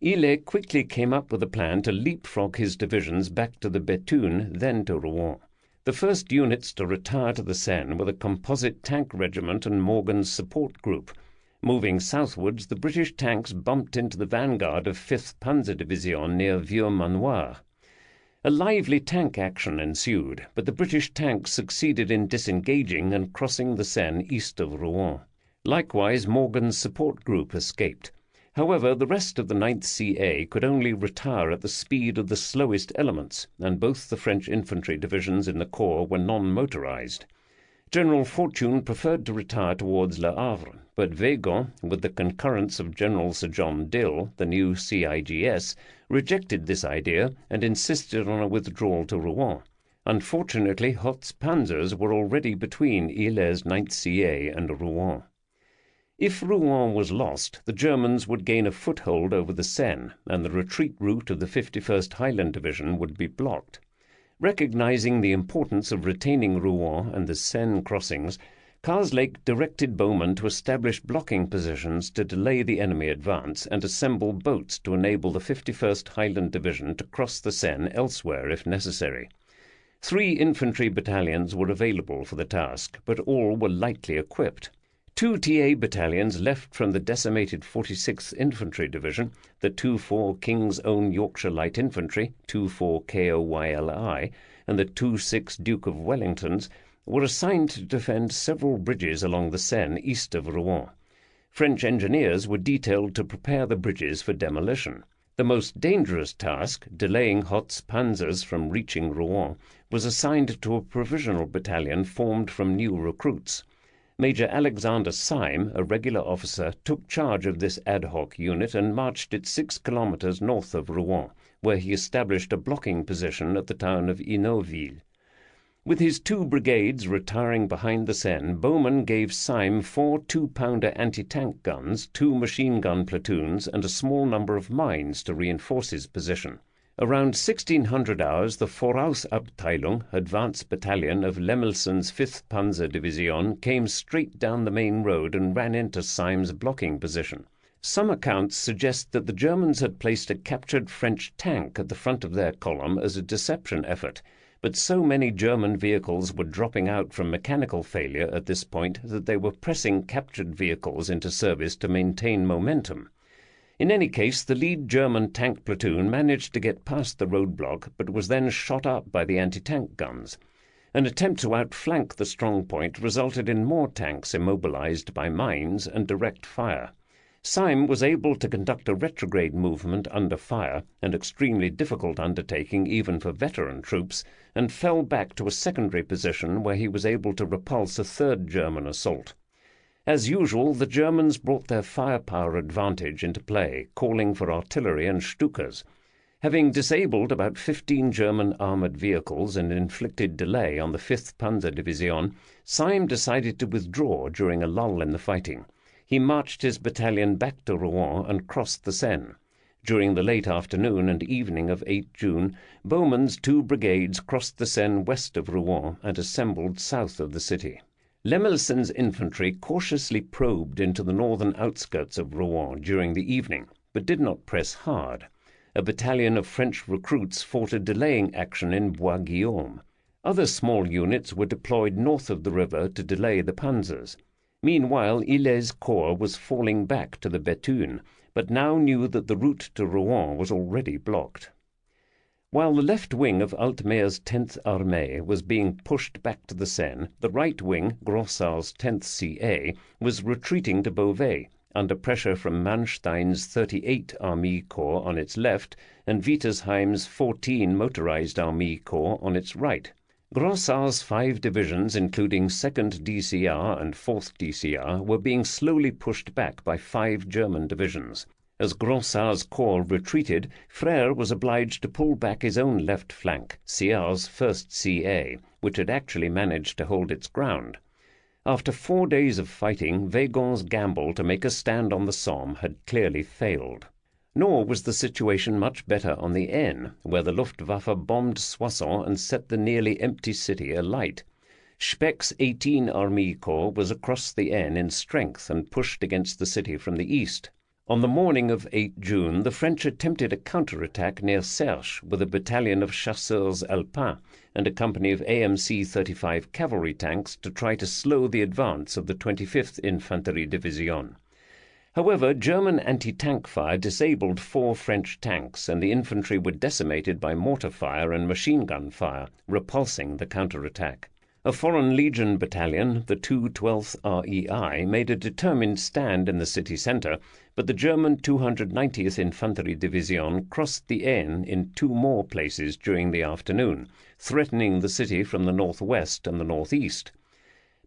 Hillet quickly came up with a plan to leapfrog his divisions back to the Bethune, then to Rouen. The first units to retire to the Seine were the Composite Tank Regiment and Morgan's support group. Moving southwards, the British tanks bumped into the vanguard of 5th Panzerdivision near Vieux-Manoir. A lively tank action ensued, but the British tanks succeeded in disengaging and crossing the Seine east of Rouen. Likewise, Morgan's support group escaped. However, the rest of the 9th CA could only retire at the speed of the slowest elements, and both the French infantry divisions in the corps were non-motorized. General Fortune preferred to retire towards Le Havre, but Weygand, with the concurrence of General Sir John Dill, the new CIGS, rejected this idea and insisted on a withdrawal to Rouen. Unfortunately, Hoth's panzers were already between Hiller's 9th CA and Rouen. If Rouen was lost, the Germans would gain a foothold over the Seine, and the retreat route of the 51st Highland Division would be blocked. Recognizing the importance of retaining Rouen and the Seine crossings, Karslake directed Bowman to establish blocking positions to delay the enemy advance and assemble boats to enable the 51st Highland Division to cross the Seine elsewhere if necessary. 3 infantry battalions were available for the task, but all were lightly equipped. 2 TA battalions left from the decimated 46th Infantry Division, the 2-4 King's Own Yorkshire Light Infantry, 2-4 KOYLI, and the 2-6 Duke of Wellingtons, were assigned to defend several bridges along the Seine east of Rouen. French engineers were detailed to prepare the bridges for demolition. The most dangerous task, delaying Hoth's panzers from reaching Rouen, was assigned to a provisional battalion formed from new recruits. Major Alexander Syme, a regular officer, took charge of this ad hoc unit and marched it 6 kilometers north of Rouen, where he established a blocking position at the town of Innoville. With his 2 brigades retiring behind the Seine, Bowman gave Syme 4 2-pounder anti-tank guns, 2 machine-gun platoons, and a small number of mines to reinforce his position. Around 1600 hours, the Vorausabteilung, advance battalion of Lemelson's 5th Panzer Division, came straight down the main road and ran into Syme's blocking position. Some accounts suggest that the Germans had placed a captured French tank at the front of their column as a deception effort, but so many German vehicles were dropping out from mechanical failure at this point that they were pressing captured vehicles into service to maintain momentum. In any case, the lead German tank platoon managed to get past the roadblock, but was then shot up by the anti-tank guns. An attempt to outflank the strong point resulted in more tanks immobilized by mines and direct fire. Syme was able to conduct a retrograde movement under fire, an extremely difficult undertaking even for veteran troops, and fell back to a secondary position where he was able to repulse a 3rd German assault. As usual, the Germans brought their firepower advantage into play, calling for artillery and Stukas. Having disabled about 15 German armoured vehicles and inflicted delay on the 5th Panzer Division, Syme decided to withdraw during a lull in the fighting. He marched his battalion back to Rouen and crossed the Seine. During the late afternoon and evening of 8 June, Bowman's 2 brigades crossed the Seine west of Rouen and assembled south of the city. Lemelson's infantry cautiously probed into the northern outskirts of Rouen during the evening, but did not press hard. A battalion of French recruits fought a delaying action in Bois-Guillaume. Other small units were deployed north of the river to delay the panzers. Meanwhile, Hillet's corps was falling back to the Bethune, but now knew that the route to Rouen was already blocked. While the left wing of Altmeier's 10th Armée was being pushed back to the Seine, the right wing, Grossar's 10th CA, was retreating to Beauvais, under pressure from Manstein's 38 Army Corps on its left and Wittersheim's 14 Motorized Army Corps on its right. Grossar's 5 divisions, including 2nd DCR and 4th DCR, were being slowly pushed back by 5 German divisions. As Grossar's corps retreated, Frère was obliged to pull back his own left flank, Sier's 1st CA, which had actually managed to hold its ground. After 4 days of fighting, Weygand's gamble to make a stand on the Somme had clearly failed. Nor was the situation much better on the Aisne, where the Luftwaffe bombed Soissons and set the nearly empty city alight. Speck's 18 Army Corps was across the Aisne in strength and pushed against the city from the east. On the morning of 8 June, the French attempted a counterattack near Serche with a battalion of chasseurs alpins and a company of AMC 35 cavalry tanks to try to slow the advance of the 25th Infanterie Division. However, German anti-tank fire disabled 4 French tanks, and the infantry were decimated by mortar fire and machine-gun fire, repulsing the counterattack. A Foreign Legion battalion, the 212th REI, made a determined stand in the city centre, but the German 290th Infanterie Division crossed the Aisne in 2 more places during the afternoon, threatening the city from the northwest and the northeast.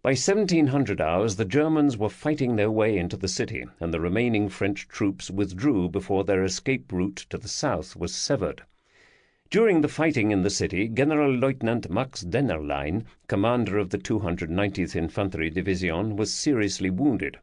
By 1700 hours, the Germans were fighting their way into the city, and the remaining French troops withdrew before their escape route to the south was severed. During the fighting in the city, Generalleutnant Max Dennerlein, commander of the 290th Infanterie Division, was seriously wounded.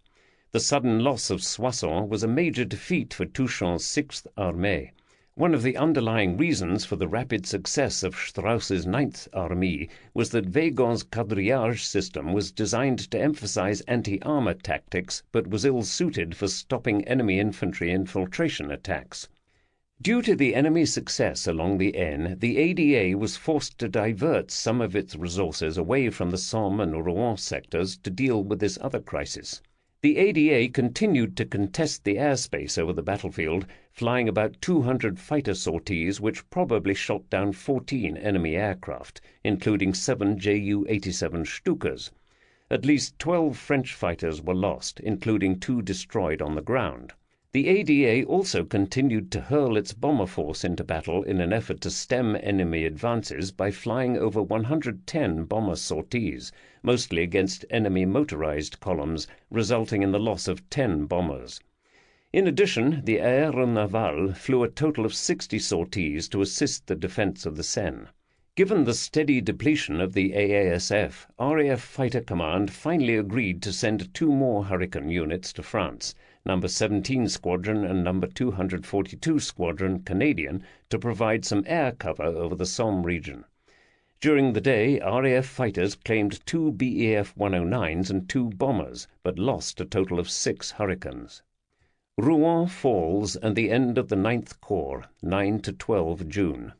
The sudden loss of Soissons was a major defeat for Touchon's 6th Armée. One of the underlying reasons for the rapid success of Strauss's 9th Armée was that Weygand's quadrillage system was designed to emphasize anti-armor tactics, but was ill-suited for stopping enemy infantry infiltration attacks. Due to the enemy success along the Aisne, the ADA was forced to divert some of its resources away from the Somme and Rouen sectors to deal with this other crisis. The ADA continued to contest the airspace over the battlefield, flying about 200 fighter sorties which probably shot down 14 enemy aircraft, including 7 Ju-87 Stukas. At least 12 French fighters were lost, including 2 destroyed on the ground. The ADA also continued to hurl its bomber force into battle in an effort to stem enemy advances by flying over 110 bomber sorties, mostly against enemy motorized columns, resulting in the loss of 10 bombers. In addition, the Aéronavale flew a total of 60 sorties to assist the defense of the Seine. Given the steady depletion of the AASF, RAF Fighter Command finally agreed to send 2 more Hurricane units to France, No. 17 Squadron and No. 242 Squadron Canadian, to provide some air cover over the Somme region. During the day, RAF fighters claimed 2 BEF 109s and 2 bombers, but lost a total of 6 Hurricanes. Rouen falls and the end of the 9th Corps, 9 to 12 June.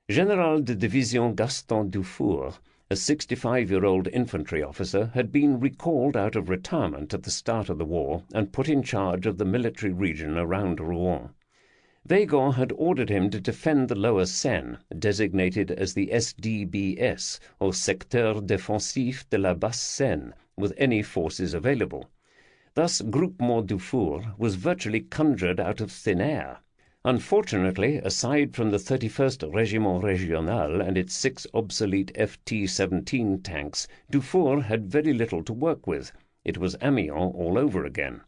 General de Division Gaston Dufour, a 65-year-old infantry officer, had been recalled out of retirement at the start of the war and put in charge of the military region around Rouen. Weygand had ordered him to defend the lower Seine, designated as the SDBS, or Secteur Défensif de la Basse Seine, with any forces available. Thus Groupement Dufour was virtually conjured out of thin air. Unfortunately, aside from the 31st Régiment Régional and its 6 obsolete FT-17 tanks, Dufour had very little to work with. It was Amiens all over again.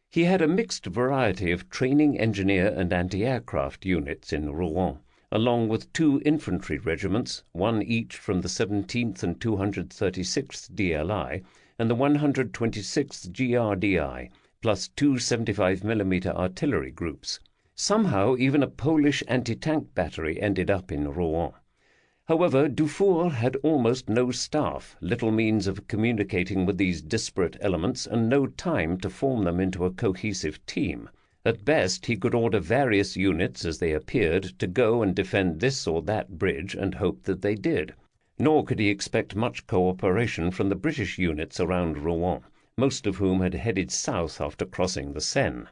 He had a mixed variety of training engineer and anti-aircraft units in Rouen, along with 2 infantry regiments, 1 each from the 17th and 236th DLI and the 126th GRDI, plus 2 75mm artillery groups. Somehow even a Polish anti-tank battery ended up in Rouen. However, Dufour had almost no staff, little means of communicating with these disparate elements, and no time to form them into a cohesive team. At best, he could order various units as they appeared to go and defend this or that bridge and hope that they did. Nor could he expect much cooperation from the British units around Rouen, most of whom had headed south after crossing the Seine.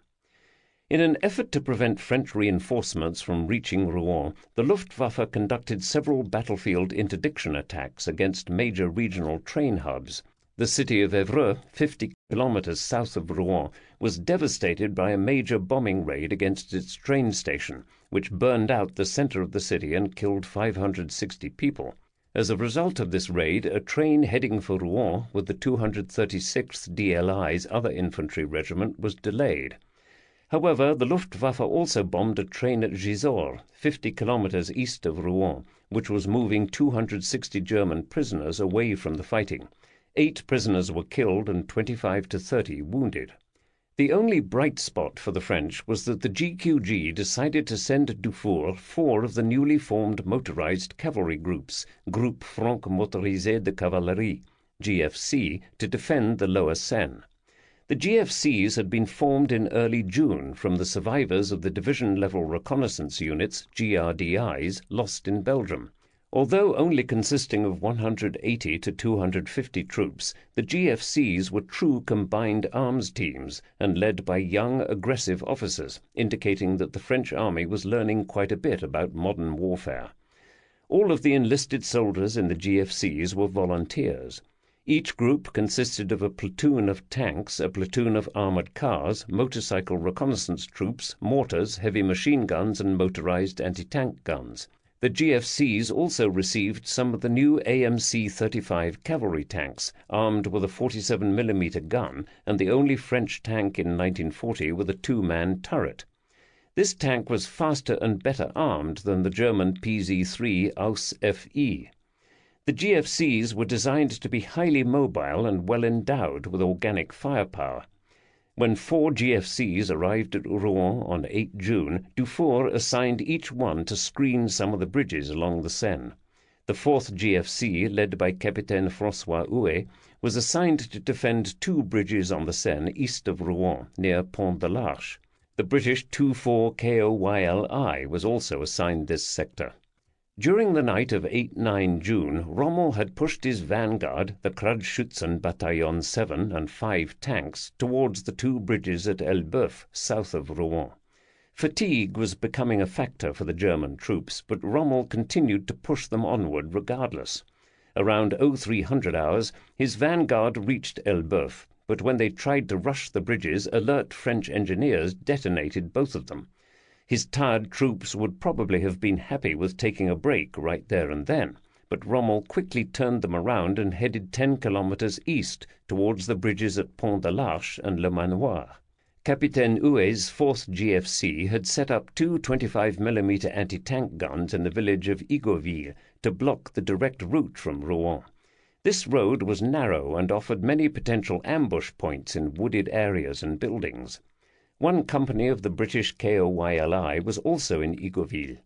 In an effort to prevent French reinforcements from reaching Rouen, the Luftwaffe conducted several battlefield interdiction attacks against major regional train hubs. The city of Évreux, 50 kilometers south of Rouen, was devastated by a major bombing raid against its train station, which burned out the center of the city and killed 560 people. As a result of this raid, a train heading for Rouen with the 236th DLI's other infantry regiment was delayed. However, the Luftwaffe also bombed a train at Gisors, 50 kilometers east of Rouen, which was moving 260 German prisoners away from the fighting. 8 prisoners were killed and 25 to 30 wounded. The only bright spot for the French was that the GQG decided to send Dufour 4 of the newly formed motorized cavalry groups, Groupe Franc Motorisé de Cavalerie, GFC, to defend the lower Seine. The GFCs had been formed in early June from the survivors of the division-level reconnaissance units, GRDIs, lost in Belgium. Although only consisting of 180 to 250 troops, the GFCs were true combined arms teams and led by young, aggressive officers, indicating that the French army was learning quite a bit about modern warfare. All of the enlisted soldiers in the GFCs were volunteers. Each group consisted of a platoon of tanks, a platoon of armored cars, motorcycle reconnaissance troops, mortars, heavy machine guns, and motorized anti-tank guns. The GFCs also received some of the new AMC-35 cavalry tanks, armed with a 47mm gun, and the only French tank in 1940 with a 2-man turret. This tank was faster and better armed than the German PZ-3 Aus FE. The GFCs were designed to be highly mobile and well endowed with organic firepower. When 4 GFCs arrived at Rouen on 8 June, Dufour assigned each one to screen some of the bridges along the Seine. The 4th GFC, led by Capitaine François Houet, was assigned to defend 2 bridges on the Seine east of Rouen, near Pont de l'Arche. The British 24 KOYLI was also assigned this sector. During the night of 8-9 June, Rommel had pushed his vanguard, the Krugsschützen Bataillon 7 and 5 tanks, towards the 2 bridges at Elbeuf, south of Rouen. Fatigue was becoming a factor for the German troops, but Rommel continued to push them onward regardless. Around 0300 hours, his vanguard reached Elbeuf, but when they tried to rush the bridges, alert French engineers detonated both of them. His tired troops would probably have been happy with taking a break right there and then, but Rommel quickly turned them around and headed 10 kilometers east towards the bridges at Pont de l'Arche and Le Manoir. Capitaine Houet's 4th GFC had set up 2 25mm anti-tank guns in the village of Igoville to block the direct route from Rouen. This road was narrow and offered many potential ambush points in wooded areas and buildings. One company of the British KOYLI was also in Igoville.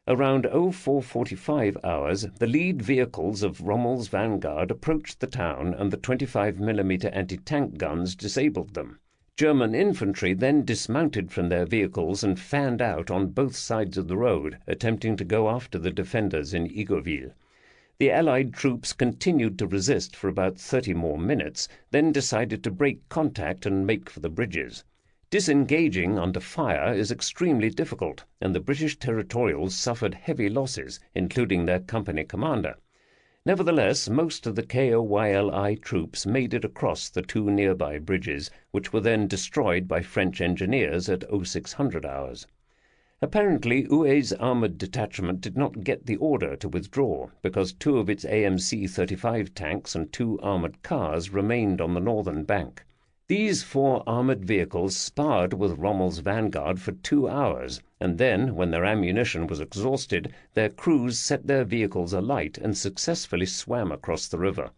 Around 04:45 hours, the lead vehicles of Rommel's vanguard approached the town and the 25mm anti-tank guns disabled them. German infantry then dismounted from their vehicles and fanned out on both sides of the road, attempting to go after the defenders in Igoville. The Allied troops continued to resist for about 30 more minutes, then decided to break contact and make for the bridges. Disengaging under fire is extremely difficult, and the British territorials suffered heavy losses, including their company commander. Nevertheless, most of the KOYLI troops made it across the two nearby bridges, which were then destroyed by French engineers at 0600 hours. Apparently, Houet's armoured detachment did not get the order to withdraw, because two of its AMC-35 tanks and two armoured cars remained on the northern bank. These four armoured vehicles sparred with Rommel's vanguard for 2 hours, and then, when their ammunition was exhausted, their crews set their vehicles alight and successfully swam across the river.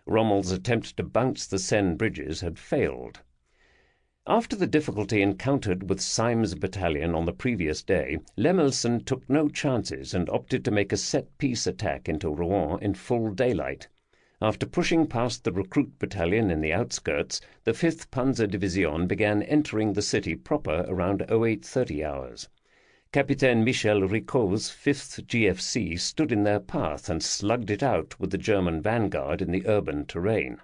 Rommel's attempt to bounce the Seine bridges had failed. After the difficulty encountered with Symes' battalion on the previous day, Lemelson took no chances and opted to make a set-piece attack into Rouen in full daylight. After pushing past the recruit battalion in the outskirts, the 5th Panzer Division began entering the city proper around 0830 hours. Capitaine Michel Ricot's 5th GFC stood in their path and slugged it out with the German vanguard in the urban terrain.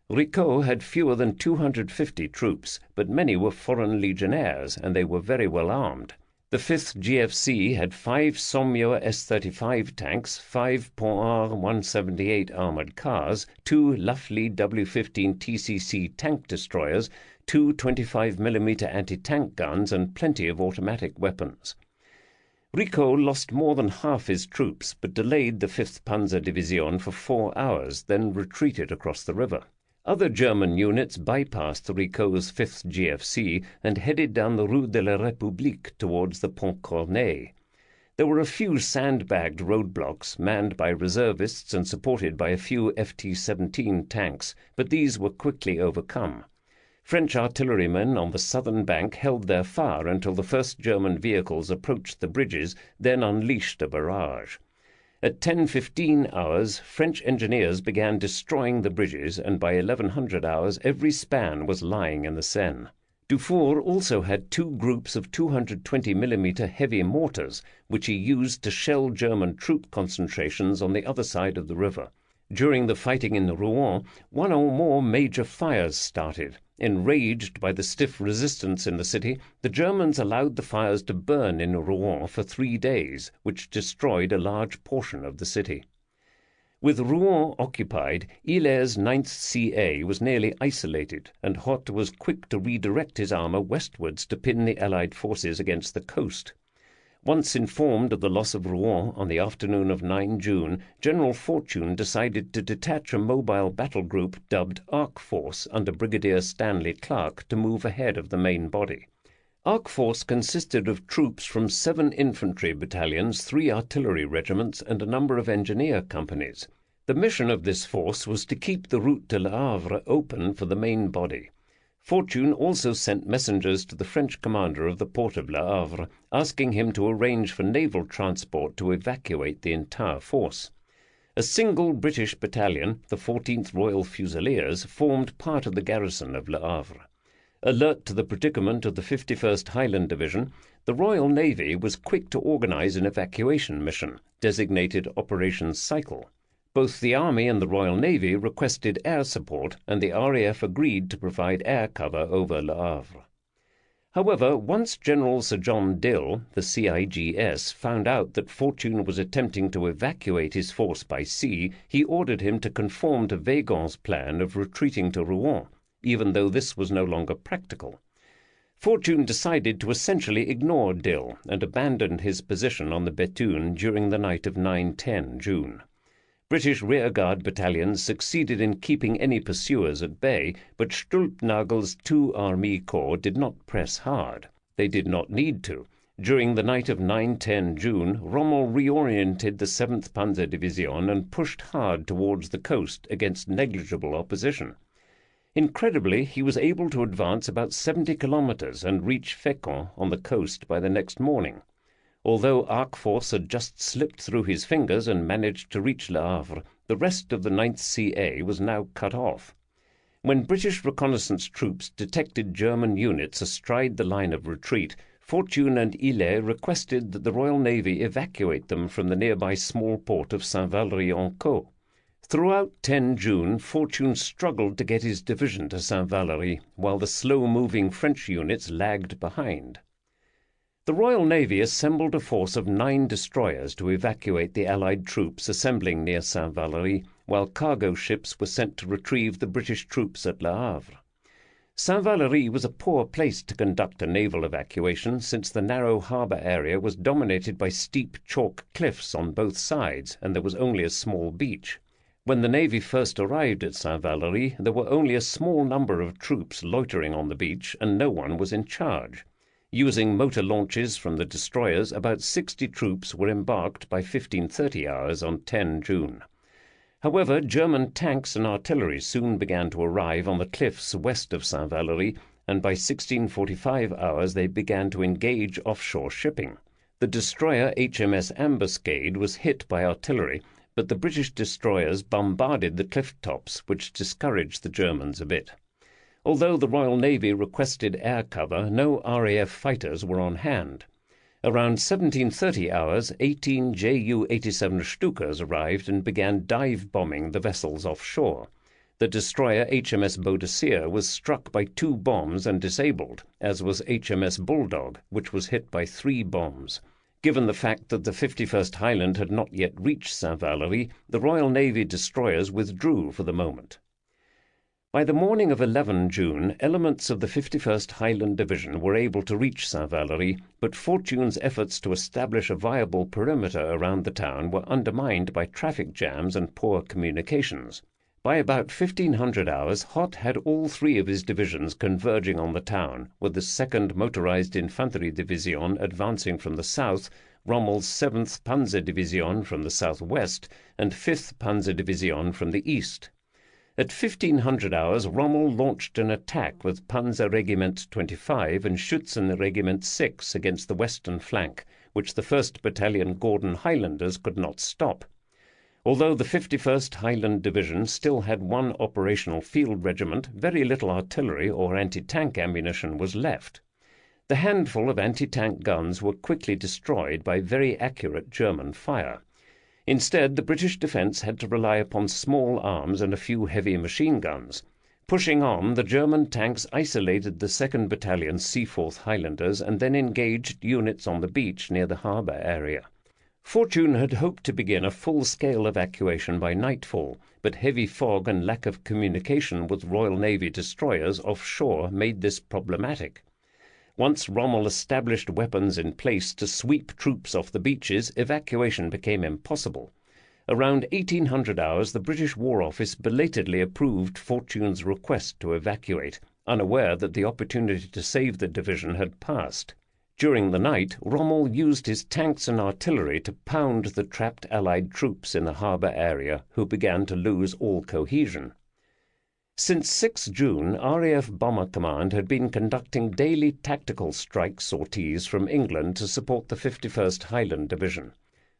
Ricot had fewer than 250 troops, but many were foreign legionnaires, and they were very well armed. The 5th GFC had 5 Saumur S-35 tanks, 5 Pont 178 armoured cars, 2 Lafley W-15 TCC tank destroyers, 2 25mm anti-tank guns, and plenty of automatic weapons. Ricot lost more than half his troops, but delayed the 5th Panzer Division for 4 hours, then retreated across the river. Other German units bypassed Ricot's 5th GFC and headed down the Rue de la République towards the Pont Corneille. There were a few sandbagged roadblocks manned by reservists and supported by a few FT-17 tanks, but these were quickly overcome. French artillerymen on the southern bank held their fire until the first German vehicles approached the bridges, then unleashed a barrage. At 10:15 hours, French engineers began destroying the bridges, and by 1100 hours every span was lying in the Seine. Dufour also had 2 groups of 220mm heavy mortars, which he used to shell German troop concentrations on the other side of the river. During the fighting in Rouen, 1 or more major fires started. Enraged by the stiff resistance in the city, the Germans allowed the fires to burn in Rouen for 3 days, which destroyed a large portion of the city. With Rouen occupied, Hilaire's 9th CA was nearly isolated, and Hoth was quick to redirect his armour westwards to pin the Allied forces against the coast. Once informed of the loss of Rouen on the afternoon of 9 June, General Fortune decided to detach a mobile battle group dubbed Arc Force under Brigadier Stanley Clark to move ahead of the main body. Arc Force consisted of troops from 7 infantry battalions, 3 artillery regiments, and a number of engineer companies. The mission of this force was to keep the route to Le Havre open for the main body. Fortune also sent messengers to the French commander of the port of Le Havre, asking him to arrange for naval transport to evacuate the entire force. A single British battalion, the 14th Royal Fusiliers, formed part of the garrison of Le Havre. Alert to the predicament of the 51st Highland Division, the Royal Navy was quick to organize an evacuation mission, designated Operation Cycle. Both the Army and the Royal Navy requested air support, and the RAF agreed to provide air cover over Le Havre. However, once General Sir John Dill, the CIGS, found out that Fortune was attempting to evacuate his force by sea, he ordered him to conform to Weygand's plan of retreating to Rouen, even though this was no longer practical. Fortune decided to essentially ignore Dill and abandoned his position on the Bethune during the night of 9-10 June. British rearguard battalions succeeded in keeping any pursuers at bay, but Stülpnagel's 2 Army Corps did not press hard. They did not need to. During the night of 9–10 June, Rommel reoriented the 7th Panzer Division and pushed hard towards the coast against negligible opposition. Incredibly, he was able to advance about 70 kilometers and reach Fécamp on the coast by the next morning. Although Arqueforce had just slipped through his fingers and managed to reach Le Havre, the rest of the 9th CA was now cut off. When British reconnaissance troops detected German units astride the line of retreat, Fortune and Illet requested that the Royal Navy evacuate them from the nearby small port of Saint-Valery-en-Caux. Throughout 10 June, Fortune struggled to get his division to Saint-Valery, while the slow-moving French units lagged behind. The Royal Navy assembled a force of 9 destroyers to evacuate the Allied troops assembling near Saint-Valery, while cargo ships were sent to retrieve the British troops at Le Havre. Saint-Valery was a poor place to conduct a naval evacuation, since the narrow harbour area was dominated by steep chalk cliffs on both sides, and there was only a small beach. When the Navy first arrived at Saint-Valery, there were only a small number of troops loitering on the beach, and no one was in charge. Using motor launches from the destroyers, about 60 troops were embarked by 15:30 hours on 10 June. However, German tanks and artillery soon began to arrive on the cliffs west of Saint-Valery, and by 16:45 hours they began to engage offshore shipping. The destroyer HMS Ambuscade was hit by artillery, but the British destroyers bombarded the cliff tops, which discouraged the Germans a bit. Although the Royal Navy requested air cover, no RAF fighters were on hand. Around 17:30 hours, 18 Ju-87 Stukas arrived and began dive-bombing the vessels offshore. The destroyer HMS Boadicea was struck by 2 bombs and disabled, as was HMS Bulldog, which was hit by 3 bombs. Given the fact that the 51st Highland had not yet reached Saint-Valery, the Royal Navy destroyers withdrew for the moment. By the morning of 11 June, elements of the 51st Highland Division were able to reach Saint-Valery, but Fortune's efforts to establish a viable perimeter around the town were undermined by traffic jams and poor communications. By about 1500 hours, Hott had all 3 of his divisions converging on the town, with the 2nd Motorized Infantry Division advancing from the south, Rommel's 7th Panzer Division from the southwest, and 5th Panzer Division from the east. At 1500 hours, Rommel launched an attack with Panzer Regiment 25 and Schützen Regiment 6 against the western flank, which the 1st Battalion Gordon Highlanders could not stop. Although the 51st Highland Division still had 1 operational field regiment, very little artillery or anti-tank ammunition was left. The handful of anti-tank guns were quickly destroyed by very accurate German fire. Instead, the British defence had to rely upon small arms and a few heavy machine guns. Pushing on, the German tanks isolated the 2nd Battalion's Seaforth Highlanders and then engaged units on the beach near the harbour area. Fortune had hoped to begin a full-scale evacuation by nightfall, but heavy fog and lack of communication with Royal Navy destroyers offshore made this problematic. Once Rommel established weapons in place to sweep troops off the beaches, evacuation became impossible. Around 1800 hours, the British War Office belatedly approved Fortune's request to evacuate, unaware that the opportunity to save the division had passed. During the night, Rommel used his tanks and artillery to pound the trapped Allied troops in the harbour area, who began to lose all cohesion. Since 6 June, RAF Bomber Command had been conducting daily tactical strike sorties from England to support the 51st Highland Division.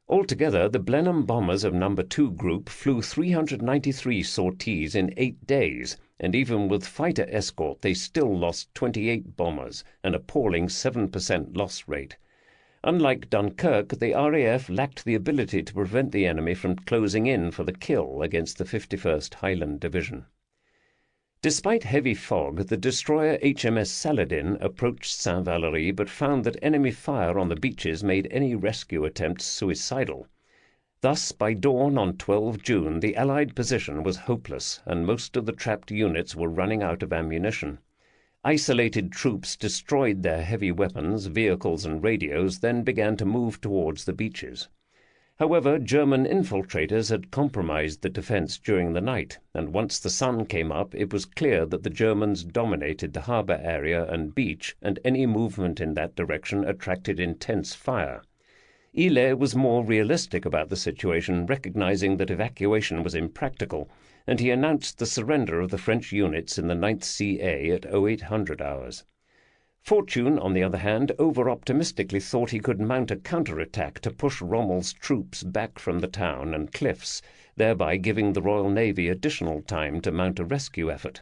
Altogether, the Blenheim bombers of No. 2 Group flew 393 sorties in 8 days, and even with fighter escort they still lost 28 bombers, an appalling 7% loss rate. Unlike Dunkirk, the RAF lacked the ability to prevent the enemy from closing in for the kill against the 51st Highland Division. Despite heavy fog, the destroyer HMS Saladin approached Saint-Valery but found that enemy fire on the beaches made any rescue attempts suicidal. Thus, by dawn on 12 June, the Allied position was hopeless, and most of the trapped units were running out of ammunition. Isolated troops destroyed their heavy weapons, vehicles and radios, then began to move towards the beaches. However, German infiltrators had compromised the defence during the night, and once the sun came up it was clear that the Germans dominated the harbour area and beach, and any movement in that direction attracted intense fire. Ile was more realistic about the situation, recognizing that evacuation was impractical, and he announced the surrender of the French units in the 9th CA at 0800 hours. Fortune, on the other hand, over-optimistically thought he could mount a counter-attack to push Rommel's troops back from the town and cliffs, thereby giving the Royal Navy additional time to mount a rescue effort.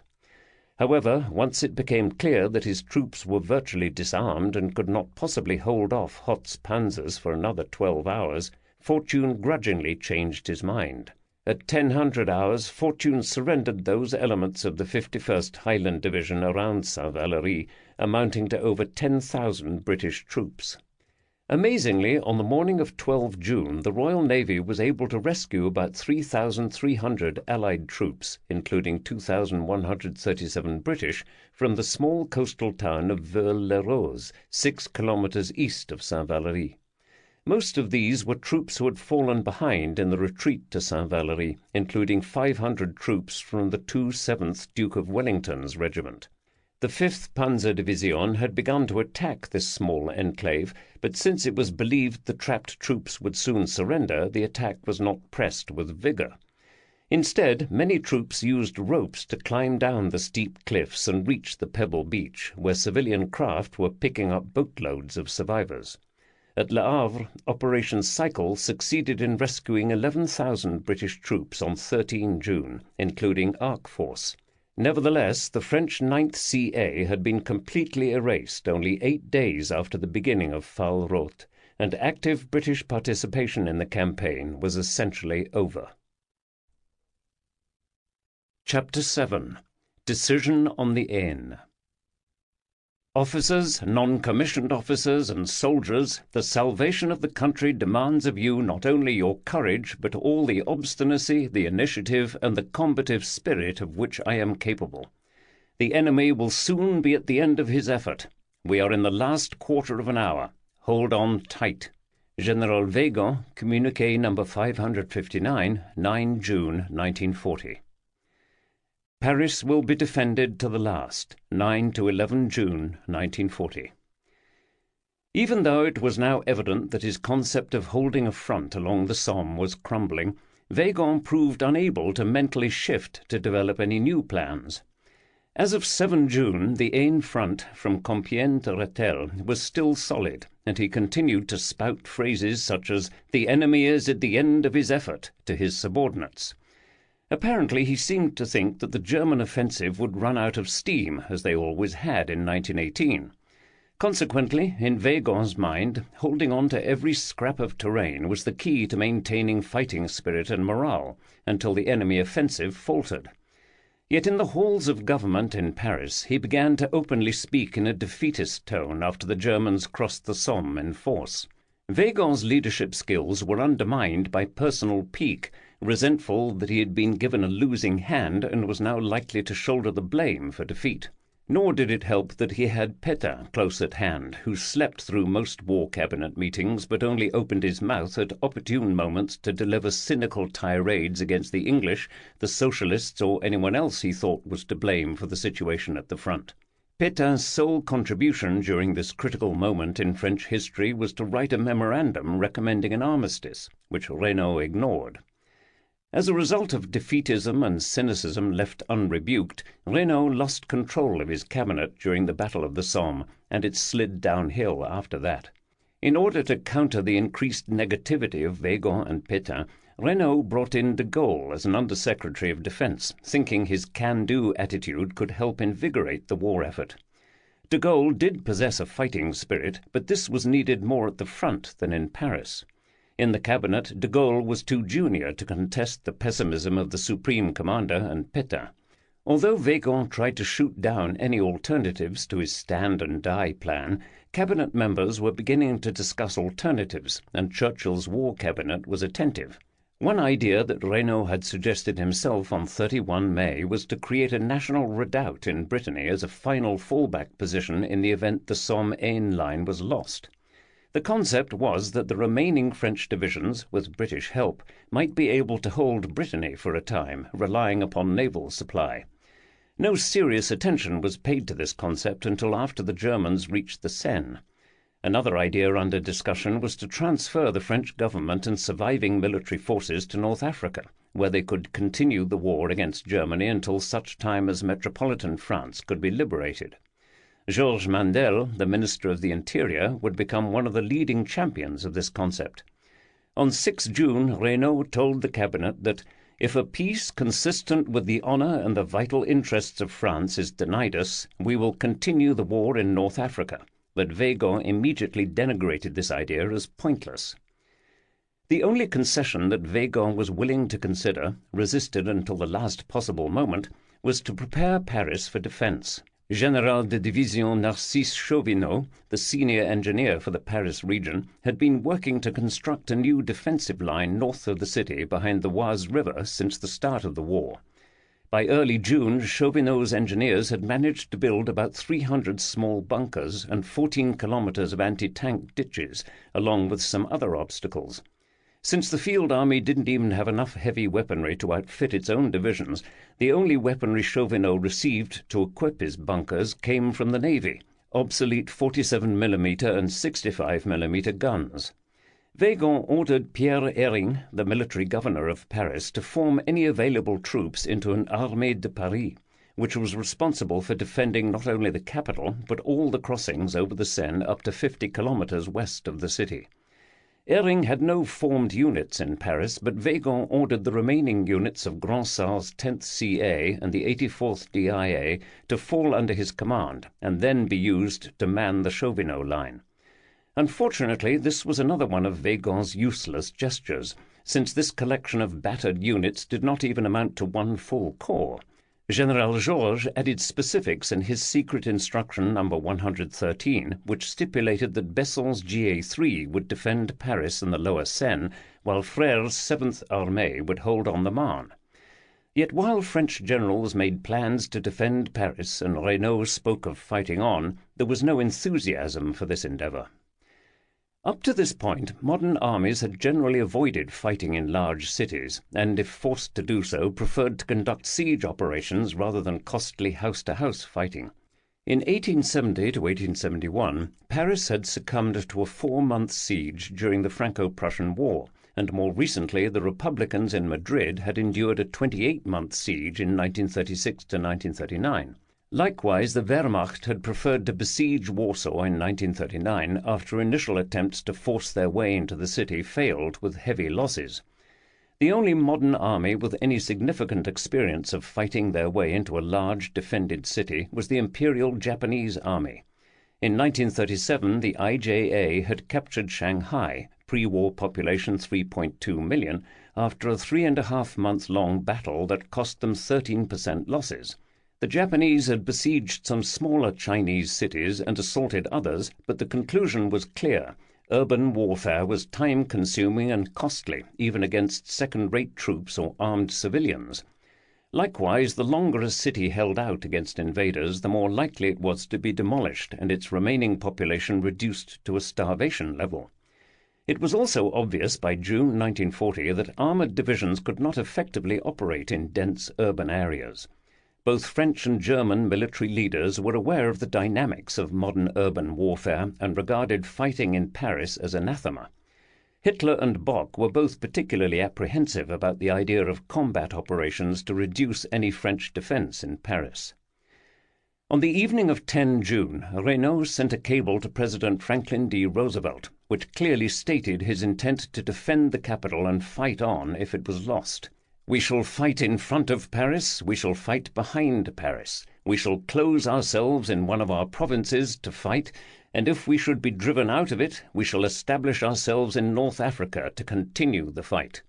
However, once it became clear that his troops were virtually disarmed and could not possibly hold off Hoth's panzers for another 12 hours, Fortune grudgingly changed his mind. At 1000 hours, Fortune surrendered those elements of the 51st Highland Division around Saint-Valery, amounting to over 10,000 British troops. Amazingly, on the morning of 12 June, the Royal Navy was able to rescue about 3,300 Allied troops, including 2,137 British, from the small coastal town of Veules-les-Roses, 6 kilometres east of Saint-Valery. Most of these were troops who had fallen behind in the retreat to Saint-Valery, including 500 troops from the 207th Duke of Wellington's regiment. The 5th Panzer Division had begun to attack this small enclave, but since it was believed the trapped troops would soon surrender, the attack was not pressed with vigour. Instead, many troops used ropes to climb down the steep cliffs and reach the pebble beach, where civilian craft were picking up boatloads of survivors. At Le Havre, Operation Cycle succeeded in rescuing 11,000 British troops on 13 June, including Arc Force. Nevertheless, the French 9th CA had been completely erased only 8 days after the beginning of Fall-Roth, and active British participation in the campaign was essentially over. Chapter 7. Decision on the Aisne. Officers, non-commissioned officers, and soldiers, the salvation of the country demands of you not only your courage, but all the obstinacy, the initiative, and the combative spirit of which I am capable. The enemy will soon be at the end of his effort. We are in the last quarter of an hour. Hold on tight. General Weygand, Communiqué No. 559, 9 June 1940. Paris will be defended to the last, 9 to 11 June 1940. Even though it was now evident that his concept of holding a front along the Somme was crumbling, Weygand proved unable to mentally shift to develop any new plans. As of 7 June, the Aisne front from Compiègne to Rethel was still solid, and he continued to spout phrases such as "the enemy is at the end of his effort" to his subordinates. Apparently he seemed to think that the German offensive would run out of steam, as they always had in 1918. Consequently, in Weygand's mind, holding on to every scrap of terrain was the key to maintaining fighting spirit and morale, until the enemy offensive faltered. Yet in the halls of government in Paris he began to openly speak in a defeatist tone after the Germans crossed the Somme in force. Weygand's leadership skills were undermined by personal pique, resentful that he had been given a losing hand and was now likely to shoulder the blame for defeat. Nor did it help that he had Pétain close at hand, who slept through most war cabinet meetings but only opened his mouth at opportune moments to deliver cynical tirades against the English, the socialists, or anyone else he thought was to blame for the situation at the front. Pétain's sole contribution during this critical moment in French history was to write a memorandum recommending an armistice, which Reynaud ignored. As a result of defeatism and cynicism left unrebuked, Reynaud lost control of his cabinet during the Battle of the Somme, and it slid downhill after that. In order to counter the increased negativity of Weygand and Pétain, Reynaud brought in de Gaulle as an Under-Secretary of Defence, thinking his can-do attitude could help invigorate the war effort. De Gaulle did possess a fighting spirit, but this was needed more at the front than in Paris. In the cabinet, de Gaulle was too junior to contest the pessimism of the Supreme Commander and Pétain. Although Weygand tried to shoot down any alternatives to his stand-and-die plan, cabinet members were beginning to discuss alternatives, and Churchill's war cabinet was attentive. One idea that Reynaud had suggested himself on 31 May was to create a national redoubt in Brittany as a final fallback position in the event the Somme-Aisne line was lost. The concept was that the remaining French divisions, with British help, might be able to hold Brittany for a time, relying upon naval supply. No serious attention was paid to this concept until after the Germans reached the Seine. Another idea under discussion was to transfer the French government and surviving military forces to North Africa, where they could continue the war against Germany until such time as metropolitan France could be liberated. Georges Mandel, the Minister of the Interior, would become one of the leading champions of this concept. On 6 June, Reynaud told the cabinet that if a peace consistent with the honour and the vital interests of France is denied us, we will continue the war in North Africa. But Weygand immediately denigrated this idea as pointless. The only concession that Weygand was willing to consider, resisted until the last possible moment, was to prepare Paris for defence. Général de Division Narcisse Chauvinot, the senior engineer for the Paris region, had been working to construct a new defensive line north of the city behind the Oise River since the start of the war. By early June, Chauvinot's engineers had managed to build about 300 small bunkers and 14 kilometers of anti-tank ditches, along with some other obstacles. Since the field army didn't even have enough heavy weaponry to outfit its own divisions, the only weaponry Chauvinot received to equip his bunkers came from the Navy, obsolete 47mm and 65mm guns. Weygand ordered Pierre Hering, the military governor of Paris, to form any available troops into an Armée de Paris, which was responsible for defending not only the capital, but all the crossings over the Seine up to 50 kilometers west of the city. Hering had no formed units in Paris, but Weygand ordered the remaining units of Gronsard's 10th CA and the 84th DIA to fall under his command, and then be used to man the Chauvinot line. Unfortunately, this was another one of Weygand's useless gestures, since this collection of battered units did not even amount to one full corps. General Georges added specifics in his secret instruction number 113, which stipulated that Besson's GA3 would defend Paris and the lower Seine, while Frère's 7th Armée would hold on the Marne. Yet while French generals made plans to defend Paris and Reynaud spoke of fighting on, there was no enthusiasm for this endeavour. Up to this point, modern armies had generally avoided fighting in large cities, and if forced to do so, preferred to conduct siege operations rather than costly house-to-house fighting. In 1870 to 1871, Paris had succumbed to a 4-month siege during the Franco-Prussian War, and more recently the Republicans in Madrid had endured a 28-month siege in 1936 to 1939. Likewise, the Wehrmacht had preferred to besiege Warsaw in 1939 after initial attempts to force their way into the city failed with heavy losses. The only modern army with any significant experience of fighting their way into a large defended city was the Imperial Japanese Army. In 1937, the IJA had captured Shanghai, pre-war population 3.2 million, after a 3.5-month-long battle that cost them 13% losses. The Japanese had besieged some smaller Chinese cities and assaulted others, but the conclusion was clear. Urban warfare was time-consuming and costly, even against second-rate troops or armed civilians. Likewise, the longer a city held out against invaders, the more likely it was to be demolished and its remaining population reduced to a starvation level. It was also obvious by June 1940 that armoured divisions could not effectively operate in dense urban areas. Both French and German military leaders were aware of the dynamics of modern urban warfare and regarded fighting in Paris as anathema. Hitler and Bock were both particularly apprehensive about the idea of combat operations to reduce any French defence in Paris. On the evening of 10 June, Reynaud sent a cable to President Franklin D. Roosevelt, which clearly stated his intent to defend the capital and fight on if it was lost. "We shall fight in front of Paris, we shall fight behind Paris. We shall close ourselves in one of our provinces to fight, and if we should be driven out of it, we shall establish ourselves in North Africa to continue the fight."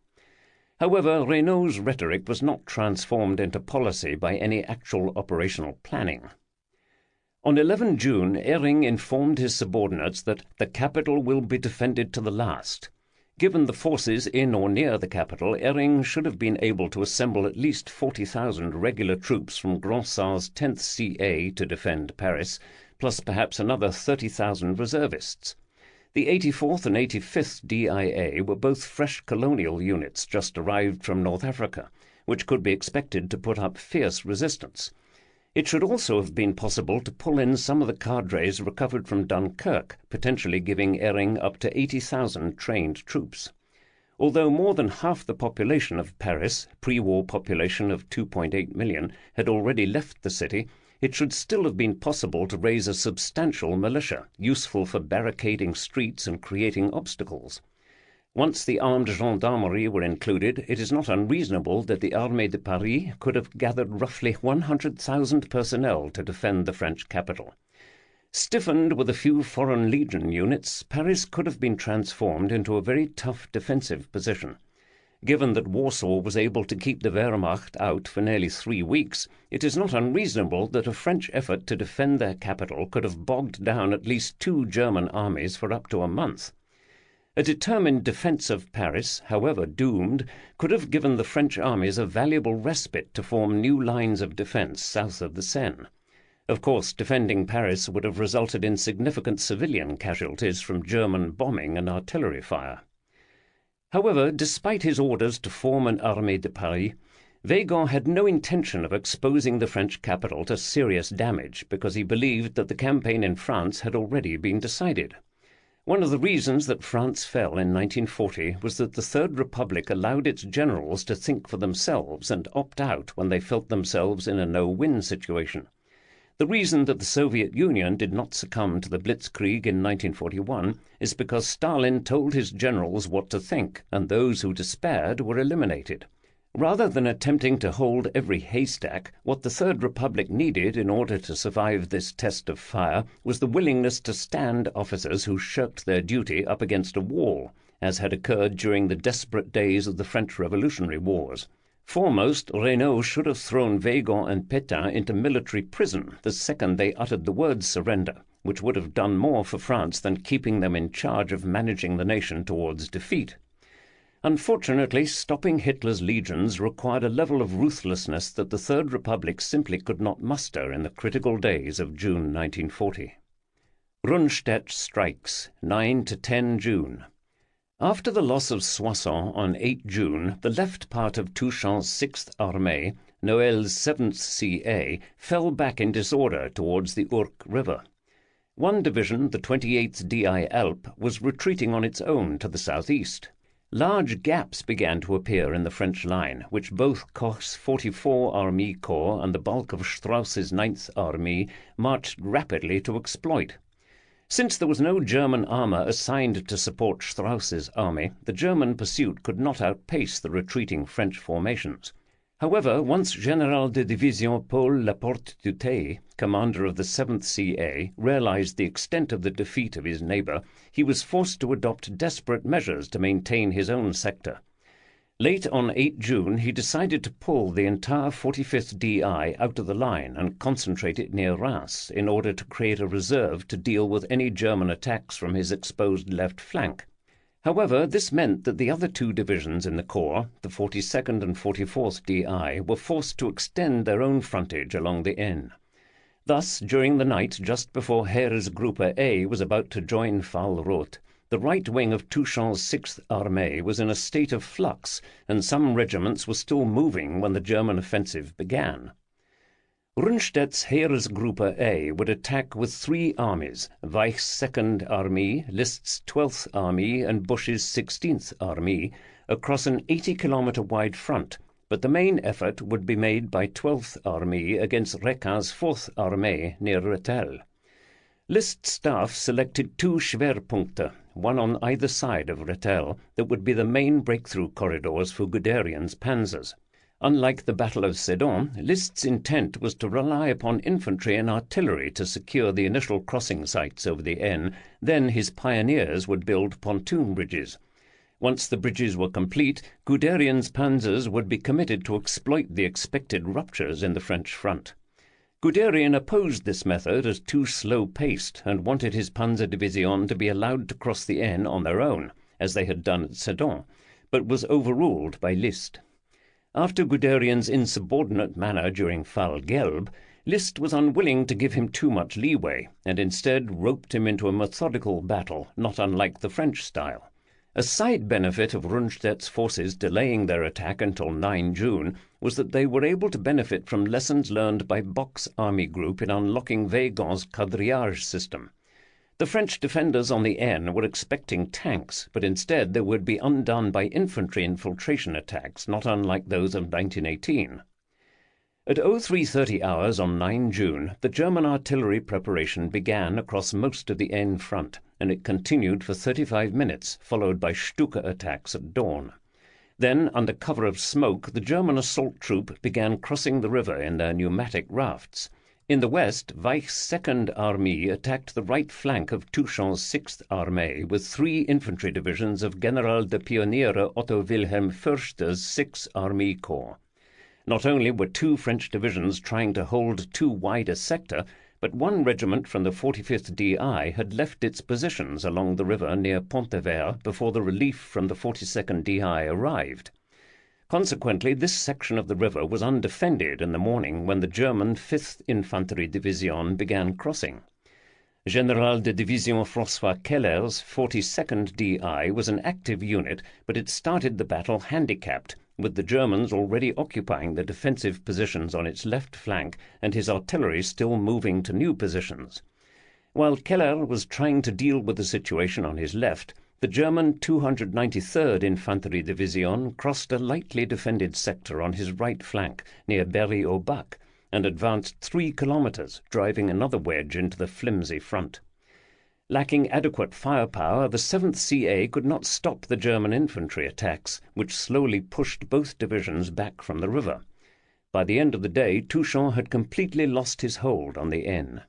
However, Reynaud's rhetoric was not transformed into policy by any actual operational planning. On 11 June, Hering informed his subordinates that the capital will be defended to the last. Given the forces in or near the capital, Hering should have been able to assemble at least 40,000 regular troops from Gronsard's 10th CA to defend Paris, plus perhaps another 30,000 reservists. The 84th and 85th DIA were both fresh colonial units just arrived from North Africa, which could be expected to put up fierce resistance. It should also have been possible to pull in some of the cadres recovered from Dunkirk, potentially giving Ehring up to 80,000 trained troops. Although more than half the population of Paris, pre-war population of 2.8 million, had already left the city, it should still have been possible to raise a substantial militia, useful for barricading streets and creating obstacles. Once the armed gendarmerie were included, it is not unreasonable that the Armée de Paris could have gathered roughly 100,000 personnel to defend the French capital. Stiffened with a few Foreign Legion units, Paris could have been transformed into a very tough defensive position. Given that Warsaw was able to keep the Wehrmacht out for nearly 3 weeks, it is not unreasonable that a French effort to defend their capital could have bogged down at least 2 German armies for up to a month. A determined defence of Paris, however doomed, could have given the French armies a valuable respite to form new lines of defence south of the Seine. Of course, defending Paris would have resulted in significant civilian casualties from German bombing and artillery fire. However, despite his orders to form an Armée de Paris, Weygand had no intention of exposing the French capital to serious damage because he believed that the campaign in France had already been decided. One of the reasons that France fell in 1940 was that the Third Republic allowed its generals to think for themselves and opt out when they felt themselves in a no-win situation. The reason that the Soviet Union did not succumb to the Blitzkrieg in 1941 is because Stalin told his generals what to think, and those who despaired were eliminated. Rather than attempting to hold every haystack, what the Third Republic needed in order to survive this test of fire was the willingness to stand officers who shirked their duty up against a wall, as had occurred during the desperate days of the French Revolutionary Wars. Foremost, Reynaud should have thrown Weygand and Pétain into military prison the second they uttered the word surrender, which would have done more for France than keeping them in charge of managing the nation towards defeat. Unfortunately, stopping Hitler's legions required a level of ruthlessness that the Third Republic simply could not muster in the critical days of June 1940. Rundstedt strikes, 9 to 10 June. After the loss of Soissons on 8 June, the left part of Touchant's 6th Armée, Noël's 7th CA, fell back in disorder towards the Ourcq River. One division, the 28th DI Alpes, was retreating on its own to the southeast. Large gaps began to appear in the French line, which both Koch's 44 Army Corps and the bulk of Strauss's 9th Army marched rapidly to exploit. Since there was no German armour assigned to support Strauss's army, the German pursuit could not outpace the retreating French formations. However, once General de Division Paul Laporte-Dutay, commander of the 7th CA, realized the extent of the defeat of his neighbour, he was forced to adopt desperate measures to maintain his own sector. Late on 8 June, he decided to pull the entire 45th DI out of the line and concentrate it near Reims in order to create a reserve to deal with any German attacks from his exposed left flank. However, this meant that the other 2 divisions in the corps, the 42nd and 44th DI, were forced to extend their own frontage along the Aisne. Thus, during the night just before Heeresgruppe A was about to join Fahlroth, the right wing of Touchant's 6th Armée was in a state of flux, and some regiments were still moving when the German offensive began. Rundstedt's Heeresgruppe A would attack with 3 armies, Weich's 2nd Army, List's 12th Army, and Busch's 16th Army, across an 80-kilometre wide front, but the main effort would be made by 12th Army against Requin's 4th Armée near Rethel. List's staff selected 2 Schwerpunkte, one on either side of Rethel, that would be the main breakthrough corridors for Guderian's panzers. Unlike the Battle of Sedan, List's intent was to rely upon infantry and artillery to secure the initial crossing sites over the Aisne, then his pioneers would build pontoon bridges. Once the bridges were complete, Guderian's panzers would be committed to exploit the expected ruptures in the French front. Guderian opposed this method as too slow-paced and wanted his Panzer Division to be allowed to cross the Aisne on their own, as they had done at Sedan, but was overruled by List. After Guderian's insubordinate manner during Fall Gelb, List was unwilling to give him too much leeway, and instead roped him into a methodical battle, not unlike the French style. A side benefit of Rundstedt's forces delaying their attack until 9 June was that they were able to benefit from lessons learned by Bock's army group in unlocking Weygand's quadrillage system. The French defenders on the Aisne were expecting tanks, but instead they would be undone by infantry infiltration attacks, not unlike those of 1918. At 0330 hours on 9 June, the German artillery preparation began across most of the Aisne front, and it continued for 35 minutes, followed by Stuka attacks at dawn. Then, under cover of smoke, the German assault troop began crossing the river in their pneumatic rafts. In the west, Weich's Second Armée attacked the right flank of Touchon's Sixth Armée with 3 infantry divisions of General de Pioniere Otto Wilhelm Fürster's 6th Army Corps. Not only were 2 French divisions trying to hold too wide a sector, but one regiment from the 45th DI had left its positions along the river near Pont-de-Vert before the relief from the 42nd DI arrived. Consequently, this section of the river was undefended in the morning when the German 5th Infantry Division began crossing. General de Division François Keller's 42nd DI was an active unit, but it started the battle handicapped, with the Germans already occupying the defensive positions on its left flank and his artillery still moving to new positions. While Keller was trying to deal with the situation on his left, the German 293rd Infantry Division crossed a lightly defended sector on his right flank near Berry-au-Bac and advanced 3 kilometers, driving another wedge into the flimsy front. Lacking adequate firepower, the 7th CA could not stop the German infantry attacks, which slowly pushed both divisions back from the river. By the end of the day, Touchon had completely lost his hold on the Aisne.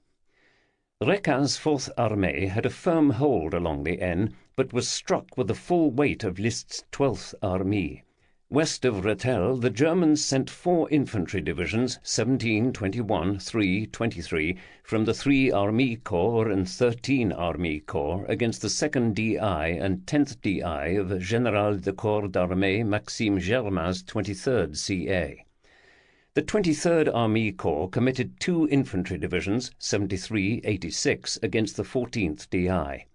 Requin's 4th Armée had a firm hold along the Aisne, but was struck with the full weight of List's 12th Armée. West of Rethel, the Germans sent 4 infantry divisions, 17, 21, 3, 23, from the 3 Army Corps and 13 Army Corps against the 2nd DI and 10th DI of Général de Corps d'Armée Maxime Germain's 23rd CA. The 23rd Army Corps committed 2 infantry divisions, 73, 86, against the 14th DI.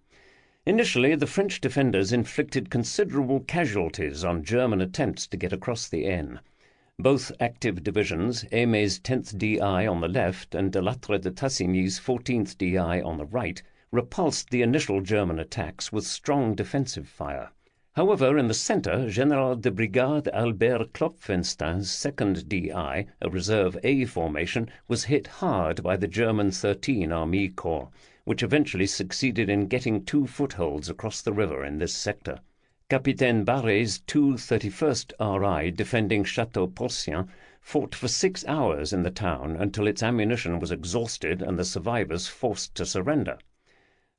Initially, the French defenders inflicted considerable casualties on German attempts to get across the Aisne. Both active divisions, Aimé's 10th DI on the left and Delattre de Tassigny's 14th DI on the right, repulsed the initial German attacks with strong defensive fire. However, in the centre, General de Brigade Albert Klopfenstein's 2nd DI, a reserve A formation, was hit hard by the German 13 Army Corps, which eventually succeeded in getting 2 footholds across the river in this sector. Capitaine Barré's 231st RI, defending Château Porcien, fought for 6 hours in the town until its ammunition was exhausted and the survivors forced to surrender.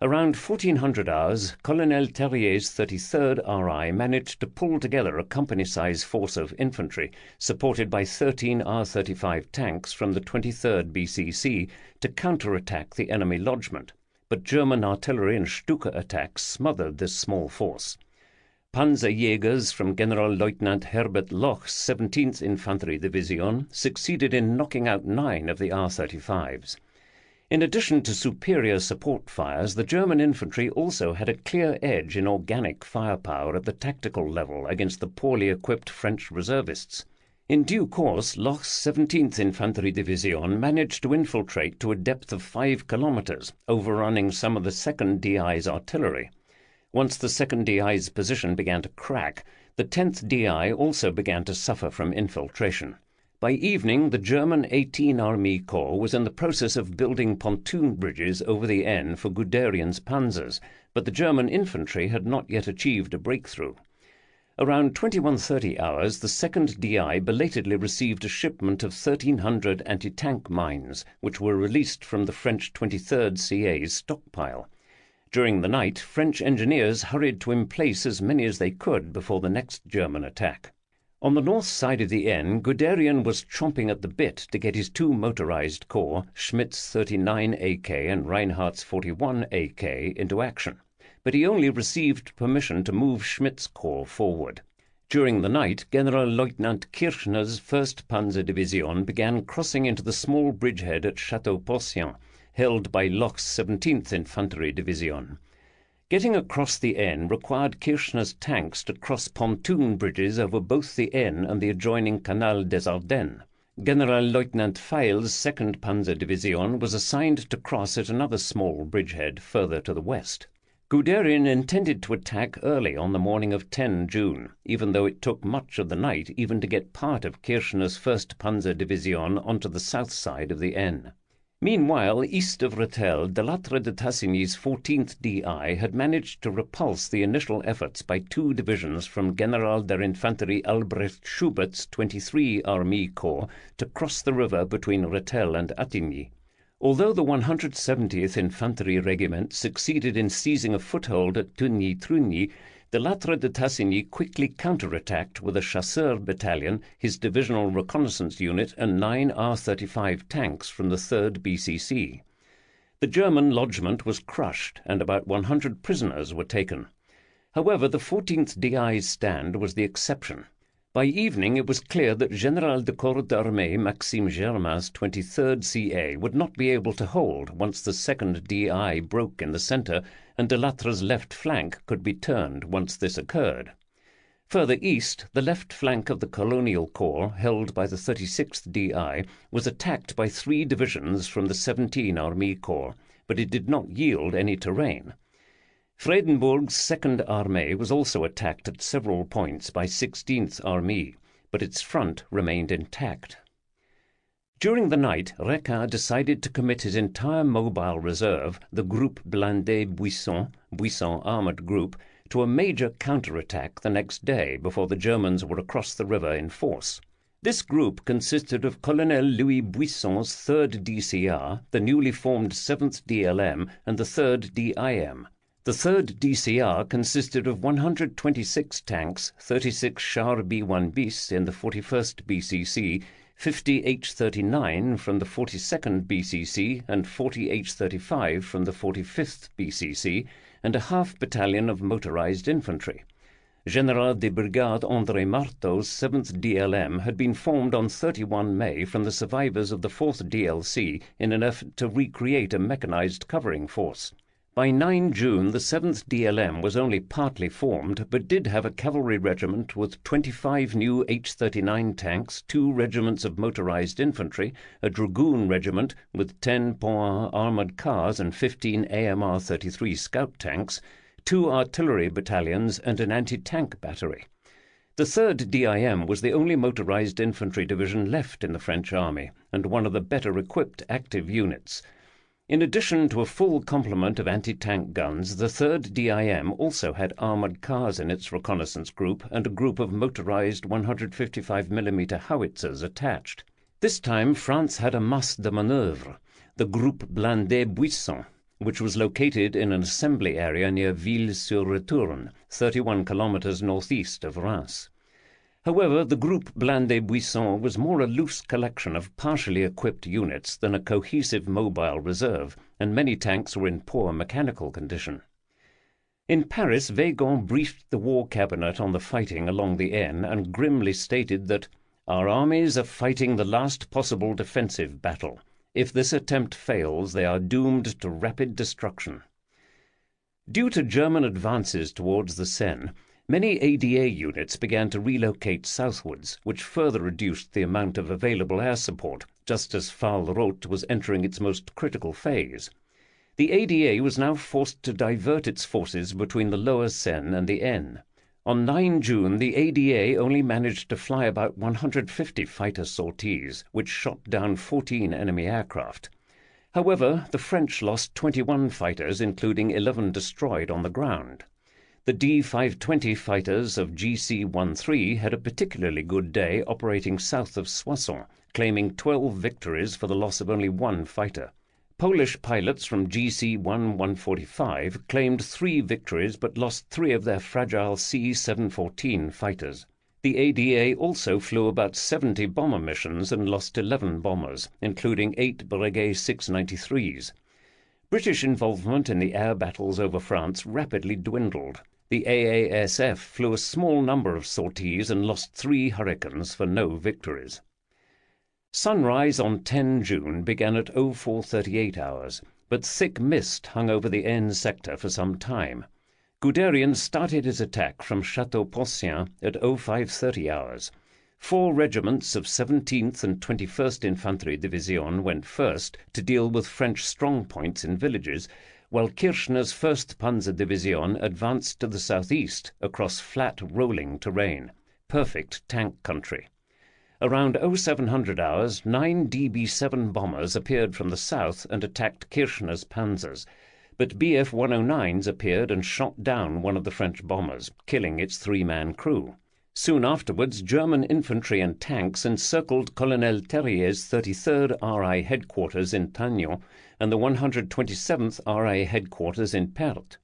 Around 1400 hours, Colonel Terrier's 33rd RI managed to pull together a company-size force of infantry, supported by 13 R-35 tanks from the 23rd BCC, to counterattack the enemy lodgment, but German artillery and Stuka attacks smothered this small force. Panzerjägers from Generalleutnant Herbert Loch's 17th Infantry Division succeeded in knocking out 9 of the R-35s. In addition to superior support fires, the German infantry also had a clear edge in organic firepower at the tactical level against the poorly equipped French reservists. In due course, Loch's 17th Infantry Division managed to infiltrate to a depth of 5 kilometers, overrunning some of the 2nd DI's artillery. Once the 2nd DI's position began to crack, the 10th DI also began to suffer from infiltration. By evening, the German 18 Army Corps was in the process of building pontoon bridges over the Aisne for Guderian's panzers, but the German infantry had not yet achieved a breakthrough. Around 2130 hours, the 2nd DI belatedly received a shipment of 1,300 anti-tank mines, which were released from the French 23rd CA's stockpile. During the night, French engineers hurried to emplace as many as they could before the next German attack. On the north side of the Aisne, Guderian was chomping at the bit to get his 2 motorized corps, Schmidt's 39 AK and Reinhardt's 41 AK, into action, but he only received permission to move Schmidt's corps forward. During the night, Generalleutnant Kirchner's 1st Panzer-Division began crossing into the small bridgehead at Château-Porcien, held by Loch's 17th Infantry Division. Getting across the Aisne required Kirchner's tanks to cross pontoon bridges over both the Aisne and the adjoining Canal des Ardennes. Generalleutnant Feil's 2nd Panzer Division was assigned to cross at another small bridgehead further to the west. Guderian intended to attack early on the morning of 10 June, even though it took much of the night even to get part of Kirchner's 1st Panzer Division onto the south side of the Aisne. Meanwhile, east of Rethel, Delattre de Tassigny's 14th DI had managed to repulse the initial efforts by 2 divisions from General der Infanterie Albrecht Schubert's 23 Army Corps to cross the river between Rethel and Attigny. Although the 170th Infantry Regiment succeeded in seizing a foothold at Tugny-Trugny, Delattre de Tassigny quickly counterattacked with a Chasseur battalion, his divisional reconnaissance unit, and 9 R-35 tanks from the 3rd BCC. The German lodgment was crushed, and about 100 prisoners were taken. However, the 14th DI's stand was the exception. By evening it was clear that General de Corps d'Armée Maxime Germain's 23rd CA would not be able to hold once the 2nd DI broke in the centre, and Delatre's left flank could be turned once this occurred. Further east, the left flank of the Colonial Corps, held by the 36th DI, was attacked by 3 divisions from the 17 Army Corps, but it did not yield any terrain. Vredenburg's 2nd Armée was also attacked at several points by 16th Army, but its front remained intact. During the night, Requin decided to commit his entire mobile reserve, the Groupe Blindé Buisson Armoured Group, to a major counterattack the next day before the Germans were across the river in force. This group consisted of Colonel Louis Buisson's 3rd DCR, the newly formed 7th DLM, and the 3rd DIM. The 3rd DCR consisted of 126 tanks, 36 Char B-1 bis in the 41st BCC, 50 H-39 from the 42nd BCC, and 40 H-35 from the 45th BCC, and a half-battalion of motorized infantry. General de Brigade André Marteau's 7th DLM had been formed on 31 May from the survivors of the 4th DLC in an effort to recreate a mechanized covering force. By 9 June, the 7th DLM was only partly formed, but did have a cavalry regiment with 25 new H-39 tanks, 2 regiments of motorized infantry, a dragoon regiment with 10 Point armoured cars and 15 AMR-33 scout tanks, 2 artillery battalions, and an anti-tank battery. The 3rd DIM was the only motorized infantry division left in the French army, and one of the better equipped active units. In addition to a full complement of anti-tank guns, the 3rd DIM also had armoured cars in its reconnaissance group and a group of motorized 155mm howitzers attached. This time France had a masse de manœuvre, the Groupe Blindé Buisson, which was located in an assembly area near Ville-sur-Retourne, 31 kilometers northeast of Reims. However, the Groupe Blindé Buisson was more a loose collection of partially equipped units than a cohesive mobile reserve, and many tanks were in poor mechanical condition. In Paris, Weygand briefed the War Cabinet on the fighting along the Aisne and grimly stated that "Our armies are fighting the last possible defensive battle. If this attempt fails, they are doomed to rapid destruction." Due to German advances towards the Seine, many ADA units began to relocate southwards, which further reduced the amount of available air support, just as Fahl-Roth was entering its most critical phase. The ADA was now forced to divert its forces between the lower Seine and the Aisne. On 9 June, the ADA only managed to fly about 150 fighter sorties, which shot down 14 enemy aircraft. However, the French lost 21 fighters, including 11 destroyed on the ground. The D-520 fighters of GC-13 had a particularly good day operating south of Soissons, claiming 12 victories for the loss of only 1 fighter. Polish pilots from GC-145 claimed 3 victories but lost 3 of their fragile C-714 fighters. The ADA also flew about 70 bomber missions and lost 11 bombers, including 8 Breguet 693s. British involvement in the air battles over France rapidly dwindled. The AASF flew a small number of sorties and lost 3 Hurricanes for no victories. Sunrise on 10 June began at 0438 hours, but thick mist hung over the Aisne sector for some time. Guderian started his attack from Château Porcien at 0530 hours. 4 regiments of 17th and 21st Infantry Division went first to deal with French strongpoints in villages, while Kirchner's 1st Panzer Division advanced to the southeast across flat rolling terrain, perfect tank country. Around 0700 hours, 9 DB-7 bombers appeared from the south and attacked Kirchner's panzers, but Bf-109s appeared and shot down one of the French bombers, killing its 3-man crew. Soon afterwards, German infantry and tanks encircled Colonel Terrier's 33rd RI headquarters in Tagnon and the 127th RI headquarters in Perthes.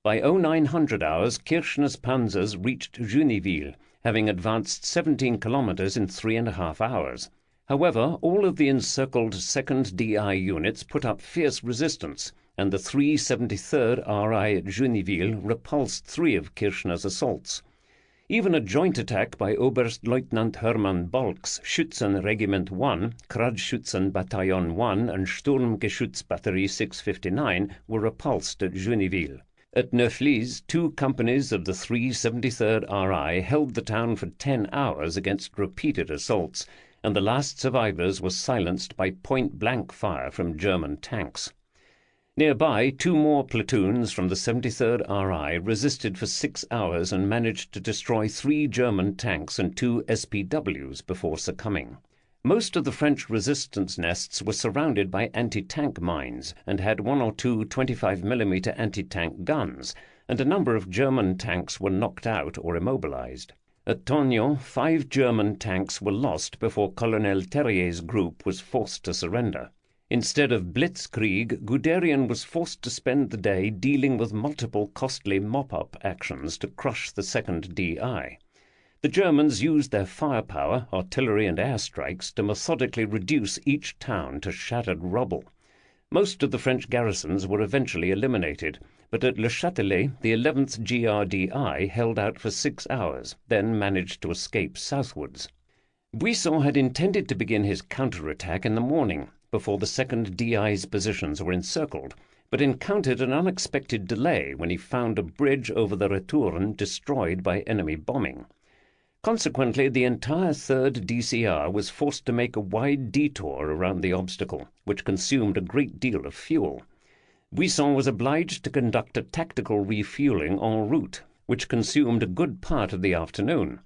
By 0900 hours, Kirchner's panzers reached Juniville, having advanced 17 kilometers in 3.5 hours. However, all of the encircled 2nd DI units put up fierce resistance, and the 373rd RI at Juniville repulsed 3 of Kirchner's assaults. Even a joint attack by Oberstleutnant Hermann Balk's Schützenregiment 1, Kradschützenbataillon 1 and Sturmgeschützbatterie 659 were repulsed at Juniville. At Neuflize, 2 companies of the 373rd RI held the town for 10 hours against repeated assaults, and the last survivors were silenced by point-blank fire from German tanks. Nearby, 2 more platoons from the 73rd RI resisted for 6 hours and managed to destroy 3 German tanks and 2 SPWs before succumbing. Most of the French resistance nests were surrounded by anti-tank mines and had 1 or 2 25mm anti-tank guns, and a number of German tanks were knocked out or immobilized. At Tognon, 5 German tanks were lost before Colonel Terrier's group was forced to surrender. Instead of blitzkrieg, Guderian was forced to spend the day dealing with multiple costly mop-up actions to crush the 2nd DI. The Germans used their firepower, artillery and airstrikes to methodically reduce each town to shattered rubble. Most of the French garrisons were eventually eliminated, but at Le Châtelet, the 11th GRDI held out for 6 hours, then managed to escape southwards. Buisson had intended to begin his counterattack in the morning, before the 2nd DI's positions were encircled, but encountered an unexpected delay when he found a bridge over the Retourne destroyed by enemy bombing. Consequently, the entire 3rd DCR was forced to make a wide detour around the obstacle, which consumed a great deal of fuel. Buisson was obliged to conduct a tactical refueling en route, which consumed a good part of the afternoon.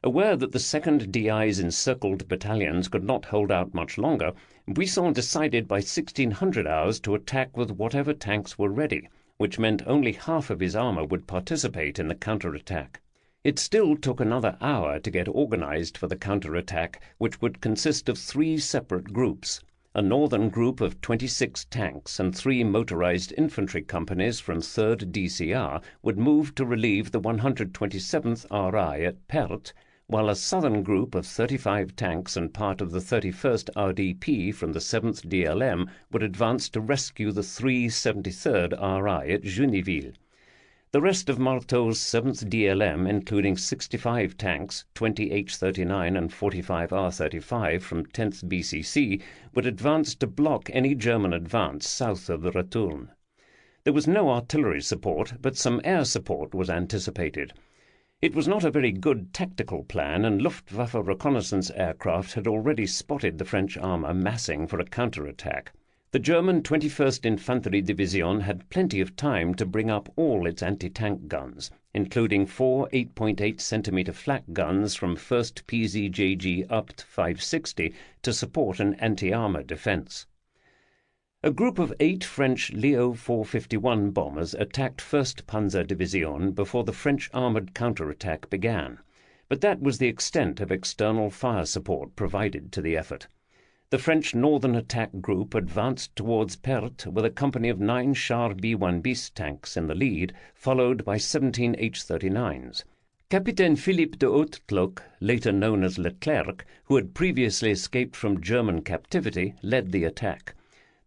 Aware that the 2nd DI's encircled battalions could not hold out much longer, Buisson decided by 1600 hours to attack with whatever tanks were ready, which meant only half of his armor would participate in the counterattack. It still took another hour to get organized for the counterattack, which would consist of 3 separate groups. A northern group of 26 tanks and 3 motorized infantry companies from 3rd DCR would move to relieve the 127th RI at Perthes, while a southern group of 35 tanks and part of the 31st RDP from the 7th DLM would advance to rescue the 373rd RI at Juniville. The rest of Marteau's 7th DLM, including 65 tanks, 20 H-39 and 45 R-35 from 10th BCC, would advance to block any German advance south of the Retourne. There was no artillery support, but some air support was anticipated. It was not a very good tactical plan, and Luftwaffe reconnaissance aircraft had already spotted the French armour massing for a counterattack. The German 21st Infantry Division had plenty of time to bring up all its anti-tank guns, including 4 8.8 cm flak guns from 1st PZJG Abt 560 to support an anti-armour defence. A group of 8 French Leo 451 bombers attacked 1st Panzer Division before the French armoured counterattack began, but that was the extent of external fire support provided to the effort. The French Northern Attack Group advanced towards Perthes with a company of 9 Char B-1 Bis tanks in the lead, followed by 17 H-39s. Capitaine Philippe de Hautecloque, later known as Leclerc, who had previously escaped from German captivity, led the attack.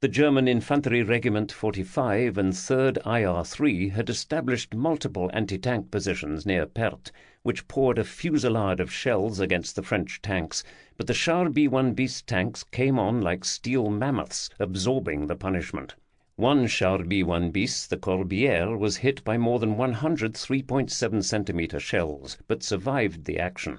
The German Infantry Regiment 45 and 3rd IR3 had established multiple anti-tank positions near Perth, which poured a fusillade of shells against the French tanks, but the Char B-1 bis tanks came on like steel mammoths, absorbing the punishment. One Char B-1 bis, the Corbière, was hit by more than 100 3.7-centimeter shells, but survived the action.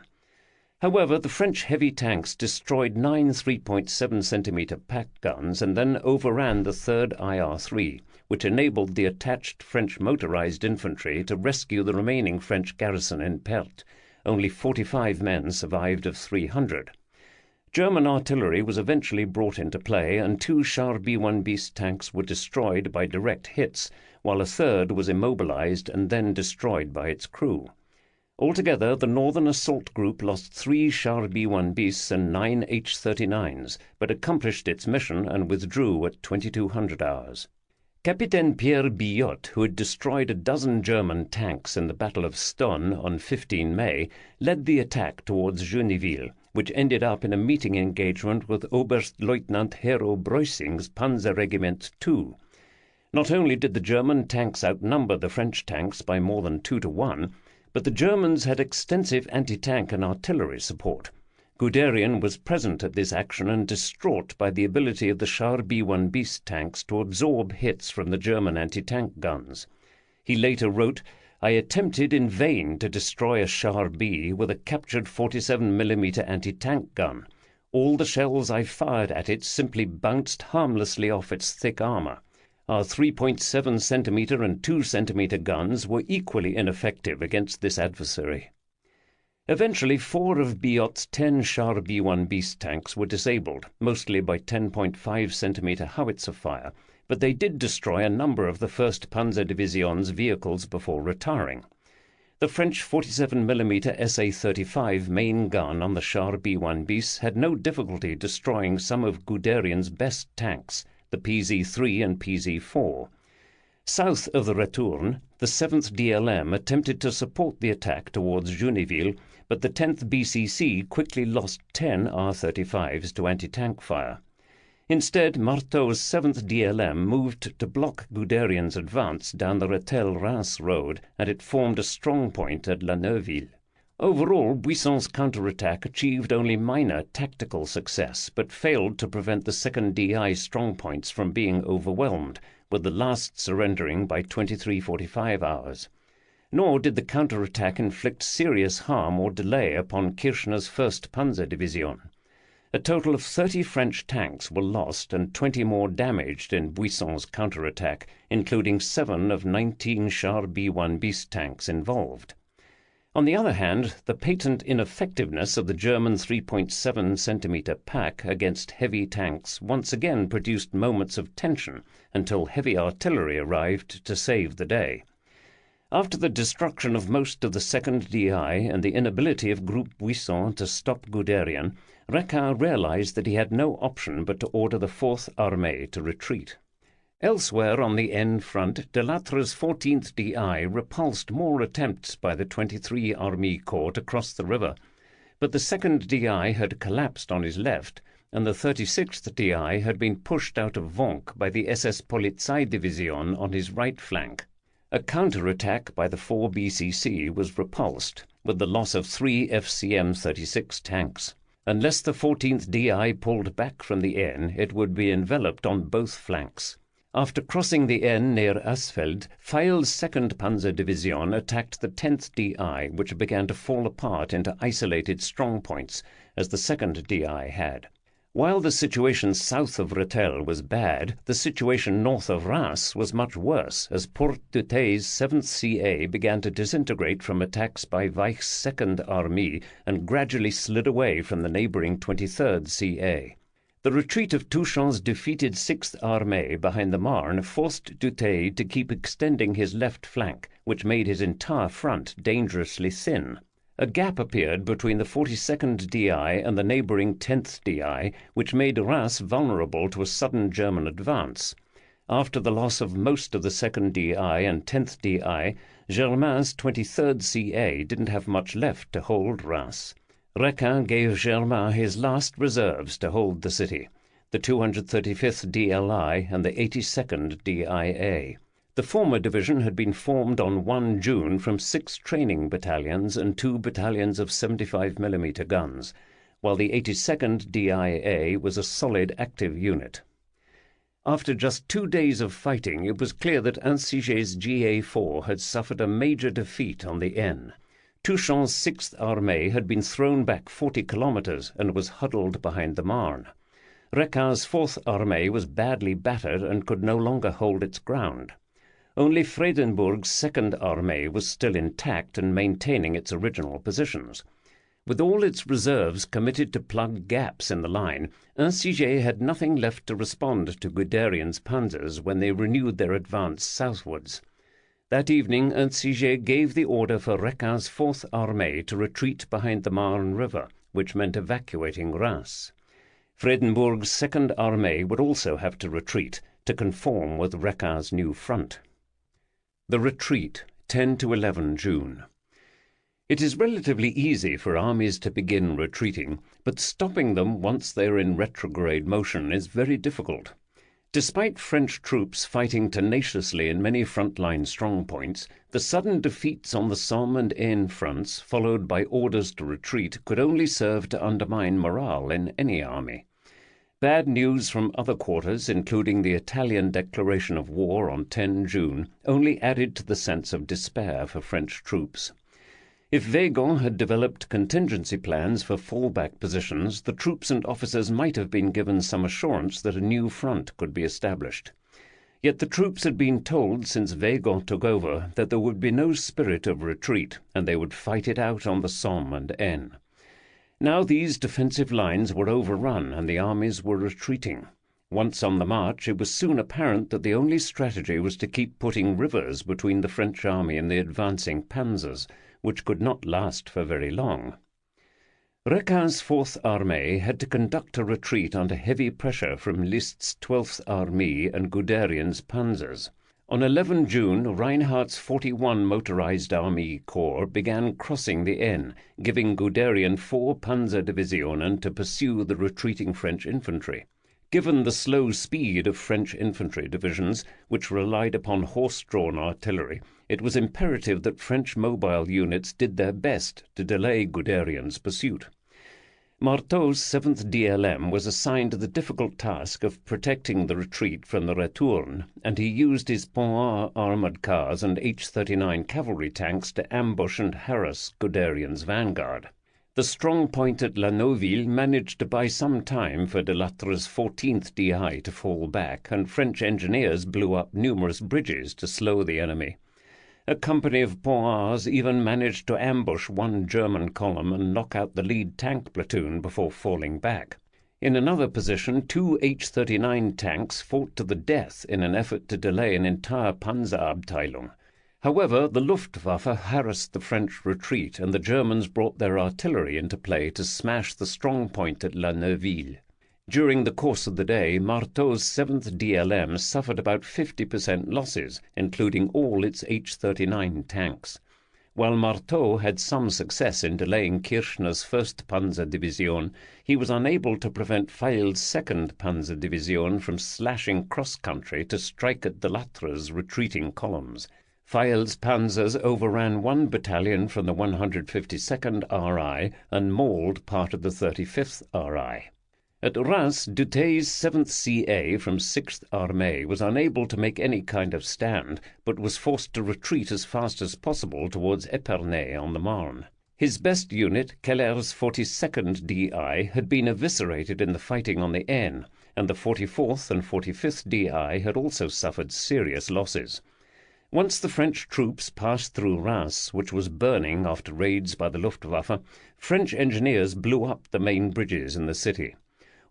However, the French heavy tanks destroyed 9 3.7-centimeter pack guns and then overran the 3rd IR3, which enabled the attached French motorized infantry to rescue the remaining French garrison in Perth. Only 45 men survived of 300. German artillery was eventually brought into play, and 2 Char B-1 bis tanks were destroyed by direct hits, while a third was immobilized and then destroyed by its crew. Altogether, the Northern Assault Group lost 3 Char B-1 bis and 9 H-39s, but accomplished its mission and withdrew at 2200 hours. Capitaine Pierre Billot, who had destroyed a dozen German tanks in the Battle of Stonne on 15 May, led the attack towards Genéville, which ended up in a meeting engagement with Oberstleutnant Hero Breusing's Panzerregiment II. Not only did the German tanks outnumber the French tanks by more than 2 to 1, but the Germans had extensive anti-tank and artillery support. Guderian was present at this action and distraught by the ability of the Char B-1 bis tanks to absorb hits from the German anti-tank guns. He later wrote, "I attempted in vain to destroy a Char B with a captured 47mm anti-tank gun. All the shells I fired at it simply bounced harmlessly off its thick armor. Our 3.7-centimeter and 2-centimeter guns were equally ineffective against this adversary." Eventually, 4 of Billot's 10 Char B-1 bis tanks were disabled, mostly by 10.5-centimeter howitzer fire, but they did destroy a number of the 1st Panzerdivision's vehicles before retiring. The French 47mm SA-35 main gun on the Char B-1 bis had no difficulty destroying some of Guderian's best tanks, the PZ-3 and PZ-4. South of the Retourne, the 7th DLM attempted to support the attack towards Genéville, but the 10th BCC quickly lost 10 R-35s to anti-tank fire. Instead, Marteau's 7th DLM moved to block Guderian's advance down the Rethel-Reims road, and it formed a strong point at La Neuville. Overall, Buisson's counterattack achieved only minor tactical success, but failed to prevent the 2nd DI strongpoints from being overwhelmed, with the last surrendering by 23:45 hours. Nor did the counterattack inflict serious harm or delay upon Kirchner's 1st Panzer Division. A total of 30 French tanks were lost and 20 more damaged in Buisson's counterattack, including 7 of 19 Char B-1 bis tanks involved. On the other hand, the patent ineffectiveness of the German 3.7-centimeter pack against heavy tanks once again produced moments of tension until heavy artillery arrived to save the day. After the destruction of most of the 2nd DI and the inability of Groupe Buisson to stop Guderian, Requin realized that he had no option but to order the 4th Armée to retreat. Elsewhere on the Aisne front, Delatre's 14th DI repulsed more attempts by the 23 Army Corps to cross the river, but the 2nd DI had collapsed on his left, and the 36th DI had been pushed out of Vonk by the SS Polizeidivision on his right flank. A counterattack by the 4 BCC was repulsed, with the loss of 3 FCM-36 tanks. Unless the 14th DI pulled back from the Aisne, it would be enveloped on both flanks. After crossing the Aisne near Asfeld, Feil's 2nd Panzer Division attacked the 10th DI, which began to fall apart into isolated strongpoints, as the 2nd DI had. While the situation south of Rethel was bad, the situation north of Reims was much worse, as Port Dutheil's 7th CA began to disintegrate from attacks by Weich's 2nd Army and gradually slid away from the neighboring 23rd CA. The retreat of Touchon's defeated 6th Armée behind the Marne forced Dutheil to keep extending his left flank, which made his entire front dangerously thin. A gap appeared between the 42nd DI and the neighboring 10th DI, which made Reims vulnerable to a sudden German advance. After the loss of most of the 2nd DI and 10th DI, Germain's 23rd CA didn't have much left to hold Reims. Requin gave Germain his last reserves to hold the city. the 235th DLI and the 82nd DIA. The former division had been formed on 1 June from 6 training battalions and 2 battalions of 75mm guns, while the 82nd DIA was a solid active unit. After just 2 days of fighting, it was clear that Ansiger's GA4 had suffered a major defeat on the Aisne. Touchon's 6th Armée had been thrown back 40 kilometers and was huddled behind the Marne. Recquart's 4th Armée was badly battered and could no longer hold its ground. Only Vredenburg's 2nd Armée was still intact and maintaining its original positions. With all its reserves committed to plug gaps in the line, Ansiger had nothing left to respond to Guderian's panzers when they renewed their advance southwards. That evening Ansiger gave the order for Recquart's 4th Armée to retreat behind the Marne River, which meant evacuating Reims. Vredenburg's 2nd Armée would also have to retreat to conform with Recquart's new front. The retreat, 10 to 11 June. It is relatively easy for armies to begin retreating, but stopping them once they are in retrograde motion is very difficult. Despite French troops fighting tenaciously in many frontline strongpoints, the sudden defeats on the Somme and Aisne fronts, followed by orders to retreat, could only serve to undermine morale in any army. Bad news from other quarters, including the Italian declaration of war on 10 June, only added to the sense of despair for French troops. If Weygand had developed contingency plans for fallback positions, the troops and officers might have been given some assurance that a new front could be established. Yet the troops had been told since Weygand took over that there would be no spirit of retreat, and they would fight it out on the Somme and Aisne. Now these defensive lines were overrun and the armies were retreating. Once on the march, it was soon apparent that the only strategy was to keep putting rivers between the French army and the advancing panzers, which could not last for very long. Recquart's 4th Armée had to conduct a retreat under heavy pressure from List's 12th Armée and Guderian's panzers. On 11 June, Reinhardt's 41 Motorized Army Corps began crossing the Aisne, giving Guderian 4 Panzerdivisionen to pursue the retreating French infantry. Given the slow speed of French infantry divisions, which relied upon horse-drawn artillery, it was imperative that French mobile units did their best to delay Guderian's pursuit. Marteau's 7th DLM was assigned the difficult task of protecting the retreat from the Retourne, and he used his Pont armoured cars and H-39 cavalry tanks to ambush and harass Guderian's vanguard. The strong point at La Neuville managed to buy some time for de Latre's 14th DI to fall back, and French engineers blew up numerous bridges to slow the enemy. A company of Pont even managed to ambush one German column and knock out the lead tank platoon before falling back. In another position, 2 H-39 tanks fought to the death in an effort to delay an entire Panzerabteilung. However, the Luftwaffe harassed the French retreat, and the Germans brought their artillery into play to smash the strong point at La Neuville. During the course of the day, Marteau's 7th DLM suffered about 50% losses, including all its H-39 tanks. While Marteau had some success in delaying Kirchner's 1st Panzerdivision, he was unable to prevent Feil's 2nd Panzerdivision from slashing cross-country to strike at de Latre's retreating columns. Feil's panzers overran one battalion from the 152nd RI and mauled part of the 35th RI. At Reims, Dutheil's 7th CA from 6th Armée was unable to make any kind of stand, but was forced to retreat as fast as possible towards Epernay on the Marne. His best unit, Keller's 42nd DI, had been eviscerated in the fighting on the Aisne, and the 44th and 45th DI had also suffered serious losses. Once the French troops passed through Reims, which was burning after raids by the Luftwaffe, French engineers blew up the main bridges in the city.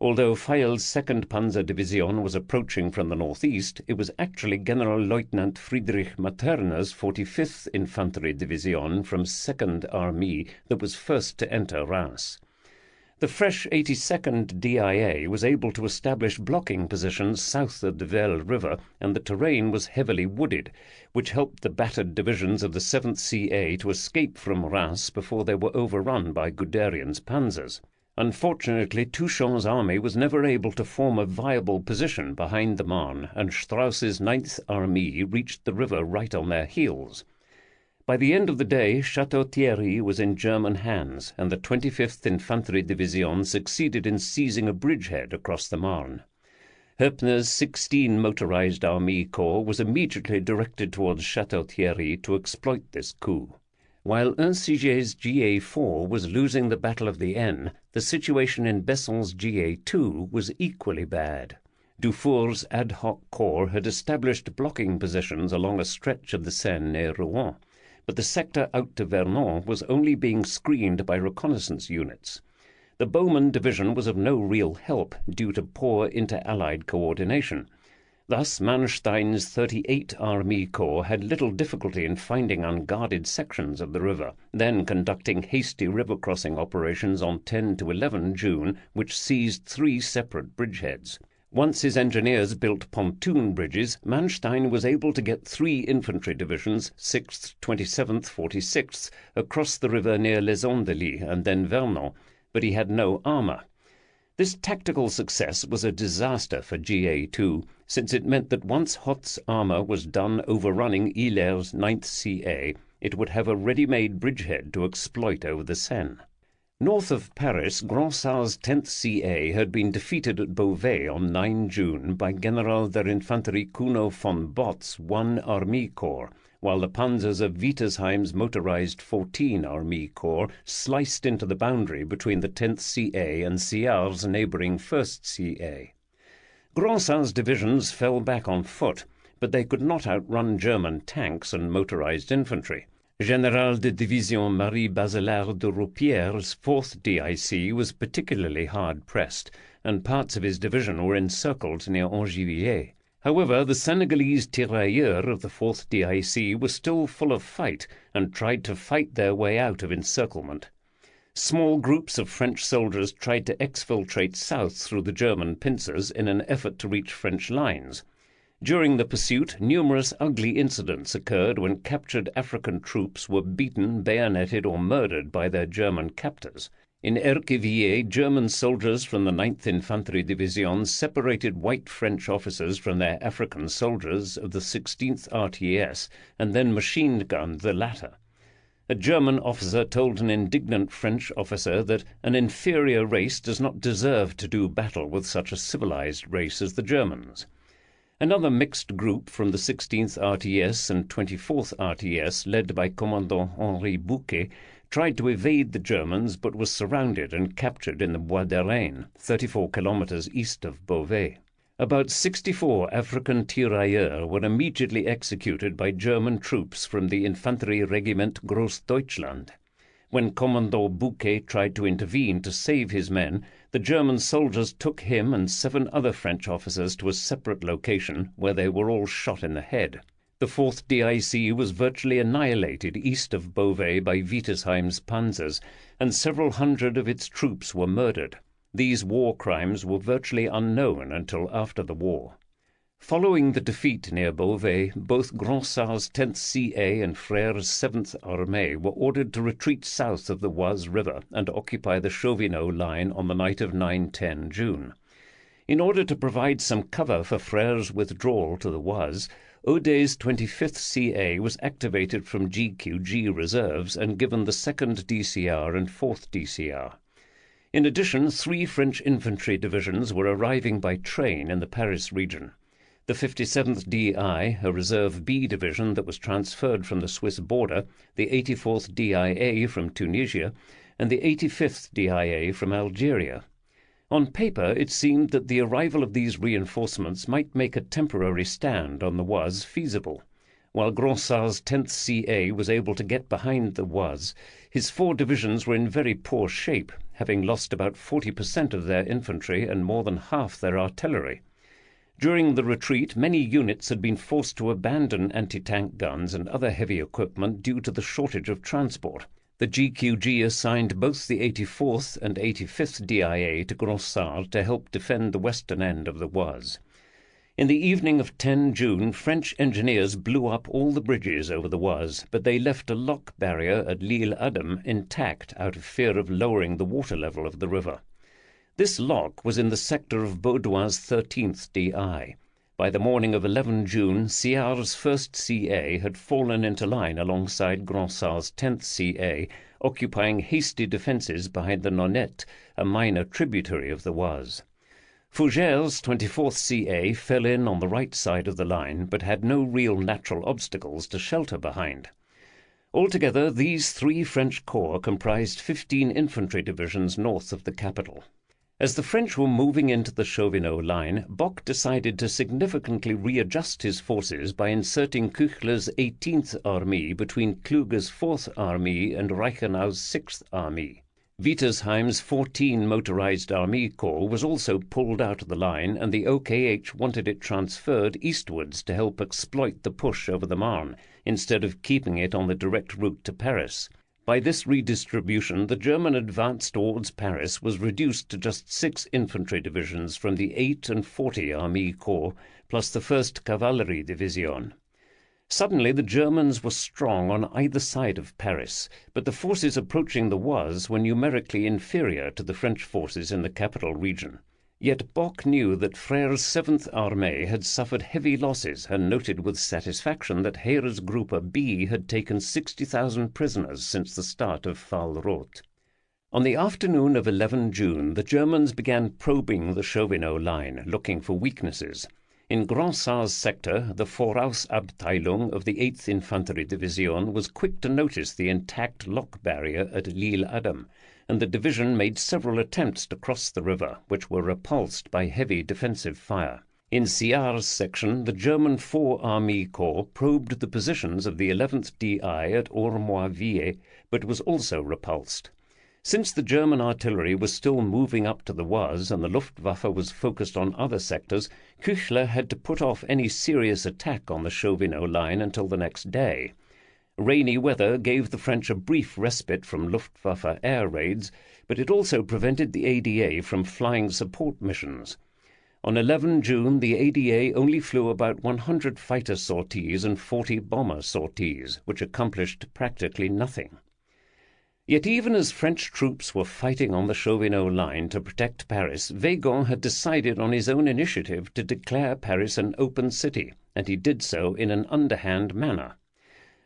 Although Feil's 2nd Panzerdivision was approaching from the northeast, it was actually Generalleutnant Friedrich Materna's 45th Infantry Division from 2nd Armée that was first to enter Reims. The fresh 82nd DIA was able to establish blocking positions south of the Vesle River, and the terrain was heavily wooded, which helped the battered divisions of the 7th CA to escape from Reims before they were overrun by Guderian's panzers. Unfortunately, Touchon's army was never able to form a viable position behind the Marne, and Strauss's 9th Army reached the river right on their heels. By the end of the day, Château-Thierry was in German hands, and the 25th Infantry Division succeeded in seizing a bridgehead across the Marne. Hoepner's 16 motorized Army Corps was immediately directed towards Château-Thierry to exploit this coup. While 1 Siget's GA4 was losing the Battle of the Aisne, the situation in Besson's GA2 was equally bad. Dufour's ad hoc corps had established blocking positions along a stretch of the Seine near Rouen, but the sector out to Vernon was only being screened by reconnaissance units. The Bowman Division was of no real help due to poor inter-allied coordination. Thus, Manstein's 38 Army Corps had little difficulty in finding unguarded sections of the river, then conducting hasty river-crossing operations on 10 to 11 June, which seized 3 separate bridgeheads. Once his engineers built pontoon bridges, Manstein was able to get 3 infantry divisions, 6th, 27th, 46th, across the river near Les Andelys and then Vernon, but he had no armour. This tactical success was a disaster for GA2, since it meant that once Hoth's armour was done overrunning Hilaire's 9th CA, it would have a ready-made bridgehead to exploit over the Seine. North of Paris, Gronsard's 10th CA had been defeated at Beauvais on 9 June by General der Infanterie Kuno von Bott's 1 Army Corps, while the panzers of Wittersheim's motorized 14 Army Corps sliced into the boundary between the 10th CA and Siart's neighbouring 1st CA. Gronsard's divisions fell back on foot, but they could not outrun German tanks and motorized infantry. General de Division Marie Bazelard de Roupierre's 4th DIC was particularly hard-pressed, and parts of his division were encircled near Angiviers. However, the Senegalese tirailleurs of the 4th DIC were still full of fight and tried to fight their way out of encirclement. Small groups of French soldiers tried to exfiltrate south through the German pincers in an effort to reach French lines. During the pursuit, numerous ugly incidents occurred when captured African troops were beaten, bayoneted, or murdered by their German captors. In Erquevilliers, German soldiers from the 9th Infantry Division separated white French officers from their African soldiers of the 16th RTS and then machine-gunned the latter. A German officer told an indignant French officer that an inferior race does not deserve to do battle with such a civilized race as the Germans. Another mixed group from the 16th RTS and 24th RTS, led by Commandant Henri Bouquet, tried to evade the Germans but was surrounded and captured in the Bois d'Arène, 34 kilometers east of Beauvais. About 64 African tirailleurs were immediately executed by German troops from the Infanterie Regiment Großdeutschland. When Commandant Bouquet tried to intervene to save his men, the German soldiers took him and 7 other French officers to a separate location where they were all shot in the head. The 4th DIC was virtually annihilated east of Beauvais by Wittersheim's panzers, and several hundred of its troops were murdered. These war crimes were virtually unknown until after the war. Following the defeat near Beauvais, both Gronsard's 10th CA and Frère's 7th Armée were ordered to retreat south of the Oise River and occupy the Chauvinot line on the night of 9-10 June. In order to provide some cover for Frère's withdrawal to the Oise, Aude's 25th CA was activated from GQG reserves and given the 2nd DCR and 4th DCR. In addition, 3 French infantry divisions were arriving by train in the Paris region. The 57th DI, a Reserve B division that was transferred from the Swiss border, the 84th DIA from Tunisia, and the 85th DIA from Algeria. On paper, it seemed that the arrival of these reinforcements might make a temporary stand on the Oise feasible. While Gronsard's 10th CA was able to get behind the Oise, his 4 divisions were in very poor shape, having lost about 40% of their infantry and more than half their artillery. During the retreat, many units had been forced to abandon anti-tank guns and other heavy equipment due to the shortage of transport. The GQG assigned both the 84th and 85th DIA to Gronsard to help defend the western end of the Oise. In the evening of 10 June, French engineers blew up all the bridges over the Oise, but they left a lock barrier at L'Isle Adam intact out of fear of lowering the water level of the river. This lock was in the sector of Baudouin's 13th DI. By the morning of 11 June, Siar's 1st CA had fallen into line alongside Gronsard's 10th CA, occupying hasty defences behind the Nonette, a minor tributary of the Oise. Fougere's 24th CA fell in on the right side of the line, but had no real natural obstacles to shelter behind. Altogether, these three French corps comprised 15 infantry divisions north of the capital. As the French were moving into the Chauvinot line, Bock decided to significantly readjust his forces by inserting Küchler's 18th Army between Kluge's 4th Army and Reichenau's 6th Army. Wittersheim's 14 motorized Army Corps was also pulled out of the line, and the OKH wanted it transferred eastwards to help exploit the push over the Marne, instead of keeping it on the direct route to Paris. By this redistribution, the German advance towards Paris was reduced to just 6 infantry divisions from the 8 and 40 Army Corps, plus the 1st Cavalry Division. Suddenly the Germans were strong on either side of Paris, but the forces approaching the Oise were numerically inferior to the French forces in the capital region. Yet Bock knew that Frère's 7th Armée had suffered heavy losses, and noted with satisfaction that Heeresgruppe B had taken 60,000 prisoners since the start of Fall-Roth. On the afternoon of 11 June, the Germans began probing the Chauvinot line, looking for weaknesses. In Gronsard's sector, the Vorausabteilung of the 8th Infantry Division was quick to notice the intact lock barrier at L'Isle Adam, and the division made several attempts to cross the river, which were repulsed by heavy defensive fire. In Siar's section, the German 4 Army Corps probed the positions of the 11th DI at Ormois-Ville, but was also repulsed. Since the German artillery was still moving up to the Oise and the Luftwaffe was focused on other sectors, Küchler had to put off any serious attack on the Chauvinot line until the next day. Rainy weather gave the French a brief respite from Luftwaffe air raids, but it also prevented the ADA from flying support missions. On 11 June, the ADA only flew about 100 fighter sorties and 40 bomber sorties, which accomplished practically nothing. Yet even as French troops were fighting on the Chauvinot line to protect Paris, Weygand had decided on his own initiative to declare Paris an open city, and he did so in an underhand manner.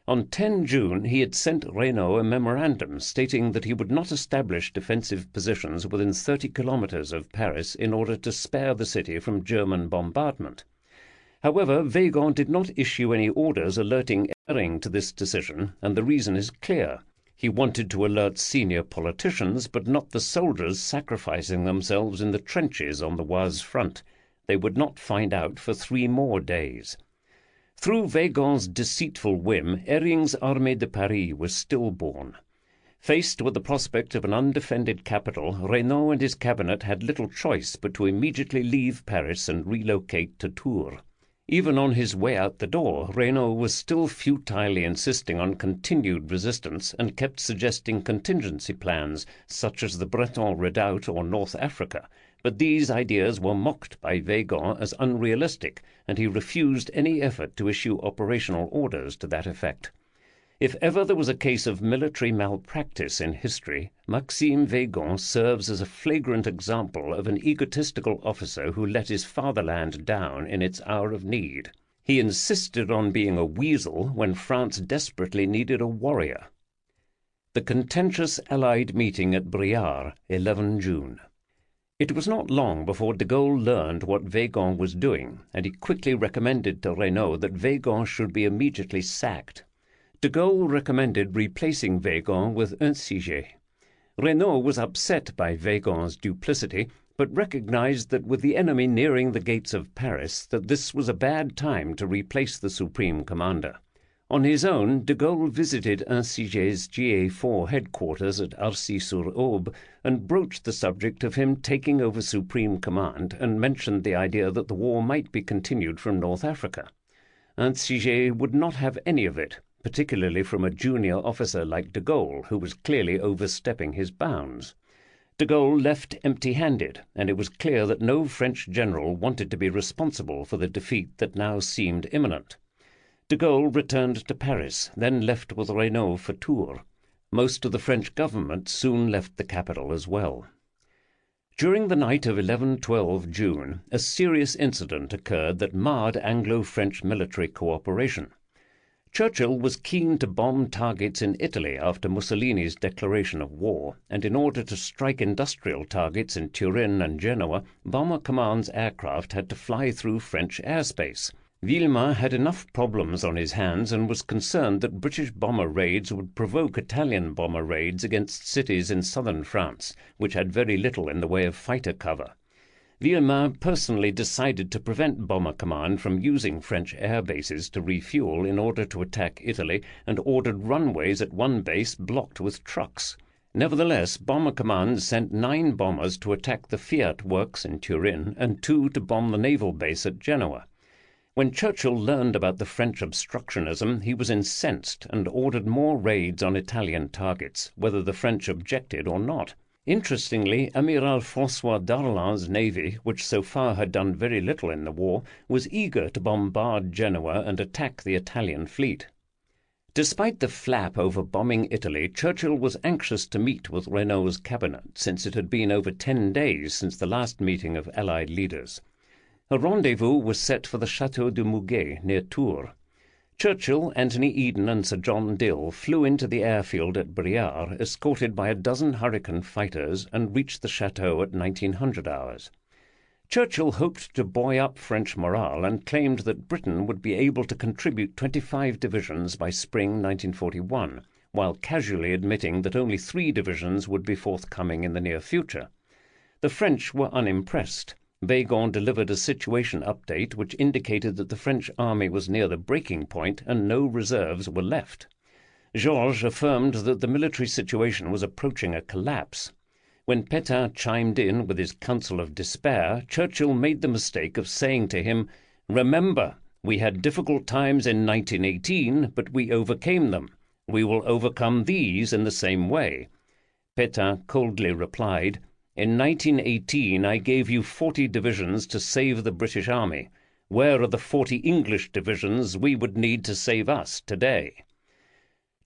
On 10 June he had sent Reynaud a memorandum stating that he would not establish defensive positions within 30 kilometers of Paris in order to spare the city from German bombardment. However, Weygand did not issue any orders alerting Hering to this decision, and the reason is clear. He wanted to alert senior politicians, but not the soldiers sacrificing themselves in the trenches on the Oise front. They would not find out for 3 more days. Through Weygand's deceitful whim, Hering's Armée de Paris was stillborn. Faced with the prospect of an undefended capital, Reynaud and his cabinet had little choice but to immediately leave Paris and relocate to Tours. Even on his way out the door, Reynaud was still futilely insisting on continued resistance and kept suggesting contingency plans, such as the Breton Redoubt or North Africa, but these ideas were mocked by Weygand as unrealistic, and he refused any effort to issue operational orders to that effect. If ever there was a case of military malpractice in history, Maxime Weygand serves as a flagrant example of an egotistical officer who let his fatherland down in its hour of need. He insisted on being a weasel when France desperately needed a warrior. The contentious Allied meeting at Briare, 11 June. It was not long before de Gaulle learned what Weygand was doing, and he quickly recommended to Reynaud that Weygand should be immediately sacked. De Gaulle recommended replacing Weygand with Unsiger. Reynaud was upset by Weygand's duplicity, but recognized that with the enemy nearing the gates of Paris, that this was a bad time to replace the supreme commander. On his own, de Gaulle visited Unsiger's GA4 headquarters at Arcis-sur-Aube and broached the subject of him taking over supreme command, and mentioned the idea that the war might be continued from North Africa. Unsiger would not have any of it, particularly from a junior officer like de Gaulle, who was clearly overstepping his bounds. De Gaulle left empty-handed, and it was clear that no French general wanted to be responsible for the defeat that now seemed imminent. De Gaulle returned to Paris, then left with Reynaud for Tours. Most of the French government soon left the capital as well. During the night of 11-12 June, a serious incident occurred that marred Anglo-French military cooperation. Churchill was keen to bomb targets in Italy after Mussolini's declaration of war, and in order to strike industrial targets in Turin and Genoa, Bomber Command's aircraft had to fly through French airspace. Villemain had enough problems on his hands and was concerned that British bomber raids would provoke Italian bomber raids against cities in southern France, which had very little in the way of fighter cover. Villemain personally decided to prevent Bomber Command from using French air bases to refuel in order to attack Italy, and ordered runways at one base blocked with trucks. Nevertheless, Bomber Command sent 9 bombers to attack the Fiat works in Turin and 2 to bomb the naval base at Genoa. When Churchill learned about the French obstructionism, he was incensed and ordered more raids on Italian targets, whether the French objected or not. Interestingly, Amiral François Darlan's navy, which so far had done very little in the war, was eager to bombard Genoa and attack the Italian fleet. Despite the flap over bombing Italy, Churchill was anxious to meet with Reynaud's cabinet, since it had been over 10 days since the last meeting of Allied leaders. A rendezvous was set for the Château de Muguet near Tours. Churchill, Anthony Eden and Sir John Dill flew into the airfield at Briare, escorted by a dozen Hurricane fighters, and reached the chateau at 1900 hours. Churchill hoped to buoy up French morale and claimed that Britain would be able to contribute 25 divisions by spring 1941, while casually admitting that only 3 divisions would be forthcoming in the near future. The French were unimpressed. Weygand delivered a situation update which indicated that the French army was near the breaking point and no reserves were left. Georges affirmed that the military situation was approaching a collapse. When Pétain chimed in with his counsel of despair, Churchill made the mistake of saying to him, "Remember, we had difficult times in 1918, but we overcame them. We will overcome these in the same way." Pétain coldly replied, "In 1918 I gave you 40 divisions to save the British Army. Where are the 40 English divisions we would need to save us today?"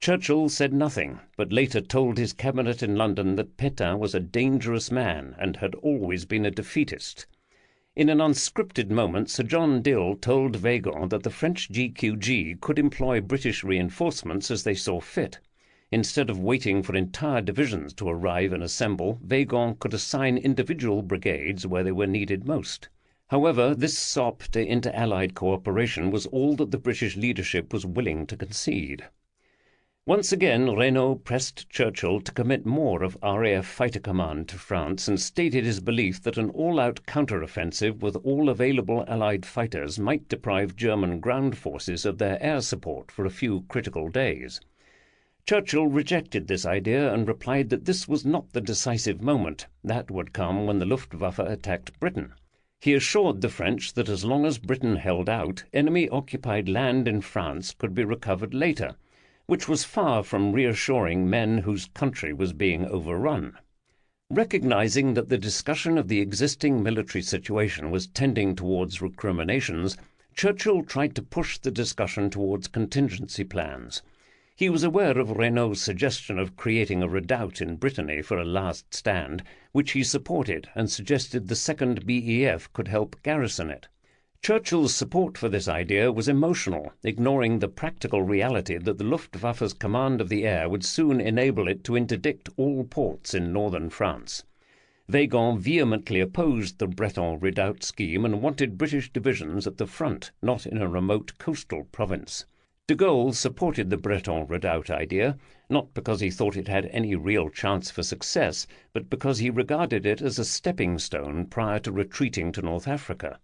Churchill said nothing, but later told his cabinet in London that Pétain was a dangerous man and had always been a defeatist. In an unscripted moment, Sir John Dill told Weygand that the French GQG could employ British reinforcements as they saw fit. Instead of waiting for entire divisions to arrive and assemble, Weygand could assign individual brigades where they were needed most. However, this sop to inter-Allied cooperation was all that the British leadership was willing to concede. Once again, Reynaud pressed Churchill to commit more of RAF Fighter Command to France and stated his belief that an all-out counter-offensive with all available Allied fighters might deprive German ground forces of their air support for a few critical days. Churchill rejected this idea and replied that this was not the decisive moment. That would come when the Luftwaffe attacked Britain. He assured the French that as long as Britain held out, enemy-occupied land in France could be recovered later, which was far from reassuring men whose country was being overrun. Recognizing that the discussion of the existing military situation was tending towards recriminations, Churchill tried to push the discussion towards contingency plans. He was aware of Reynaud's suggestion of creating a redoubt in Brittany for a last stand, which he supported and suggested the 2nd BEF could help garrison it. Churchill's support for this idea was emotional, ignoring the practical reality that the Luftwaffe's command of the air would soon enable it to interdict all ports in northern France. Weygand vehemently opposed the Breton redoubt scheme and wanted British divisions at the front, not in a remote coastal province. De Gaulle supported the Breton redoubt idea, not because he thought it had any real chance for success, but because he regarded it as a stepping stone prior to retreating to North Africa.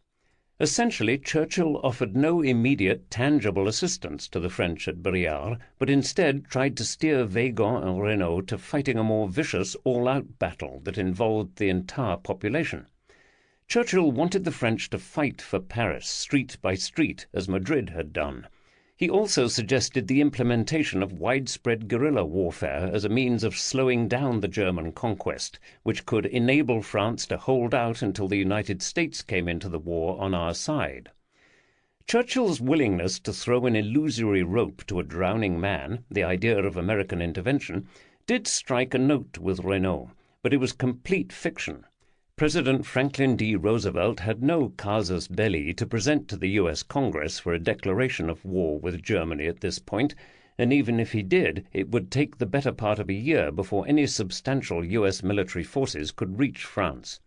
Essentially, Churchill offered no immediate, tangible assistance to the French at Briare, but instead tried to steer Weygand and Reynaud to fighting a more vicious, all-out battle that involved the entire population. Churchill wanted the French to fight for Paris, street by street, as Madrid had done. He also suggested the implementation of widespread guerrilla warfare as a means of slowing down the German conquest, which could enable France to hold out until the United States came into the war on our side. Churchill's willingness to throw an illusory rope to a drowning man, the idea of American intervention, did strike a note with Renault, but it was complete fiction. President Franklin D. Roosevelt had no casus belli to present to the U.S. Congress for a declaration of war with Germany at this point, and even if he did, it would take the better part of a year before any substantial U.S. military forces could reach France.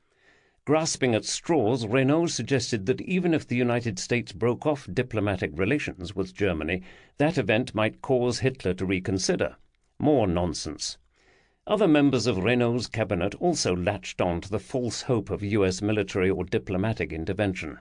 Grasping at straws, Renault suggested that even if the United States broke off diplomatic relations with Germany, that event might cause Hitler to reconsider. More nonsense. Other members of Renault's cabinet also latched on to the false hope of U.S. military or diplomatic intervention.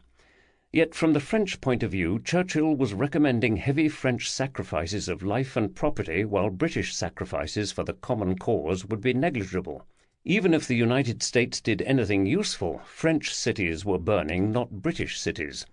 Yet from the French point of view, Churchill was recommending heavy French sacrifices of life and property, while British sacrifices for the common cause would be negligible. Even if the United States did anything useful, French cities were burning, not British cities.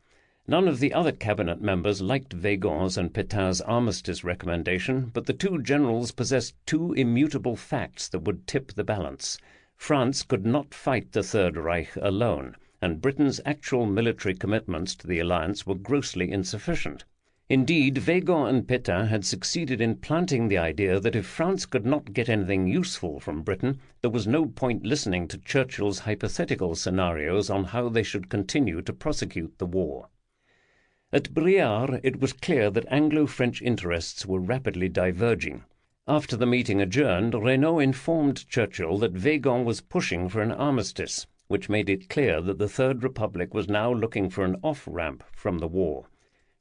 None of the other cabinet members liked Weygand's and Pétain's armistice recommendation, but the two generals possessed two immutable facts that would tip the balance. France could not fight the Third Reich alone, and Britain's actual military commitments to the alliance were grossly insufficient. Indeed, Weygand and Pétain had succeeded in planting the idea that if France could not get anything useful from Britain, there was no point listening to Churchill's hypothetical scenarios on how they should continue to prosecute the war. At Briare, it was clear that Anglo-French interests were rapidly diverging. After the meeting adjourned, Renault informed Churchill that Weygand was pushing for an armistice, which made it clear that the Third Republic was now looking for an off-ramp from the war.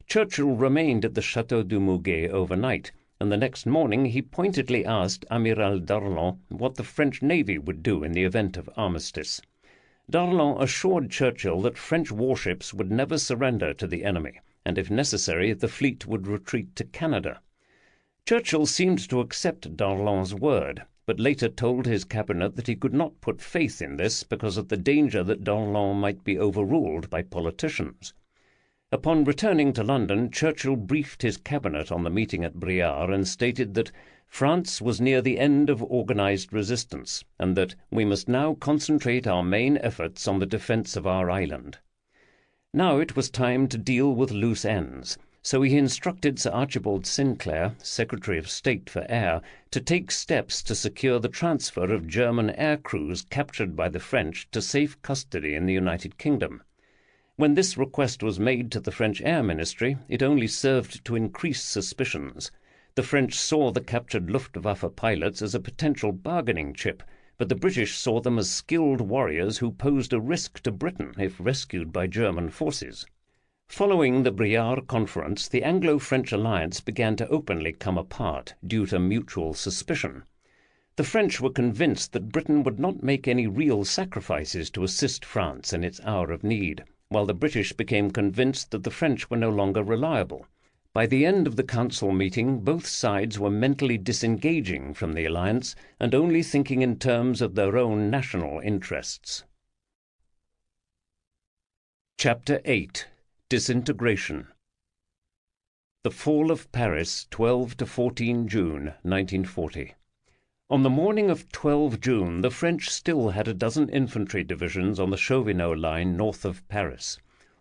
Churchill remained at the Château du Muguet overnight, and the next morning he pointedly asked Amiral Darlan what the French Navy would do in the event of armistice. Darlan assured Churchill that French warships would never surrender to the enemy, and if necessary the fleet would retreat to Canada. Churchill seemed to accept Darlan's word, but later told his cabinet that he could not put faith in this because of the danger that Darlan might be overruled by politicians. Upon returning to London, Churchill briefed his cabinet on the meeting at Briare and stated that France was near the end of organized resistance, and that we must now concentrate our main efforts on the defense of our island. Now it was time to deal with loose ends, so he instructed Sir Archibald Sinclair, Secretary of State for Air, to take steps to secure the transfer of German air crews captured by the French to safe custody in the United Kingdom. When this request was made to the French Air Ministry, it only served to increase suspicions. The French saw the captured Luftwaffe pilots as a potential bargaining chip, but the British saw them as skilled warriors who posed a risk to Britain if rescued by German forces. Following the Briare Conference, the Anglo-French alliance began to openly come apart due to mutual suspicion. The French were convinced that Britain would not make any real sacrifices to assist France in its hour of need, while the British became convinced that the French were no longer reliable. By the end of the council meeting, both sides were mentally disengaging from the alliance and only thinking in terms of their own national interests. Chapter 8. Disintegration. The Fall of Paris, 12 to 14 June, 1940. On the morning of 12 June, the French still had a dozen infantry divisions on the Chauvinot line north of Paris.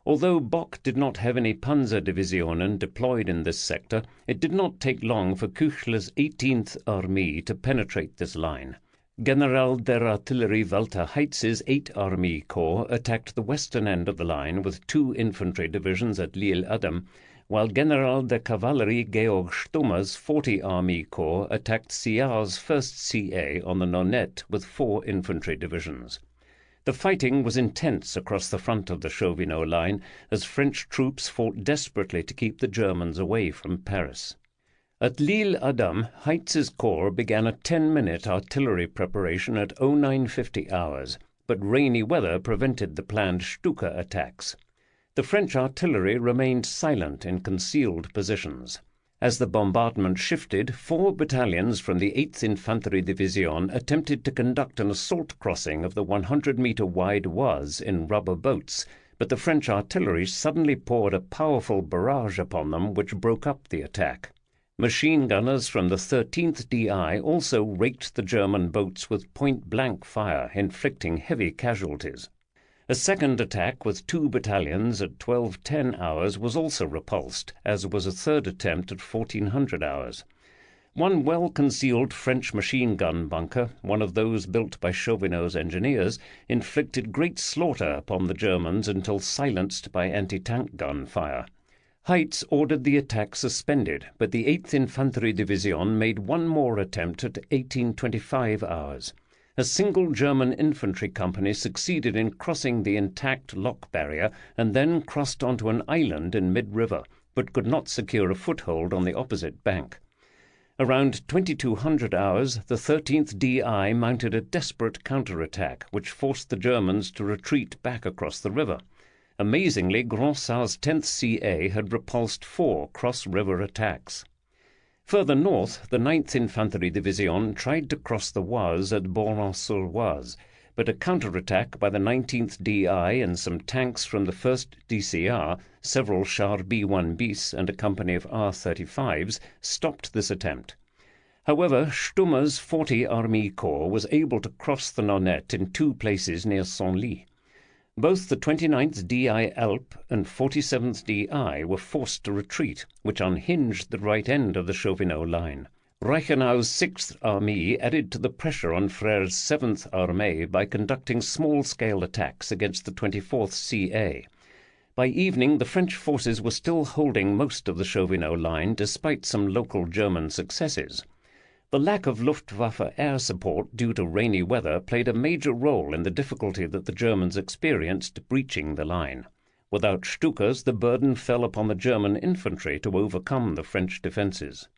Although Bock did not have any Panzerdivisionen deployed in this sector, it did not take long for Küchler's 18th Armee to penetrate this line. General der Artillerie Walter Heitz's 8th Army Corps attacked the western end of the line with 2 infantry divisions at L'Isle-Adam, while General der Kavallerie Georg Stummer's 40th Army Corps attacked Sillard's 1st CA on the Nonette with 4 infantry divisions. The fighting was intense across the front of the Chauvinot line as French troops fought desperately to keep the Germans away from Paris. At L'Isle-Adam, Heitz's corps began a 10-minute artillery preparation at 0950 hours, but rainy weather prevented the planned Stuka attacks. The French artillery remained silent in concealed positions. As the bombardment shifted, 4 battalions from the 8th Infantry Division attempted to conduct an assault crossing of the 100-meter-wide Oise in rubber boats, but the French artillery suddenly poured a powerful barrage upon them which broke up the attack. Machine gunners from the 13th DI also raked the German boats with point-blank fire, inflicting heavy casualties. A second attack with 2 battalions at 12:10 hours was also repulsed, as was a third attempt at 1400 hours. One well-concealed French machine gun bunker, one of those built by Chauvinot's engineers, inflicted great slaughter upon the Germans until silenced by anti-tank gun fire. Heitz ordered the attack suspended, but the 8th Infantry Division made one more attempt at 1825 hours. A single German infantry company succeeded in crossing the intact lock barrier and then crossed onto an island in mid-river, but could not secure a foothold on the opposite bank. Around 2200 hours, the 13th DI mounted a desperate counterattack, which forced the Germans to retreat back across the river. Amazingly, Gronsard's 10th CA had repulsed 4 cross-river attacks. Further north, the 9th Infantry Division tried to cross the Oise at Boran-sur-Oise, but a counterattack by the 19th DI and some tanks from the 1st DCR, several Char B-1 bis and a company of R-35s, stopped this attempt. However, Stummer's 40 Army Corps was able to cross the Nonette in 2 places near Senlis. Both the 29th DI Alpes and 47th DI were forced to retreat, which unhinged the right end of the Chauvinot line. Reichenau's 6th Army added to the pressure on Frère's 7th Armée by conducting small-scale attacks against the 24th CA. By evening, the French forces were still holding most of the Chauvinot line despite some local German successes. The lack of Luftwaffe air support due to rainy weather played a major role in the difficulty that the Germans experienced breaching the line. Without Stukas, the burden fell upon the German infantry to overcome the French defences.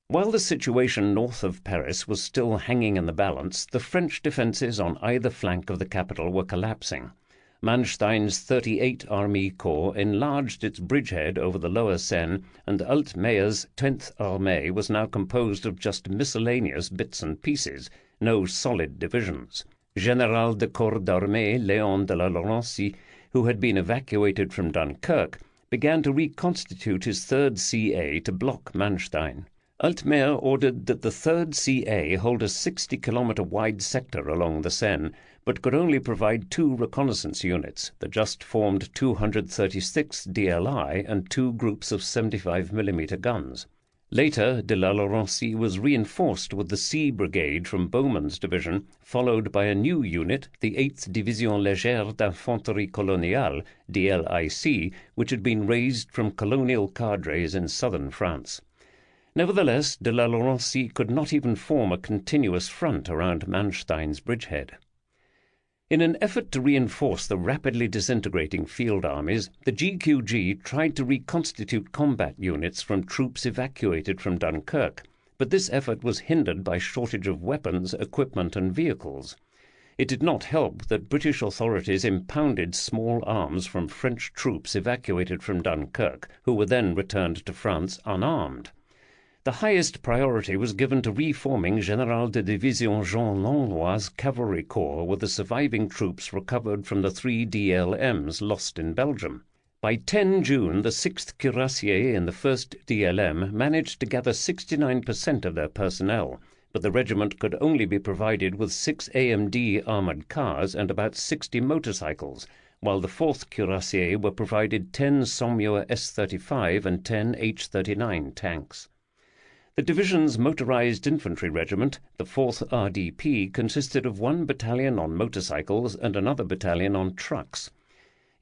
While the situation north of Paris was still hanging in the balance, the French defences on either flank of the capital were collapsing. Manstein's 38th Army Corps enlarged its bridgehead over the lower Seine, and Altmeier's 10th Armée was now composed of just miscellaneous bits and pieces, no solid divisions. General de Corps d'Armée Léon de la Laurencie, who had been evacuated from Dunkirk, began to reconstitute his 3rd CA to block Manstein. Altmaier ordered that the 3rd CA hold a 60-kilometre-wide sector along the Seine, but could only provide 2 reconnaissance units, the just-formed 236th DLI and 2 groups of 75mm guns. Later, de la Laurencie was reinforced with the C Brigade from Bowman's division, followed by a new unit, the 8th Division Légère d'Infanterie Coloniale, DLIC, which had been raised from colonial cadres in southern France. Nevertheless, de la Laurencie could not even form a continuous front around Manstein's bridgehead. In an effort to reinforce the rapidly disintegrating field armies, the GQG tried to reconstitute combat units from troops evacuated from Dunkirk, but this effort was hindered by shortage of weapons, equipment and vehicles. It did not help that British authorities impounded small arms from French troops evacuated from Dunkirk, who were then returned to France unarmed. The highest priority was given to reforming Général de Division Jean Langlois' cavalry corps with the surviving troops recovered from the 3 DLMs lost in Belgium. By 10 June, the 6th Cuirassiers in the 1st DLM managed to gather 69% of their personnel, but the regiment could only be provided with 6 AMD armoured cars and about 60 motorcycles, while the 4th Cuirassiers were provided 10 Saumur S-35 and 10 H-39 tanks. The division's motorized infantry regiment, the 4th RDP, consisted of 1 battalion on motorcycles and another battalion on trucks.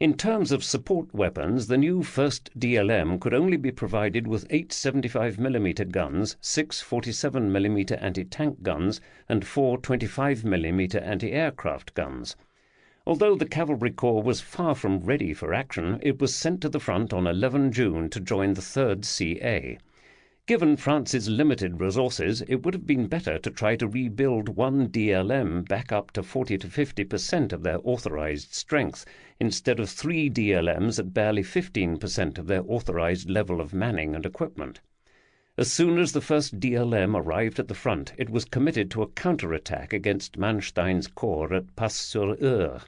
In terms of support weapons, the new 1st DLM could only be provided with 8 75mm guns, 6 47mm anti-tank guns, and 4 25mm anti-aircraft guns. Although the cavalry corps was far from ready for action, it was sent to the front on 11 June to join the 3rd CA. Given France's limited resources, it would have been better to try to rebuild 1 DLM back up to 40 to 50% of their authorized strength, instead of 3 DLMs at barely 15% of their authorized level of manning and equipment. As soon as the 1st DLM arrived at the front, it was committed to a counterattack against Manstein's corps at Passe-sur-Eure.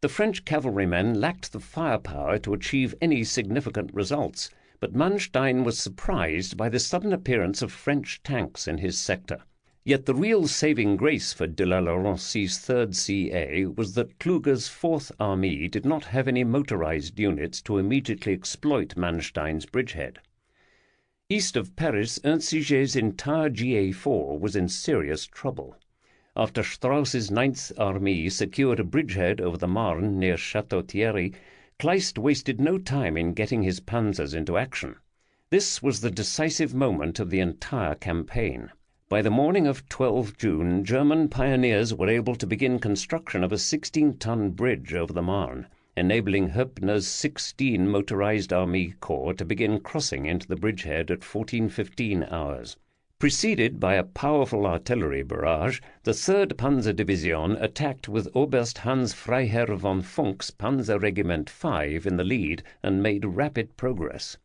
The French cavalrymen lacked the firepower to achieve any significant results, but Manstein was surprised by the sudden appearance of French tanks in his sector. Yet the real saving grace for de la Laurencie's 3rd CA was that Kluge's 4th Army did not have any motorized units to immediately exploit Manstein's bridgehead. East of Paris, Insiget's entire GA4 was in serious trouble. After Strauss's 9th Army secured a bridgehead over the Marne near Château-Thierry, Kleist wasted no time in getting his panzers into action. This was the decisive moment of the entire campaign. By the morning of 12 June, German pioneers were able to begin construction of a 16-ton bridge over the Marne, enabling Hoepner's 16 motorized army corps to begin crossing into the bridgehead at 14:15 hours. Preceded by a powerful artillery barrage, the 3rd Panzer Division attacked with Oberst Hans Freiherr von Funk's Panzer Regiment 5 in the lead and made rapid progress.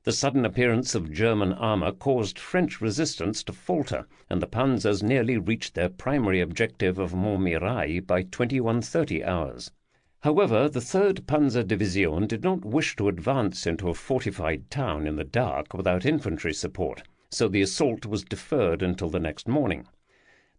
The sudden appearance of German armour caused French resistance to falter, and the panzers nearly reached their primary objective of Montmirail by 21:30 hours. However, the 3rd Panzer Division did not wish to advance into a fortified town in the dark without infantry support, so the assault was deferred until the next morning.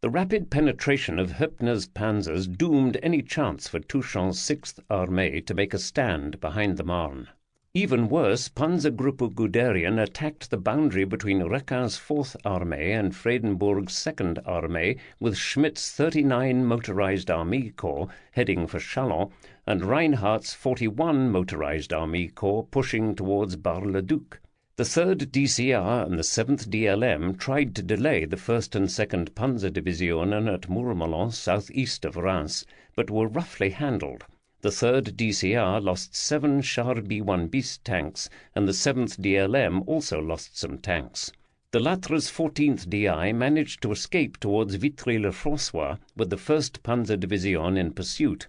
The rapid penetration of Hoepner's panzers doomed any chance for Touchant's 6th Armée to make a stand behind the Marne. Even worse, Panzergruppe Guderian attacked the boundary between Requin's 4th Armée and Fredenburg's 2nd Armée with Schmidt's 39 motorized Army Corps heading for Châlons and Reinhardt's 41 motorized Army Corps pushing towards Bar-le-Duc. The 3rd DCR and the 7th DLM tried to delay the 1st and 2nd Panzer Divisionen at Mourmelon southeast of Reims, but were roughly handled. The 3rd DCR lost 7 Char B1 bis tanks, and the 7th DLM also lost some tanks. The latter's 14th DI managed to escape towards Vitry-le-François with the 1st Panzer Division in pursuit.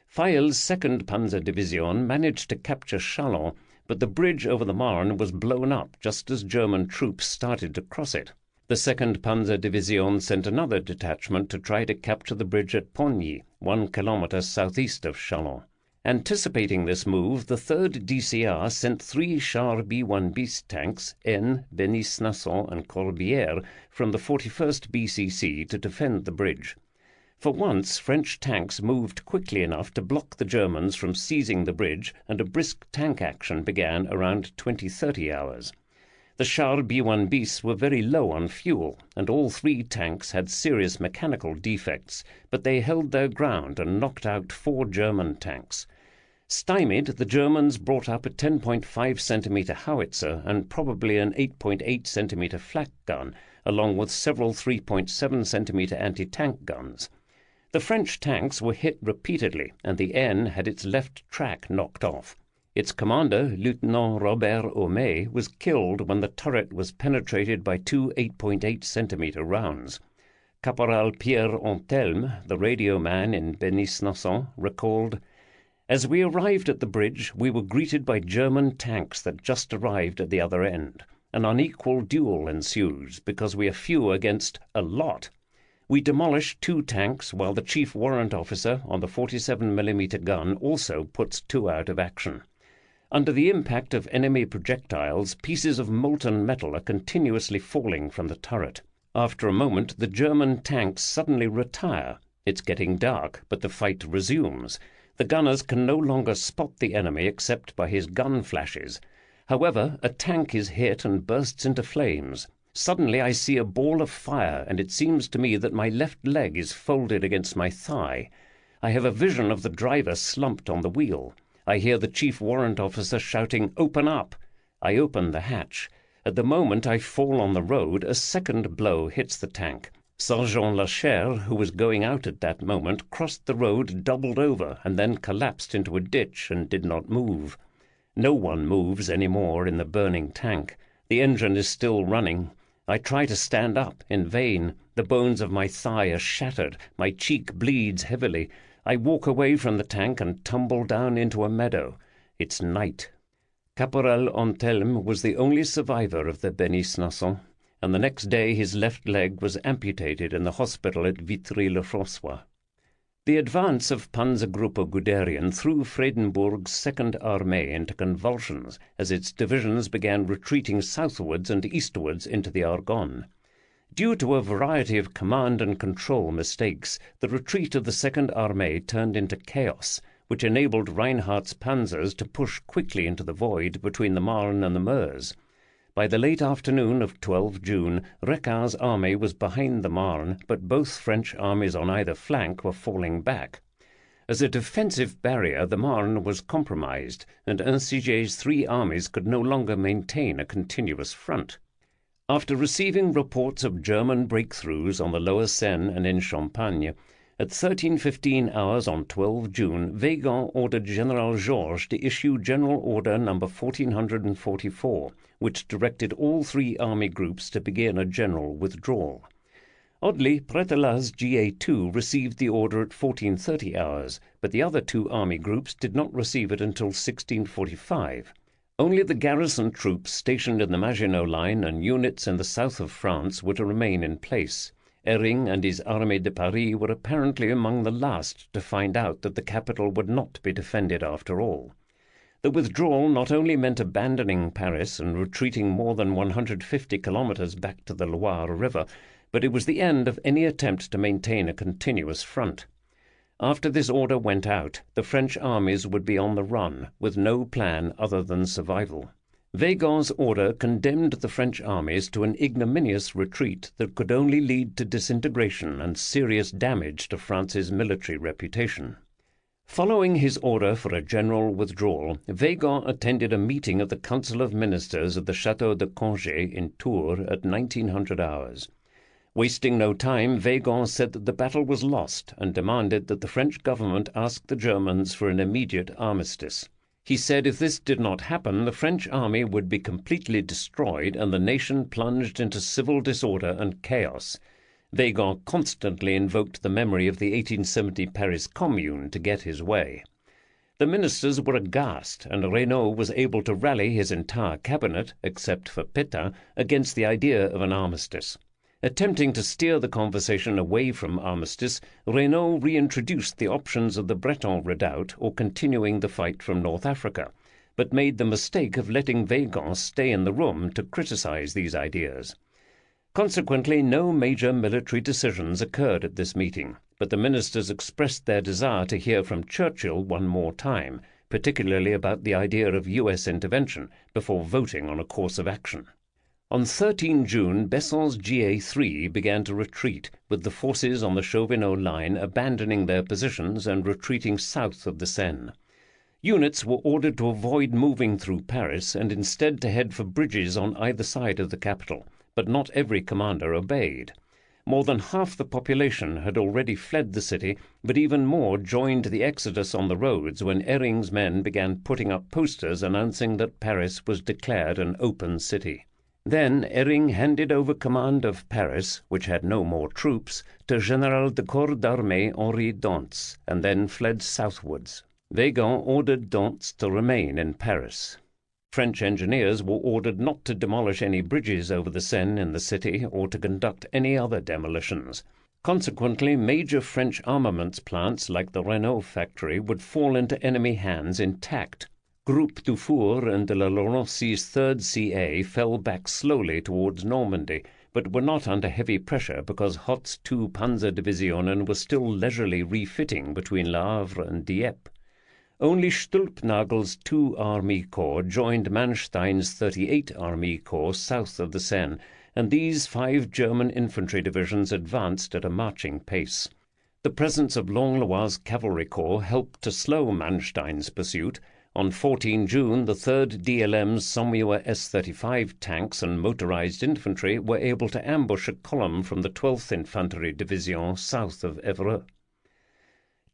Fayeul's 2nd Panzer Division managed to capture Châlons, but the bridge over the Marne was blown up just as German troops started to cross it. The 2nd Panzer Division sent another detachment to try to capture the bridge at Pogny, 1 kilometre southeast of Châlons. Anticipating this move, the 3rd DCR sent 3 Char B1 bis tanks, N, Benis-Nasson and Corbière, from the 41st BCC to defend the bridge. For once, French tanks moved quickly enough to block the Germans from seizing the bridge, and a brisk tank action began around 20:30 hours. The Char B1 bis were very low on fuel, and all 3 tanks had serious mechanical defects, but they held their ground and knocked out 4 German tanks. Stymied, the Germans brought up a 10.5 centimetre howitzer and probably an 8.8 centimetre flak gun, along with several 3.7 centimetre anti-tank guns. The French tanks were hit repeatedly, and the N had its left track knocked off. Its commander, Lieutenant Robert Aumet, was killed when the turret was penetrated by 2 8.8 centimetre rounds. Caporal Pierre Antelme, the radio man in Benis-Nasson, recalled, "As we arrived at the bridge, we were greeted by German tanks that just arrived at the other end. An unequal duel ensues because we are few against a lot. We demolished 2 tanks, while the chief warrant officer on the 47mm gun also puts 2 out of action. Under the impact of enemy projectiles, pieces of molten metal are continuously falling from the turret. After a moment, the German tanks suddenly retire. It's getting dark, but the fight resumes. The gunners can no longer spot the enemy except by his gun flashes. However, a tank is hit and bursts into flames. Suddenly I see a ball of fire, and it seems to me that my left leg is folded against my thigh. I have a vision of the driver slumped on the wheel. I hear the chief warrant officer shouting, 'Open up!' I open the hatch. At the moment I fall on the road, a second blow hits the tank. Sergeant Lachaire, who was going out at that moment, crossed the road, doubled over, and then collapsed into a ditch and did not move. No one moves any more in the burning tank. The engine is still running. I try to stand up, in vain. The bones of my thigh are shattered. My cheek bleeds heavily. I walk away from the tank and tumble down into a meadow. It's night. Caporal Antelme was the only survivor of the Benis-Nasson, and the next day his left leg was amputated in the hospital at Vitry-le-François. The advance of Panzergruppe Guderian threw Fredensborg's Second Armée into convulsions as its divisions began retreating southwards and eastwards into the Argonne. Due to a variety of command and control mistakes, the retreat of the Second Armée turned into chaos, which enabled Reinhardt's panzers to push quickly into the void between the Marne and the Meuse. By the late afternoon of 12 June, Recquart's army was behind the Marne, but both French armies on either flank were falling back. As a defensive barrier, the Marne was compromised, and Unsiger's three armies could no longer maintain a continuous front. After receiving reports of German breakthroughs on the lower Seine and in Champagne, at 13:15 hours on 12 June, Weygand ordered General Georges to issue General Order No. 1444, which directed all three army groups to begin a general withdrawal. Oddly, Prételat's GA2 received the order at 14:30 hours, but the other two army groups did not receive it until 16:45. Only the garrison troops stationed in the Maginot Line and units in the south of France were to remain in place. Hering and his Armée de Paris were apparently among the last to find out that the capital would not be defended after all. The withdrawal not only meant abandoning Paris and retreating more than 150 kilometers back to the Loire River, but it was the end of any attempt to maintain a continuous front. After this order went out, the French armies would be on the run, with no plan other than survival. Weygand's order condemned the French armies to an ignominious retreat that could only lead to disintegration and serious damage to France's military reputation. Following his order for a general withdrawal, Weygand attended a meeting of the Council of Ministers of the Château de Congé in Tours at 1900 hours. Wasting no time, Weygand said that the battle was lost and demanded that the French government ask the Germans for an immediate armistice. He said if this did not happen, the French army would be completely destroyed and the nation plunged into civil disorder and chaos. Weygand constantly invoked the memory of the 1870 Paris Commune to get his way. The ministers were aghast, and Reynaud was able to rally his entire cabinet, except for Pétain, against the idea of an armistice. Attempting to steer the conversation away from armistice, Reynaud reintroduced the options of the Breton redoubt or continuing the fight from North Africa, but made the mistake of letting Weygand stay in the room to criticize these ideas. Consequently, no major military decisions occurred at this meeting, but the ministers expressed their desire to hear from Churchill one more time, particularly about the idea of U.S. intervention, before voting on a course of action. On 13 June, Besson's GA3 began to retreat, with the forces on the Chauvinot line abandoning their positions and retreating south of the Seine. Units were ordered to avoid moving through Paris and instead to head for bridges on either side of the capital, but not every commander obeyed. More than half the population had already fled the city, but even more joined the exodus on the roads when Hering's men began putting up posters announcing that Paris was declared an open city. Then Hering handed over command of Paris, which had no more troops, to General de Corps d'Armée Henri Dantès, and then fled southwards. Weygand ordered Dantès to remain in Paris. French engineers were ordered not to demolish any bridges over the Seine in the city or to conduct any other demolitions. Consequently, major French armaments plants like the Renault factory would fall into enemy hands intact. Groupe Dufour and de la Laurencie's 3rd CA fell back slowly towards Normandy, but were not under heavy pressure because Hoth's 2 Panzerdivisionen were still leisurely refitting between Le Havre and Dieppe. Only Stülpnagel's 2 Army Corps joined Manstein's 38 Army Corps south of the Seine, and these 5 German infantry divisions advanced at a marching pace. The presence of Longlois' cavalry corps helped to slow Manstein's pursuit. On 14 June, the 3rd DLM's Saumur S-35 tanks and motorized infantry were able to ambush a column from the 12th Infantry Division south of Évreux.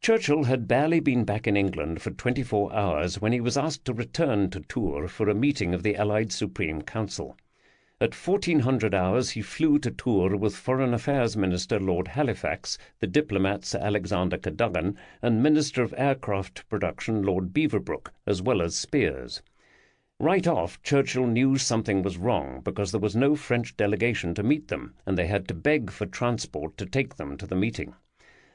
Churchill had barely been back in England for 24 hours when he was asked to return to Tours for a meeting of the Allied Supreme Council. At 1400 hours he flew to Tours with Foreign Affairs Minister Lord Halifax, the diplomat Sir Alexander Cadogan, and Minister of Aircraft Production Lord Beaverbrook, as well as Spears. Right off, Churchill knew something was wrong because there was no French delegation to meet them, and they had to beg for transport to take them to the meeting.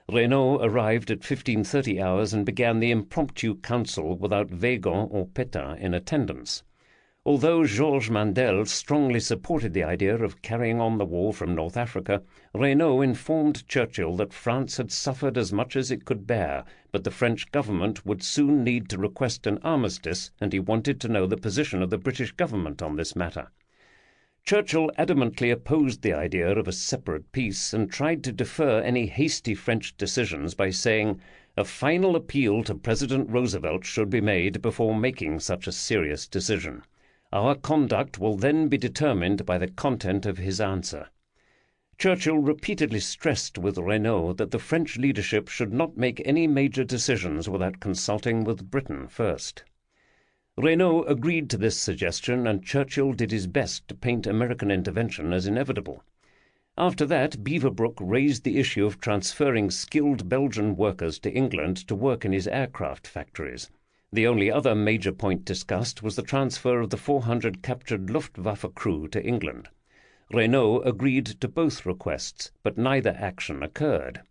Reynaud arrived at 15:30 hours and began the impromptu council without Weygand or Pétain in attendance. Although Georges Mandel strongly supported the idea of carrying on the war from North Africa, Reynaud informed Churchill that France had suffered as much as it could bear, but the French government would soon need to request an armistice, and he wanted to know the position of the British government on this matter. Churchill adamantly opposed the idea of a separate peace and tried to defer any hasty French decisions by saying, "A final appeal to President Roosevelt should be made before making such a serious decision. Our conduct will then be determined by the content of his answer." Churchill repeatedly stressed with Reynaud that the French leadership should not make any major decisions without consulting with Britain first. Reynaud agreed to this suggestion, and Churchill did his best to paint American intervention as inevitable. After that, Beaverbrook raised the issue of transferring skilled Belgian workers to England to work in his aircraft factories. The only other major point discussed was the transfer of the 400 captured Luftwaffe crew to England. Reynaud agreed to both requests, but neither action occurred.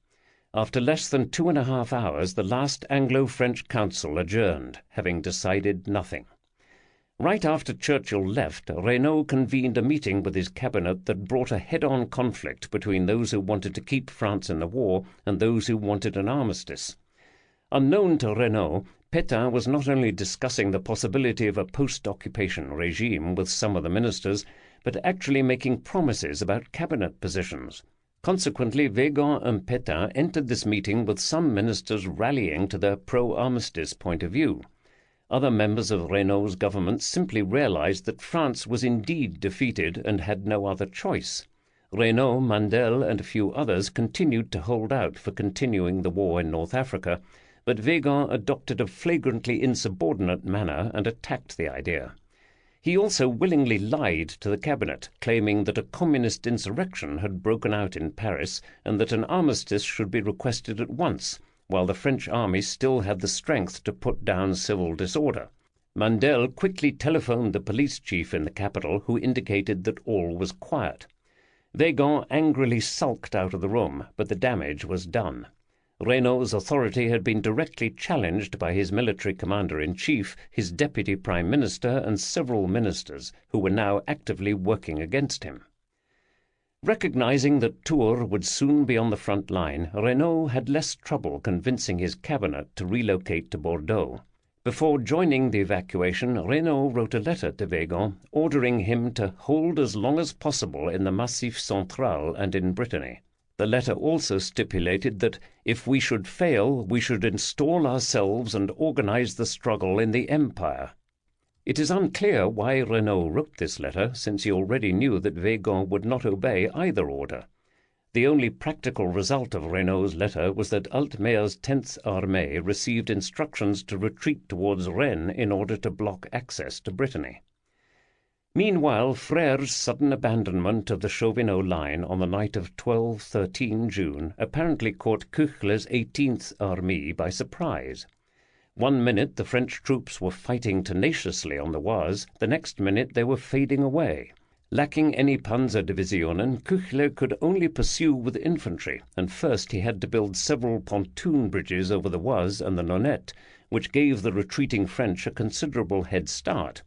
After less than 2.5 hours, the last Anglo-French council adjourned, having decided nothing. Right after Churchill left, Reynaud convened a meeting with his cabinet that brought a head-on conflict between those who wanted to keep France in the war and those who wanted an armistice. Unknown to Reynaud, Pétain was not only discussing the possibility of a post-occupation regime with some of the ministers, but actually making promises about cabinet positions. Consequently, Weygand and Pétain entered this meeting with some ministers rallying to their pro-armistice point of view. Other members of Reynaud's government simply realized that France was indeed defeated and had no other choice. Reynaud, Mandel, and a few others continued to hold out for continuing the war in North Africa, but Weygand adopted a flagrantly insubordinate manner and attacked the idea. He also willingly lied to the cabinet, claiming that a communist insurrection had broken out in Paris and that an armistice should be requested at once, while the French army still had the strength to put down civil disorder. Mandel quickly telephoned the police chief in the capital, who indicated that all was quiet. Weygand angrily sulked out of the room, but the damage was done. Reynaud's authority had been directly challenged by his military commander-in-chief, his deputy prime minister, and several ministers, who were now actively working against him. Recognizing that Tours would soon be on the front line, Reynaud had less trouble convincing his cabinet to relocate to Bordeaux. Before joining the evacuation, Reynaud wrote a letter to Weygand, ordering him to hold as long as possible in the Massif Central and in Brittany. The letter also stipulated that if we should fail, we should install ourselves and organize the struggle in the Empire. It is unclear why Reynaud wrote this letter, since he already knew that Weygand would not obey either order. The only practical result of Reynaud's letter was that Altmeier's 10th Armée received instructions to retreat towards Rennes in order to block access to Brittany. Meanwhile, Frère's sudden abandonment of the Chauvinot line on the night of 12-13 June apparently caught Küchler's 18th Armée by surprise. One minute the French troops were fighting tenaciously on the Oise, the next minute they were fading away. Lacking any Panzerdivisionen, Küchler could only pursue with infantry, and first he had to build several pontoon bridges over the Oise and the Nonette, which gave the retreating French a considerable head start.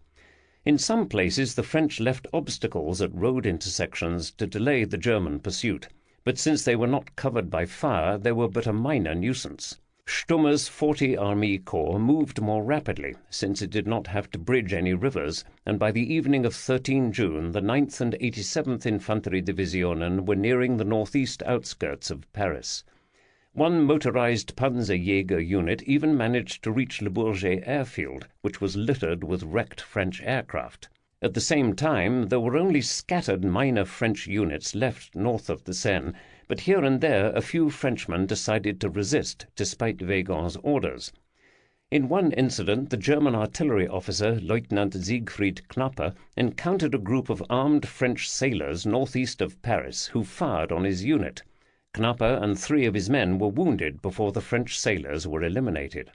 In some places the French left obstacles at road intersections to delay the German pursuit, but since they were not covered by fire, they were but a minor nuisance. Stummer's 40 Army Corps moved more rapidly, since it did not have to bridge any rivers, and by the evening of 13 June the 9th and 87th Infantry Divisionen were nearing the northeast outskirts of Paris. One motorized Panzerjäger unit even managed to reach Le Bourget airfield, which was littered with wrecked French aircraft. At the same time, there were only scattered minor French units left north of the Seine, but here and there a few Frenchmen decided to resist, despite Weygand's orders. In one incident, the German artillery officer, Lieutenant Siegfried Knapper, encountered a group of armed French sailors northeast of Paris who fired on his unit. Knapper and 3 of his men were wounded before the French sailors were eliminated.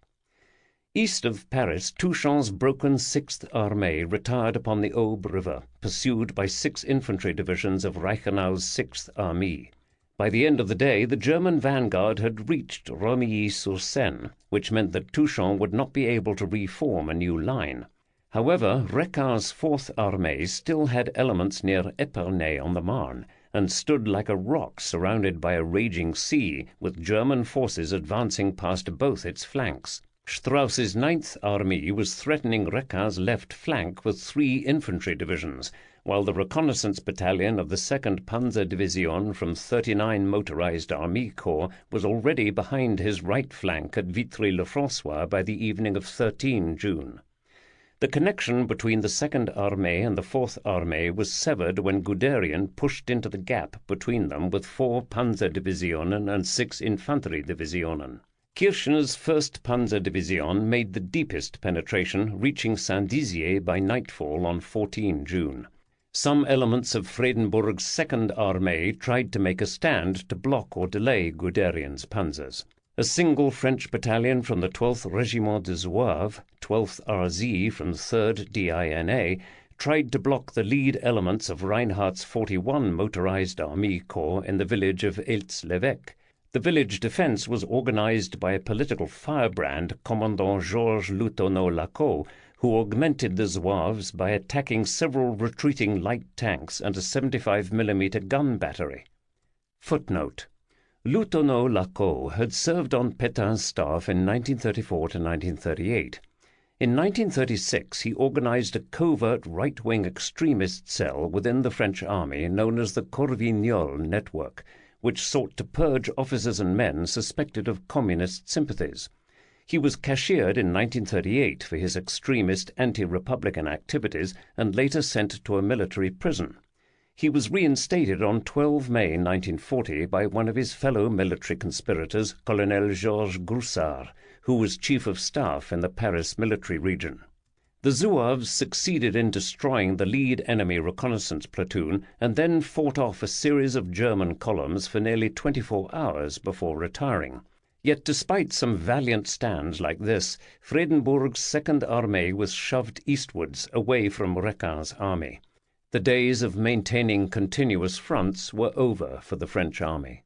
East of Paris, Touchon's broken 6th Armée retired upon the Aube River, pursued by 6 infantry divisions of Reichenau's 6th Armée. By the end of the day, the German vanguard had reached Romilly-sur-Seine, which meant that Touchon would not be able to reform a new line. However, Recquart's Fourth Armée still had elements near Epernay-on-the-Marne, and stood like a rock surrounded by a raging sea, with German forces advancing past both its flanks. Strauss's Ninth Army was threatening Recquart's left flank with 3 infantry divisions, while the reconnaissance battalion of the 2nd Panzer Division from 39 Motorized Army Corps was already behind his right flank at Vitry-le-François by the evening of 13 June. The connection between the 2nd Armée and the 4th Armée was severed when Guderian pushed into the gap between them with 4 Panzerdivisionen and 6 Infanteriedivisionen. Kirchner's 1st Panzerdivision made the deepest penetration, reaching Saint-Dizier by nightfall on 14 June. Some elements of Fredensborg's 2nd Armée tried to make a stand to block or delay Guderian's panzers. A single French battalion from the 12th Régiment de Zouaves, 12th RZ from the 3rd DINA, tried to block the lead elements of Reinhardt's 41 Motorized Army Corps in the village of Eltz-l'Évêque. The village defense was organized by a political firebrand, Commandant Georges Loutonneau-Lacaux, who augmented the Zouaves by attacking several retreating light tanks and a 75mm gun battery. Footnote: Loutonneau-Lacaux had served on Pétain's staff in 1934 to 1938. In 1936, he organized a covert right-wing extremist cell within the French army known as the Corvignol Network, which sought to purge officers and men suspected of communist sympathies. He was cashiered in 1938 for his extremist anti-republican activities and later sent to a military prison. He was reinstated on 12 May 1940 by one of his fellow military conspirators, Colonel Georges Groussard, who was chief of staff in the Paris military region. The Zouaves succeeded in destroying the lead enemy reconnaissance platoon and then fought off a series of German columns for nearly 24 hours before retiring. Yet despite some valiant stands like this, Fredensborg's 2nd Armée was shoved eastwards away from Recquart's army. The days of maintaining continuous fronts were over for the French army.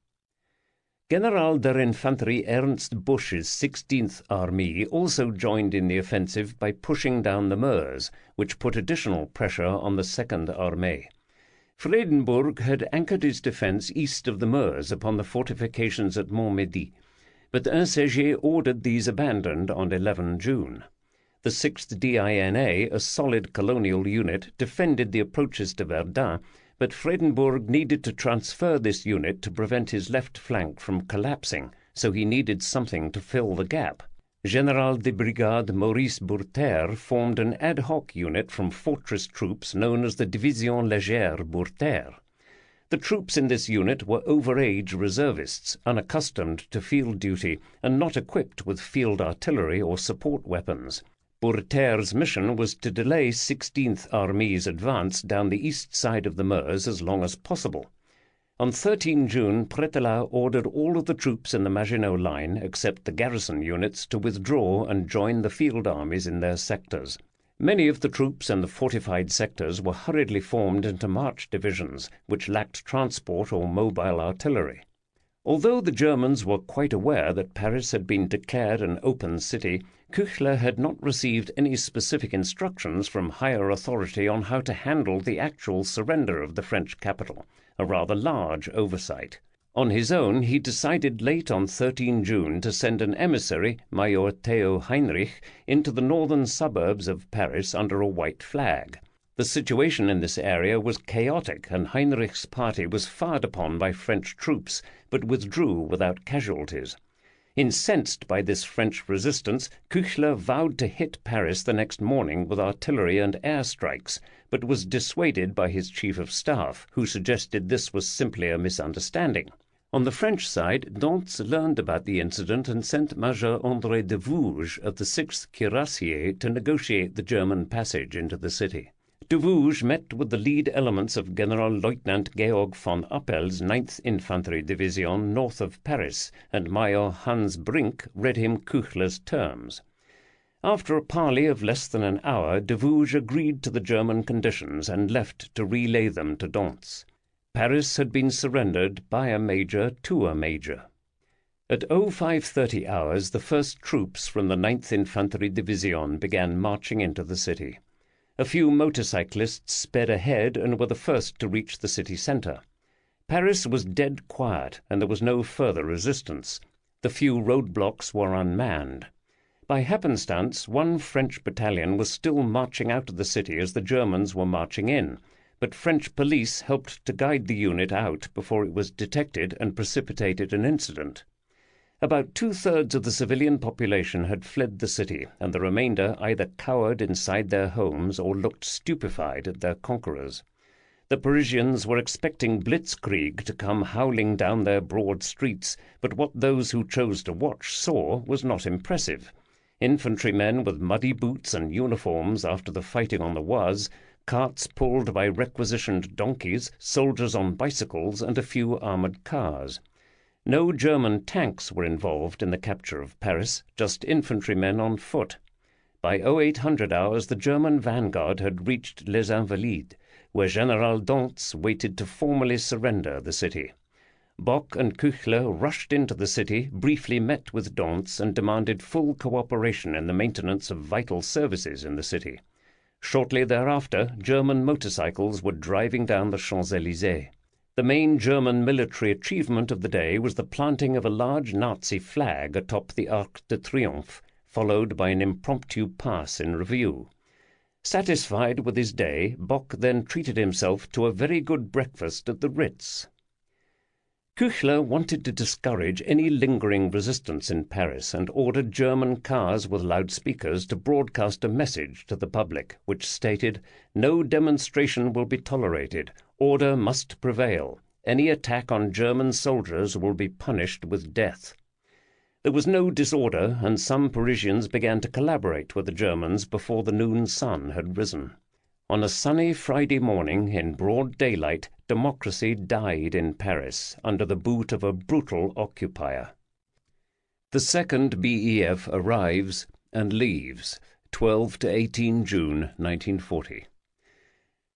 General der Infanterie Ernst Busch's 16th Armée also joined in the offensive by pushing down the Meuse, which put additional pressure on the 2nd Armée. Fredensborg had anchored his defence east of the Meuse upon the fortifications at Montmédy, but Insager ordered these abandoned on 11 June. The 6th DINA, a solid colonial unit, defended the approaches to Verdun, but Fredensborg needed to transfer this unit to prevent his left flank from collapsing, so he needed something to fill the gap. General de Brigade Maurice Bourter formed an ad hoc unit from fortress troops known as the Division Légère Bourter. The troops in this unit were over-age reservists, unaccustomed to field duty and not equipped with field artillery or support weapons. Bourter's mission was to delay 16th Army's advance down the east side of the Meuse as long as possible. On 13 June, Prételat ordered all of the troops in the Maginot Line, except the garrison units, to withdraw and join the field armies in their sectors. Many of the troops in the fortified sectors were hurriedly formed into march divisions, which lacked transport or mobile artillery. Although the Germans were quite aware that Paris had been declared an open city, Küchler had not received any specific instructions from higher authority on how to handle the actual surrender of the French capital, a rather large oversight. On his own, he decided late on 13 June to send an emissary, Major Theo Heinrich, into the northern suburbs of Paris under a white flag. The situation in this area was chaotic, and Heinrich's party was fired upon by French troops, but withdrew without casualties. Incensed by this French resistance, Küchler vowed to hit Paris the next morning with artillery and air strikes, but was dissuaded by his chief of staff, who suggested this was simply a misunderstanding. On the French side, Dantes learned about the incident and sent Major André de Vouges of the 6th Cuirassiers to negotiate the German passage into the city. De Vouges met with the lead elements of General-Lieutenant Georg von Appel's 9th Infantry Division north of Paris, and Major Hans Brink read him Küchler's terms. After a parley of less than an hour, de Vouges agreed to the German conditions and left to relay them to Dantes. Paris had been surrendered by a major to a major. At 0530 hours, the first troops from the 9th Infantry Division began marching into the city. A few motorcyclists sped ahead and were the first to reach the city centre. Paris was dead quiet, and there was no further resistance. The few roadblocks were unmanned. By happenstance, one French battalion was still marching out of the city as the Germans were marching in, but French police helped to guide the unit out before it was detected and precipitated an incident. About two-thirds of the civilian population had fled the city, and the remainder either cowered inside their homes or looked stupefied at their conquerors. The Parisians were expecting blitzkrieg to come howling down their broad streets, but what those who chose to watch saw was not impressive. Infantrymen with muddy boots and uniforms after the fighting on the Oise, carts pulled by requisitioned donkeys, soldiers on bicycles, and a few armoured cars. No German tanks were involved in the capture of Paris, just infantrymen on foot. By 0800 hours, the German vanguard had reached Les Invalides, where General Dantès waited to formally surrender the city. Bock and Küchler rushed into the city, briefly met with Dantès, and demanded full cooperation in the maintenance of vital services in the city. Shortly thereafter, German motorcycles were driving down the Champs-Élysées. The main German military achievement of the day was the planting of a large Nazi flag atop the Arc de Triomphe, followed by an impromptu pass in review. Satisfied with his day, Bock then treated himself to a very good breakfast at the Ritz. Küchler wanted to discourage any lingering resistance in Paris and ordered German cars with loudspeakers to broadcast a message to the public, which stated, "No demonstration will be tolerated. Order must prevail. Any attack on German soldiers will be punished with death." There was no disorder, and some Parisians began to collaborate with the Germans before the noon sun had risen. On a sunny Friday morning, in broad daylight, democracy died in Paris under the boot of a brutal occupier. The 2nd BEF arrives and leaves, 12 to 18 June 1940.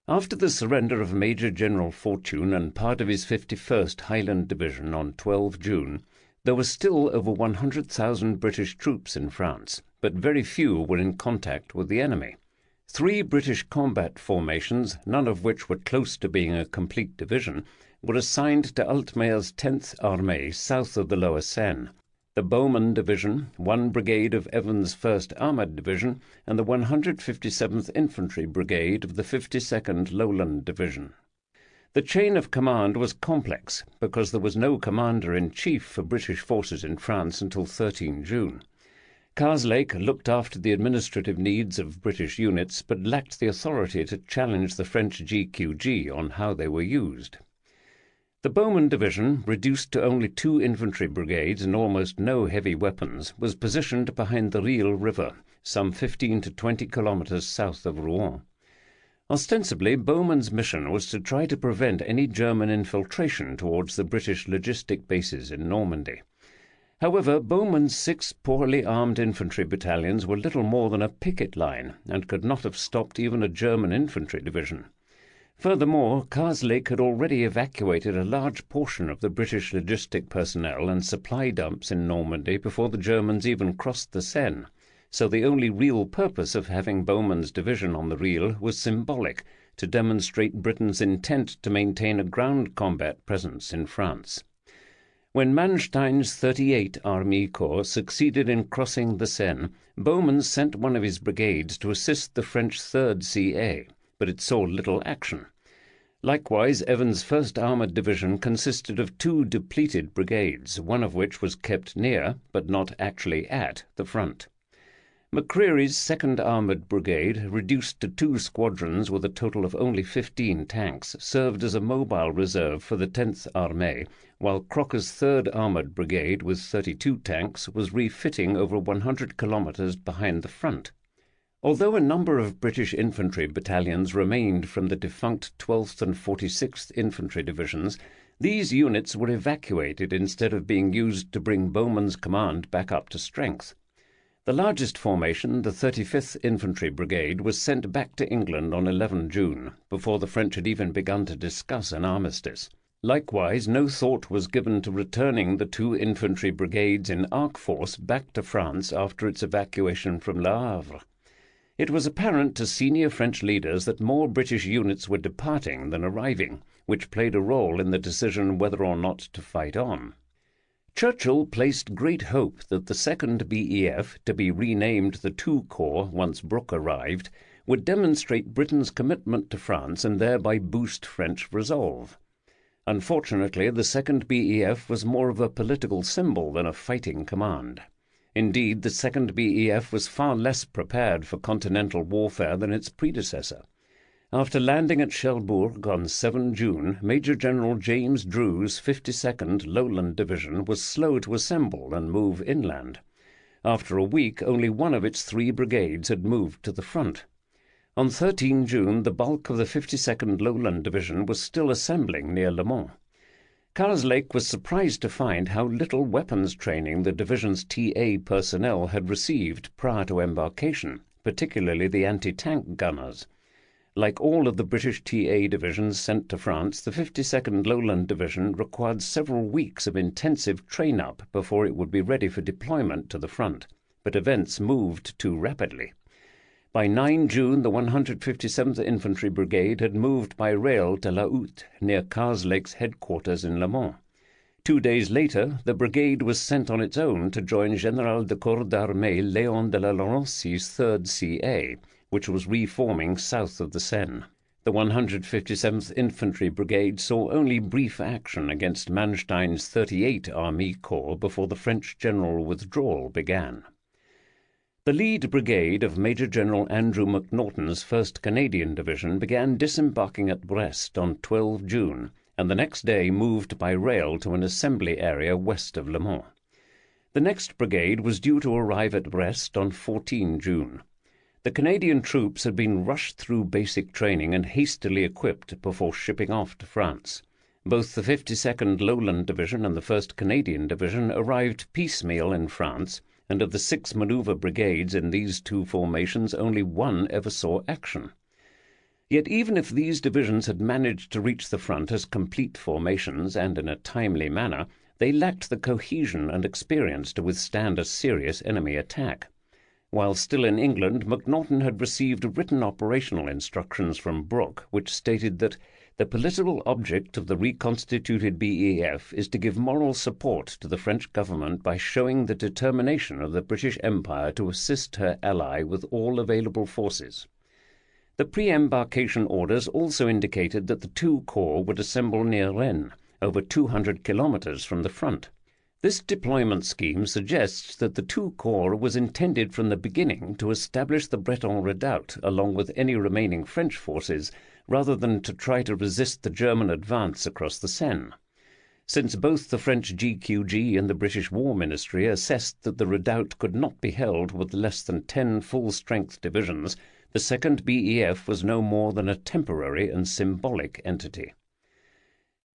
After the surrender of Major General Fortune and part of his 51st Highland Division on 12 June, there were still over 100,000 British troops in France, but very few were in contact with the enemy. 3 British combat formations, none of which were close to being a complete division, were assigned to Altmaier's 10th Armée south of the Lower Seine. The Bowman Division, 1 brigade of Evans' 1st Armoured Division, and the 157th Infantry Brigade of the 52nd Lowland Division. The chain of command was complex because there was no commander-in-chief for British forces in France until 13 June. Karslake looked after the administrative needs of British units, but lacked the authority to challenge the French GQG on how they were used. The Bowman Division, reduced to only 2 infantry brigades and almost no heavy weapons, was positioned behind the Risle River, some 15 to 20 kilometres south of Rouen. Ostensibly, Bowman's mission was to try to prevent any German infiltration towards the British logistic bases in Normandy. However, Bowman's 6 poorly armed infantry battalions were little more than a picket line and could not have stopped even a German infantry division. Furthermore, Karslake had already evacuated a large portion of the British logistic personnel and supply dumps in Normandy before the Germans even crossed the Seine, so the only real purpose of having Bowman's division on the Risle was symbolic, to demonstrate Britain's intent to maintain a ground combat presence in France. When Manstein's 38 Army Corps succeeded in crossing the Seine, Bowman sent one of his brigades to assist the French 3rd CA, but it saw little action. Likewise, Evans' 1st Armoured Division consisted of 2 depleted brigades, one of which was kept near, but not actually at, the front. McCreary's 2nd Armoured Brigade, reduced to 2 squadrons with a total of only 15 tanks, served as a mobile reserve for the 10th Armée, while Crocker's 3rd Armoured Brigade, with 32 tanks, was refitting over 100 kilometres behind the front. Although a number of British infantry battalions remained from the defunct 12th and 46th Infantry Divisions, these units were evacuated instead of being used to bring Bowman's command back up to strength. The largest formation, the 35th Infantry Brigade, was sent back to England on 11 June, before the French had even begun to discuss an armistice. Likewise, no thought was given to returning the 2 infantry brigades in arc force back to France after its evacuation from Le Havre. It was apparent to senior French leaders that more British units were departing than arriving, which played a role in the decision whether or not to fight on. Churchill placed great hope that the 2nd BEF, to be renamed the II Corps once Brooke arrived, would demonstrate Britain's commitment to France and thereby boost French resolve. Unfortunately, the 2nd BEF was more of a political symbol than a fighting command. Indeed, the 2nd BEF was far less prepared for continental warfare than its predecessor. After landing at Cherbourg on 7 June, Major General James Drew's 52nd Lowland Division was slow to assemble and move inland. After a week, only one of its 3 brigades had moved to the front. On 13 June, the bulk of the 52nd Lowland Division was still assembling near Le Mans. Karslake was surprised to find how little weapons training the division's TA personnel had received prior to embarkation, particularly the anti-tank gunners. Like all of the British TA divisions sent to France, the 52nd Lowland Division required several weeks of intensive train-up before it would be ready for deployment to the front, but events moved too rapidly. By 9 June, the 157th Infantry Brigade had moved by rail to La Hutte, near Karslake's headquarters in Le Mans. 2 days later, the brigade was sent on its own to join General de Corps d'Armée Léon de la Laurencie's 3rd CA, which was reforming south of the Seine. The 157th Infantry Brigade saw only brief action against Manstein's 38 Army Corps before the French general withdrawal began. The lead brigade of Major General Andrew McNaughton's 1st Canadian Division began disembarking at Brest on 12 June, and the next day moved by rail to an assembly area west of Le Mans. The next brigade was due to arrive at Brest on 14 June. The Canadian troops had been rushed through basic training and hastily equipped before shipping off to France. Both the 52nd Lowland Division and the 1st Canadian Division arrived piecemeal in France, and of the 6 manoeuvre brigades in these 2 formations, only 1 ever saw action. Yet even if these divisions had managed to reach the front as complete formations and in a timely manner, they lacked the cohesion and experience to withstand a serious enemy attack. While still in England, McNaughton had received written operational instructions from Brooke, which stated that the political object of the reconstituted BEF is to give moral support to the French government by showing the determination of the British Empire to assist her ally with all available forces. The pre-embarkation orders also indicated that the 2 corps would assemble near Rennes, over 200 kilometers from the front. This deployment scheme suggests that the 2 corps was intended from the beginning to establish the Breton redoubt along with any remaining French forces, rather than to try to resist the German advance across the Seine. Since both the French GQG and the British War Ministry assessed that the redoubt could not be held with less than 10 full-strength divisions, the 2nd BEF was no more than a temporary and symbolic entity.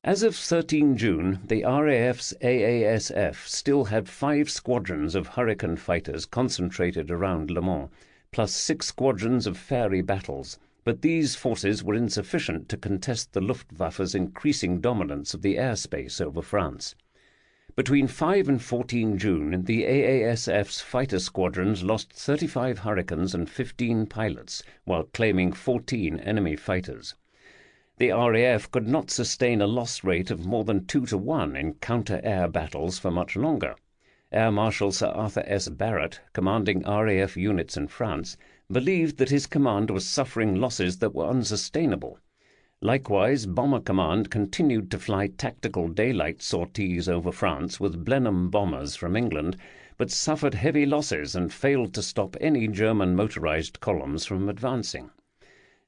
As of 13 June, the RAF's AASF still had 5 squadrons of Hurricane fighters concentrated around Le Mans, plus 6 squadrons of Fairey battles, but these forces were insufficient to contest the Luftwaffe's increasing dominance of the airspace over France. Between 5 and 14 June, the AASF's fighter squadrons lost 35 Hurricanes and 15 pilots, while claiming 14 enemy fighters. The RAF could not sustain a loss rate of more than 2 to 1 in counter-air battles for much longer. Air Marshal Sir Arthur S. Barrett, commanding RAF units in France, believed that his command was suffering losses that were unsustainable. Likewise, Bomber Command continued to fly tactical daylight sorties over France with Blenheim bombers from England, but suffered heavy losses and failed to stop any German motorized columns from advancing.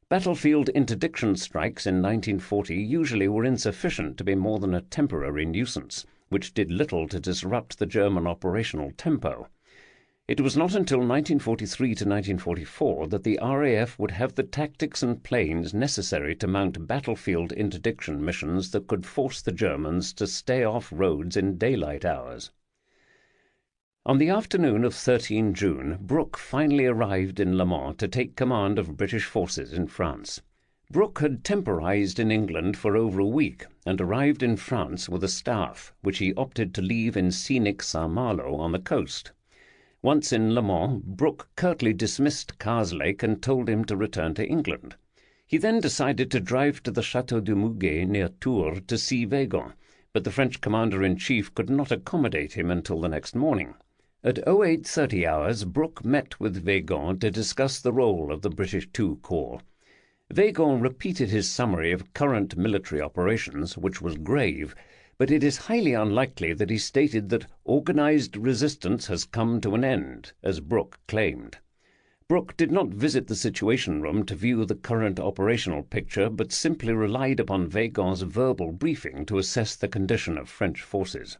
Battlefield interdiction strikes in 1940 usually were insufficient to be more than a temporary nuisance, which did little to disrupt the German operational tempo. It was not until 1943 to 1944 that the RAF would have the tactics and planes necessary to mount battlefield interdiction missions that could force the Germans to stay off roads in daylight hours. On the afternoon of 13 June, Brooke finally arrived in Le Mans to take command of British forces in France. Brooke had temporized in England for over a week and arrived in France with a staff, which he opted to leave in scenic Saint-Malo on the coast. Once in Le Mans, Brooke curtly dismissed Karslake and told him to return to England. He then decided to drive to the Château de Muguet near Tours to see Weygand, but the French commander-in-chief could not accommodate him until the next morning. At 0830 hours, Brooke met with Weygand to discuss the role of the British II Corps. Weygand repeated his summary of current military operations, which was grave, but it is highly unlikely that he stated that organized resistance has come to an end, as Brooke claimed. Brooke did not visit the Situation Room to view the current operational picture, but simply relied upon Weygand's verbal briefing to assess the condition of French forces.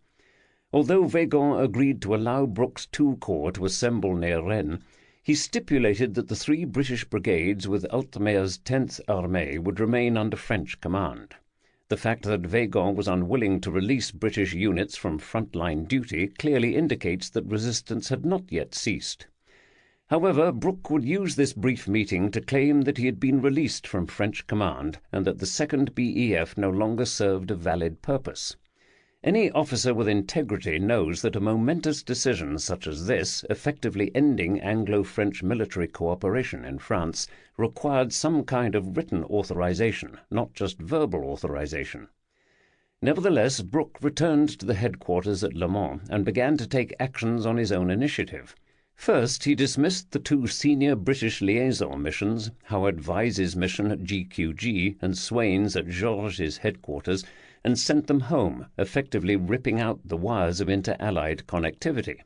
Although Weygand agreed to allow Brooke's II Corps to assemble near Rennes, he stipulated that the 3 British brigades with Altmeier's 10th Armée would remain under French command. The fact that Weygand was unwilling to release British units from front-line duty clearly indicates that resistance had not yet ceased. However, Brooke would use this brief meeting to claim that he had been released from French command and that the 2nd BEF no longer served a valid purpose. Any officer with integrity knows that a momentous decision such as this, effectively ending Anglo-French military cooperation in France, required some kind of written authorization, not just verbal authorization. Nevertheless, Brooke returned to the headquarters at Le Mans and began to take actions on his own initiative. First, he dismissed the 2 senior British liaison missions, Howard Vyse's mission at GQG and Swain's at Georges' headquarters, and sent them home, effectively ripping out the wires of inter-allied connectivity.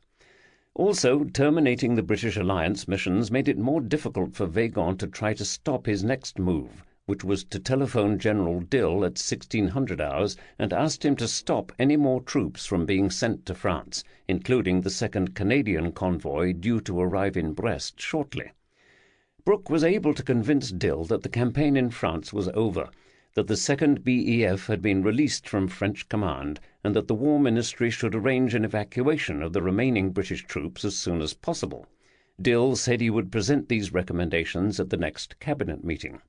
Also, terminating the British alliance missions made it more difficult for Weygand to try to stop his next move, which was to telephone General Dill at 1600 hours and asked him to stop any more troops from being sent to France, including the 2nd Canadian convoy due to arrive in Brest shortly. Brooke was able to convince Dill that the campaign in France was over, that the 2nd BEF had been released from French command, and that the War Ministry should arrange an evacuation of the remaining British troops as soon as possible. Dill said he would present these recommendations at the next cabinet meeting.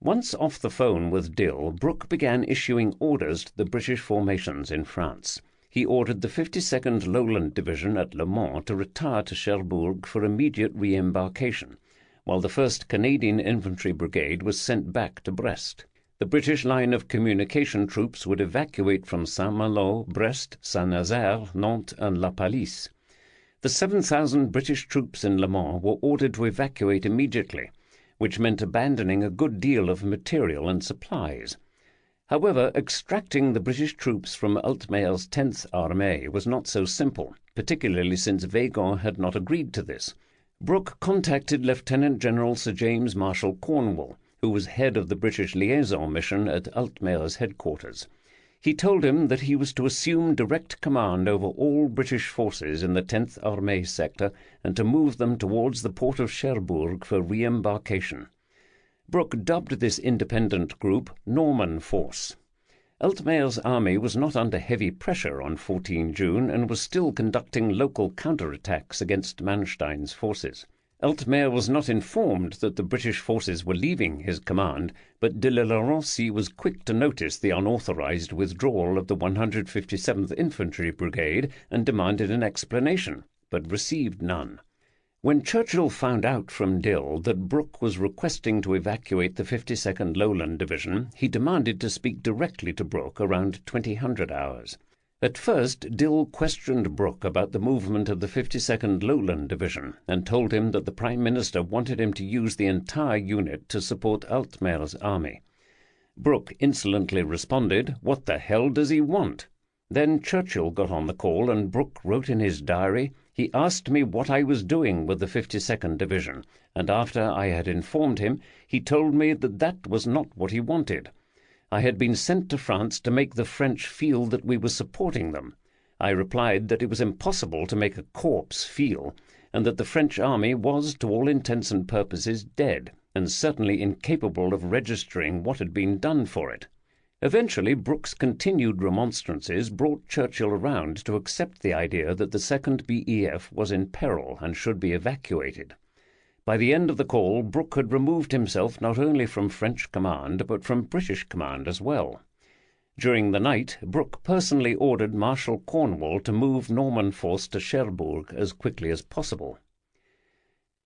Once off the phone with Dill, Brooke began issuing orders to the British formations in France. He ordered the 52nd Lowland Division at Le Mans to retire to Cherbourg for immediate re-embarkation, while the 1st Canadian Infantry Brigade was sent back to Brest. The British line of communication troops would evacuate from Saint-Malo, Brest, Saint-Nazaire, Nantes and La Palisse. The 7,000 British troops in Le Mans were ordered to evacuate immediately, which meant abandoning a good deal of material and supplies. However, extracting the British troops from Altmeier's 10th Armée was not so simple, particularly since Weygand had not agreed to this. Brooke contacted Lieutenant General Sir James Marshal Cornwall, who was head of the British liaison mission at Altmeier's headquarters. He told him that he was to assume direct command over all British forces in the 10th Armée sector and to move them towards the port of Cherbourg for re-embarkation. Brooke dubbed this independent group Norman Force. Altmeier's army was not under heavy pressure on 14 June and was still conducting local counterattacks against Manstein's forces. Altmaier was not informed that the British forces were leaving his command, but de Laurence was quick to notice the unauthorized withdrawal of the 157th Infantry Brigade and demanded an explanation, but received none. When Churchill found out from Dill that Brooke was requesting to evacuate the 52nd Lowland Division, he demanded to speak directly to Brooke around 2000 hours. At first, Dill questioned Brooke about the movement of the 52nd Lowland Division and told him that the Prime Minister wanted him to use the entire unit to support Altmeier's army. Brooke insolently responded, "What the hell does he want?" Then Churchill got on the call and Brooke wrote in his diary, "He asked me what I was doing with the 52nd Division, and after I had informed him, he told me that that was not what he wanted. I had been sent to France to make the French feel that we were supporting them. I replied that it was impossible to make a corpse feel, and that the French army was, to all intents and purposes, dead, and certainly incapable of registering what had been done for it." Eventually, Brooke's continued remonstrances brought Churchill around to accept the idea that the 2nd BEF was in peril and should be evacuated. By the end of the call, Brooke had removed himself not only from French command, but from British command as well. During the night, Brooke personally ordered Marshal Cornwall to move Norman force to Cherbourg as quickly as possible.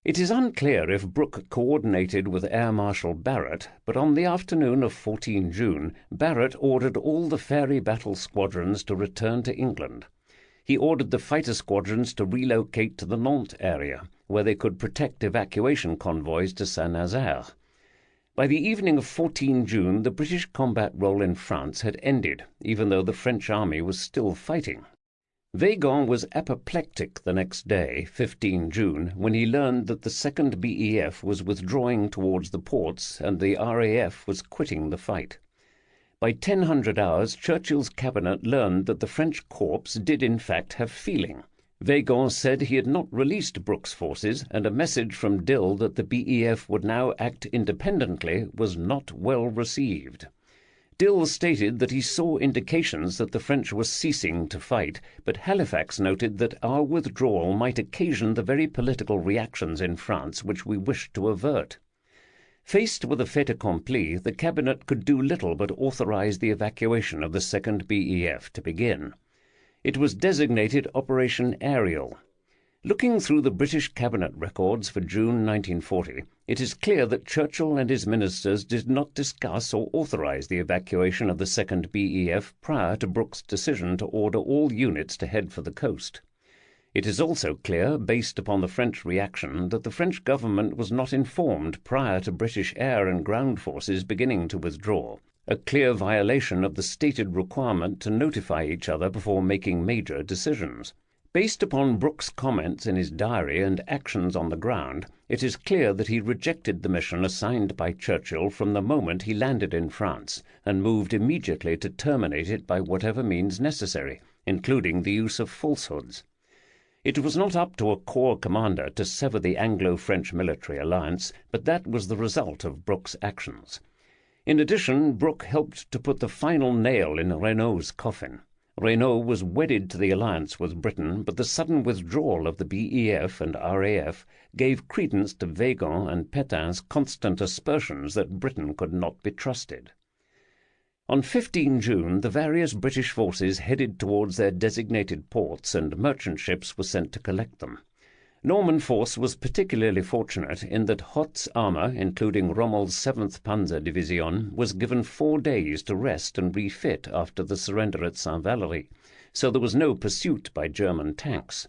It is unclear if Brooke coordinated with Air Marshal Barrett, but on the afternoon of 14 June, Barrett ordered all the Fairey battle squadrons to return to England. He ordered the fighter squadrons to relocate to the Nantes area, where they could protect evacuation convoys to Saint-Nazaire. By the evening of 14 June, the British combat role in France had ended, even though the French army was still fighting. Weygand was apoplectic the next day, 15 June, when he learned that the 2nd BEF was withdrawing towards the ports and the RAF was quitting the fight. By 1000 hours, Churchill's cabinet learned that the French corps did in fact have feeling. Weygand said he had not released Brooke's forces, and a message from Dill that the BEF would now act independently was not well received. Dill stated that he saw indications that the French were ceasing to fight, but Halifax noted that our withdrawal might occasion the very political reactions in France which we wished to avert. Faced with a fait accompli, the cabinet could do little but authorize the evacuation of the 2nd BEF to begin. It was designated Operation Ariel. Looking through the British cabinet records for June 1940, it is clear that Churchill and his ministers did not discuss or authorize the evacuation of the 2nd BEF prior to Brooke's decision to order all units to head for the coast. It is also clear, based upon the French reaction, that the French government was not informed prior to British air and ground forces beginning to withdraw, a clear violation of the stated requirement to notify each other before making major decisions. Based upon Brooke's comments in his diary and actions on the ground, it is clear that he rejected the mission assigned by Churchill from the moment he landed in France, and moved immediately to terminate it by whatever means necessary, including the use of falsehoods. It was not up to a corps commander to sever the Anglo-French military alliance, but that was the result of Brooke's actions. In addition, Brooke helped to put the final nail in Renault's coffin. Renault was wedded to the alliance with Britain, but the sudden withdrawal of the BEF and RAF gave credence to Weygand and Pétain's constant aspersions that Britain could not be trusted. On 15 June, the various British forces headed towards their designated ports, and merchant ships were sent to collect them. Norman force was particularly fortunate in that Hoth's armour, including Rommel's 7th Panzer Division, was given 4 days to rest and refit after the surrender at Saint-Valery, so there was no pursuit by German tanks.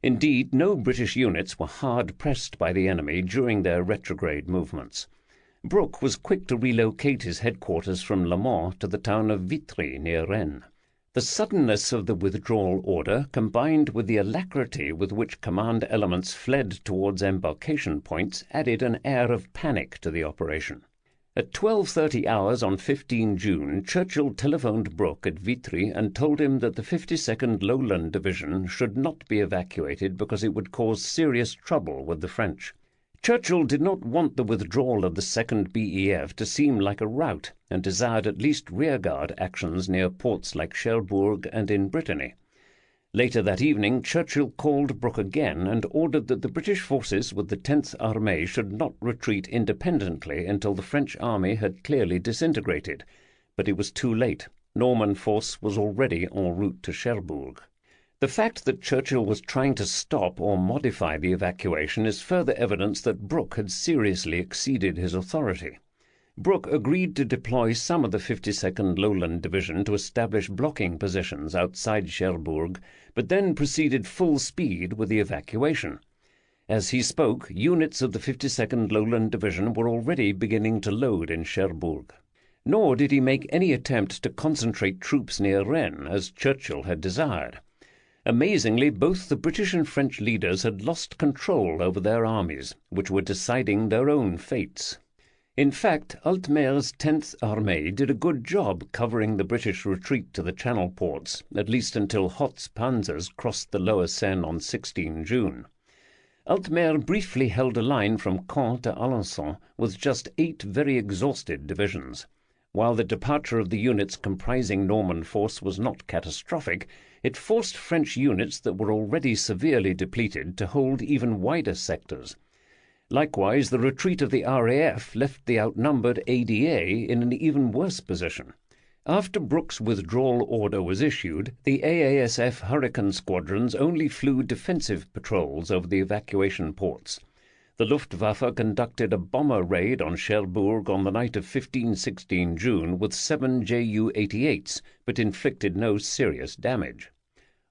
Indeed, no British units were hard pressed by the enemy during their retrograde movements. Brooke was quick to relocate his headquarters from Le Mans to the town of Vitry near Rennes. The suddenness of the withdrawal order, combined with the alacrity with which command elements fled towards embarkation points, added an air of panic to the operation. At 12:30 hours on 15 June, Churchill telephoned Brooke at Vitry and told him that the 52nd Lowland Division should not be evacuated because it would cause serious trouble with the French. Churchill did not want the withdrawal of the 2nd BEF to seem like a rout, and desired at least rearguard actions near ports like Cherbourg and in Brittany. Later that evening, Churchill called Brooke again and ordered that the British forces with the 10th Armée should not retreat independently until the French army had clearly disintegrated. But it was too late. Norman force was already en route to Cherbourg. The fact that Churchill was trying to stop or modify the evacuation is further evidence that Brooke had seriously exceeded his authority. Brooke agreed to deploy some of the 52nd Lowland Division to establish blocking positions outside Cherbourg, but then proceeded full speed with the evacuation. As he spoke, units of the 52nd Lowland Division were already beginning to load in Cherbourg. Nor did he make any attempt to concentrate troops near Rennes, as Churchill had desired. Amazingly, both the British and French leaders had lost control over their armies, which were deciding their own fates. In fact, Altmaire's 10th Armée did a good job covering the British retreat to the Channel ports, at least until Hoth's panzers crossed the lower Seine on 16 June. Altmaire briefly held a line from Caen to Alençon with just 8 very exhausted divisions. While the departure of the units comprising Norman force was not catastrophic, it forced French units that were already severely depleted to hold even wider sectors. Likewise, the retreat of the RAF left the outnumbered ADA in an even worse position. After Brooke's withdrawal order was issued, the AASF Hurricane squadrons only flew defensive patrols over the evacuation ports. The Luftwaffe conducted a bomber raid on Cherbourg on the night of 15-16 June with 7 Ju-88s, but inflicted no serious damage.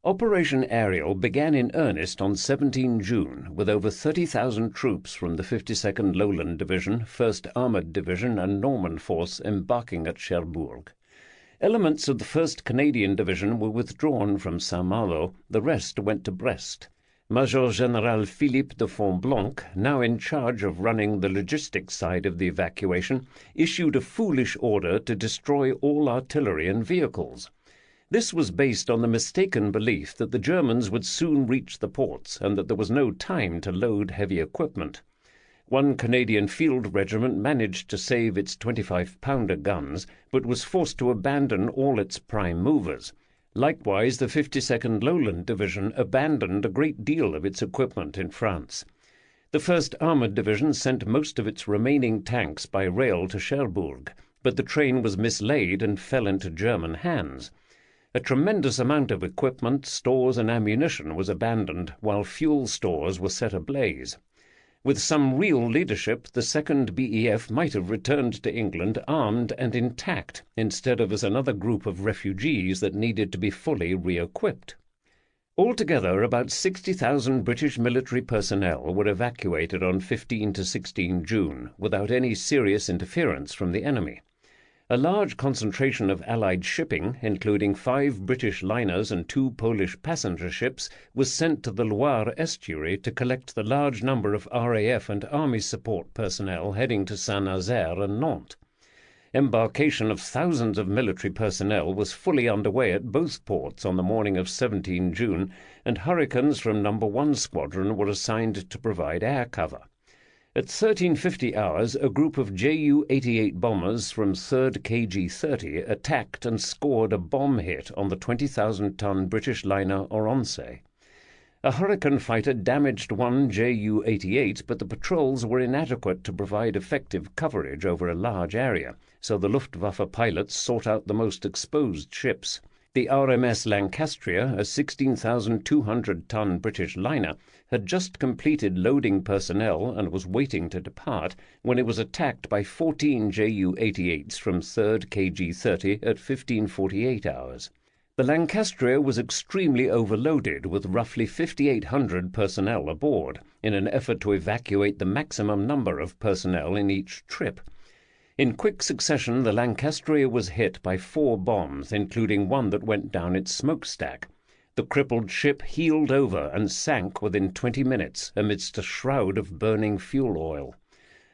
Operation Ariel began in earnest on 17 June, with over 30,000 troops from the 52nd Lowland Division, 1st Armoured Division and Norman Force embarking at Cherbourg. Elements of the 1st Canadian Division were withdrawn from Saint-Malo, the rest went to Brest. Major General Philippe de Fontblanc, now in charge of running the logistics side of the evacuation, issued a foolish order to destroy all artillery and vehicles. This was based on the mistaken belief that the Germans would soon reach the ports and that there was no time to load heavy equipment. One Canadian field regiment managed to save its 25-pounder guns, but was forced to abandon all its prime movers. Likewise, the 52nd Lowland Division abandoned a great deal of its equipment in France. The 1st Armoured Division sent most of its remaining tanks by rail to Cherbourg, but the train was mislaid and fell into German hands. A tremendous amount of equipment, stores and ammunition was abandoned, while fuel stores were set ablaze. With some real leadership, the 2nd BEF might have returned to England armed and intact, instead of as another group of refugees that needed to be fully re-equipped. Altogether, about 60,000 British military personnel were evacuated on 15-16 June, without any serious interference from the enemy. A large concentration of Allied shipping, including 5 British liners and 2 Polish passenger ships, was sent to the Loire estuary to collect the large number of RAF and Army support personnel heading to Saint-Nazaire and Nantes. Embarkation of thousands of military personnel was fully underway at both ports on the morning of 17 June, and Hurricanes from No. 1 Squadron were assigned to provide air cover. At 13:50 hours, a group of Ju-88 bombers from 3rd KG-30 attacked and scored a bomb hit on the 20,000-ton British liner Oronce. A Hurricane fighter damaged one Ju-88, but the patrols were inadequate to provide effective coverage over a large area, so the Luftwaffe pilots sought out the most exposed ships. The RMS Lancastria, a 16,200-ton British liner, had just completed loading personnel and was waiting to depart when it was attacked by 14 Ju-88s from 3rd KG-30 at 15:48 hours. The Lancastria was extremely overloaded with roughly 5,800 personnel aboard, in an effort to evacuate the maximum number of personnel in each trip. In quick succession, the Lancastria was hit by 4 bombs, including one that went down its smokestack. The crippled ship heeled over and sank within 20 minutes amidst a shroud of burning fuel oil.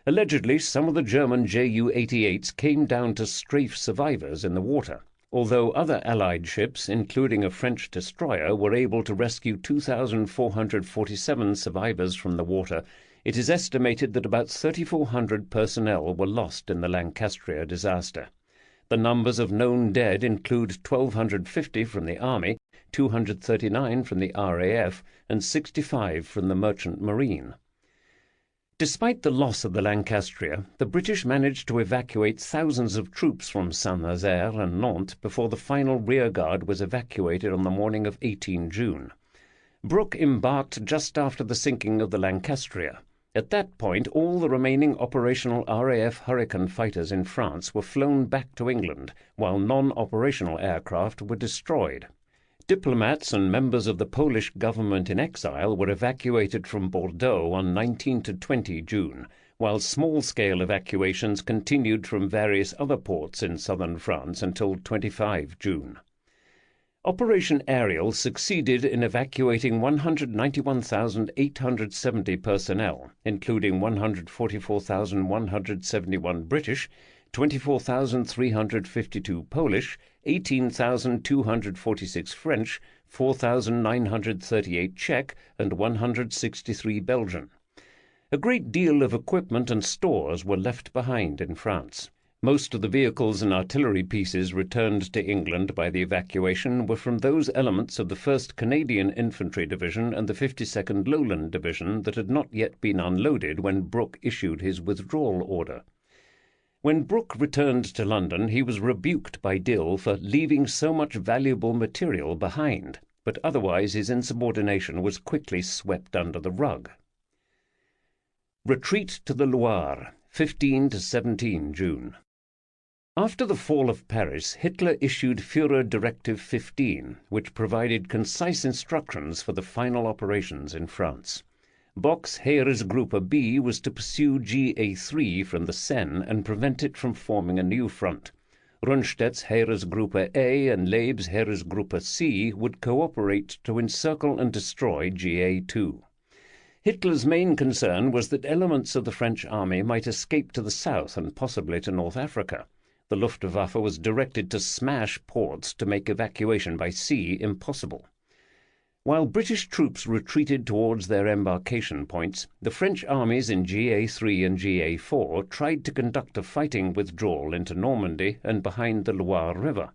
Allegedly, some of the German Ju-88s came down to strafe survivors in the water, although other Allied ships, including a French destroyer, were able to rescue 2,447 survivors from the water. It is estimated that about 3,400 personnel were lost in the Lancastria disaster. The numbers of known dead include 1,250 from the Army, 239 from the RAF, and 65 from the Merchant Marine. Despite the loss of the Lancastria, the British managed to evacuate thousands of troops from Saint-Nazaire and Nantes before the final rearguard was evacuated on the morning of 18 June. Brooke embarked just after the sinking of the Lancastria. At that point, all the remaining operational RAF Hurricane fighters in France were flown back to England, while non-operational aircraft were destroyed. Diplomats and members of the Polish government in exile were evacuated from Bordeaux on 19-20 June, while small-scale evacuations continued from various other ports in southern France until 25 June. Operation Ariel succeeded in evacuating 191,870 personnel, including 144,171 British, 24,352 Polish, 18,246 French, 4,938 Czech, and 163 Belgian. A great deal of equipment and stores were left behind in France. Most of the vehicles and artillery pieces returned to England by the evacuation were from those elements of the 1st Canadian Infantry Division and the 52nd Lowland Division that had not yet been unloaded when Brooke issued his withdrawal order. When Brooke returned to London, he was rebuked by Dill for leaving so much valuable material behind, but otherwise his insubordination was quickly swept under the rug. Retreat to the Loire, 15 to 17 June. After the fall of Paris, Hitler issued Führer Directive 15, which provided concise instructions for the final operations in France. Bock's Heeresgruppe B was to pursue GA3 from the Seine and prevent it from forming a new front. Rundstedt's Heeresgruppe A and Leib's Heeresgruppe C would cooperate to encircle and destroy GA2. Hitler's main concern was that elements of the French army might escape to the south and possibly to North Africa. The Luftwaffe was directed to smash ports to make evacuation by sea impossible. While British troops retreated towards their embarkation points, the French armies in GA3 and GA4 tried to conduct a fighting withdrawal into Normandy and behind the Loire River.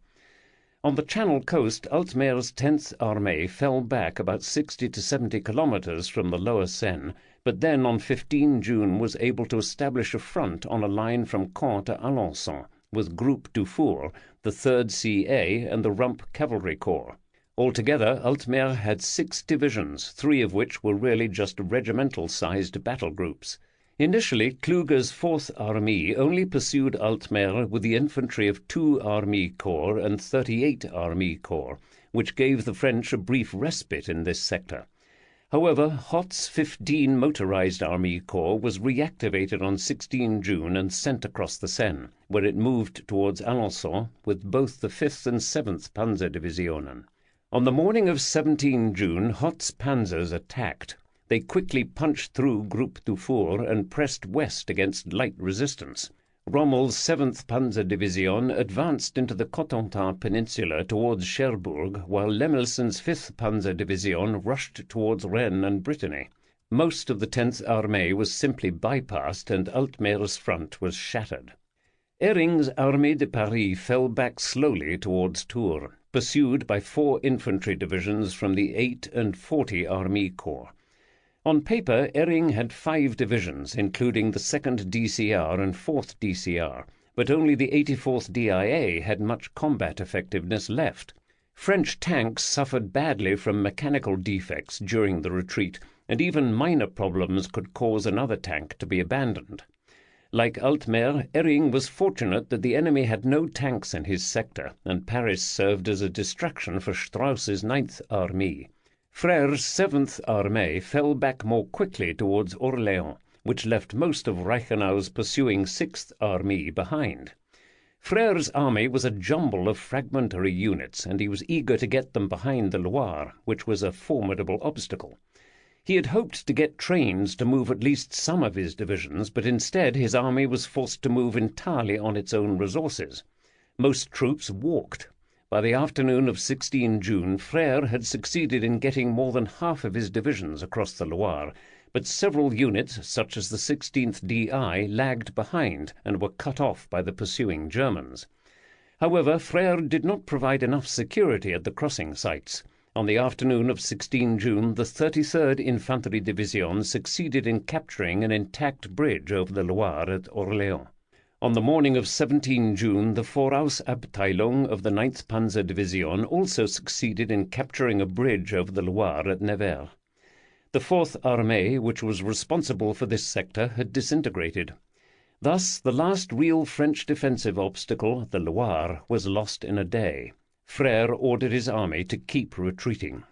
On the Channel coast, Altmaire's 10th Armée fell back about 60 to 70 kilometers from the lower Seine, but then on 15 June was able to establish a front on a line from Caen to Alençon, with Groupe Dufour, the 3rd CA, and the Rump Cavalry Corps. Altogether, Altmaire had 6 divisions, 3 of which were really just regimental-sized battle groups. Initially, Kluge's 4th Armée only pursued Altmaire with the infantry of 2 Army Corps and 38 Army Corps, which gave the French a brief respite in this sector. However, Hoth's 15 motorized Army Corps was reactivated on 16 June and sent across the Seine, where it moved towards Alençon with both the 5th and 7th Panzerdivisionen. On the morning of 17 June, Hoth's panzers attacked. They quickly punched through Groupe Dufour and pressed west against light resistance. Rommel's 7th Panzerdivision advanced into the Cotentin Peninsula towards Cherbourg, while Lemelson's 5th Panzerdivision rushed towards Rennes and Brittany. Most of the 10th Armée was simply bypassed and Altmaire's front was shattered. Hering's Armée de Paris fell back slowly towards Tours, pursued by 4 infantry divisions from the 8 and 40 Army Corps. On paper, Hering had 5 divisions, including the 2nd DCR and 4th DCR, but only the 84th DIA had much combat effectiveness left. French tanks suffered badly from mechanical defects during the retreat, and even minor problems could cause another tank to be abandoned. Like Altmaire, Hering was fortunate that the enemy had no tanks in his sector, and Paris served as a distraction for Strauss's 9th Armée. Frère's 7th Armée fell back more quickly towards Orléans, which left most of Reichenau's pursuing 6th Armée behind. Frère's army was a jumble of fragmentary units, and he was eager to get them behind the Loire, which was a formidable obstacle. He had hoped to get trains to move at least some of his divisions, but instead his army was forced to move entirely on its own resources. Most troops walked. By the afternoon of 16 June, Frère had succeeded in getting more than half of his divisions across the Loire, but several units, such as the 16th DI, lagged behind and were cut off by the pursuing Germans. However, Frère did not provide enough security at the crossing sites. On the afternoon of 16 June, the 33rd Infantry Division succeeded in capturing an intact bridge over the Loire at Orléans. On the morning of 17 June, the Vorausabteilung of the 9th Panzerdivision also succeeded in capturing a bridge over the Loire at Nevers. The 4th Armée, which was responsible for this sector, had disintegrated. Thus, the last real French defensive obstacle, the Loire, was lost in a day. Frère ordered his army to keep retreating.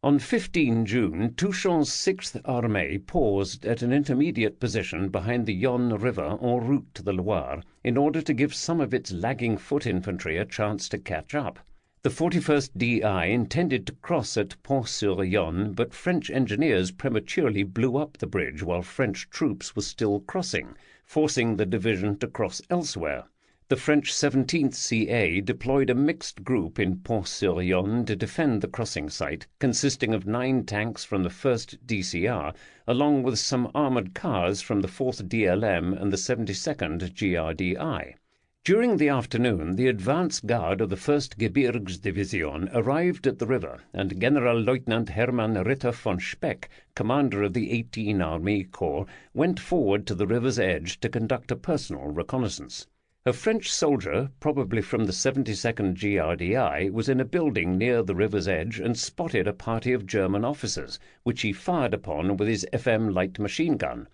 On 15 June, Touchon's 6th Armée paused at an intermediate position behind the Yonne River en route to the Loire in order to give some of its lagging foot infantry a chance to catch up. The 41st DI intended to cross at Pont-sur-Yonne, but French engineers prematurely blew up the bridge while French troops were still crossing, forcing the division to cross elsewhere. The French 17th CA deployed a mixed group in Pont-sur-Yonne to defend the crossing site, consisting of 9 tanks from the 1st DCR, along with some armoured cars from the 4th DLM and the 72nd GRDI. During the afternoon, the advance guard of the 1st Gebirgsdivision arrived at the river, and Generalleutnant Hermann Ritter von Speck, commander of the 18 Army Corps, went forward to the river's edge to conduct a personal reconnaissance. A French soldier, probably from the 72nd GRDI, was in a building near the river's edge and spotted a party of German officers, which he fired upon with his FM light machine gun.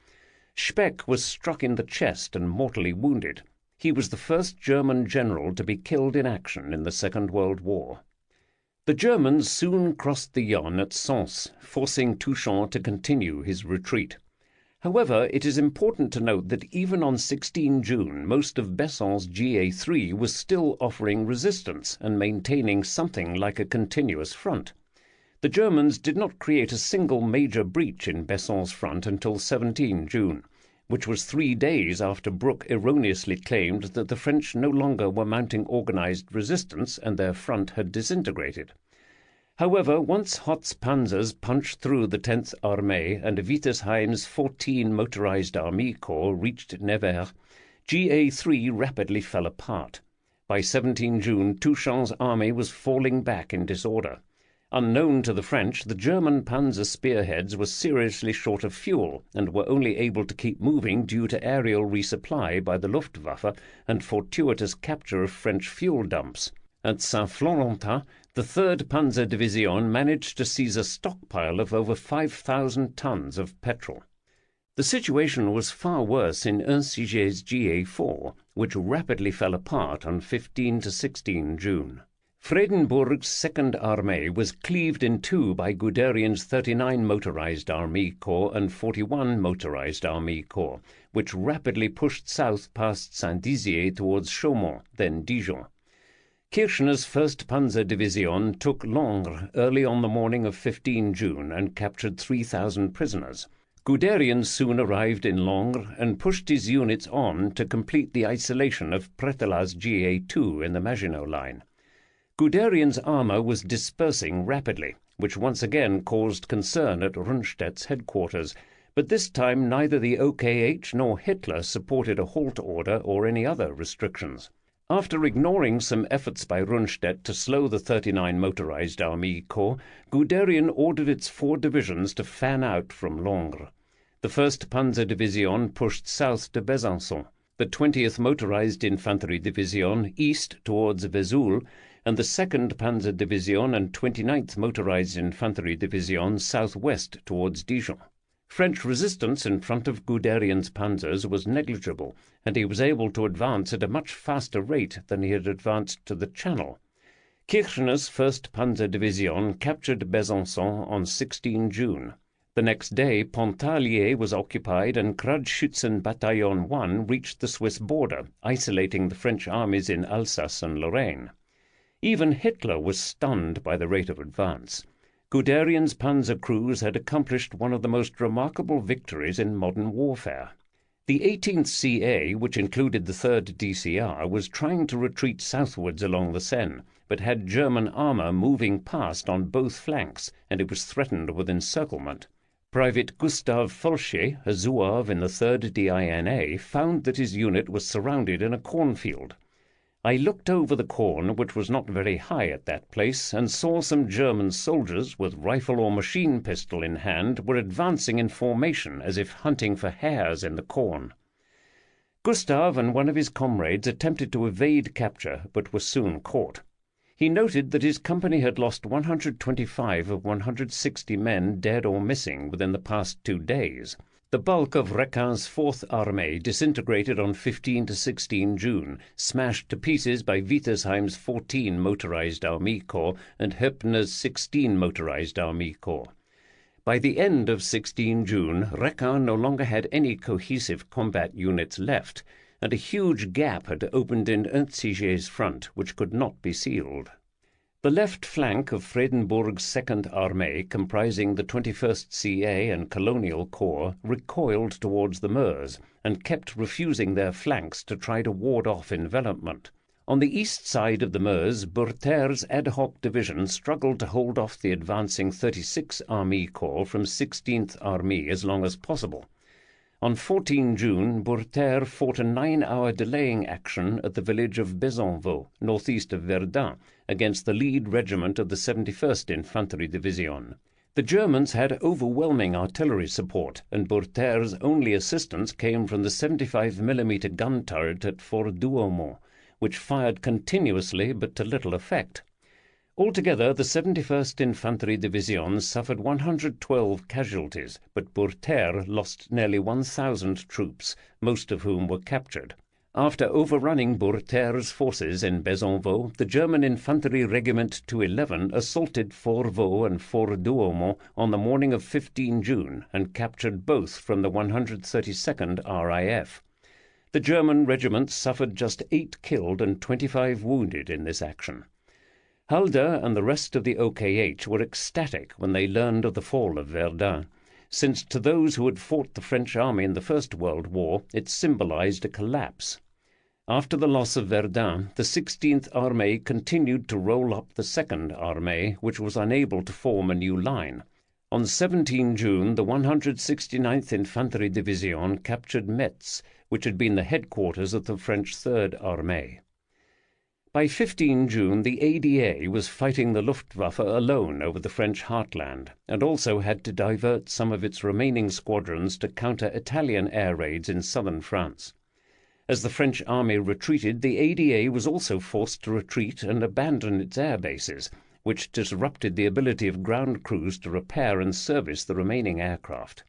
Speck was struck in the chest and mortally wounded. He was the first German general to be killed in action in the Second World War. The Germans soon crossed the Yonne at Sens, forcing Touchon to continue his retreat. However, it is important to note that even on 16 June, most of Besson's GA3 was still offering resistance and maintaining something like a continuous front. The Germans did not create a single major breach in Besson's front until 17 June. Which was 3 days after Brooke erroneously claimed that the French no longer were mounting organized resistance and their front had disintegrated. However, once Hoth's panzers punched through the 10th Armée and Wittersheim's 14 motorized Army Corps reached Nevers, GA3 rapidly fell apart. By 17 June, Touchon's army was falling back in disorder. Unknown to the French, the German panzer spearheads were seriously short of fuel and were only able to keep moving due to aerial resupply by the Luftwaffe and fortuitous capture of French fuel dumps. At Saint-Florentin, the 3rd Panzer Division managed to seize a stockpile of over 5,000 tons of petrol. The situation was far worse in Unsiger's GA4, which rapidly fell apart on 15 to 16 June. Vredenburg's 2nd Armée was cleaved in two by Guderian's 39 motorized Army Corps and 41 motorized Army Corps, which rapidly pushed south past Saint-Dizier towards Chaumont, then Dijon. Kirchner's 1st Panzer Division took Langres early on the morning of 15 June and captured 3,000 prisoners. Guderian soon arrived in Langres and pushed his units on to complete the isolation of Prételat's GA2 in the Maginot Line. Guderian's armour was dispersing rapidly, which once again caused concern at Rundstedt's headquarters, but this time neither the OKH nor Hitler supported a halt order or any other restrictions. After ignoring some efforts by Rundstedt to slow the 39 motorized Army Corps, Guderian ordered its 4 divisions to fan out from Langres. The 1st Panzer Division pushed south to Besançon, the 20th Motorized Infantry Division east towards Vesoul, and the 2nd Panzer Division and 29th Motorized Infantry Division southwest towards Dijon. French resistance in front of Guderian's panzers was negligible, and he was able to advance at a much faster rate than he had advanced to the Channel. Kirchner's 1st Panzer Division captured Besançon on 16 June. The next day, Pontarlier was occupied and Kruitschützen Bataillon 1 reached the Swiss border, isolating the French armies in Alsace and Lorraine. Even Hitler was stunned by the rate of advance. Guderian's panzer crews had accomplished one of the most remarkable victories in modern warfare. The 18th CA, which included the 3rd DCR, was trying to retreat southwards along the Seine, but had German armour moving past on both flanks, and it was threatened with encirclement. Private Gustave Fulcher, a Zouave in the 3rd DINA, found that his unit was surrounded in a cornfield. I looked over the corn, which was not very high at that place, and saw some German soldiers, with rifle or machine pistol in hand, were advancing in formation as if hunting for hares in the corn. Gustave and one of his comrades attempted to evade capture, but were soon caught. He noted that his company had lost 125 of 160 men dead or missing within the past 2 days. The bulk of Requin's 4th Armée disintegrated on 15 to 16 June, smashed to pieces by Wittersheim's 14 motorized Army Corps and Höppner's 16 motorized Army Corps. By the end of 16 June, Requin no longer had any cohesive combat units left, and a huge gap had opened in Unsiger's front, which could not be sealed. The left flank of Vredenburg's 2nd Armée, comprising the 21st CA and Colonial Corps, recoiled towards the Meuse and kept refusing their flanks to try to ward off envelopment. On the east side of the Meuse, Berthier's ad hoc division struggled to hold off the advancing 36th Army Corps from 16th Army as long as possible. On 14 June, Bourter fought a 9-hour delaying action at the village of Besanvaux, northeast of Verdun, against the lead regiment of the 71st Infantry Division. The Germans had overwhelming artillery support, and Bourter's only assistance came from the 75mm gun turret at Fort Douaumont, which fired continuously but to little effect. Altogether, the 71st Infantry Division suffered 112 casualties, but Bourter lost nearly 1,000 troops, most of whom were captured. After overrunning Bourter's forces in Besanvaux, the German Infantry Regiment 211 assaulted Fort Vaux and Fort Douaumont on the morning of 15 June and captured both from the 132nd RAF. The German regiment suffered just 8 killed and 25 wounded in this action. Halder and the rest of the OKH were ecstatic when they learned of the fall of Verdun, since to those who had fought the French army in the First World War it symbolized a collapse. After the loss of Verdun, the 16th Armée continued to roll up the 2nd Armée, which was unable to form a new line. On 17 June, the 169th Infantry Division captured Metz, which had been the headquarters of the French 3rd Armée. By 15 June, the ADA was fighting the Luftwaffe alone over the French heartland, and also had to divert some of its remaining squadrons to counter Italian air raids in southern France. As the French army retreated, the ADA was also forced to retreat and abandon its air bases, which disrupted the ability of ground crews to repair and service the remaining aircraft.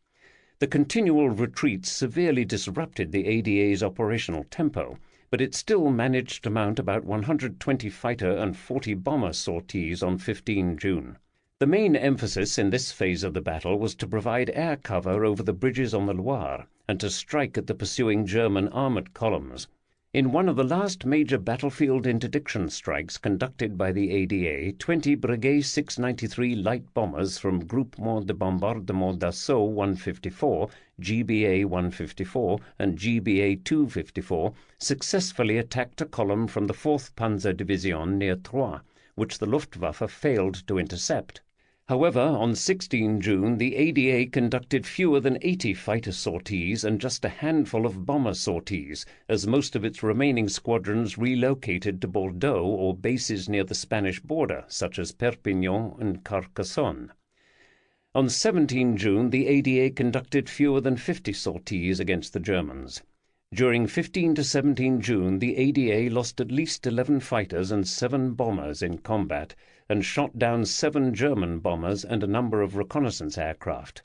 The continual retreat severely disrupted the ADA's operational tempo, but it still managed to mount about 120 fighter and 40 bomber sorties on 15 June. The main emphasis in this phase of the battle was to provide air cover over the bridges on the Loire and to strike at the pursuing German armoured columns. In one of the last major battlefield interdiction strikes conducted by the ADA, 20 Breguet 693 light bombers from Groupement de Bombardement d'Assaut 154, GBA 154, and GBA 254 successfully attacked a column from the 4th Panzer Division near Troyes, which the Luftwaffe failed to intercept. However, on 16 June, the ADA conducted fewer than 80 fighter sorties and just a handful of bomber sorties, as most of its remaining squadrons relocated to Bordeaux or bases near the Spanish border, such as Perpignan and Carcassonne. On 17 June, the ADA conducted fewer than 50 sorties against the Germans. During 15 to 17 June, the ADA lost at least 11 fighters and 7 bombers in combat, and shot down 7 German bombers and a number of reconnaissance aircraft.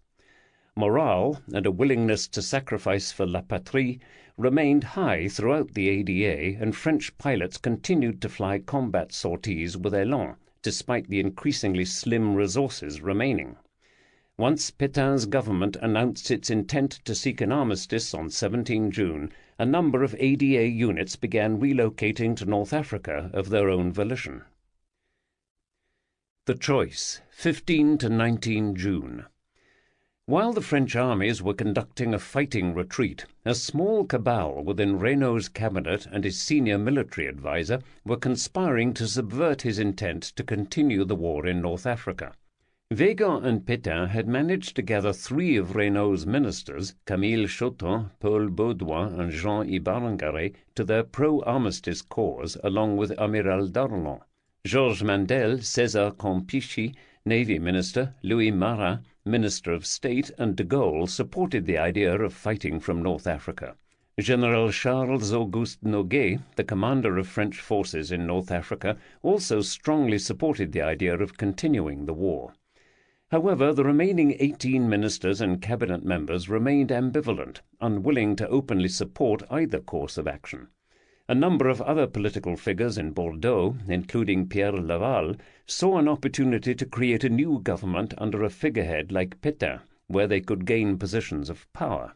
Morale and a willingness to sacrifice for la patrie remained high throughout the ADA, and French pilots continued to fly combat sorties with élan, despite the increasingly slim resources remaining. Once Pétain's government announced its intent to seek an armistice on 17 June, a number of ADA units began relocating to North Africa of their own volition. The choice, 15 to 19 June. While the French armies were conducting a fighting retreat, a small cabal within Reynaud's cabinet and his senior military adviser were conspiring to subvert his intent to continue the war in North Africa. Weygand and Pétain had managed to gather 3 of Reynaud's ministers, Camille Chotin, Paul Baudouin, and Jean Ybarrengare, to their pro-armistice cause, along with Amiral Darlan. Georges Mandel, César Campichi, Navy Minister, Louis Marin, Minister of State, and de Gaulle supported the idea of fighting from North Africa. General Charles-Auguste Noguet, the commander of French forces in North Africa, also strongly supported the idea of continuing the war. However, the remaining 18 ministers and cabinet members remained ambivalent, unwilling to openly support either course of action. A number of other political figures in Bordeaux, including Pierre Laval, saw an opportunity to create a new government under a figurehead like Pétain, where they could gain positions of power.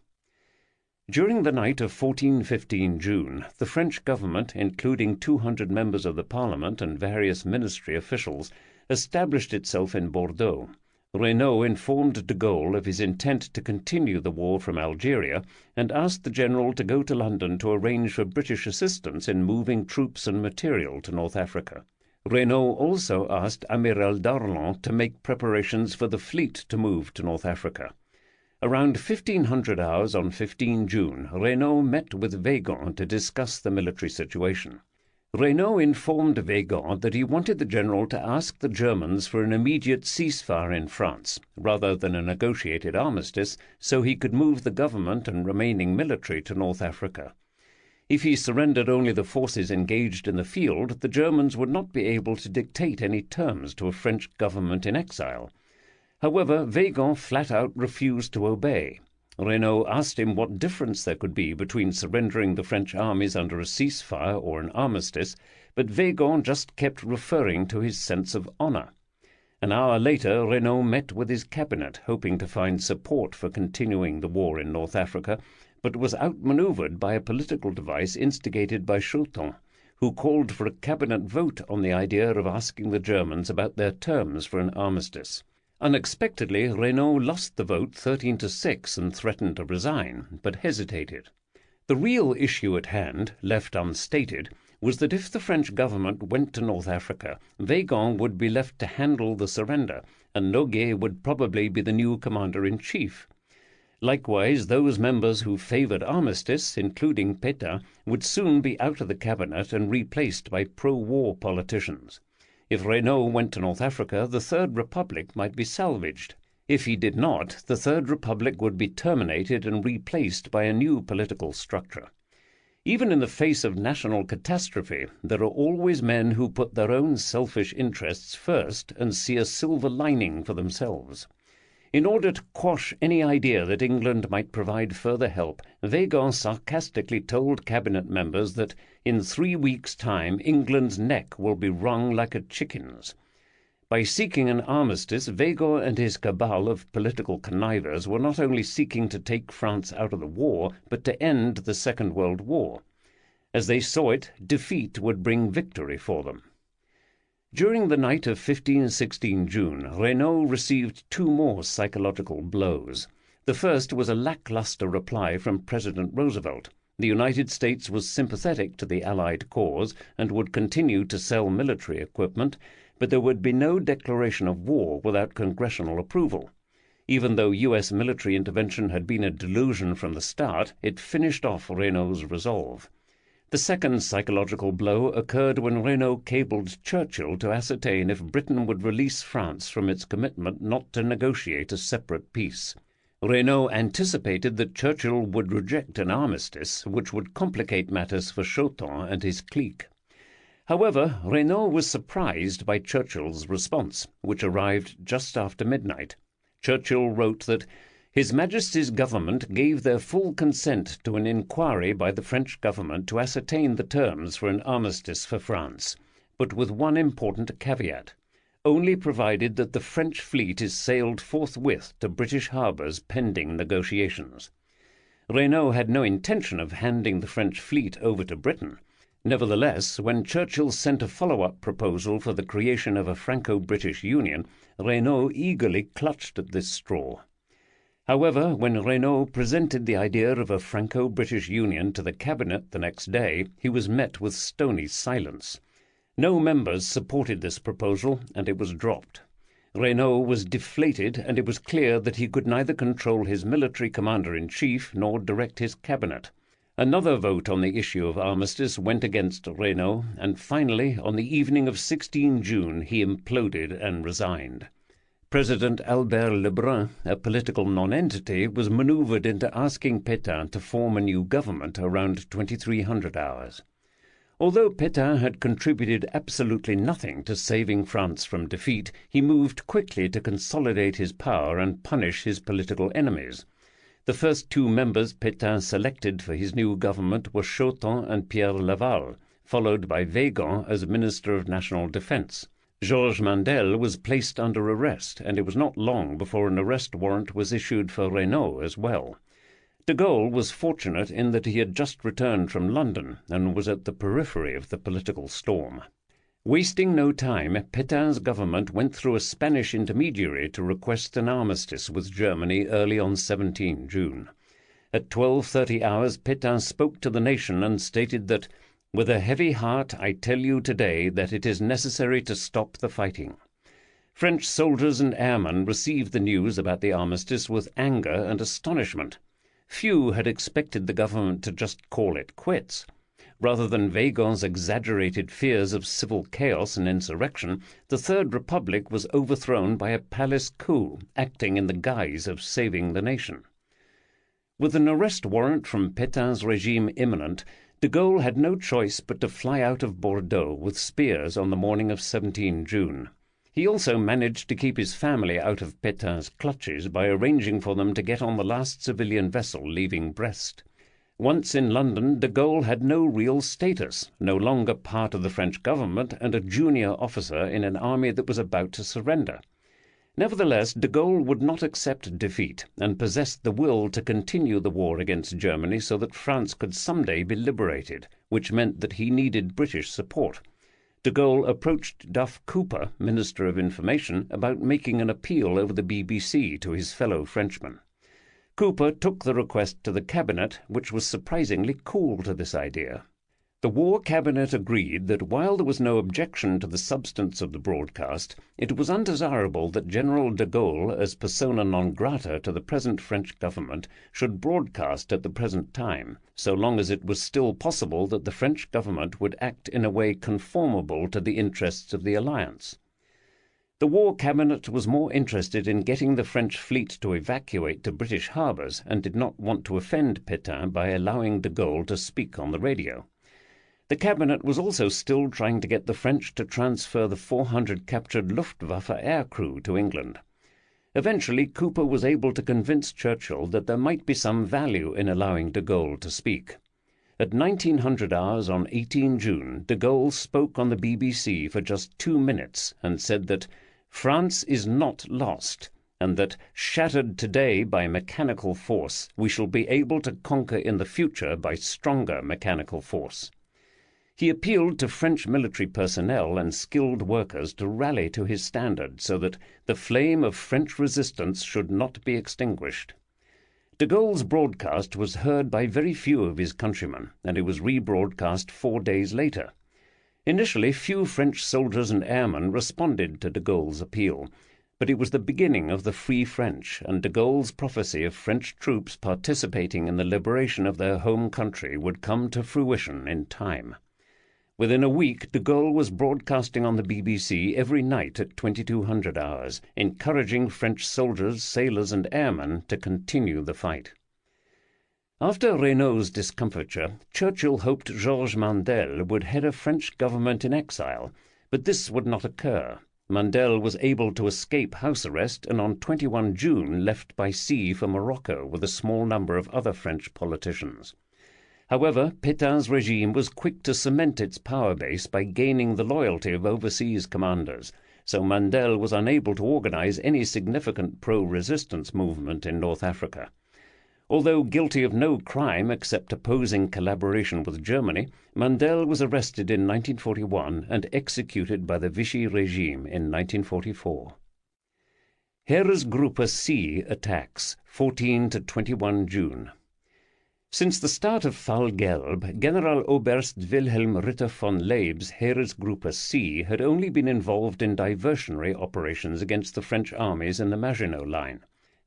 During the night of 14-15 June, the French government, including 200 members of the Parliament and various ministry officials, established itself in Bordeaux. Reynaud informed de Gaulle of his intent to continue the war from Algeria and asked the general to go to London to arrange for British assistance in moving troops and material to North Africa. Reynaud also asked Amiral Darlan to make preparations for the fleet to move to North Africa. Around 1500 hours on 15 June, Reynaud met with Weygand to discuss the military situation. Reynaud informed Weygand that he wanted the general to ask the Germans for an immediate ceasefire in France, rather than a negotiated armistice, so he could move the government and remaining military to North Africa. If he surrendered only the forces engaged in the field, the Germans would not be able to dictate any terms to a French government in exile. However, Weygand flat out refused to obey. Reynaud asked him what difference there could be between surrendering the French armies under a ceasefire or an armistice, but Weygand just kept referring to his sense of honor. An hour later, Reynaud met with his cabinet, hoping to find support for continuing the war in North Africa, but was outmaneuvered by a political device instigated by Chautemps, who called for a cabinet vote on the idea of asking the Germans about their terms for an armistice. Unexpectedly, Reynaud lost the vote 13-6 and threatened to resign, but hesitated. The real issue at hand, left unstated, was that if the French government went to North Africa, Weygand would be left to handle the surrender, and Noguet would probably be the new commander-in-chief. Likewise, those members who favoured armistice, including Pétain, would soon be out of the cabinet and replaced by pro-war politicians. If Reynaud went to North Africa, the Third Republic might be salvaged. If he did not, the Third Republic would be terminated and replaced by a new political structure. Even in the face of national catastrophe, there are always men who put their own selfish interests first and see a silver lining for themselves. In order to quash any idea that England might provide further help, Weygand sarcastically told cabinet members that in 3 weeks' time England's neck will be wrung like a chicken's. By seeking an armistice, Weygand and his cabal of political connivers were not only seeking to take France out of the war, but to end the Second World War. As they saw it, defeat would bring victory for them. During the night of 15-16 June, Reynaud received 2 more psychological blows. The first was a lackluster reply from President Roosevelt. The United States was sympathetic to the Allied cause and would continue to sell military equipment, but there would be no declaration of war without congressional approval. Even though U.S. military intervention had been a delusion from the start, it finished off Reynaud's resolve. The second psychological blow occurred when Reynaud cabled Churchill to ascertain if Britain would release France from its commitment not to negotiate a separate peace. Reynaud anticipated that Churchill would reject an armistice, which would complicate matters for Chautemps and his clique. However, Reynaud was surprised by Churchill's response, which arrived just after midnight. Churchill wrote that His Majesty's government gave their full consent to an inquiry by the French government to ascertain the terms for an armistice for France, but with one important caveat: only provided that the French fleet is sailed forthwith to British harbours pending negotiations. Reynaud had no intention of handing the French fleet over to Britain. Nevertheless, when Churchill sent a follow-up proposal for the creation of a Franco-British Union, Reynaud eagerly clutched at this straw. However, when Reynaud presented the idea of a Franco-British Union to the cabinet the next day, he was met with stony silence. No members supported this proposal, and it was dropped. Reynaud was deflated, and it was clear that he could neither control his military commander-in-chief nor direct his cabinet. Another vote on the issue of armistice went against Reynaud, and finally, on the evening of 16 June, he imploded and resigned. President Albert Lebrun, a political nonentity, was maneuvered into asking Pétain to form a new government around 2300 hours. Although Pétain had contributed absolutely nothing to saving France from defeat, he moved quickly to consolidate his power and punish his political enemies. The first 2 members Pétain selected for his new government were Chautemps and Pierre Laval, followed by Weygand as Minister of National Defence. Georges Mandel was placed under arrest, and it was not long before an arrest warrant was issued for Reynaud as well. De Gaulle was fortunate in that he had just returned from London and was at the periphery of the political storm. Wasting no time, Pétain's government went through a Spanish intermediary to request an armistice with Germany early on 17 June. At 12:30 hours, Pétain spoke to the nation and stated that, "With a heavy heart I tell you today that it is necessary to stop the fighting." French soldiers and airmen received the news about the armistice with anger and astonishment. Few had expected the government to just call it quits. Rather than Weygand's exaggerated fears of civil chaos and insurrection, the Third Republic was overthrown by a palace coup, acting in the guise of saving the nation. With an arrest warrant from Pétain's regime imminent, de Gaulle had no choice but to fly out of Bordeaux with spears on the morning of 17 June. He also managed to keep his family out of Pétain's clutches by arranging for them to get on the last civilian vessel leaving Brest. Once in London, de Gaulle had no real status, no longer part of the French government and a junior officer in an army that was about to surrender. Nevertheless, de Gaulle would not accept defeat and possessed the will to continue the war against Germany so that France could someday be liberated, which meant that he needed British support. De Gaulle approached Duff Cooper, Minister of Information, about making an appeal over the BBC to his fellow Frenchmen. Cooper took the request to the cabinet, which was surprisingly cool to this idea. The War Cabinet agreed that while there was no objection to the substance of the broadcast, it was undesirable that General de Gaulle, as persona non grata to the present French government, should broadcast at the present time, so long as it was still possible that the French government would act in a way conformable to the interests of the alliance. The War Cabinet was more interested in getting the French fleet to evacuate to British harbours and did not want to offend Pétain by allowing de Gaulle to speak on the radio. The cabinet was also still trying to get the French to transfer the 400 captured Luftwaffe aircrew to England. Eventually, Cooper was able to convince Churchill that there might be some value in allowing de Gaulle to speak. At 1900 hours on 18 June, de Gaulle spoke on the BBC for just 2 minutes and said that France is not lost, and that, shattered today by mechanical force, we shall be able to conquer in the future by stronger mechanical force. He appealed to French military personnel and skilled workers to rally to his standard so that the flame of French resistance should not be extinguished. De Gaulle's broadcast was heard by very few of his countrymen, and it was rebroadcast 4 days later. Initially, few French soldiers and airmen responded to de Gaulle's appeal, but it was the beginning of the Free French, and de Gaulle's prophecy of French troops participating in the liberation of their home country would come to fruition in time. Within a week, de Gaulle was broadcasting on the BBC every night at 2200 hours, encouraging French soldiers, sailors and airmen to continue the fight. After Reynaud's discomfiture, Churchill hoped Georges Mandel would head a French government in exile, but this would not occur. Mandel was able to escape house arrest and on 21 June left by sea for Morocco with a small number of other French politicians. However, Pétain's regime was quick to cement its power base by gaining the loyalty of overseas commanders, so Mandel was unable to organize any significant pro-resistance movement in North Africa. Although guilty of no crime except opposing collaboration with Germany, Mandel was arrested in 1941 and executed by the Vichy regime in 1944. Heeresgruppe C attacks, 14 to 21 June. Since the start of Fall Gelb, Generaloberst Wilhelm Ritter von Leeb's Heeresgruppe C had only been involved in diversionary operations against the French armies in the Maginot Line.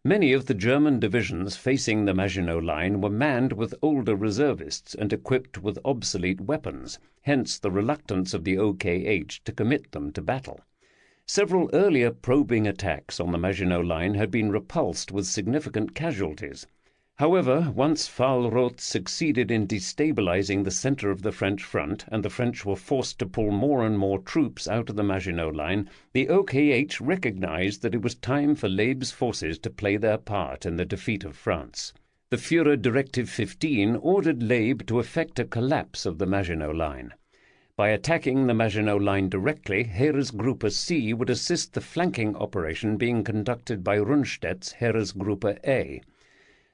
Many of the German divisions facing the Maginot Line were manned with older reservists and equipped with obsolete weapons, hence the reluctance of the OKH to commit them to battle. Several earlier probing attacks on the Maginot Line had been repulsed with significant casualties. However, once Fahlroth succeeded in destabilizing the center of the French front and the French were forced to pull more and more troops out of the Maginot Line, the OKH recognized that it was time for Leeb's forces to play their part in the defeat of France. The Führer Directive 15 ordered Leeb to effect a collapse of the Maginot Line. By attacking the Maginot Line directly, Heeresgruppe C would assist the flanking operation being conducted by Rundstedt's Heeresgruppe A.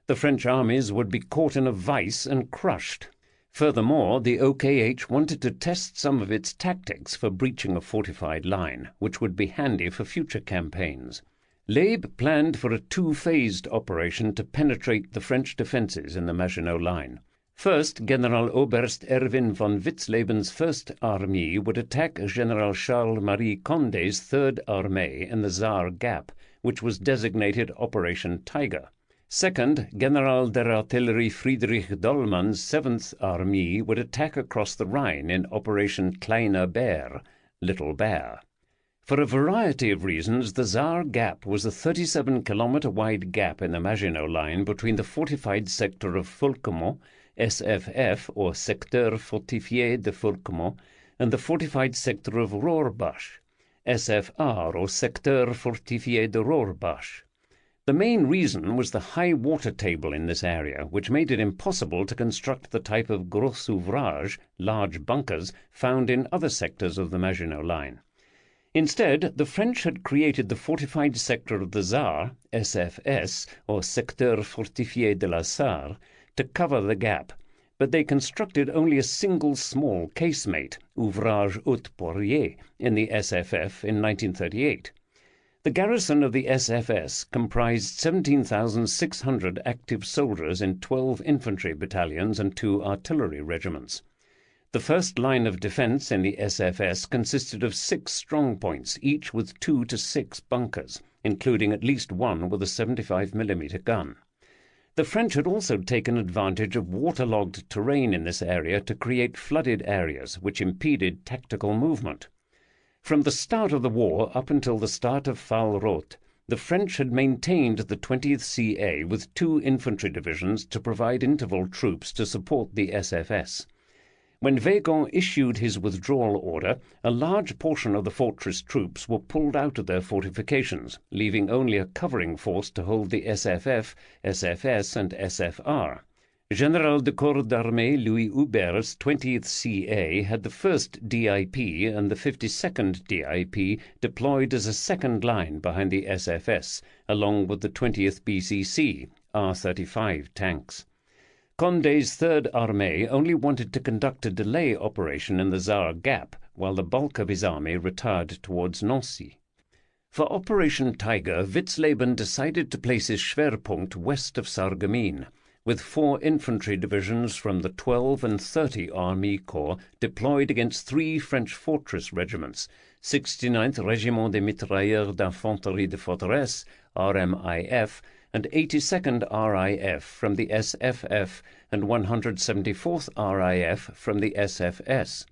The French armies would be caught in a vice and crushed. Furthermore, the OKH wanted to test some of its tactics for breaching a fortified line, which would be handy for future campaigns. Leeb planned for a two-phased operation to penetrate the French defences in the Maginot Line. First, General Oberst Erwin von Witzleben's First Armee would attack General Charles-Marie Condé's Third Armée in the Saar Gap, which was designated Operation Tiger. Second, General der Artillerie Friedrich Dollmann's Seventh Armee would attack across the Rhine in Operation Kleiner Bär, Little Bear. For a variety of reasons, the Saar Gap was a 37-kilometer-wide gap in the Maginot Line between the fortified sector of Fulquemont, SFF, or Secteur Fortifié de Fulquemont, and the fortified sector of Rohrbach, SFR, or Secteur Fortifié de Rohrbach. The main reason was the high water table in this area, which made it impossible to construct the type of gros ouvrage, large bunkers, found in other sectors of the Maginot Line. Instead, the French had created the fortified sector of the Saar, SFS, or Secteur Fortifié de la Sarre, to cover the gap, but they constructed only a single small casemate, Ouvrage Haute-Poirier, in the SFF in 1938. The garrison of the SFS comprised 17,600 active soldiers in 12 infantry battalions and 2 artillery regiments. The first line of defense in the SFS consisted of 6 strong points, each with 2 to 6 bunkers, including at least one with a 75mm gun. The French had also taken advantage of waterlogged terrain in this area to create flooded areas, which impeded tactical movement. From the start of the war up until the start of Fall-Roth, the French had maintained the 20th CA with 2 infantry divisions to provide interval troops to support the SFS. When Weygand issued his withdrawal order, a large portion of the fortress troops were pulled out of their fortifications, leaving only a covering force to hold the SFF, SFS, and SFR. General de Corps d'Armée Louis Hubert's 20th CA had the 1st DIP and the 52nd DIP deployed as a second line behind the SFS, along with the 20th BCC, R-35 tanks. Condé's Third Armée only wanted to conduct a delay operation in the Saar Gap, while the bulk of his army retired towards Nancy. For Operation Tiger, Witzleben decided to place his Schwerpunkt west of Sarreguemines, with 4 infantry divisions from the 12 and 30 Army Corps deployed against 3 French fortress regiments, 69th Régiment des Mitrailleurs d'Infanterie de Forteresse, RMIF, and 82nd RIF from the SFF and 174th RIF from the SFS.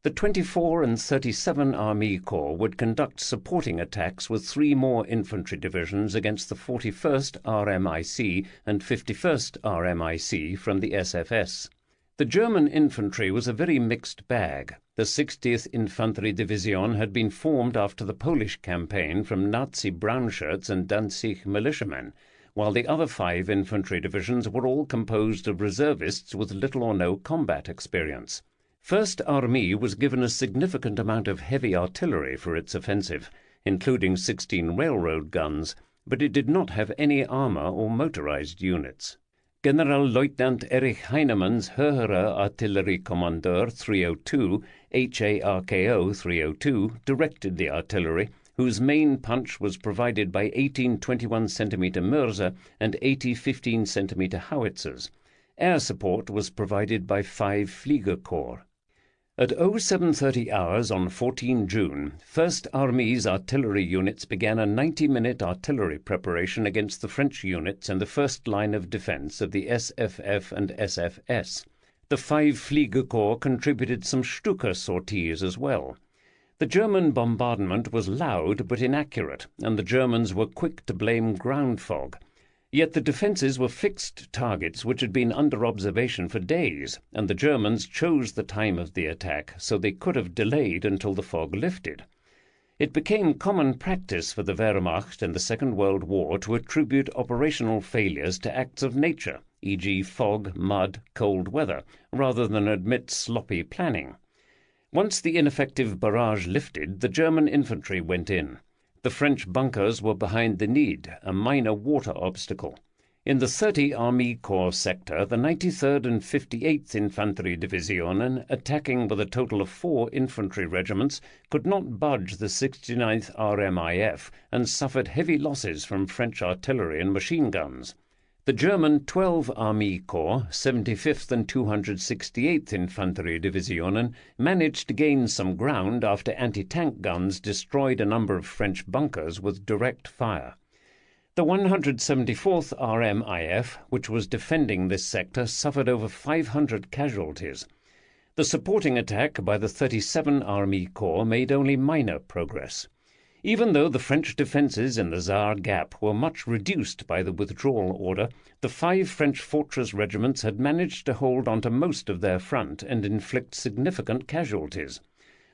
The 24 and 37 Army Corps would conduct supporting attacks with 3 more infantry divisions against the 41st RMIC and 51st RMIC from the SFS. The German infantry was a very mixed bag. The 60th Infanterie Division had been formed after the Polish campaign from Nazi brownshirts and Danzig militiamen, while the other 5 infantry divisions were all composed of reservists with little or no combat experience. First Armee was given a significant amount of heavy artillery for its offensive, including 16 railroad guns, but it did not have any armor or motorized units. Generalleutnant Erich Heinemann's Höhere Artilleriekommandeur 302, HARKO 302, directed the artillery, whose main punch was provided by 18 21-cm Mörser and 80 15-cm howitzers. Air support was provided by 5 Fliegerkorps. At 0730 hours on 14 June, First Armee's artillery units began a 90-minute artillery preparation against the French units in the first line of defense of the SFF and SFS. The 5 Fliegerkorps contributed some Stuka sorties as well. The German bombardment was loud but inaccurate, and the Germans were quick to blame ground fog. Yet the defences were fixed targets which had been under observation for days, and the Germans chose the time of the attack so they could have delayed until the fog lifted. It became common practice for the Wehrmacht in the Second World War to attribute operational failures to acts of nature, e.g. fog, mud, cold weather, rather than admit sloppy planning. Once the ineffective barrage lifted, the German infantry went in. The French bunkers were behind the Nid, a minor water obstacle. In the 30 Army Corps sector, the 93rd and 58th Infanterie Divisionen, attacking with a total of 4 infantry regiments, could not budge the 69th RMIF and suffered heavy losses from French artillery and machine guns. The German 12 Army Corps, 75th and 268th Infanterie Divisionen, managed to gain some ground after anti-tank guns destroyed a number of French bunkers with direct fire. The 174th RMIF, which was defending this sector, suffered over 500 casualties. The supporting attack by the 37 Army Corps made only minor progress. Even though the French defences in the Saar Gap were much reduced by the withdrawal order, the 5 French fortress regiments had managed to hold onto most of their front and inflict significant casualties.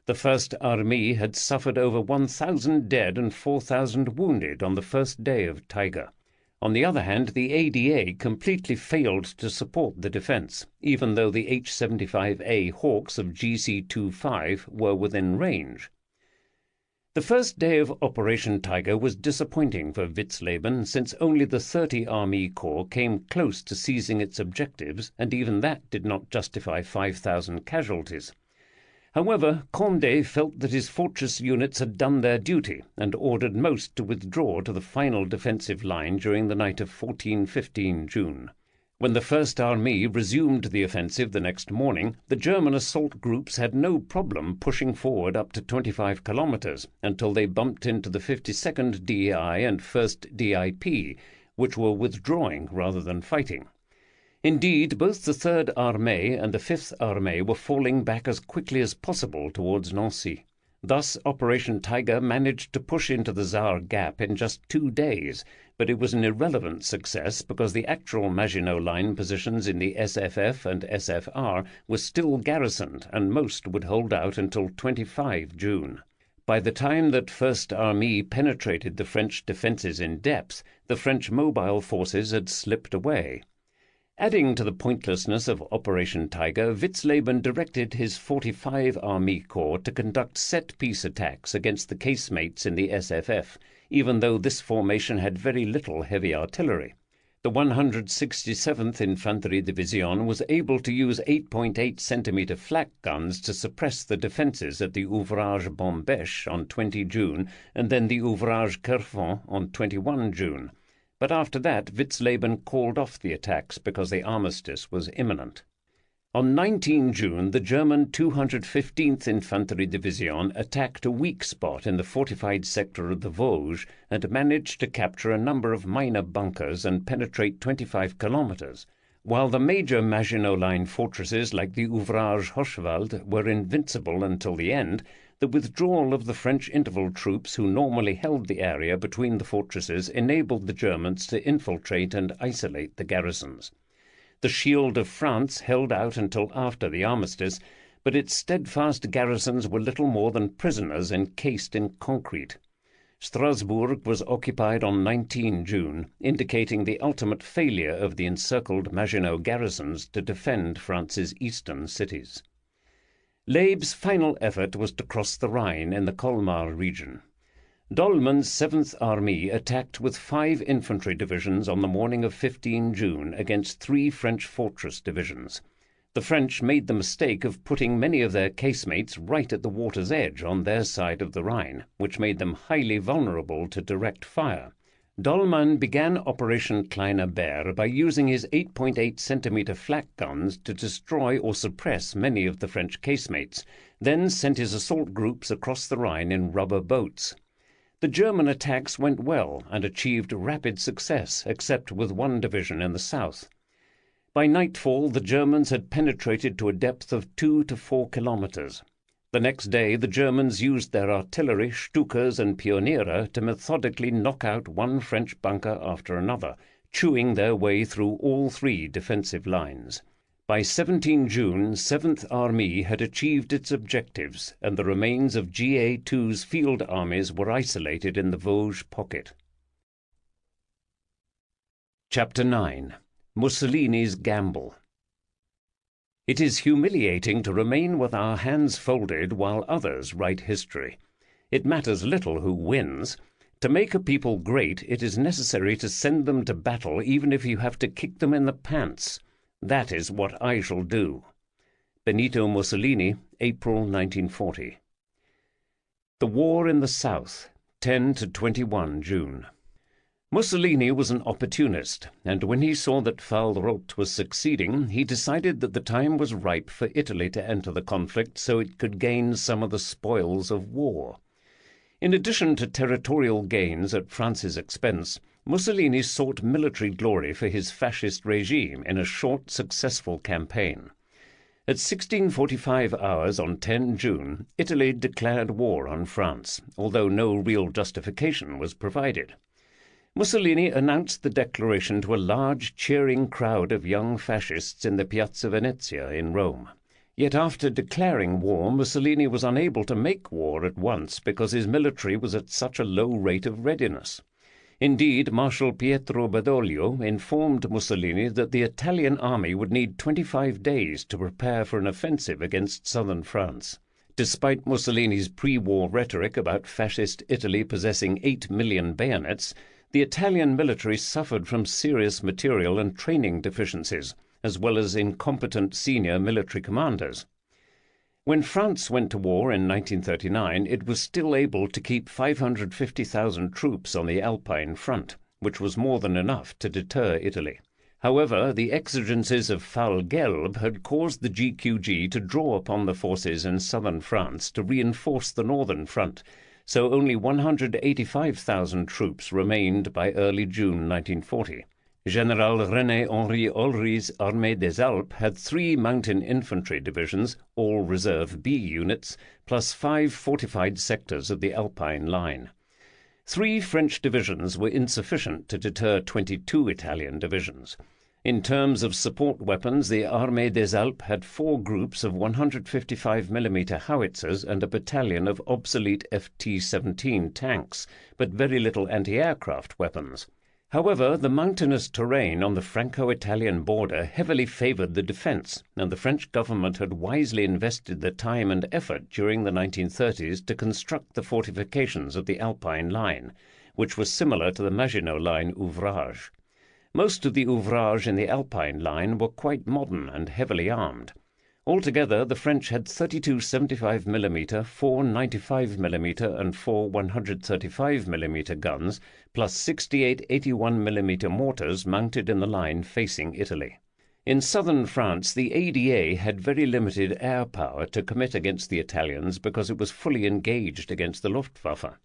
The First Armee had suffered over 1,000 dead and 4,000 wounded on the first day of Taiga. On the other hand, the ADA completely failed to support the defence, even though the H-75A Hawks of GC-25 were within range. The first day of Operation Tiger was disappointing for Witzleben, since only the 30 Army Corps came close to seizing its objectives, and even that did not justify 5,000 casualties. However, Condé felt that his fortress units had done their duty and ordered most to withdraw to the final defensive line during the night of 14-15 June. When the First Army resumed the offensive the next morning, the German assault groups had no problem pushing forward up to 25 kilometers until they bumped into the 52nd DI and 1st DIP, which were withdrawing rather than fighting. Indeed, both the 3rd Armée and the 5th Armée were falling back as quickly as possible towards Nancy. Thus, Operation Tiger managed to push into the Saar Gap in just 2 days, but it was an irrelevant success because the actual Maginot Line positions in the SFF and SFR were still garrisoned, and most would hold out until 25 June. By the time that First Army penetrated the French defences in depth, the French mobile forces had slipped away. Adding to the pointlessness of Operation Tiger, Witzleben directed his 45 Army Corps to conduct set-piece attacks against the casemates in the SFF, even though this formation had very little heavy artillery. The 167th Infanterie Division was able to use 8.8 centimeter flak guns to suppress the defences at the Ouvrage Bombèche on 20 June and then the Ouvrage Kerfon on 21 June. But after that, Witzleben called off the attacks because the armistice was imminent. On 19 June, the German 215th Infanterie Division attacked a weak spot in the fortified sector of the Vosges and managed to capture a number of minor bunkers and penetrate 25 kilometers, while the major Maginot Line fortresses like the Ouvrage Hochwald were invincible until the end. The withdrawal of the French interval troops who normally held the area between the fortresses enabled the Germans to infiltrate and isolate the garrisons. The Shield of France held out until after the armistice, but its steadfast garrisons were little more than prisoners encased in concrete. Strasbourg was occupied on 19 June, indicating the ultimate failure of the encircled Maginot garrisons to defend France's eastern cities. Laib's final effort was to cross the Rhine in the Colmar region. Dollmann's 7th Army attacked with 5 infantry divisions on the morning of 15 June against 3 French fortress divisions. The French made the mistake of putting many of their casemates right at the water's edge on their side of the Rhine, which made them highly vulnerable to direct fire. Dollmann began Operation Kleiner Bär by using his 8.8 centimeter flak guns to destroy or suppress many of the French casemates, then sent his assault groups across the Rhine in rubber boats. The German attacks went well and achieved rapid success, except with one division in the south. By nightfall, the Germans had penetrated to a depth of 2 to 4 kilometers. The next day, the Germans used their artillery, Stukas and Pioniere to methodically knock out one French bunker after another, chewing their way through all 3 defensive lines. By 17 June, 7th Army had achieved its objectives, and the remains of GA2's field armies were isolated in the Vosges pocket. Chapter 9. Mussolini's Gamble. It is humiliating to remain with our hands folded while others write history. It matters little who wins. To make a people great, it is necessary to send them to battle even if you have to kick them in the pants. That is what I shall do. Benito Mussolini, April 1940. The War in the South, 10 to 21 June. Mussolini was an opportunist, and when he saw that Wallerot was succeeding, he decided that the time was ripe for Italy to enter the conflict so it could gain some of the spoils of war. In addition to territorial gains at France's expense, Mussolini sought military glory for his fascist regime in a short, successful campaign. At 16:45 hours on 10 June, Italy declared war on France, although no real justification was provided. Mussolini announced the declaration to a large, cheering crowd of young fascists in the Piazza Venezia in Rome. Yet after declaring war, Mussolini was unable to make war at once because his military was at such a low rate of readiness. Indeed, Marshal Pietro Badoglio informed Mussolini that the Italian army would need 25 days to prepare for an offensive against southern France. Despite Mussolini's pre-war rhetoric about fascist Italy possessing 8 million bayonets, the Italian military suffered from serious material and training deficiencies, as well as incompetent senior military commanders. When France went to war in 1939, it was still able to keep 550,000 troops on the Alpine front, which was more than enough to deter Italy. However, the exigencies of Fall Gelb had caused the GQG to draw upon the forces in southern France to reinforce the northern front, so only 185,000 troops remained by early June 1940. General René-Henri Olry's Armée des Alpes had 3 mountain infantry divisions, all reserve B units, plus 5 fortified sectors of the Alpine line. 3 French divisions were insufficient to deter 22 Italian divisions. In terms of support weapons, the Armée des Alpes had 4 groups of 155 mm howitzers and a battalion of obsolete FT-17 tanks, but very little anti-aircraft weapons. However, the mountainous terrain on the Franco-Italian border heavily favored the defense, and the French government had wisely invested the time and effort during the 1930s to construct the fortifications of the Alpine line, which was similar to the Maginot Line ouvrage. Most of the ouvrage in the Alpine line were quite modern and heavily armed. Altogether, the French had 32 75 mm, 4 95 mm, and 4 135 mm guns, plus 68 81 mm mortars mounted in the line facing Italy. In southern France, the ADA had very limited air power to commit against the Italians because it was fully engaged against the Luftwaffe.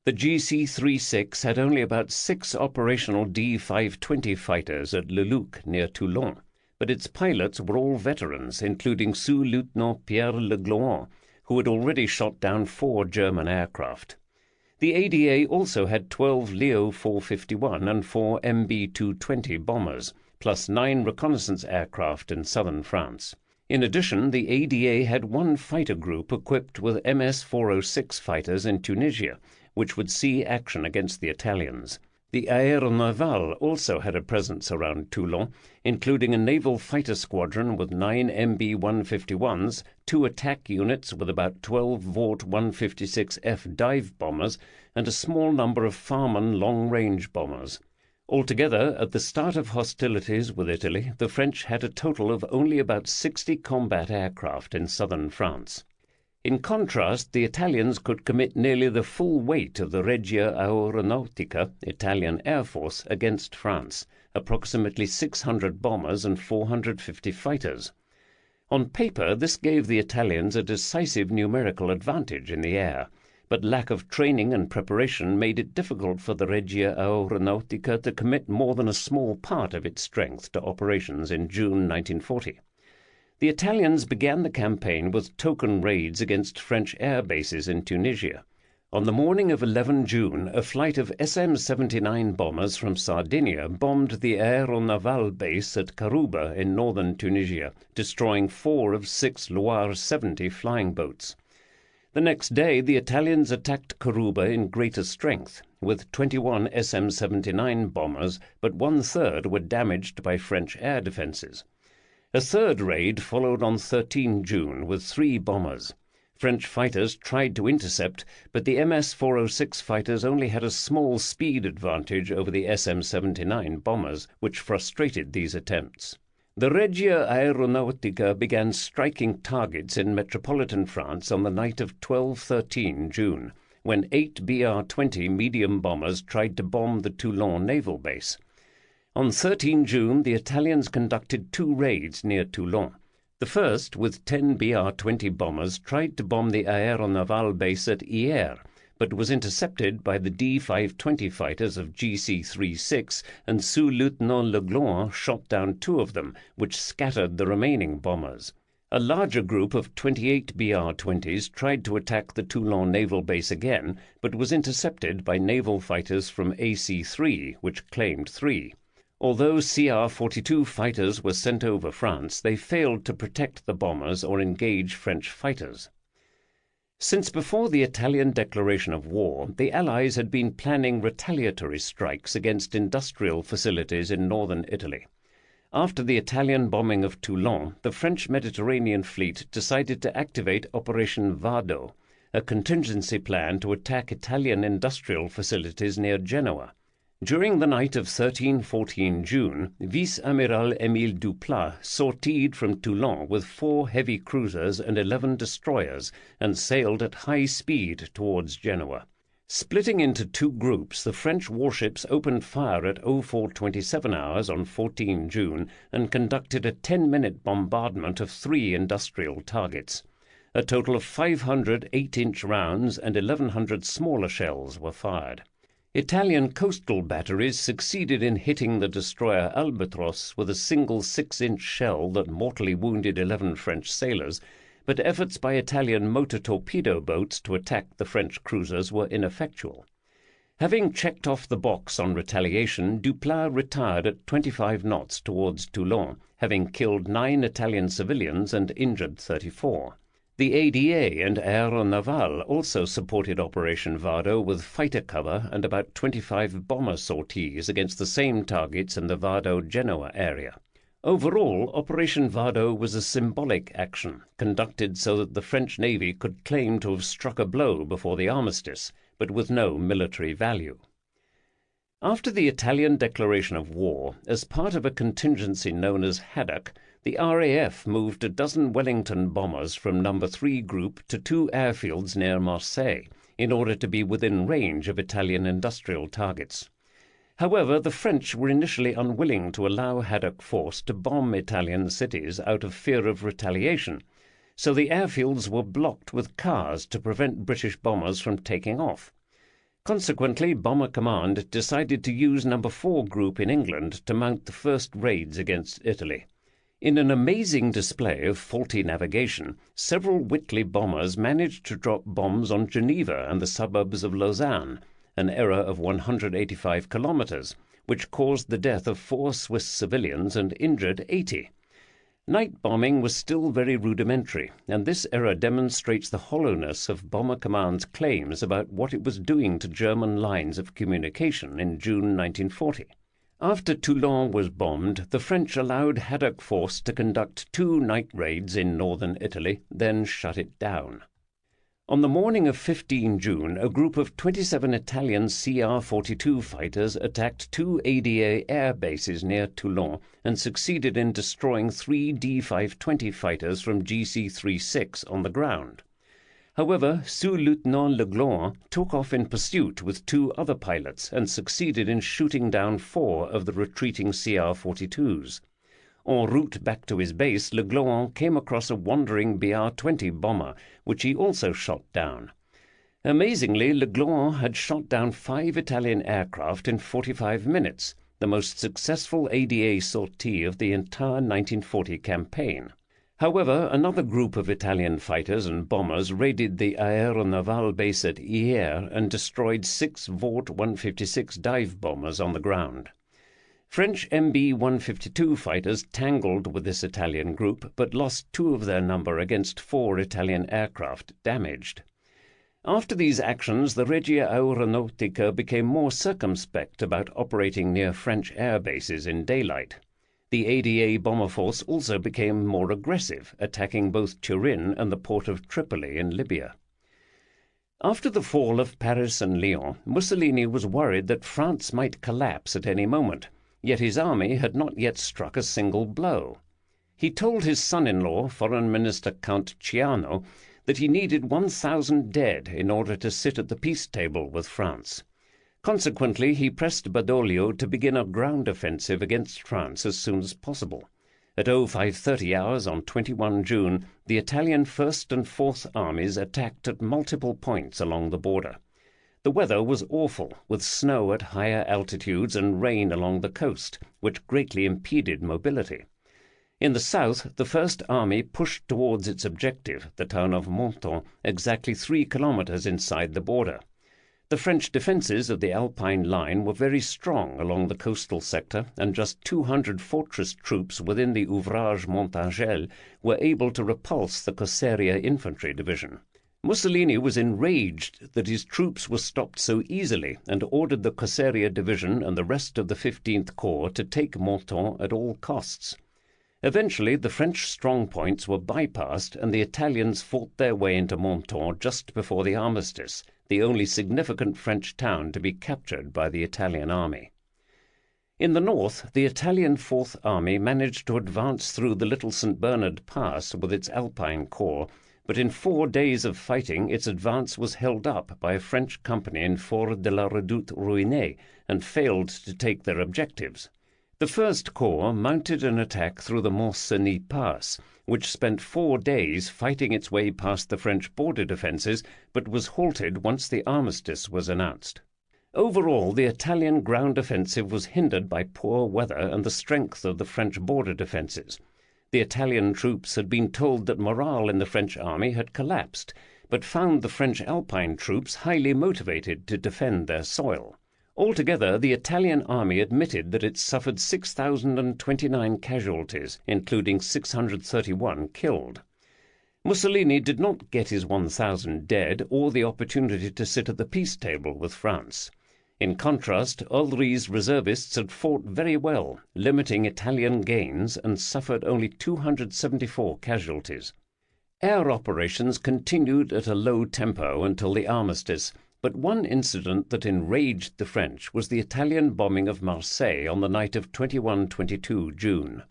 The GC-36 had only about 6 operational D-520 fighters at Le Luc near Toulon, but its pilots were all veterans, including Sous-Lieutenant Pierre Legloan, who had already shot down 4 German aircraft. The ADA also had 12 Leo 451 and 4 MB-220 bombers, plus 9 reconnaissance aircraft in southern France. In addition, the ADA had 1 fighter group equipped with MS-406 fighters in Tunisia, which would see action against the Italians. The Aéronaval also had a presence around Toulon, including a naval fighter squadron with 9 MB-151s, 2 attack units with about 12 Vought 156F dive bombers, and a small number of Farman long-range bombers. Altogether, at the start of hostilities with Italy, the French had a total of only about 60 combat aircraft in southern France. In contrast, the Italians could commit nearly the full weight of the Regia Aeronautica, Italian Air Force, against France, approximately 600 bombers and 450 fighters. On paper, this gave the Italians a decisive numerical advantage in the air, but lack of training and preparation made it difficult for the Regia Aeronautica to commit more than a small part of its strength to operations in June 1940. The Italians began the campaign with token raids against French air bases in Tunisia. On the morning of 11 June, a flight of SM-79 bombers from Sardinia bombed the Aéronaval base at Karouba in northern Tunisia, destroying 4 of 6 Loire 70 flying boats. The next day, the Italians attacked Karouba in greater strength, with 21 SM-79 bombers, but 1/3 were damaged by French air defences. A third raid followed on 13 June with 3 bombers. French fighters tried to intercept, but the MS-406 fighters only had a small speed advantage over the SM-79 bombers, which frustrated these attempts. The Regia Aeronautica began striking targets in metropolitan France on the night of 12-13 June, when 8 BR-20 medium bombers tried to bomb the Toulon naval base. On 13 June, the Italians conducted 2 raids near Toulon. The first, with 10 BR-20 bombers, tried to bomb the aeronaval base at Hyères, but was intercepted by the D-520 fighters of GC-36, and Sous-Lieutenant Legloin shot down 2 of them, which scattered the remaining bombers. A larger group of 28 BR-20s tried to attack the Toulon naval base again, but was intercepted by naval fighters from AC-3, which claimed 3. Although CR-42 fighters were sent over France, they failed to protect the bombers or engage French fighters. Since before the Italian declaration of war, the Allies had been planning retaliatory strikes against industrial facilities in northern Italy. After the Italian bombing of Toulon, the French Mediterranean fleet decided to activate Operation Vado, a contingency plan to attack Italian industrial facilities near Genoa. During the night of 13-14 June, Vice-Amiral Émile Duplat sortied from Toulon with 4 heavy cruisers and 11 destroyers and sailed at high speed towards Genoa. Splitting into 2 groups, the French warships opened fire at 04:27 hours on 14 June and conducted a 10-minute bombardment of 3 industrial targets. A total of 500 8-inch rounds and 1,100 smaller shells were fired. Italian coastal batteries succeeded in hitting the destroyer Albatros with a single 6-inch shell that mortally wounded 11 French sailors, but efforts by Italian motor torpedo boats to attack the French cruisers were ineffectual. Having checked off the box on retaliation, Duplat retired at 25 knots towards Toulon, having killed 9 Italian civilians and injured 34. The ADA and Aeronaval also supported Operation Vado with fighter cover and about 25 bomber sorties against the same targets in the Vado-Genoa area. Overall, Operation Vado was a symbolic action, conducted so that the French Navy could claim to have struck a blow before the armistice, but with no military value. After the Italian declaration of war, as part of a contingency known as Haddock, the RAF moved a dozen Wellington bombers from No. 3 Group to 2 airfields near Marseille in order to be within range of Italian industrial targets. However, the French were initially unwilling to allow Haddock Force to bomb Italian cities out of fear of retaliation, so the airfields were blocked with cars to prevent British bombers from taking off. Consequently, Bomber Command decided to use No. 4 Group in England to mount the first raids against Italy. In an amazing display of faulty navigation, several Whitley bombers managed to drop bombs on Geneva and the suburbs of Lausanne, an error of 185 kilometers, which caused the death of 4 Swiss civilians and injured 80. Night bombing was still very rudimentary, and this error demonstrates the hollowness of Bomber Command's claims about what it was doing to German lines of communication in June 1940. After Toulon was bombed, the French allowed Haddock Force to conduct 2 night raids in northern Italy, then shut it down. On the morning of 15 June, a group of 27 Italian CR-42 fighters attacked 2 ADA air bases near Toulon and succeeded in destroying 3 D-520 fighters from GC-36 on the ground. However, Sous-Lieutenant Legloin took off in pursuit with 2 other pilots and succeeded in shooting down 4 of the retreating CR-42s. En route back to his base, Legloin came across a wandering BR-20 bomber, which he also shot down. Amazingly, Legloin had shot down 5 Italian aircraft in 45 minutes, the most successful ADA sortie of the entire 1940 campaign. However, another group of Italian fighters and bombers raided the aeronaval base at Hyères and destroyed 6 Vought 156 dive bombers on the ground. French MB-152 fighters tangled with this Italian group, but lost 2 of their number against 4 Italian aircraft damaged. After these actions, the Regia Aeronautica became more circumspect about operating near French air bases in daylight. The ADA bomber force also became more aggressive, attacking both Turin and the port of Tripoli in Libya. After the fall of Paris and Lyon, Mussolini was worried that France might collapse at any moment, yet his army had not yet struck a single blow. He told his son-in-law, Foreign Minister Count Ciano, that he needed 1,000 dead in order to sit at the peace table with France. Consequently, he pressed Badoglio to begin a ground offensive against France as soon as possible. At 0530 hours on 21 June, the Italian First and Fourth Armies attacked at multiple points along the border. The weather was awful, with snow at higher altitudes and rain along the coast, which greatly impeded mobility. In the south, the First Army pushed towards its objective, the town of Menton, exactly 3 kilometers inside the border. The French defences of the Alpine line were very strong along the coastal sector, and just 200 fortress troops within the Ouvrage Montagel were able to repulse the Cossaria infantry division. Mussolini was enraged that his troops were stopped so easily and ordered the Cossaria division and the rest of the 15th Corps to take Menton at all costs. Eventually, the French strongpoints were bypassed and the Italians fought their way into Menton just before the armistice, the only significant French town to be captured by the Italian army. In the north, the Italian Fourth Army managed to advance through the Little St. Bernard Pass with its Alpine Corps, but in 4 days of fighting its advance was held up by a French company in Fort de la Redoute Ruinée and failed to take their objectives. The First Corps mounted an attack through the Mont-Cenis Pass, which spent 4 days fighting its way past the French border defences, but was halted once the armistice was announced. Overall, the Italian ground offensive was hindered by poor weather and the strength of the French border defences. The Italian troops had been told that morale in the French army had collapsed, but found the French Alpine troops highly motivated to defend their soil. Altogether, the Italian army admitted that it suffered 6,029 casualties, including 631 killed. Mussolini did not get his 1,000 dead or the opportunity to sit at the peace table with France. In contrast, Ulrich's reservists had fought very well, limiting Italian gains, and suffered only 274 casualties. Air operations continued at a low tempo until the armistice, but one incident that enraged the French was the Italian bombing of Marseille on the night of 21-22 June.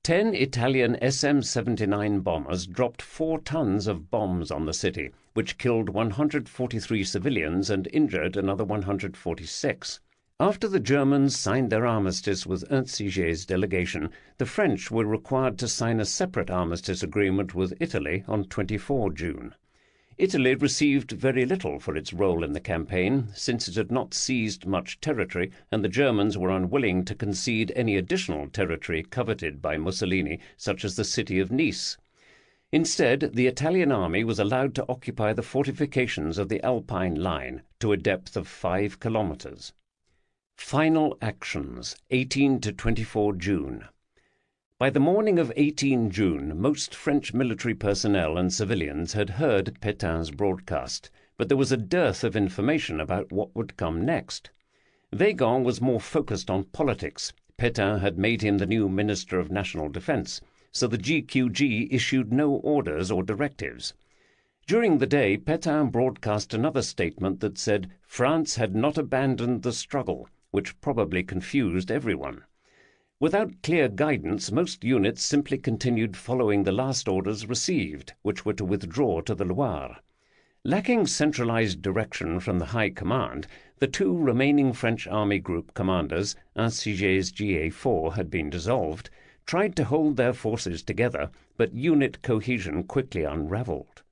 10 Italian SM-79 bombers dropped 4 tons of bombs on the city, which killed 143 civilians and injured another 146. After the Germans signed their armistice with Unziger's delegation, the French were required to sign a separate armistice agreement with Italy on 24 June. Italy received very little for its role in the campaign, since it had not seized much territory, and the Germans were unwilling to concede any additional territory coveted by Mussolini, such as the city of Nice. Instead, the Italian army was allowed to occupy the fortifications of the Alpine line to a depth of 5 kilometers. Final actions, 18 to 24 June. By the morning of 18 June, most French military personnel and civilians had heard Pétain's broadcast, but there was a dearth of information about what would come next. Weygand was more focused on politics. Pétain had made him the new Minister of National Defense, so the GQG issued no orders or directives. During the day, Pétain broadcast another statement that said France had not abandoned the struggle, which probably confused everyone. Without clear guidance, most units simply continued following the last orders received, which were to withdraw to the Loire. Lacking centralized direction from the High Command, the 2 remaining French Army Group commanders, Unziger's GA4 had been dissolved, tried to hold their forces together, but unit cohesion quickly unraveled.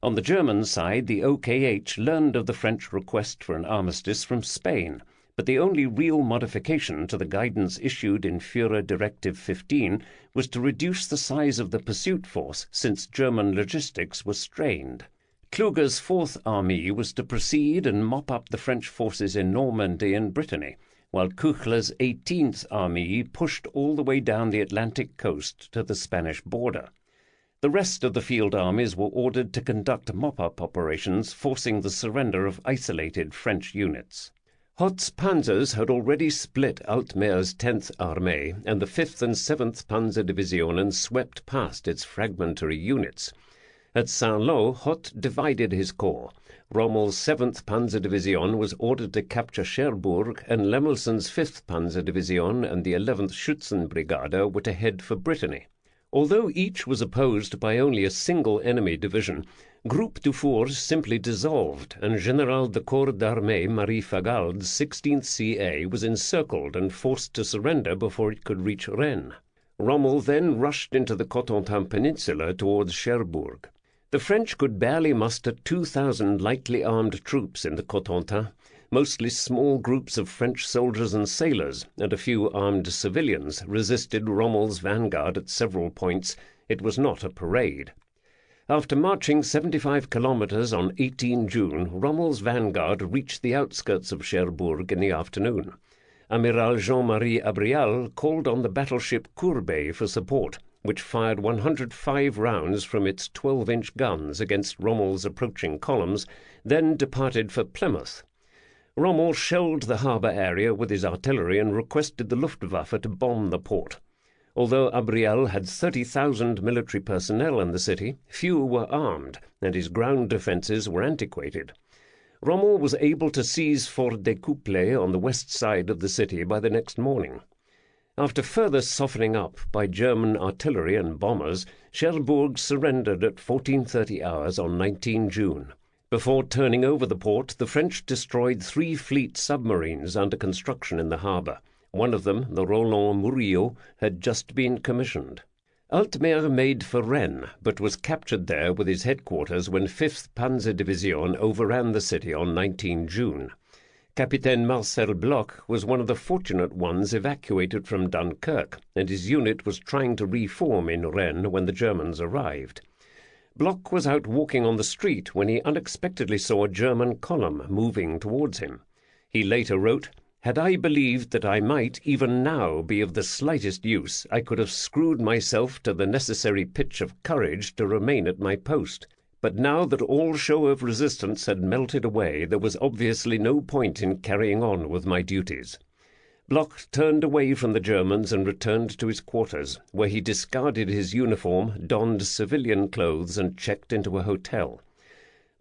On the German side, the OKH learned of the French request for an armistice from Spain, but the only real modification to the guidance issued in Führer Directive 15 was to reduce the size of the pursuit force, since German logistics was strained. Kluge's Fourth Army was to proceed and mop up the French forces in Normandy and Brittany, while Küchler's 18th Army pushed all the way down the Atlantic coast to the Spanish border. The rest of the field armies were ordered to conduct mop-up operations, forcing the surrender of isolated French units. Hoth's panzers had already split Altmeer's 10th Armée and the 5th and 7th Panzerdivisionen swept past its fragmentary units. At Saint-Lô, Hoth divided his corps. Rommel's 7th Panzerdivision was ordered to capture Cherbourg, and Lemelson's 5th Panzerdivision and the 11th Schützenbrigade were to head for Brittany. Although each was opposed by only a single enemy division, Groupe Dufour's simply dissolved, and General de Corps d'Armée Marie Fagald's 16th CA was encircled and forced to surrender before it could reach Rennes. Rommel then rushed into the Cotentin Peninsula towards Cherbourg. The French could barely muster 2,000 lightly armed troops in the Cotentin, mostly small groups of French soldiers and sailors, and a few armed civilians resisted Rommel's vanguard at several points. It was not a parade. After marching 75 kilometers on 18 June, Rommel's vanguard reached the outskirts of Cherbourg in the afternoon. Amiral Jean-Marie Abrial called on the battleship Courbet for support, which fired 105 rounds from its 12-inch guns against Rommel's approaching columns, then departed for Plymouth. Rommel shelled the harbour area with his artillery and requested the Luftwaffe to bomb the port. Although Abrial had 30,000 military personnel in the city, few were armed, and his ground defences were antiquated. Rommel was able to seize Fort des Couplets on the west side of the city by the next morning. After further softening up by German artillery and bombers, Cherbourg surrendered at 14:30 hours on 19 June. Before turning over the port, the French destroyed 3 fleet submarines under construction in the harbour. One of them, the Roland Murillo, had just been commissioned. Altmer made for Rennes, but was captured there with his headquarters when 5th Panzer Division overran the city on 19 June. Capitaine Marcel Bloch was one of the fortunate ones evacuated from Dunkirk, and his unit was trying to reform in Rennes when the Germans arrived. Bloch was out walking on the street when he unexpectedly saw a German column moving towards him. He later wrote, "Had I believed that I might even now be of the slightest use, I could have screwed myself to the necessary pitch of courage to remain at my post. But now that all show of resistance had melted away, there was obviously no point in carrying on with my duties." Bloch turned away from the Germans and returned to his quarters, where he discarded his uniform, donned civilian clothes, and checked into a hotel.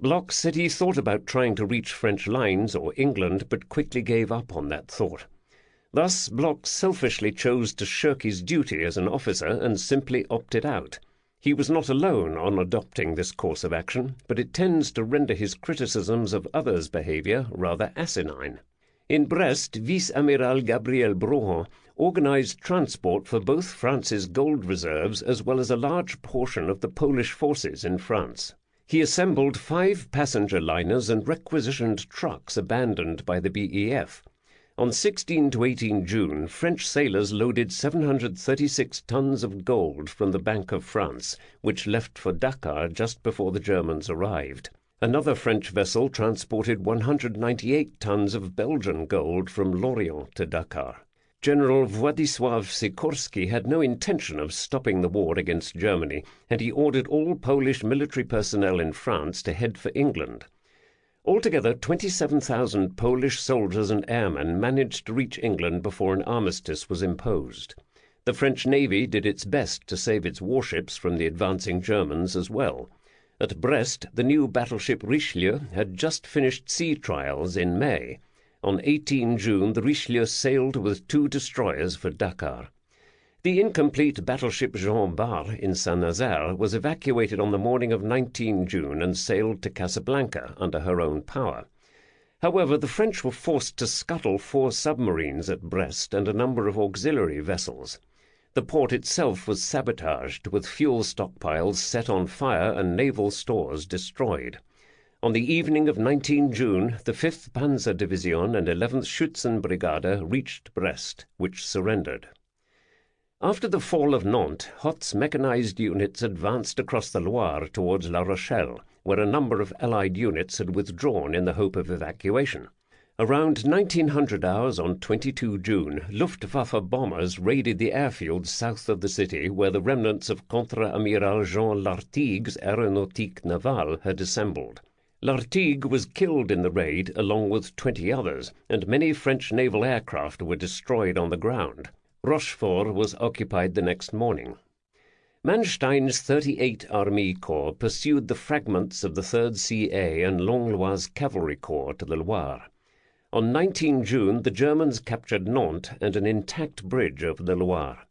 Bloch said he thought about trying to reach French lines or England, but quickly gave up on that thought. Thus Bloch selfishly chose to shirk his duty as an officer and simply opted out. He was not alone on adopting this course of action, but it tends to render his criticisms of others' behaviour rather asinine. In Brest, Vice-Amiral Gabriel Brohan organized transport for both France's gold reserves as well as a large portion of the Polish forces in France. He assembled 5 passenger liners and requisitioned trucks abandoned by the BEF. On 16 to 18 June, French sailors loaded 736 tons of gold from the Bank of France, which left for Dakar just before the Germans arrived. Another French vessel transported 198 tons of Belgian gold from Lorient to Dakar. General Władysław Sikorski had no intention of stopping the war against Germany, and he ordered all Polish military personnel in France to head for England. Altogether, 27,000 Polish soldiers and airmen managed to reach England before an armistice was imposed. The French Navy did its best to save its warships from the advancing Germans as well. At Brest, the new battleship Richelieu had just finished sea trials in May. On 18 June, the Richelieu sailed with 2 destroyers for Dakar. The incomplete battleship Jean Bart in Saint-Nazaire was evacuated on the morning of 19 June and sailed to Casablanca under her own power. However, the French were forced to scuttle 4 submarines at Brest and a number of auxiliary vessels. The port itself was sabotaged, with fuel stockpiles set on fire and naval stores destroyed. On the evening of 19 June, the 5th Panzer Division and 11th Schützenbrigade reached Brest, which surrendered. After the fall of Nantes, Hoth's mechanized units advanced across the Loire towards La Rochelle, where a number of Allied units had withdrawn in the hope of evacuation. Around 1900 hours on 22 June, Luftwaffe bombers raided the airfields south of the city where the remnants of Contre-Amiral Jean Lartigue's Aéronautique Navale had assembled. Lartigue was killed in the raid along with 20 others, and many French naval aircraft were destroyed on the ground. Rochefort was occupied the next morning. Manstein's 38 Army Corps pursued the fragments of the 3rd CA and Langlois Cavalry Corps to the Loire. On 19 June, the Germans captured Nantes and an intact bridge over the Loire.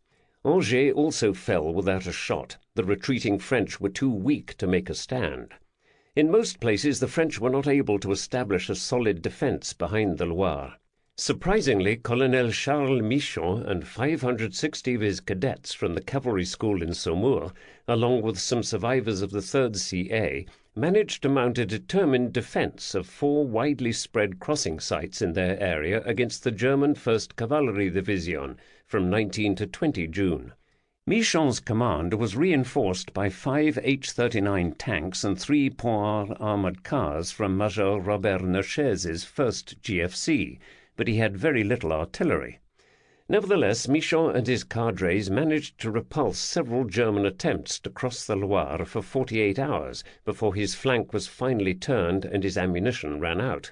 Angers also fell without a shot. The retreating French were too weak to make a stand. In most places the French were not able to establish a solid defence behind the Loire. Surprisingly, Colonel Charles Michon and 560 of his cadets from the cavalry school in Saumur, along with some survivors of the 3rd CA, managed to mount a determined defence of 4 widely spread crossing sites in their area against the German 1st Cavalry Division from 19 to 20 June. Michon's command was reinforced by 5 H-39 tanks and 3 Pointe armoured cars from Major Robert Neuchèz's 1st GFC, but he had very little artillery. Nevertheless, Michon and his cadres managed to repulse several German attempts to cross the Loire for 48 hours before his flank was finally turned and his ammunition ran out.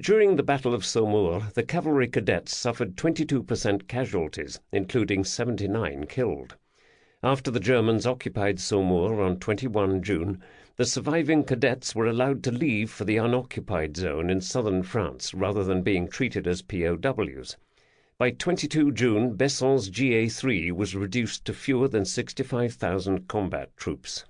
During the Battle of Saumur, the cavalry cadets suffered 22% casualties, including 79 killed. After the Germans occupied Saumur on 21 June, the surviving cadets were allowed to leave for the unoccupied zone in southern France rather than being treated as POWs. By 22 June, Besson's GA3 was reduced to fewer than 65,000 combat troops.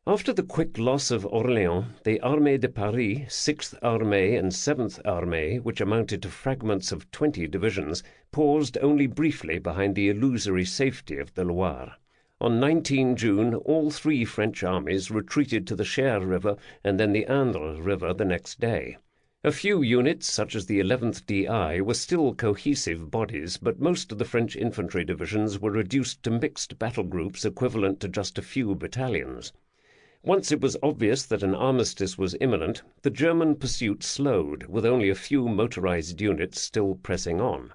After the quick loss of Orléans, the Armée de Paris, 6th Armée and 7th Armée, which amounted to fragments of 20 divisions, paused only briefly behind the illusory safety of the Loire. On 19 June, all 3 French armies retreated to the Cher River and then the Indre River the next day. A few units, such as the 11th DI, were still cohesive bodies, but most of the French infantry divisions were reduced to mixed battle groups equivalent to just a few battalions. Once it was obvious that an armistice was imminent, the German pursuit slowed, with only a few motorized units still pressing on.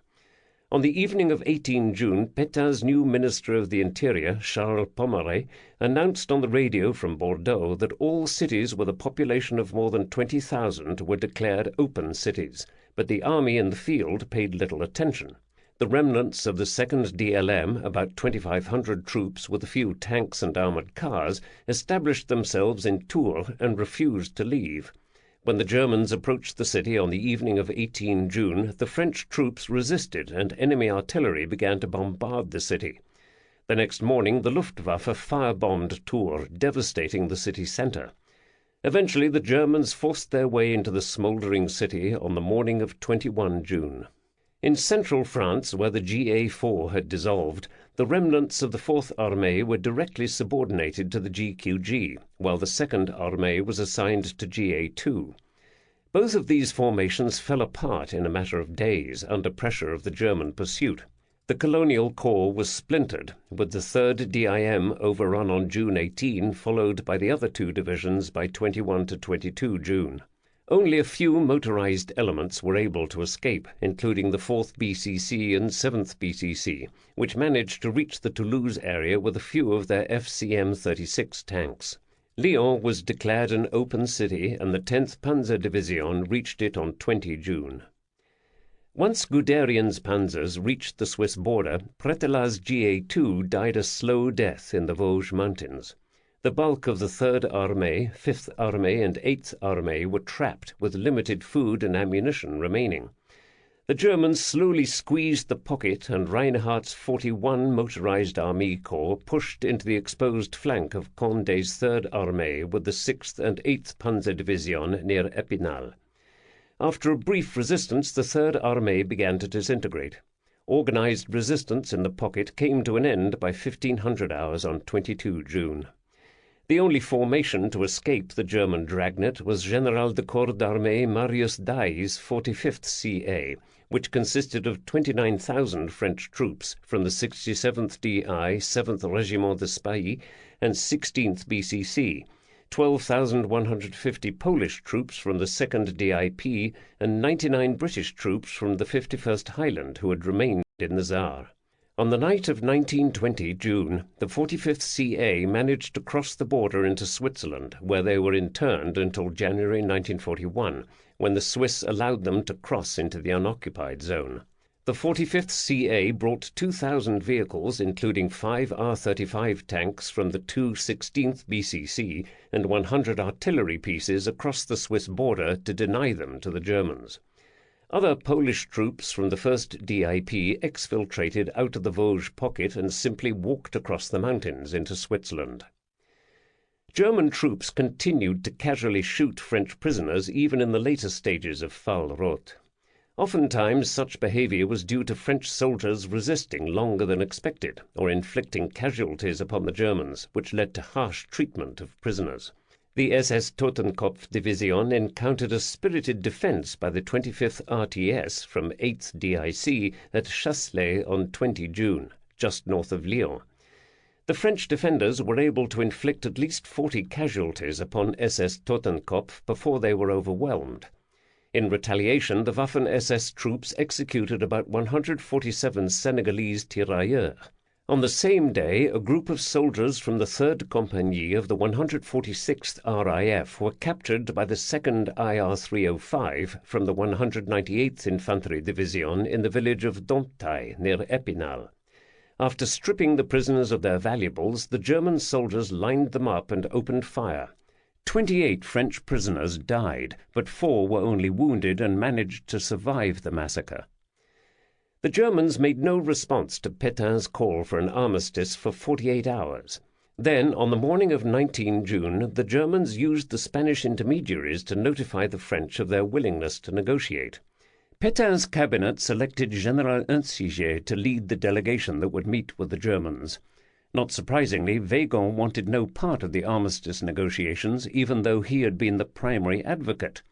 On the evening of 18 June, Pétain's new Minister of the Interior, Charles Pommeret, announced on the radio from Bordeaux that all cities with a population of more than 20,000 were declared open cities, but the army in the field paid little attention. The remnants of the 2nd DLM, about 2,500 troops with a few tanks and armoured cars, established themselves in Tours and refused to leave. When the Germans approached the city on the evening of 18 June, the French troops resisted and enemy artillery began to bombard the city. The next morning, the Luftwaffe firebombed Tours, devastating the city centre. Eventually, the Germans forced their way into the smouldering city on the morning of 21 June. In central France, where the GA4 had dissolved, the remnants of the 4th Armée were directly subordinated to the GQG, while the 2nd Armée was assigned to GA2. Both of these formations fell apart in a matter of days under pressure of the German pursuit. The Colonial Corps was splintered, with the 3rd DIM overrun on June 18, followed by the other 2 divisions by 21 to 22 June. Only a few motorized elements were able to escape, including the 4th BCC and 7th BCC, which managed to reach the Toulouse area with a few of their FCM-36 tanks. Lyon was declared an open city, and the 10th Panzer Division reached it on 20 June. Once Guderian's panzers reached the Swiss border, Prételat's GA2 died a slow death in the Vosges Mountains. The bulk of the 3rd Armée, 5th Armée and 8th Armée were trapped with limited food and ammunition remaining. The Germans slowly squeezed the pocket, and Reinhardt's 41 motorized Army Corps pushed into the exposed flank of Condé's 3rd Armée with the 6th and 8th Panzer Division near Épinal. After a brief resistance, the 3rd Armée began to disintegrate. Organized resistance in the pocket came to an end by 1500 hours on 22 June. The only formation to escape the German dragnet was General de Corps d'Armée Marius Dailly's 45th CA, which consisted of 29,000 French troops from the 67th DI, 7th Régiment d'Espagne, and 16th BCC, 12,150 Polish troops from the 2nd DIP, and 99 British troops from the 51st Highland who had remained in the Saar. On the night of 19-20 June, the 45th CA managed to cross the border into Switzerland, where they were interned until January 1941, when the Swiss allowed them to cross into the unoccupied zone. The 45th CA brought 2,000 vehicles, including 5 R-35 tanks from the 216th BCC and 100 artillery pieces across the Swiss border to deny them to the Germans. Other Polish troops from the 1st DIP exfiltrated out of the Vosges pocket and simply walked across the mountains into Switzerland. German troops continued to casually shoot French prisoners even in the later stages of Fall Rot. Oftentimes such behavior was due to French soldiers resisting longer than expected, or inflicting casualties upon the Germans, which led to harsh treatment of prisoners. The SS Totenkopf Division encountered a spirited defense by the 25th RTS from 8th DIC at Chasselet on 20 June, just north of Lyon. The French defenders were able to inflict at least 40 casualties upon SS Totenkopf before they were overwhelmed. In retaliation, the Waffen-SS troops executed about 147 Senegalese tirailleurs. On the same day, a group of soldiers from the 3rd Compagnie of the 146th RAF were captured by the 2nd IR 305 from the 198th Infantry Division in the village of Domptaille, near Epinal. After stripping the prisoners of their valuables, the German soldiers lined them up and opened fire. 28 French prisoners died, but 4 were only wounded and managed to survive the massacre. The Germans made no response to Pétain's call for an armistice for 48 hours. Then, on the morning of 19 June, the Germans used the Spanish intermediaries to notify the French of their willingness to negotiate. Pétain's cabinet selected General Unsiger to lead the delegation that would meet with the Germans. Not surprisingly, Weygand wanted no part of the armistice negotiations, even though he had been the primary advocate.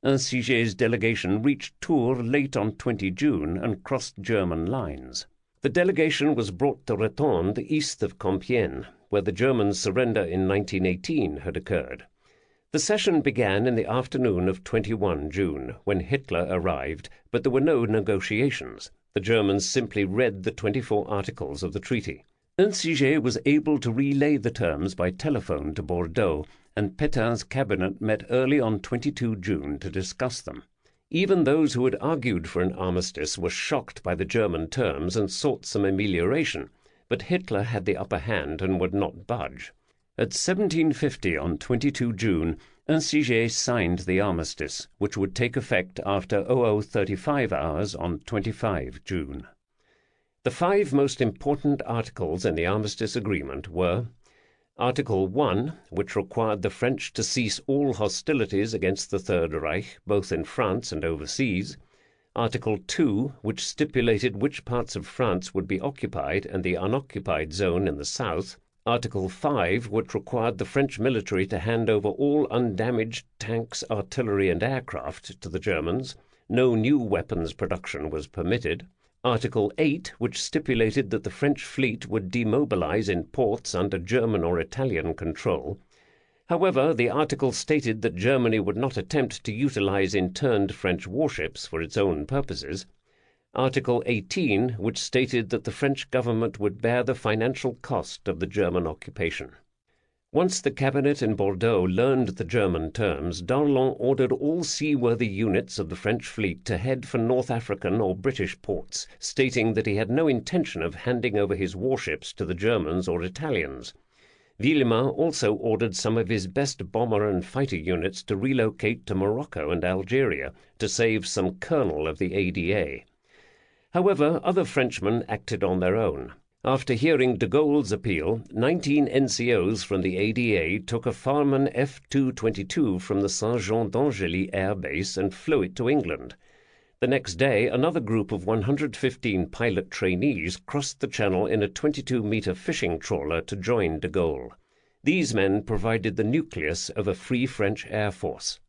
Unsiger's delegation reached Tours late on 20 June and crossed German lines. The delegation was brought to Raton, east of Compiègne, where the German surrender in 1918 had occurred. The session began in the afternoon of 21 June, when Hitler arrived, but there were no negotiations. The Germans simply read the 24 articles of the treaty. Unsiger was able to relay the terms by telephone to Bordeaux, and Pétain's cabinet met early on 22 June to discuss them. Even those who had argued for an armistice were shocked by the German terms and sought some amelioration, but Hitler had the upper hand and would not budge. At 1750 on 22 June, Unsiger signed the armistice, which would take effect after 0035 hours on 25 June. The 5 most important articles in the armistice agreement were Article 1, which required the French to cease all hostilities against the Third Reich, both in France and overseas. Article 2, which stipulated which parts of France would be occupied and the unoccupied zone in the south. Article 5, which required the French military to hand over all undamaged tanks, artillery, and aircraft to the Germans. No new weapons production was permitted. Article 8, which stipulated that the French fleet would demobilize in ports under German or Italian control. However, the article stated that Germany would not attempt to utilize interned French warships for its own purposes. Article 18, which stated that the French government would bear the financial cost of the German occupation. Once the cabinet in Bordeaux learned the German terms, Darlan ordered all seaworthy units of the French fleet to head for North African or British ports, stating that he had no intention of handing over his warships to the Germans or Italians. Villemain also ordered some of his best bomber and fighter units to relocate to Morocco and Algeria to save some colonel of the ADA. However, other Frenchmen acted on their own. After hearing de Gaulle's appeal, 19 NCOs from the ADA took a Farman F-222 from the Saint-Jean d'Angely air base and flew it to England. The next day, another group of 115 pilot trainees crossed the channel in a 22-meter fishing trawler to join de Gaulle. These men provided the nucleus of a Free French Air Force.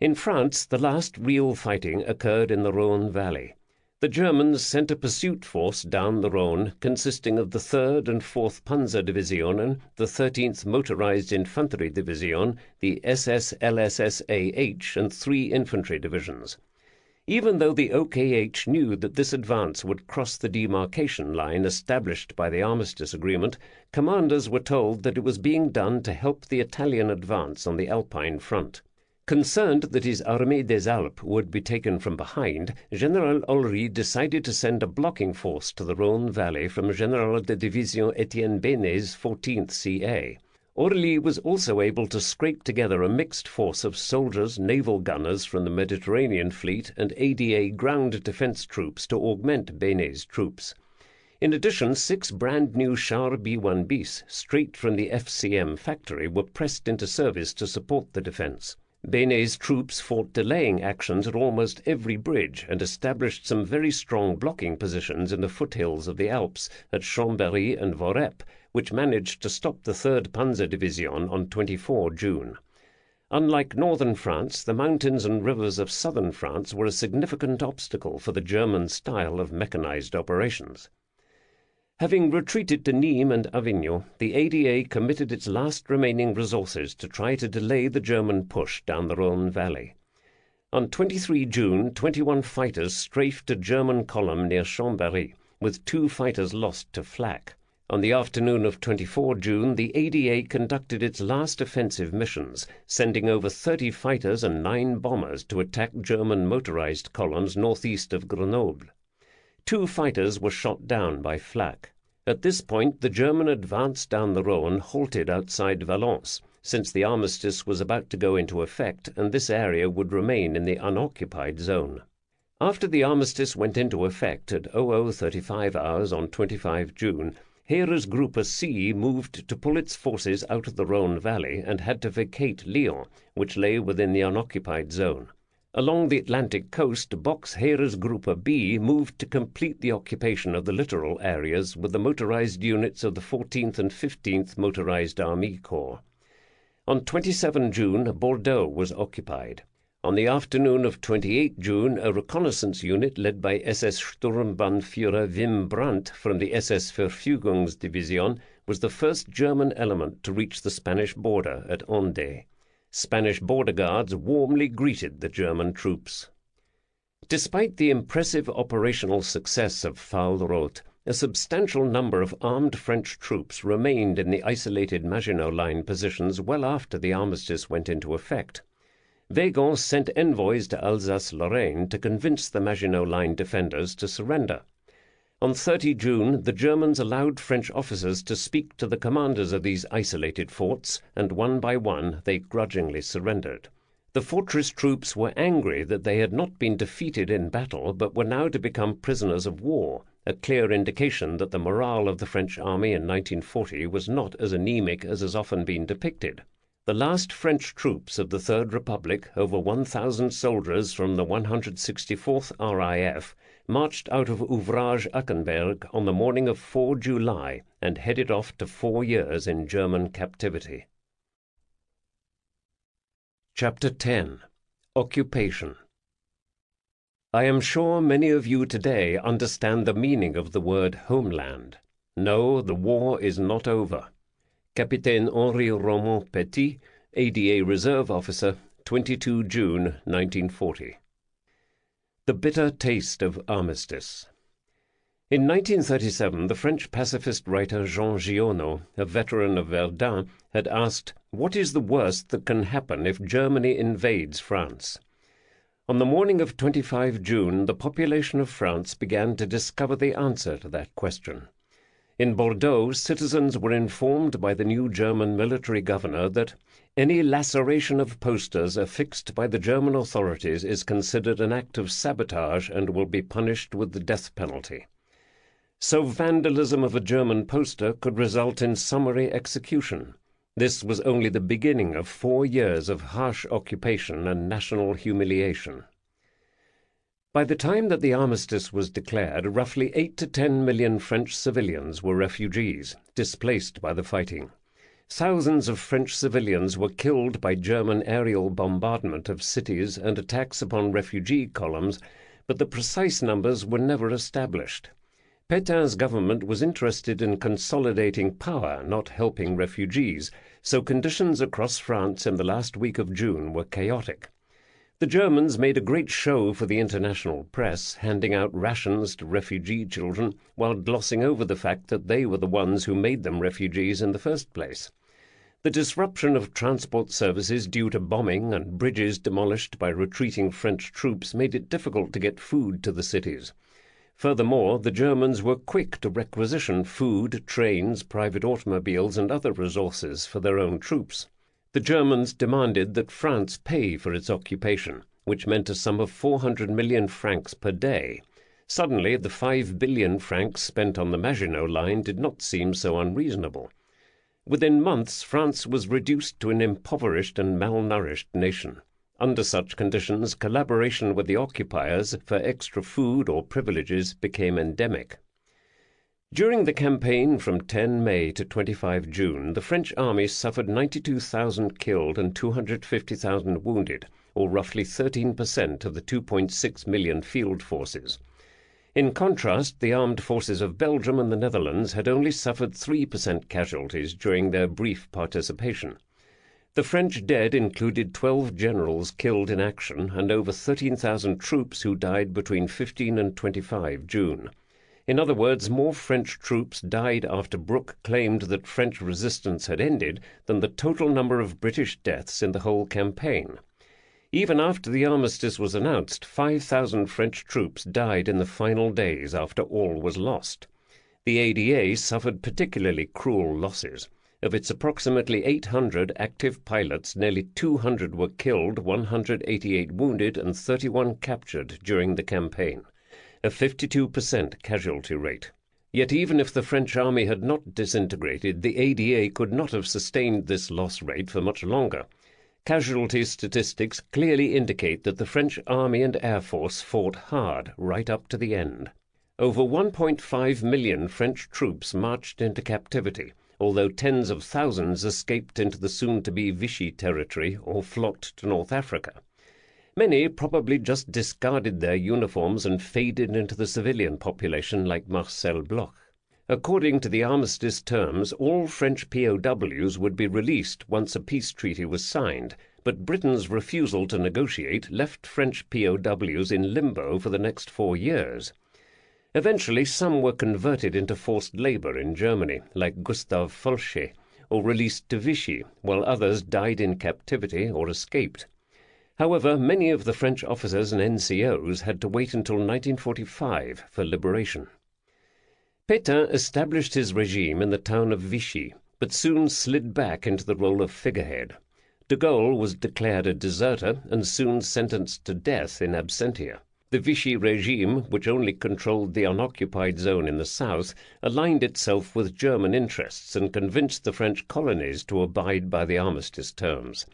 In France, the last real fighting occurred in the Rhône Valley. The Germans sent a pursuit force down the Rhône consisting of the 3rd and 4th Panzerdivisionen, the 13th Motorized Infantry Division, the SS LSSAH, and 3 infantry divisions. Even though the OKH knew that this advance would cross the demarcation line established by the armistice agreement, commanders were told that it was being done to help the Italian advance on the Alpine front. Concerned that his Armée des Alpes would be taken from behind, General Olry decided to send a blocking force to the Rhône Valley from General de Division Etienne Benet's 14th CA. Orly was also able to scrape together a mixed force of soldiers, naval gunners from the Mediterranean Fleet, and ADA ground defense troops to augment Benet's troops. In addition, 6 brand-new Char B-1 bis, straight from the FCM factory, were pressed into service to support the defence. Benet's troops fought delaying actions at almost every bridge and established some very strong blocking positions in the foothills of the Alps at Chambéry and Voreppe, which managed to stop the 3rd Panzer Division on 24 June. Unlike northern France, the mountains and rivers of southern France were a significant obstacle for the German style of mechanized operations. Having retreated to Nîmes and Avignon, the ADA committed its last remaining resources to try to delay the German push down the Rhône Valley. On 23 June, 21 fighters strafed a German column near Chambéry, with 2 fighters lost to flak. On the afternoon of 24 June, the ADA conducted its last offensive missions, sending over 30 fighters and 9 bombers to attack German motorized columns northeast of Grenoble. 2 fighters were shot down by flak. At this point, the German advance down the Rhône halted outside Valence, since the armistice was about to go into effect and this area would remain in the unoccupied zone. After the armistice went into effect at 00:35 hours on 25 June, Heeresgruppe C moved to pull its forces out of the Rhône Valley and had to vacate Lyon, which lay within the unoccupied zone. Along the Atlantic coast, Bock's Heeresgruppe B moved to complete the occupation of the littoral areas with the motorized units of the 14th and 15th Motorized Army Corps. On 27 June, Bordeaux was occupied. On the afternoon of 28 June, a reconnaissance unit led by SS Sturmbannführer Wim Brandt from the SS Verfügungsdivision was the first German element to reach the Spanish border at Ondé. Spanish border guards warmly greeted the German troops. Despite the impressive operational success of Faulroth, a substantial number of armed French troops remained in the isolated Maginot Line positions well after the armistice went into effect. Weygand sent envoys to Alsace-Lorraine to convince the Maginot Line defenders to surrender. On 30 June, the Germans allowed French officers to speak to the commanders of these isolated forts, and one by one they grudgingly surrendered. The fortress troops were angry that they had not been defeated in battle, but were now to become prisoners of war, a clear indication that the morale of the French army in 1940 was not as anemic as has often been depicted. The last French troops of the Third Republic, over 1,000 soldiers from the 164th RAF, marched out of Ouvrage-Achenberg on the morning of 4 July and headed off to 4 years in German captivity. Chapter 10. Occupation. I am sure many of you today understand the meaning of the word homeland. No, the war is not over. Capitaine Henri Roman Petit, ADA Reserve Officer, 22 June 1940. The bitter taste of armistice. In 1937, the French pacifist writer Jean Giono, a veteran of Verdun, had asked, "What is the worst that can happen if Germany invades France?" On the morning of 25 June, the population of France began to discover the answer to that question. In Bordeaux, citizens were informed by the new German military governor that any laceration of posters affixed by the German authorities is considered an act of sabotage and will be punished with the death penalty. So vandalism of a German poster could result in summary execution. This was only the beginning of 4 years of harsh occupation and national humiliation. By the time that the armistice was declared, roughly 8 to 10 million French civilians were refugees, displaced by the fighting. Thousands of French civilians were killed by German aerial bombardment of cities and attacks upon refugee columns, but the precise numbers were never established. Pétain's government was interested in consolidating power, not helping refugees, so conditions across France in the last week of June were chaotic. The Germans made a great show for the international press, handing out rations to refugee children while glossing over the fact that they were the ones who made them refugees in the first place. The disruption of transport services due to bombing and bridges demolished by retreating French troops made it difficult to get food to the cities. Furthermore, the Germans were quick to requisition food, trains, private automobiles, and other resources for their own troops. The Germans demanded that France pay for its occupation, which meant a sum of 400 million francs per day. Suddenly, the 5 billion francs spent on the Maginot Line did not seem so unreasonable. Within months, France was reduced to an impoverished and malnourished nation. Under such conditions, collaboration with the occupiers for extra food or privileges became endemic. During the campaign from 10 May to 25 June, the French army suffered 92,000 killed and 250,000 wounded, or roughly 13% of the 2.6 million field forces. In contrast, the armed forces of Belgium and the Netherlands had only suffered 3% casualties during their brief participation. The French dead included 12 generals killed in action and over 13,000 troops who died between 15 and 25 June. In other words, more French troops died after Brooke claimed that French resistance had ended than the total number of British deaths in the whole campaign. Even after the armistice was announced, 5,000 French troops died in the final days after all was lost. The ADA suffered particularly cruel losses. Of its approximately 800 active pilots, nearly 200 were killed, 188 wounded, and 31 captured during the campaign, a 52% casualty rate. Yet even if the French army had not disintegrated, the ADA could not have sustained this loss rate for much longer. Casualty statistics clearly indicate that the French army and air force fought hard right up to the end. Over 1.5 million French troops marched into captivity, although tens of thousands escaped into the soon-to-be Vichy territory or flocked to North Africa. Many probably just discarded their uniforms and faded into the civilian population like Marcel Bloch. According to the armistice terms, all French POWs would be released once a peace treaty was signed, but Britain's refusal to negotiate left French POWs in limbo for the next 4 years. Eventually, some were converted into forced labor in Germany, like Gustave Forczyk, or released to Vichy, while others died in captivity or escaped. However, many of the French officers and NCOs had to wait until 1945 for liberation. Pétain established his regime in the town of Vichy, but soon slid back into the role of figurehead. De Gaulle was declared a deserter and soon sentenced to death in absentia. The Vichy regime, which only controlled the unoccupied zone in the south, aligned itself with German interests and convinced the French colonies to abide by the armistice terms.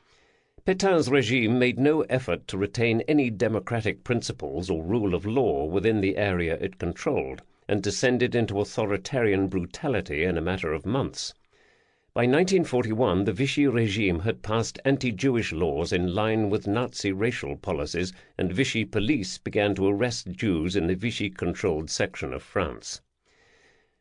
Pétain's regime made no effort to retain any democratic principles or rule of law within the area it controlled, and descended into authoritarian brutality in a matter of months. By 1941, the Vichy regime had passed anti-Jewish laws in line with Nazi racial policies, and Vichy police began to arrest Jews in the Vichy-controlled section of France.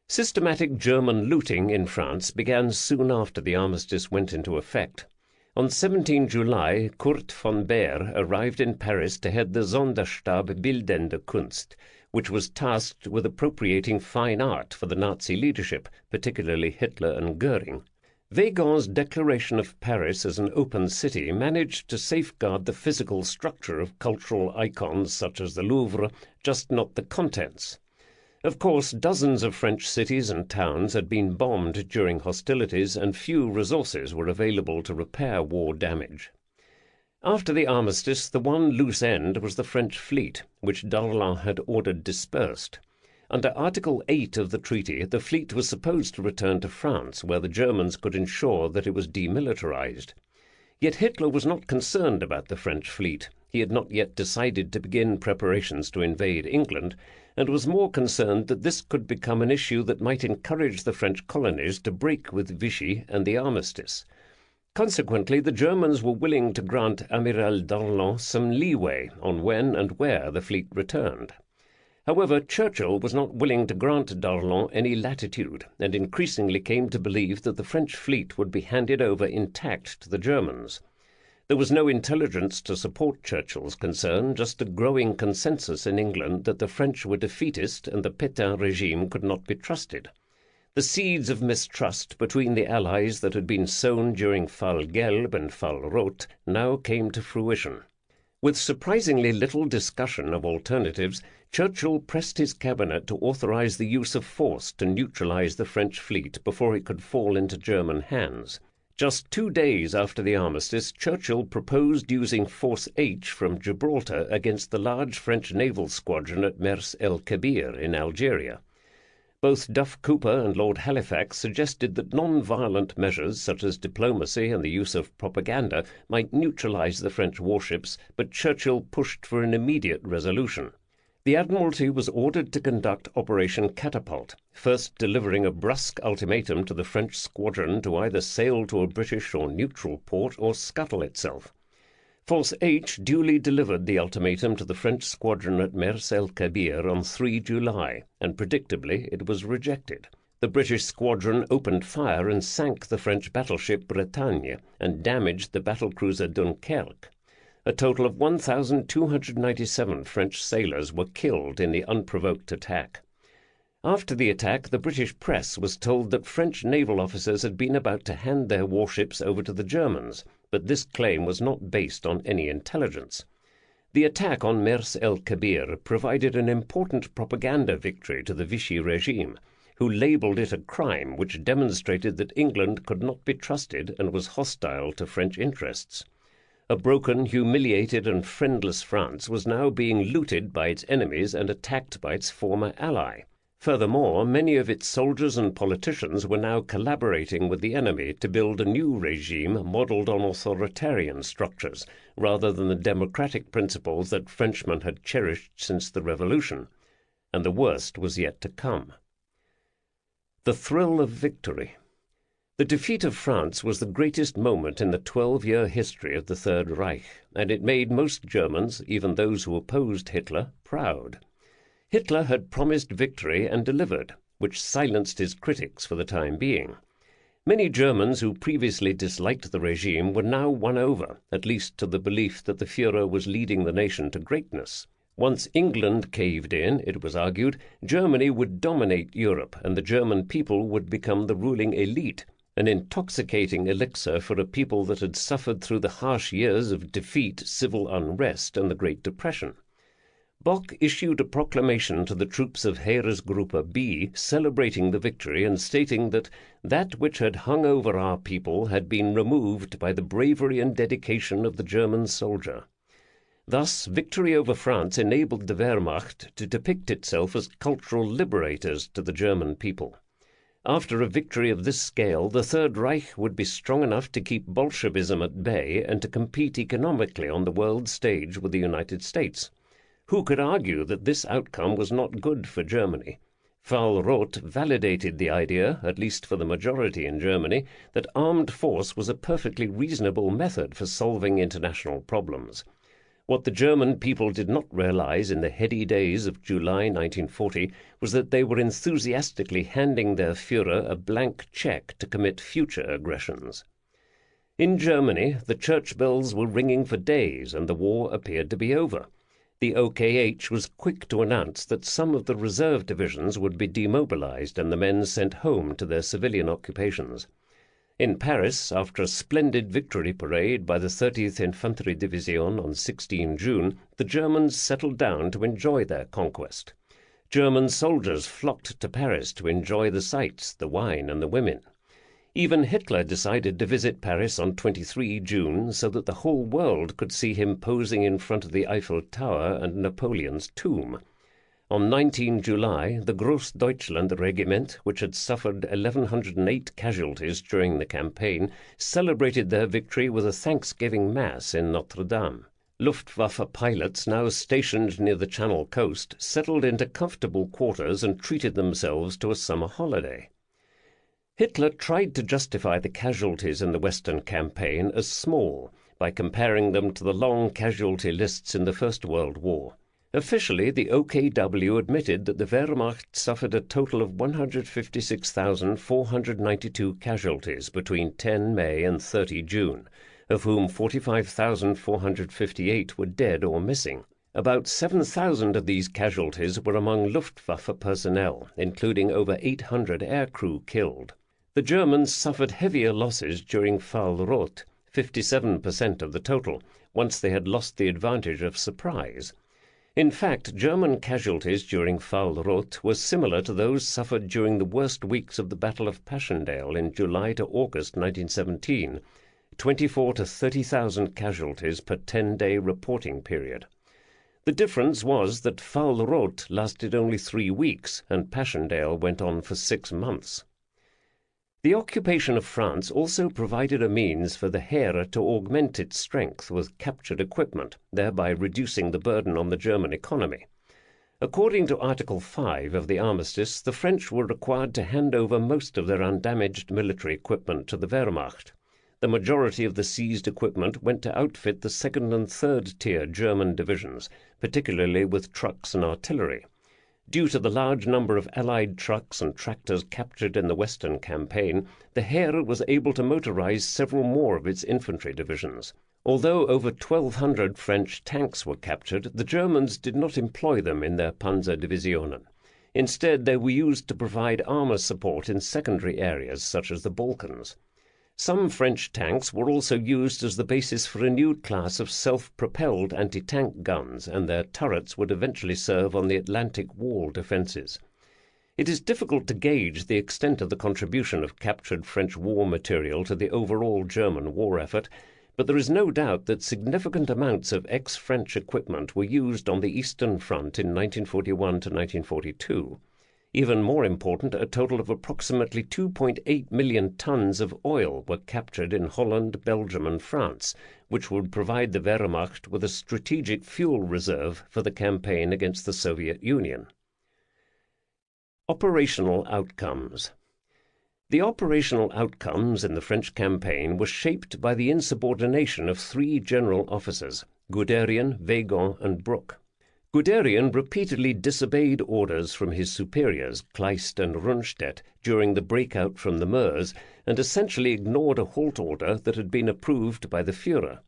Systematic German looting in France began soon after the armistice went into effect. On 17 July, Kurt von Baer arrived in Paris to head the Sonderstab Bildende Kunst, which was tasked with appropriating fine art for the Nazi leadership, particularly Hitler and Goering. Weygand's declaration of Paris as an open city managed to safeguard the physical structure of cultural icons such as the Louvre, just not the contents. Of course, dozens of French cities and towns had been bombed during hostilities, and few resources were available to repair war damage. After the armistice, the one loose end was the French fleet, which Darlan had ordered dispersed. Under Article 8 of the treaty, the fleet was supposed to return to France, where the Germans could ensure that it was demilitarized. Yet Hitler was not concerned about the French fleet. He had not yet decided to begin preparations to invade England, and was more concerned that this could become an issue that might encourage the French colonies to break with Vichy and the armistice. Consequently, the Germans were willing to grant Amiral Darlan some leeway on when and where the fleet returned. However, Churchill was not willing to grant Darlan any latitude, and increasingly came to believe that the French fleet would be handed over intact to the Germans. There was no intelligence to support Churchill's concern, just a growing consensus in England that the French were defeatist and the Pétain regime could not be trusted. The seeds of mistrust between the Allies that had been sown during Fall Gelb and Fall Rot now came to fruition. With surprisingly little discussion of alternatives, Churchill pressed his cabinet to authorize the use of force to neutralize the French fleet before it could fall into German hands. Just 2 days after the armistice, Churchill proposed using Force H from Gibraltar against the large French naval squadron at Mers el-Kebir in Algeria. Both Duff Cooper and Lord Halifax suggested that non-violent measures such as diplomacy and the use of propaganda might neutralize the French warships, but Churchill pushed for an immediate resolution. The Admiralty was ordered to conduct Operation Catapult, first delivering a brusque ultimatum to the French squadron to either sail to a British or neutral port or scuttle itself. Force H duly delivered the ultimatum to the French squadron at Mers el-Kebir on 3 July, and predictably it was rejected. The British squadron opened fire and sank the French battleship Bretagne and damaged the battlecruiser Dunkerque. A total of 1,297 French sailors were killed in the unprovoked attack. After the attack, the British press was told that French naval officers had been about to hand their warships over to the Germans, but this claim was not based on any intelligence. The attack on Mers el-Kebir provided an important propaganda victory to the Vichy regime, who labelled it a crime which demonstrated that England could not be trusted and was hostile to French interests. A broken, humiliated and friendless France was now being looted by its enemies and attacked by its former ally. Furthermore, many of its soldiers and politicians were now collaborating with the enemy to build a new regime modelled on authoritarian structures, rather than the democratic principles that Frenchmen had cherished since the Revolution. And the worst was yet to come. The thrill of victory. The defeat of France was the greatest moment in the 12-year history of the Third Reich, and it made most Germans, even those who opposed Hitler, proud. Hitler had promised victory and delivered, which silenced his critics for the time being. Many Germans who previously disliked the regime were now won over, at least to the belief that the Führer was leading the nation to greatness. Once England caved in, it was argued, Germany would dominate Europe and the German people would become the ruling elite, an intoxicating elixir for a people that had suffered through the harsh years of defeat, civil unrest, and the Great Depression. Bock issued a proclamation to the troops of Heeresgruppe B celebrating the victory and stating that which had hung over our people had been removed by the bravery and dedication of the German soldier. Thus, victory over France enabled the Wehrmacht to depict itself as cultural liberators to the German people. After a victory of this scale, the Third Reich would be strong enough to keep Bolshevism at bay and to compete economically on the world stage with the United States. Who could argue that this outcome was not good for Germany? Fall-Roth validated the idea, at least for the majority in Germany, that armed force was a perfectly reasonable method for solving international problems. What the German people did not realize in the heady days of July 1940 was that they were enthusiastically handing their Führer a blank check to commit future aggressions. In Germany, the church bells were ringing for days and the war appeared to be over. The OKH was quick to announce that some of the reserve divisions would be demobilized and the men sent home to their civilian occupations. In Paris, after a splendid victory parade by the 30th Infantry Division on 16 June, the Germans settled down to enjoy their conquest. German soldiers flocked to Paris to enjoy the sights, the wine, and the women. Even Hitler decided to visit Paris on 23 June so that the whole world could see him posing in front of the Eiffel Tower and Napoleon's tomb. On 19 July, the Großdeutschland Regiment, which had suffered 1,108 casualties during the campaign, celebrated their victory with a Thanksgiving Mass in Notre Dame. Luftwaffe pilots, now stationed near the Channel coast, settled into comfortable quarters and treated themselves to a summer holiday. Hitler tried to justify the casualties in the Western campaign as small by comparing them to the long casualty lists in the First World War. Officially, the OKW admitted that the Wehrmacht suffered a total of 156,492 casualties between 10 May and 30 June, of whom 45,458 were dead or missing. About 7,000 of these casualties were among Luftwaffe personnel, including over 800 aircrew killed. The Germans suffered heavier losses during Fall-Roth, 57% of the total, once they had lost the advantage of surprise. In fact, German casualties during Fall Roth were similar to those suffered during the worst weeks of the Battle of Passchendaele in July to August 1917, 24 to 30,000 casualties per 10-day reporting period. The difference was that Fall Roth lasted only 3 weeks and Passchendaele went on for 6 months. The occupation of France also provided a means for the Heere to augment its strength with captured equipment, thereby reducing the burden on the German economy. According to Article 5 of the armistice, the French were required to hand over most of their undamaged military equipment to the Wehrmacht. The majority of the seized equipment went to outfit the second and third tier German divisions, particularly with trucks and artillery. Due to the large number of Allied trucks and tractors captured in the Western campaign, the Heere was able to motorize several more of its infantry divisions. Although over 1,200 French tanks were captured, the Germans did not employ them in their Panzerdivisionen. Instead, they were used to provide armor support in secondary areas such as the Balkans. Some French tanks were also used as the basis for a new class of self-propelled anti-tank guns, and their turrets would eventually serve on the Atlantic Wall defenses. It is difficult to gauge the extent of the contribution of captured French war material to the overall German war effort, but there is no doubt that significant amounts of ex-French equipment were used on the Eastern Front in 1941 to 1942. Even more important, a total of approximately 2.8 million tons of oil were captured in Holland, Belgium and France, which would provide the Wehrmacht with a strategic fuel reserve for the campaign against the Soviet Union. Operational outcomes. The operational outcomes in the French campaign were shaped by the insubordination of 3 general officers, Guderian, Weygand and Bruck. Guderian repeatedly disobeyed orders from his superiors, Kleist and Rundstedt, during the breakout from the Meuse, and essentially ignored a halt order that had been approved by the Führer.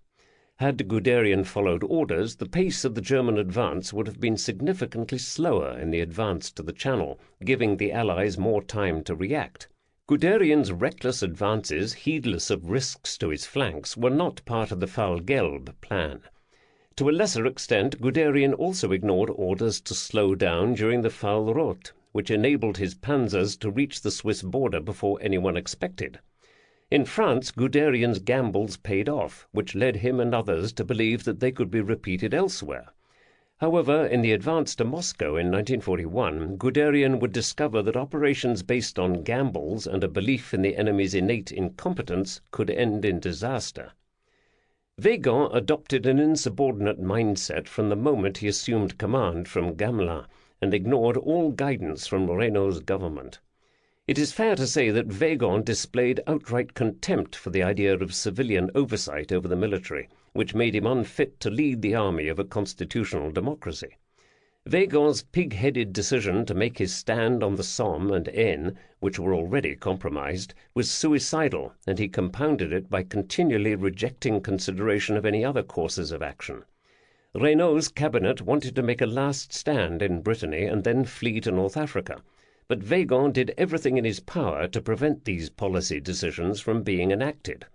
Had Guderian followed orders, the pace of the German advance would have been significantly slower in the advance to the Channel, giving the Allies more time to react. Guderian's reckless advances, heedless of risks to his flanks, were not part of the Fall-Gelb plan. To a lesser extent, Guderian also ignored orders to slow down during the Fall Roth, which enabled his panzers to reach the Swiss border before anyone expected. In France, Guderian's gambles paid off, which led him and others to believe that they could be repeated elsewhere. However, in the advance to Moscow in 1941, Guderian would discover that operations based on gambles and a belief in the enemy's innate incompetence could end in disaster. Weygand adopted an insubordinate mindset from the moment he assumed command from Gamelin and ignored all guidance from Reynaud's government. It is fair to say that Weygand displayed outright contempt for the idea of civilian oversight over the military, which made him unfit to lead the army of a constitutional democracy. Weygand's pig-headed decision to make his stand on the Somme and Aisne, which were already compromised, was suicidal, and he compounded it by continually rejecting consideration of any other courses of action. Reynaud's cabinet wanted to make a last stand in Brittany and then flee to North Africa, but Weygand did everything in his power to prevent these policy decisions from being enacted.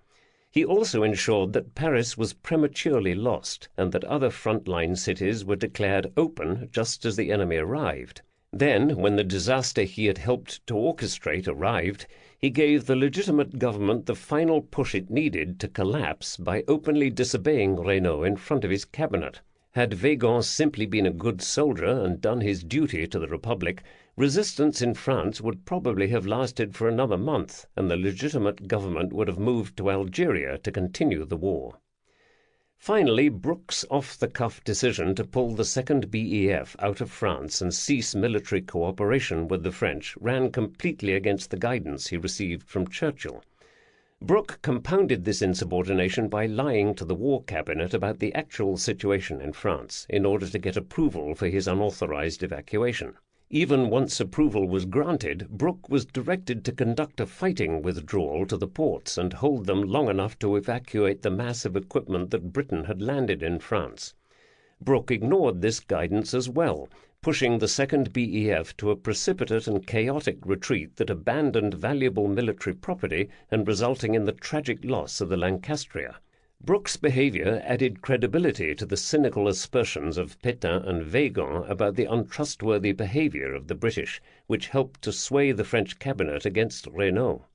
He also ensured that Paris was prematurely lost and that other frontline cities were declared open just as the enemy arrived. Then, when the disaster he had helped to orchestrate arrived, he gave the legitimate government the final push it needed to collapse by openly disobeying Reynaud in front of his cabinet. Had Weygand simply been a good soldier and done his duty to the Republic, resistance in France would probably have lasted for another month, and the legitimate government would have moved to Algeria to continue the war. Finally, Bruck's off-the-cuff decision to pull the 2nd BEF out of France and cease military cooperation with the French ran completely against the guidance he received from Churchill. Bruck compounded this insubordination by lying to the War Cabinet about the actual situation in France in order to get approval for his unauthorized evacuation. Even once approval was granted, Bruck was directed to conduct a fighting withdrawal to the ports and hold them long enough to evacuate the mass of equipment that Britain had landed in France. Bruck ignored this guidance as well, pushing the 2nd BEF to a precipitate and chaotic retreat that abandoned valuable military property and resulting in the tragic loss of the Lancastria. Brooke's behaviour added credibility to the cynical aspersions of Pétain and Weygand about the untrustworthy behaviour of the British, which helped to sway the French cabinet against Reynaud.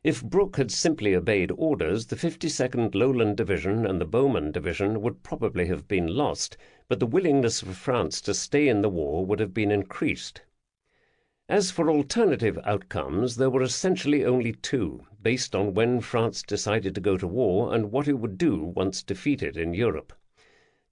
If Brooke had simply obeyed orders, the 52nd Lowland Division and the Bowman Division would probably have been lost, but the willingness of France to stay in the war would have been increased. As for alternative outcomes, there were essentially only two, based on when France decided to go to war and what it would do once defeated in Europe.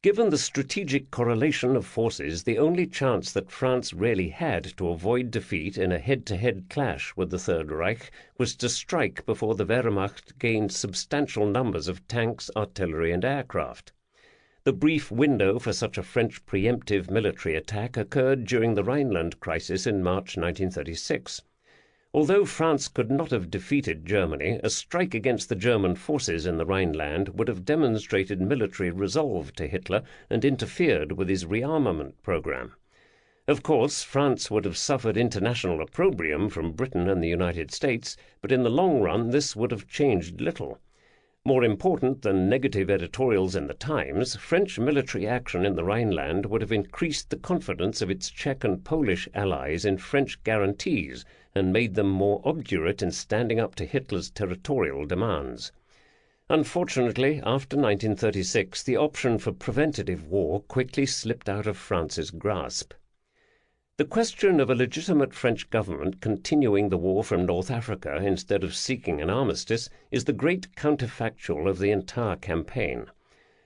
Given the strategic correlation of forces, the only chance that France really had to avoid defeat in a head-to-head clash with the Third Reich was to strike before the Wehrmacht gained substantial numbers of tanks, artillery, and aircraft. The brief window for such a French preemptive military attack occurred during the Rhineland crisis in March 1936. Although France could not have defeated Germany, a strike against the German forces in the Rhineland would have demonstrated military resolve to Hitler and interfered with his rearmament program. Of course, France would have suffered international opprobrium from Britain and the United States, but in the long run this would have changed little. More important than negative editorials in the Times, French military action in the Rhineland would have increased the confidence of its Czech and Polish allies in French guarantees and made them more obdurate in standing up to Hitler's territorial demands. Unfortunately, after 1936, the option for preventative war quickly slipped out of France's grasp. The question of a legitimate French government continuing the war from North Africa instead of seeking an armistice is the great counterfactual of the entire campaign.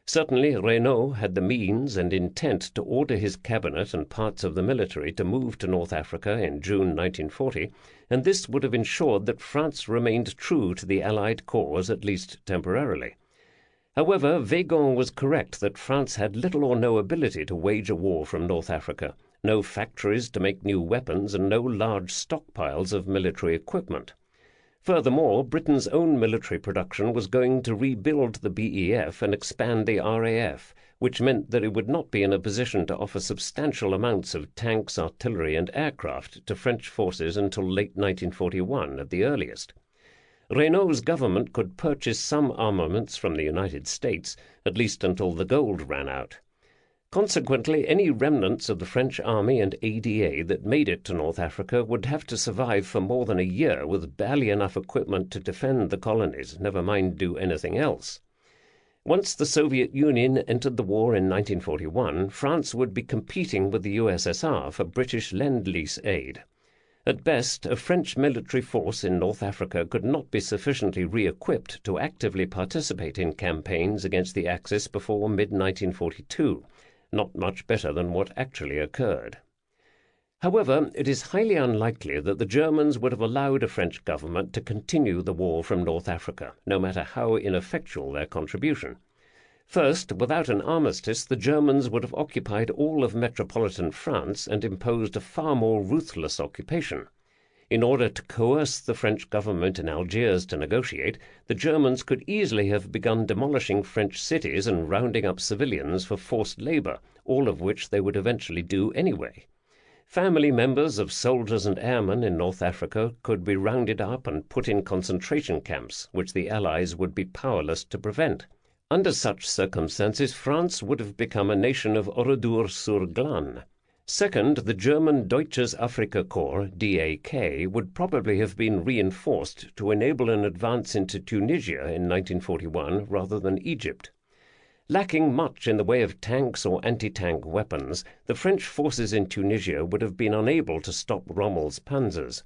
Certainly Reynaud had the means and intent to order his cabinet and parts of the military to move to North Africa in June 1940, and this would have ensured that France remained true to the Allied cause, at least temporarily. However, Weygand was correct that France had little or no ability to wage a war from North Africa, no factories to make new weapons, and no large stockpiles of military equipment. Furthermore, Britain's own military production was going to rebuild the BEF and expand the RAF, which meant that it would not be in a position to offer substantial amounts of tanks, artillery, and aircraft to French forces until late 1941 at the earliest. Reynaud's government could purchase some armaments from the United States, at least until the gold ran out. Consequently, any remnants of the French army and ADA that made it to North Africa would have to survive for more than a year with barely enough equipment to defend the colonies, never mind do anything else. Once the Soviet Union entered the war in 1941, France would be competing with the USSR for British Lend-Lease aid. At best, a French military force in North Africa could not be sufficiently re-equipped to actively participate in campaigns against the Axis before mid-1942. Not much better than what actually occurred. However, it is highly unlikely that the Germans would have allowed a French government to continue the war from North Africa, no matter how ineffectual their contribution. First, without an armistice, the Germans would have occupied all of metropolitan France and imposed a far more ruthless occupation. In order to coerce the French government in Algiers to negotiate, the Germans could easily have begun demolishing French cities and rounding up civilians for forced labor, all of which they would eventually do anyway. Family members of soldiers and airmen in North Africa could be rounded up and put in concentration camps, which the Allies would be powerless to prevent. Under such circumstances, France would have become a nation of Oradour-sur-Glane. Second, the German Deutsches Afrika Korps, DAK, would probably have been reinforced to enable an advance into Tunisia in 1941 rather than Egypt. Lacking much in the way of tanks or anti-tank weapons, the French forces in Tunisia would have been unable to stop Rommel's panzers.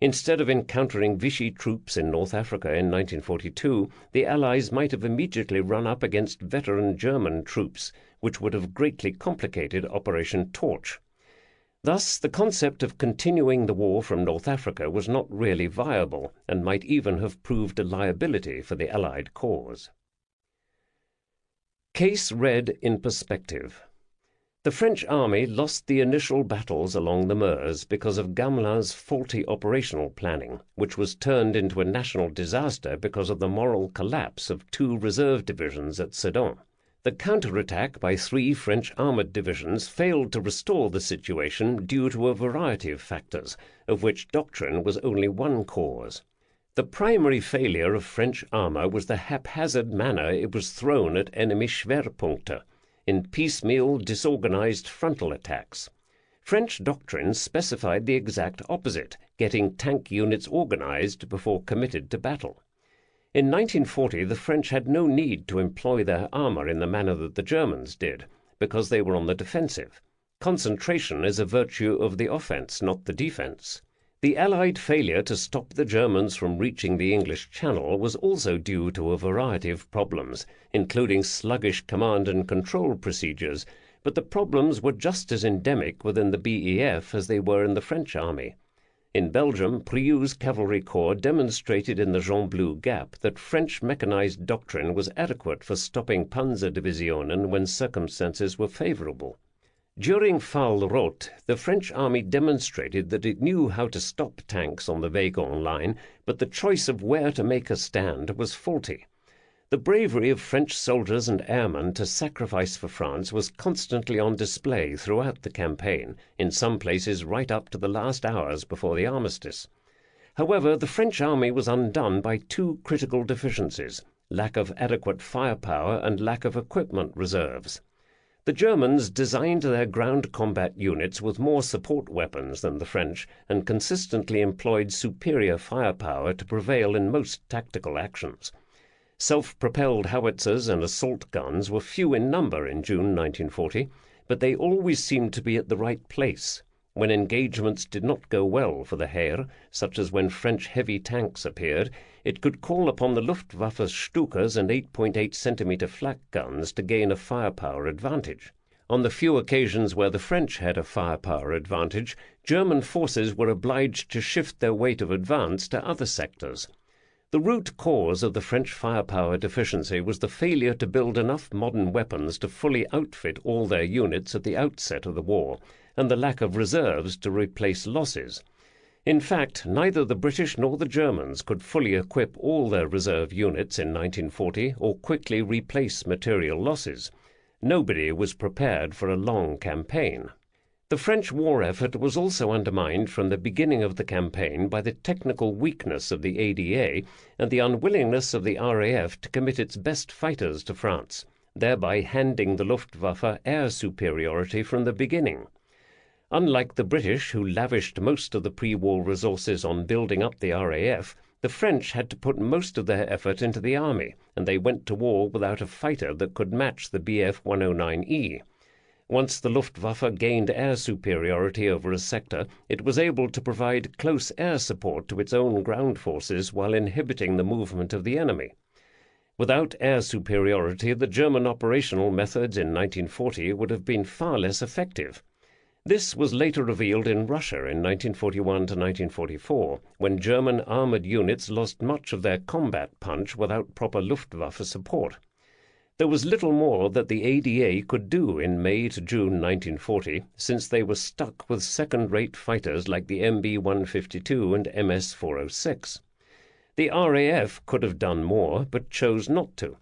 Instead of encountering Vichy troops in North Africa in 1942, the Allies might have immediately run up against veteran German troops, which would have greatly complicated Operation Torch. Thus, the concept of continuing the war from North Africa was not really viable, and might even have proved a liability for the Allied cause. Case read in perspective. The French army lost the initial battles along the Meuse because of Gamelin's faulty operational planning, which was turned into a national disaster because of the moral collapse of 2 reserve divisions at Sedan. The counterattack by 3 French armoured divisions failed to restore the situation due to a variety of factors, of which doctrine was only one cause. The primary failure of French armour was the haphazard manner it was thrown at enemy Schwerpunkte, in piecemeal, disorganized frontal attacks. French doctrine specified the exact opposite, getting tank units organized before committed to battle. In 1940, the French had no need to employ their armour in the manner that the Germans did, because they were on the defensive. Concentration is a virtue of the offence, not the defence. The Allied failure to stop the Germans from reaching the English Channel was also due to a variety of problems, including sluggish command and control procedures, but the problems were just as endemic within the BEF as they were in the French army. In Belgium, Prieux's cavalry corps demonstrated in the Gembloux Gap that French mechanized doctrine was adequate for stopping Panzerdivisionen when circumstances were favorable. During Fall Roth, the French army demonstrated that it knew how to stop tanks on the Weygand line, but the choice of where to make a stand was faulty. The bravery of French soldiers and airmen to sacrifice for France was constantly on display throughout the campaign, in some places right up to the last hours before the armistice. However, the French army was undone by two critical deficiencies: lack of adequate firepower and lack of equipment reserves. The Germans designed their ground combat units with more support weapons than the French and consistently employed superior firepower to prevail in most tactical actions. Self-propelled howitzers and assault guns were few in number in June 1940, but they always seemed to be at the right place. When engagements did not go well for the Heer, such as when French heavy tanks appeared, it could call upon the Luftwaffe's Stukas and 8.8 centimeter flak guns to gain a firepower advantage. On the few occasions where the French had a firepower advantage, German forces were obliged to shift their weight of advance to other sectors. The root cause of the French firepower deficiency was the failure to build enough modern weapons to fully outfit all their units at the outset of the war, and the lack of reserves to replace losses. In fact, neither the British nor the Germans could fully equip all their reserve units in 1940 or quickly replace material losses. Nobody was prepared for a long campaign. The French war effort was also undermined from the beginning of the campaign by the technical weakness of the ADA and the unwillingness of the RAF to commit its best fighters to France, thereby handing the Luftwaffe air superiority from the beginning. Unlike the British, who lavished most of the pre-war resources on building up the RAF, the French had to put most of their effort into the army, and they went to war without a fighter that could match the Bf 109E. Once the Luftwaffe gained air superiority over a sector, it was able to provide close air support to its own ground forces while inhibiting the movement of the enemy. Without air superiority, the German operational methods in 1940 would have been far less effective. This was later revealed in Russia in 1941 to 1944, when German armoured units lost much of their combat punch without proper Luftwaffe support. There was little more that the ADA could do in May to June 1940, since they were stuck with second-rate fighters like the MB-152 and MS-406. The RAF could have done more, but chose not to.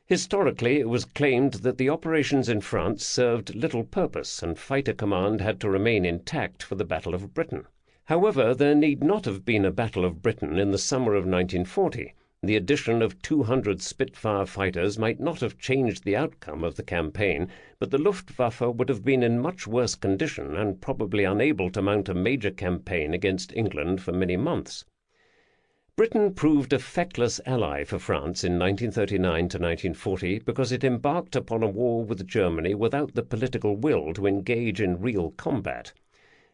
Historically, it was claimed that the operations in France served little purpose, and fighter command had to remain intact for the Battle of Britain. However, there need not have been a Battle of Britain in the summer of 1940. The addition of 200 Spitfire fighters might not have changed the outcome of the campaign, but the Luftwaffe would have been in much worse condition and probably unable to mount a major campaign against England for many months. Britain proved a feckless ally for France in 1939 to 1940 because it embarked upon a war with Germany without the political will to engage in real combat.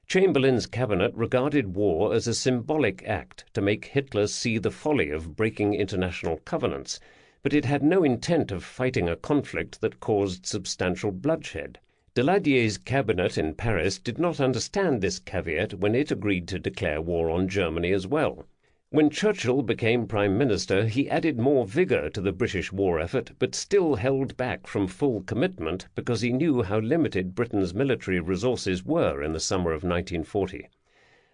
Chamberlain's cabinet regarded war as a symbolic act to make Hitler see the folly of breaking international covenants, but it had no intent of fighting a conflict that caused substantial bloodshed. Daladier's cabinet in Paris did not understand this caveat when it agreed to declare war on Germany as well. When Churchill became Prime Minister, he added more vigour to the British war effort, but still held back from full commitment because he knew how limited Britain's military resources were in the summer of 1940.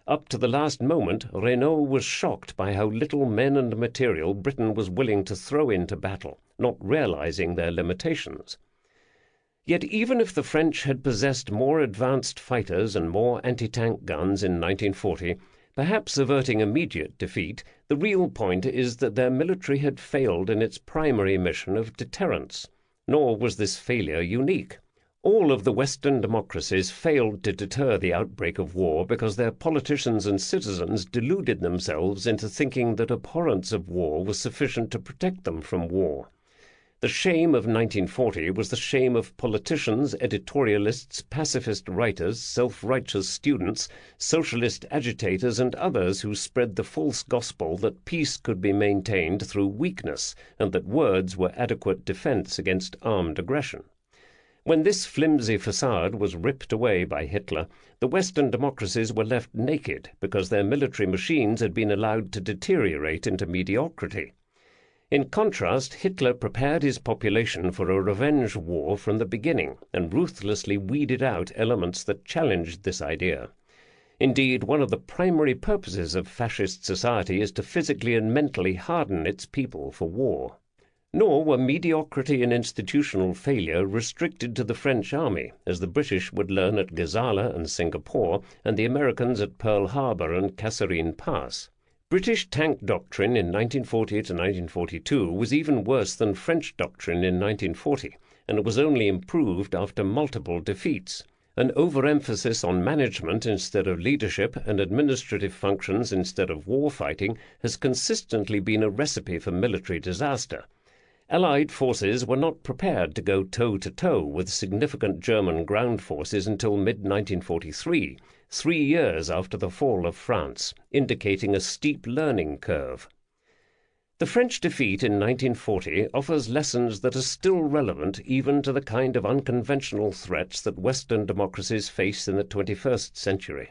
Up to the last moment, Renault was shocked by how little men and material Britain was willing to throw into battle, not realizing their limitations. Yet even if the French had possessed more advanced fighters and more anti-tank guns in 1940, Perhaps averting immediate defeat, the real point is that their military had failed in its primary mission of deterrence. Nor was this failure unique. All of the Western democracies failed to deter the outbreak of war because their politicians and citizens deluded themselves into thinking that abhorrence of war was sufficient to protect them from war. The shame of 1940 was the shame of politicians, editorialists, pacifist writers, self-righteous students, socialist agitators, and others who spread the false gospel that peace could be maintained through weakness and that words were adequate defense against armed aggression. When this flimsy facade was ripped away by Hitler, the Western democracies were left naked because their military machines had been allowed to deteriorate into mediocrity. In contrast, Hitler prepared his population for a revenge war from the beginning and ruthlessly weeded out elements that challenged this idea. Indeed, one of the primary purposes of fascist society is to physically and mentally harden its people for war. Nor were mediocrity and institutional failure restricted to the French army, as the British would learn at Gazala and Singapore, and the Americans at Pearl Harbor and Kasserine Pass. British tank doctrine in 1940 to 1942 was even worse than French doctrine in 1940, and it was only improved after multiple defeats. An overemphasis on management instead of leadership and administrative functions instead of war fighting has consistently been a recipe for military disaster. Allied forces were not prepared to go toe-to-toe with significant German ground forces until mid-1943, 3 years after the fall of France, indicating a steep learning curve. The French defeat in 1940 offers lessons that are still relevant even to the kind of unconventional threats that Western democracies face in the 21st century.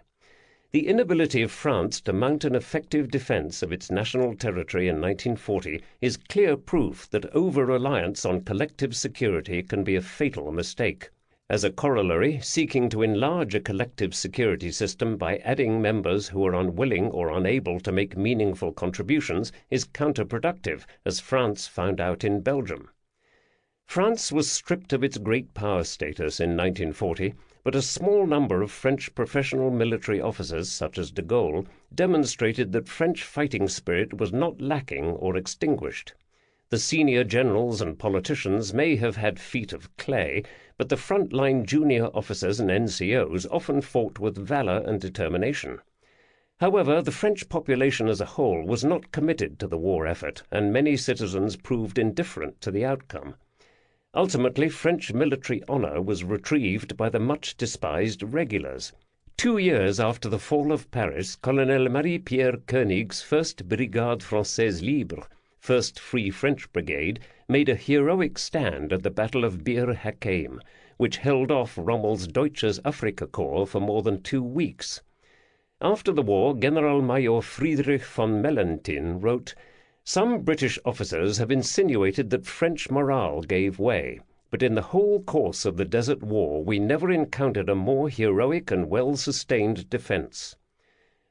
The inability of France to mount an effective defense of its national territory in 1940 is clear proof that over-reliance on collective security can be a fatal mistake. As a corollary, seeking to enlarge a collective security system by adding members who are unwilling or unable to make meaningful contributions is counterproductive, as France found out in Belgium. France was stripped of its great power status in 1940, but a small number of French professional military officers, such as de Gaulle, demonstrated that French fighting spirit was not lacking or extinguished. The senior generals and politicians may have had feet of clay, but the front-line junior officers and NCOs often fought with valor and determination. However, the French population as a whole was not committed to the war effort, and many citizens proved indifferent to the outcome. Ultimately, French military honor was retrieved by the much-despised regulars. 2 years after the fall of Paris, Colonel Marie-Pierre Koenig's 1st Brigade Française Libre, 1st Free French Brigade, made a heroic stand at the Battle of Bir Hakeim, which held off Rommel's Deutsches Afrikakorps for more than 2 weeks. After the war, Generalmajor Friedrich von Mellenthin wrote, "Some British officers have insinuated that French morale gave way, but in the whole course of the Desert War we never encountered a more heroic and well-sustained defense."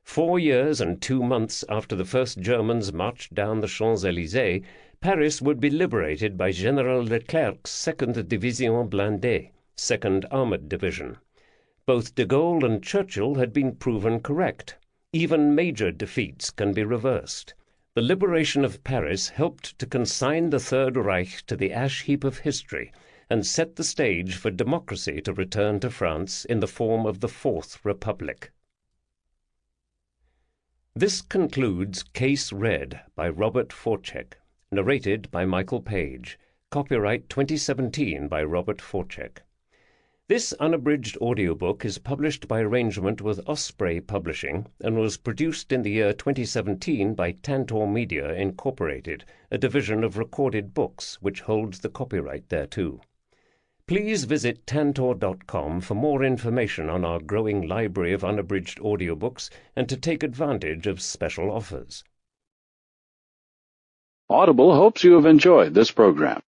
4 years and 2 months after the first Germans marched down the Champs-Élysées, Paris would be liberated by General Leclerc's 2nd Division Blindée, 2nd Armored Division. Both de Gaulle and Churchill had been proven correct. Even major defeats can be reversed. The liberation of Paris helped to consign the Third Reich to the ash heap of history and set the stage for democracy to return to France in the form of the Fourth Republic. This concludes Case Read by Robert Forczyk, narrated by Michael Page. Copyright 2017 by Robert Forczyk. This unabridged audiobook is published by arrangement with Osprey Publishing and was produced in the year 2017 by Tantor Media Incorporated, a division of Recorded Books, which holds the copyright thereto. Please visit tantor.com for more information on our growing library of unabridged audiobooks and to take advantage of special offers.
Audible hopes you have enjoyed this program.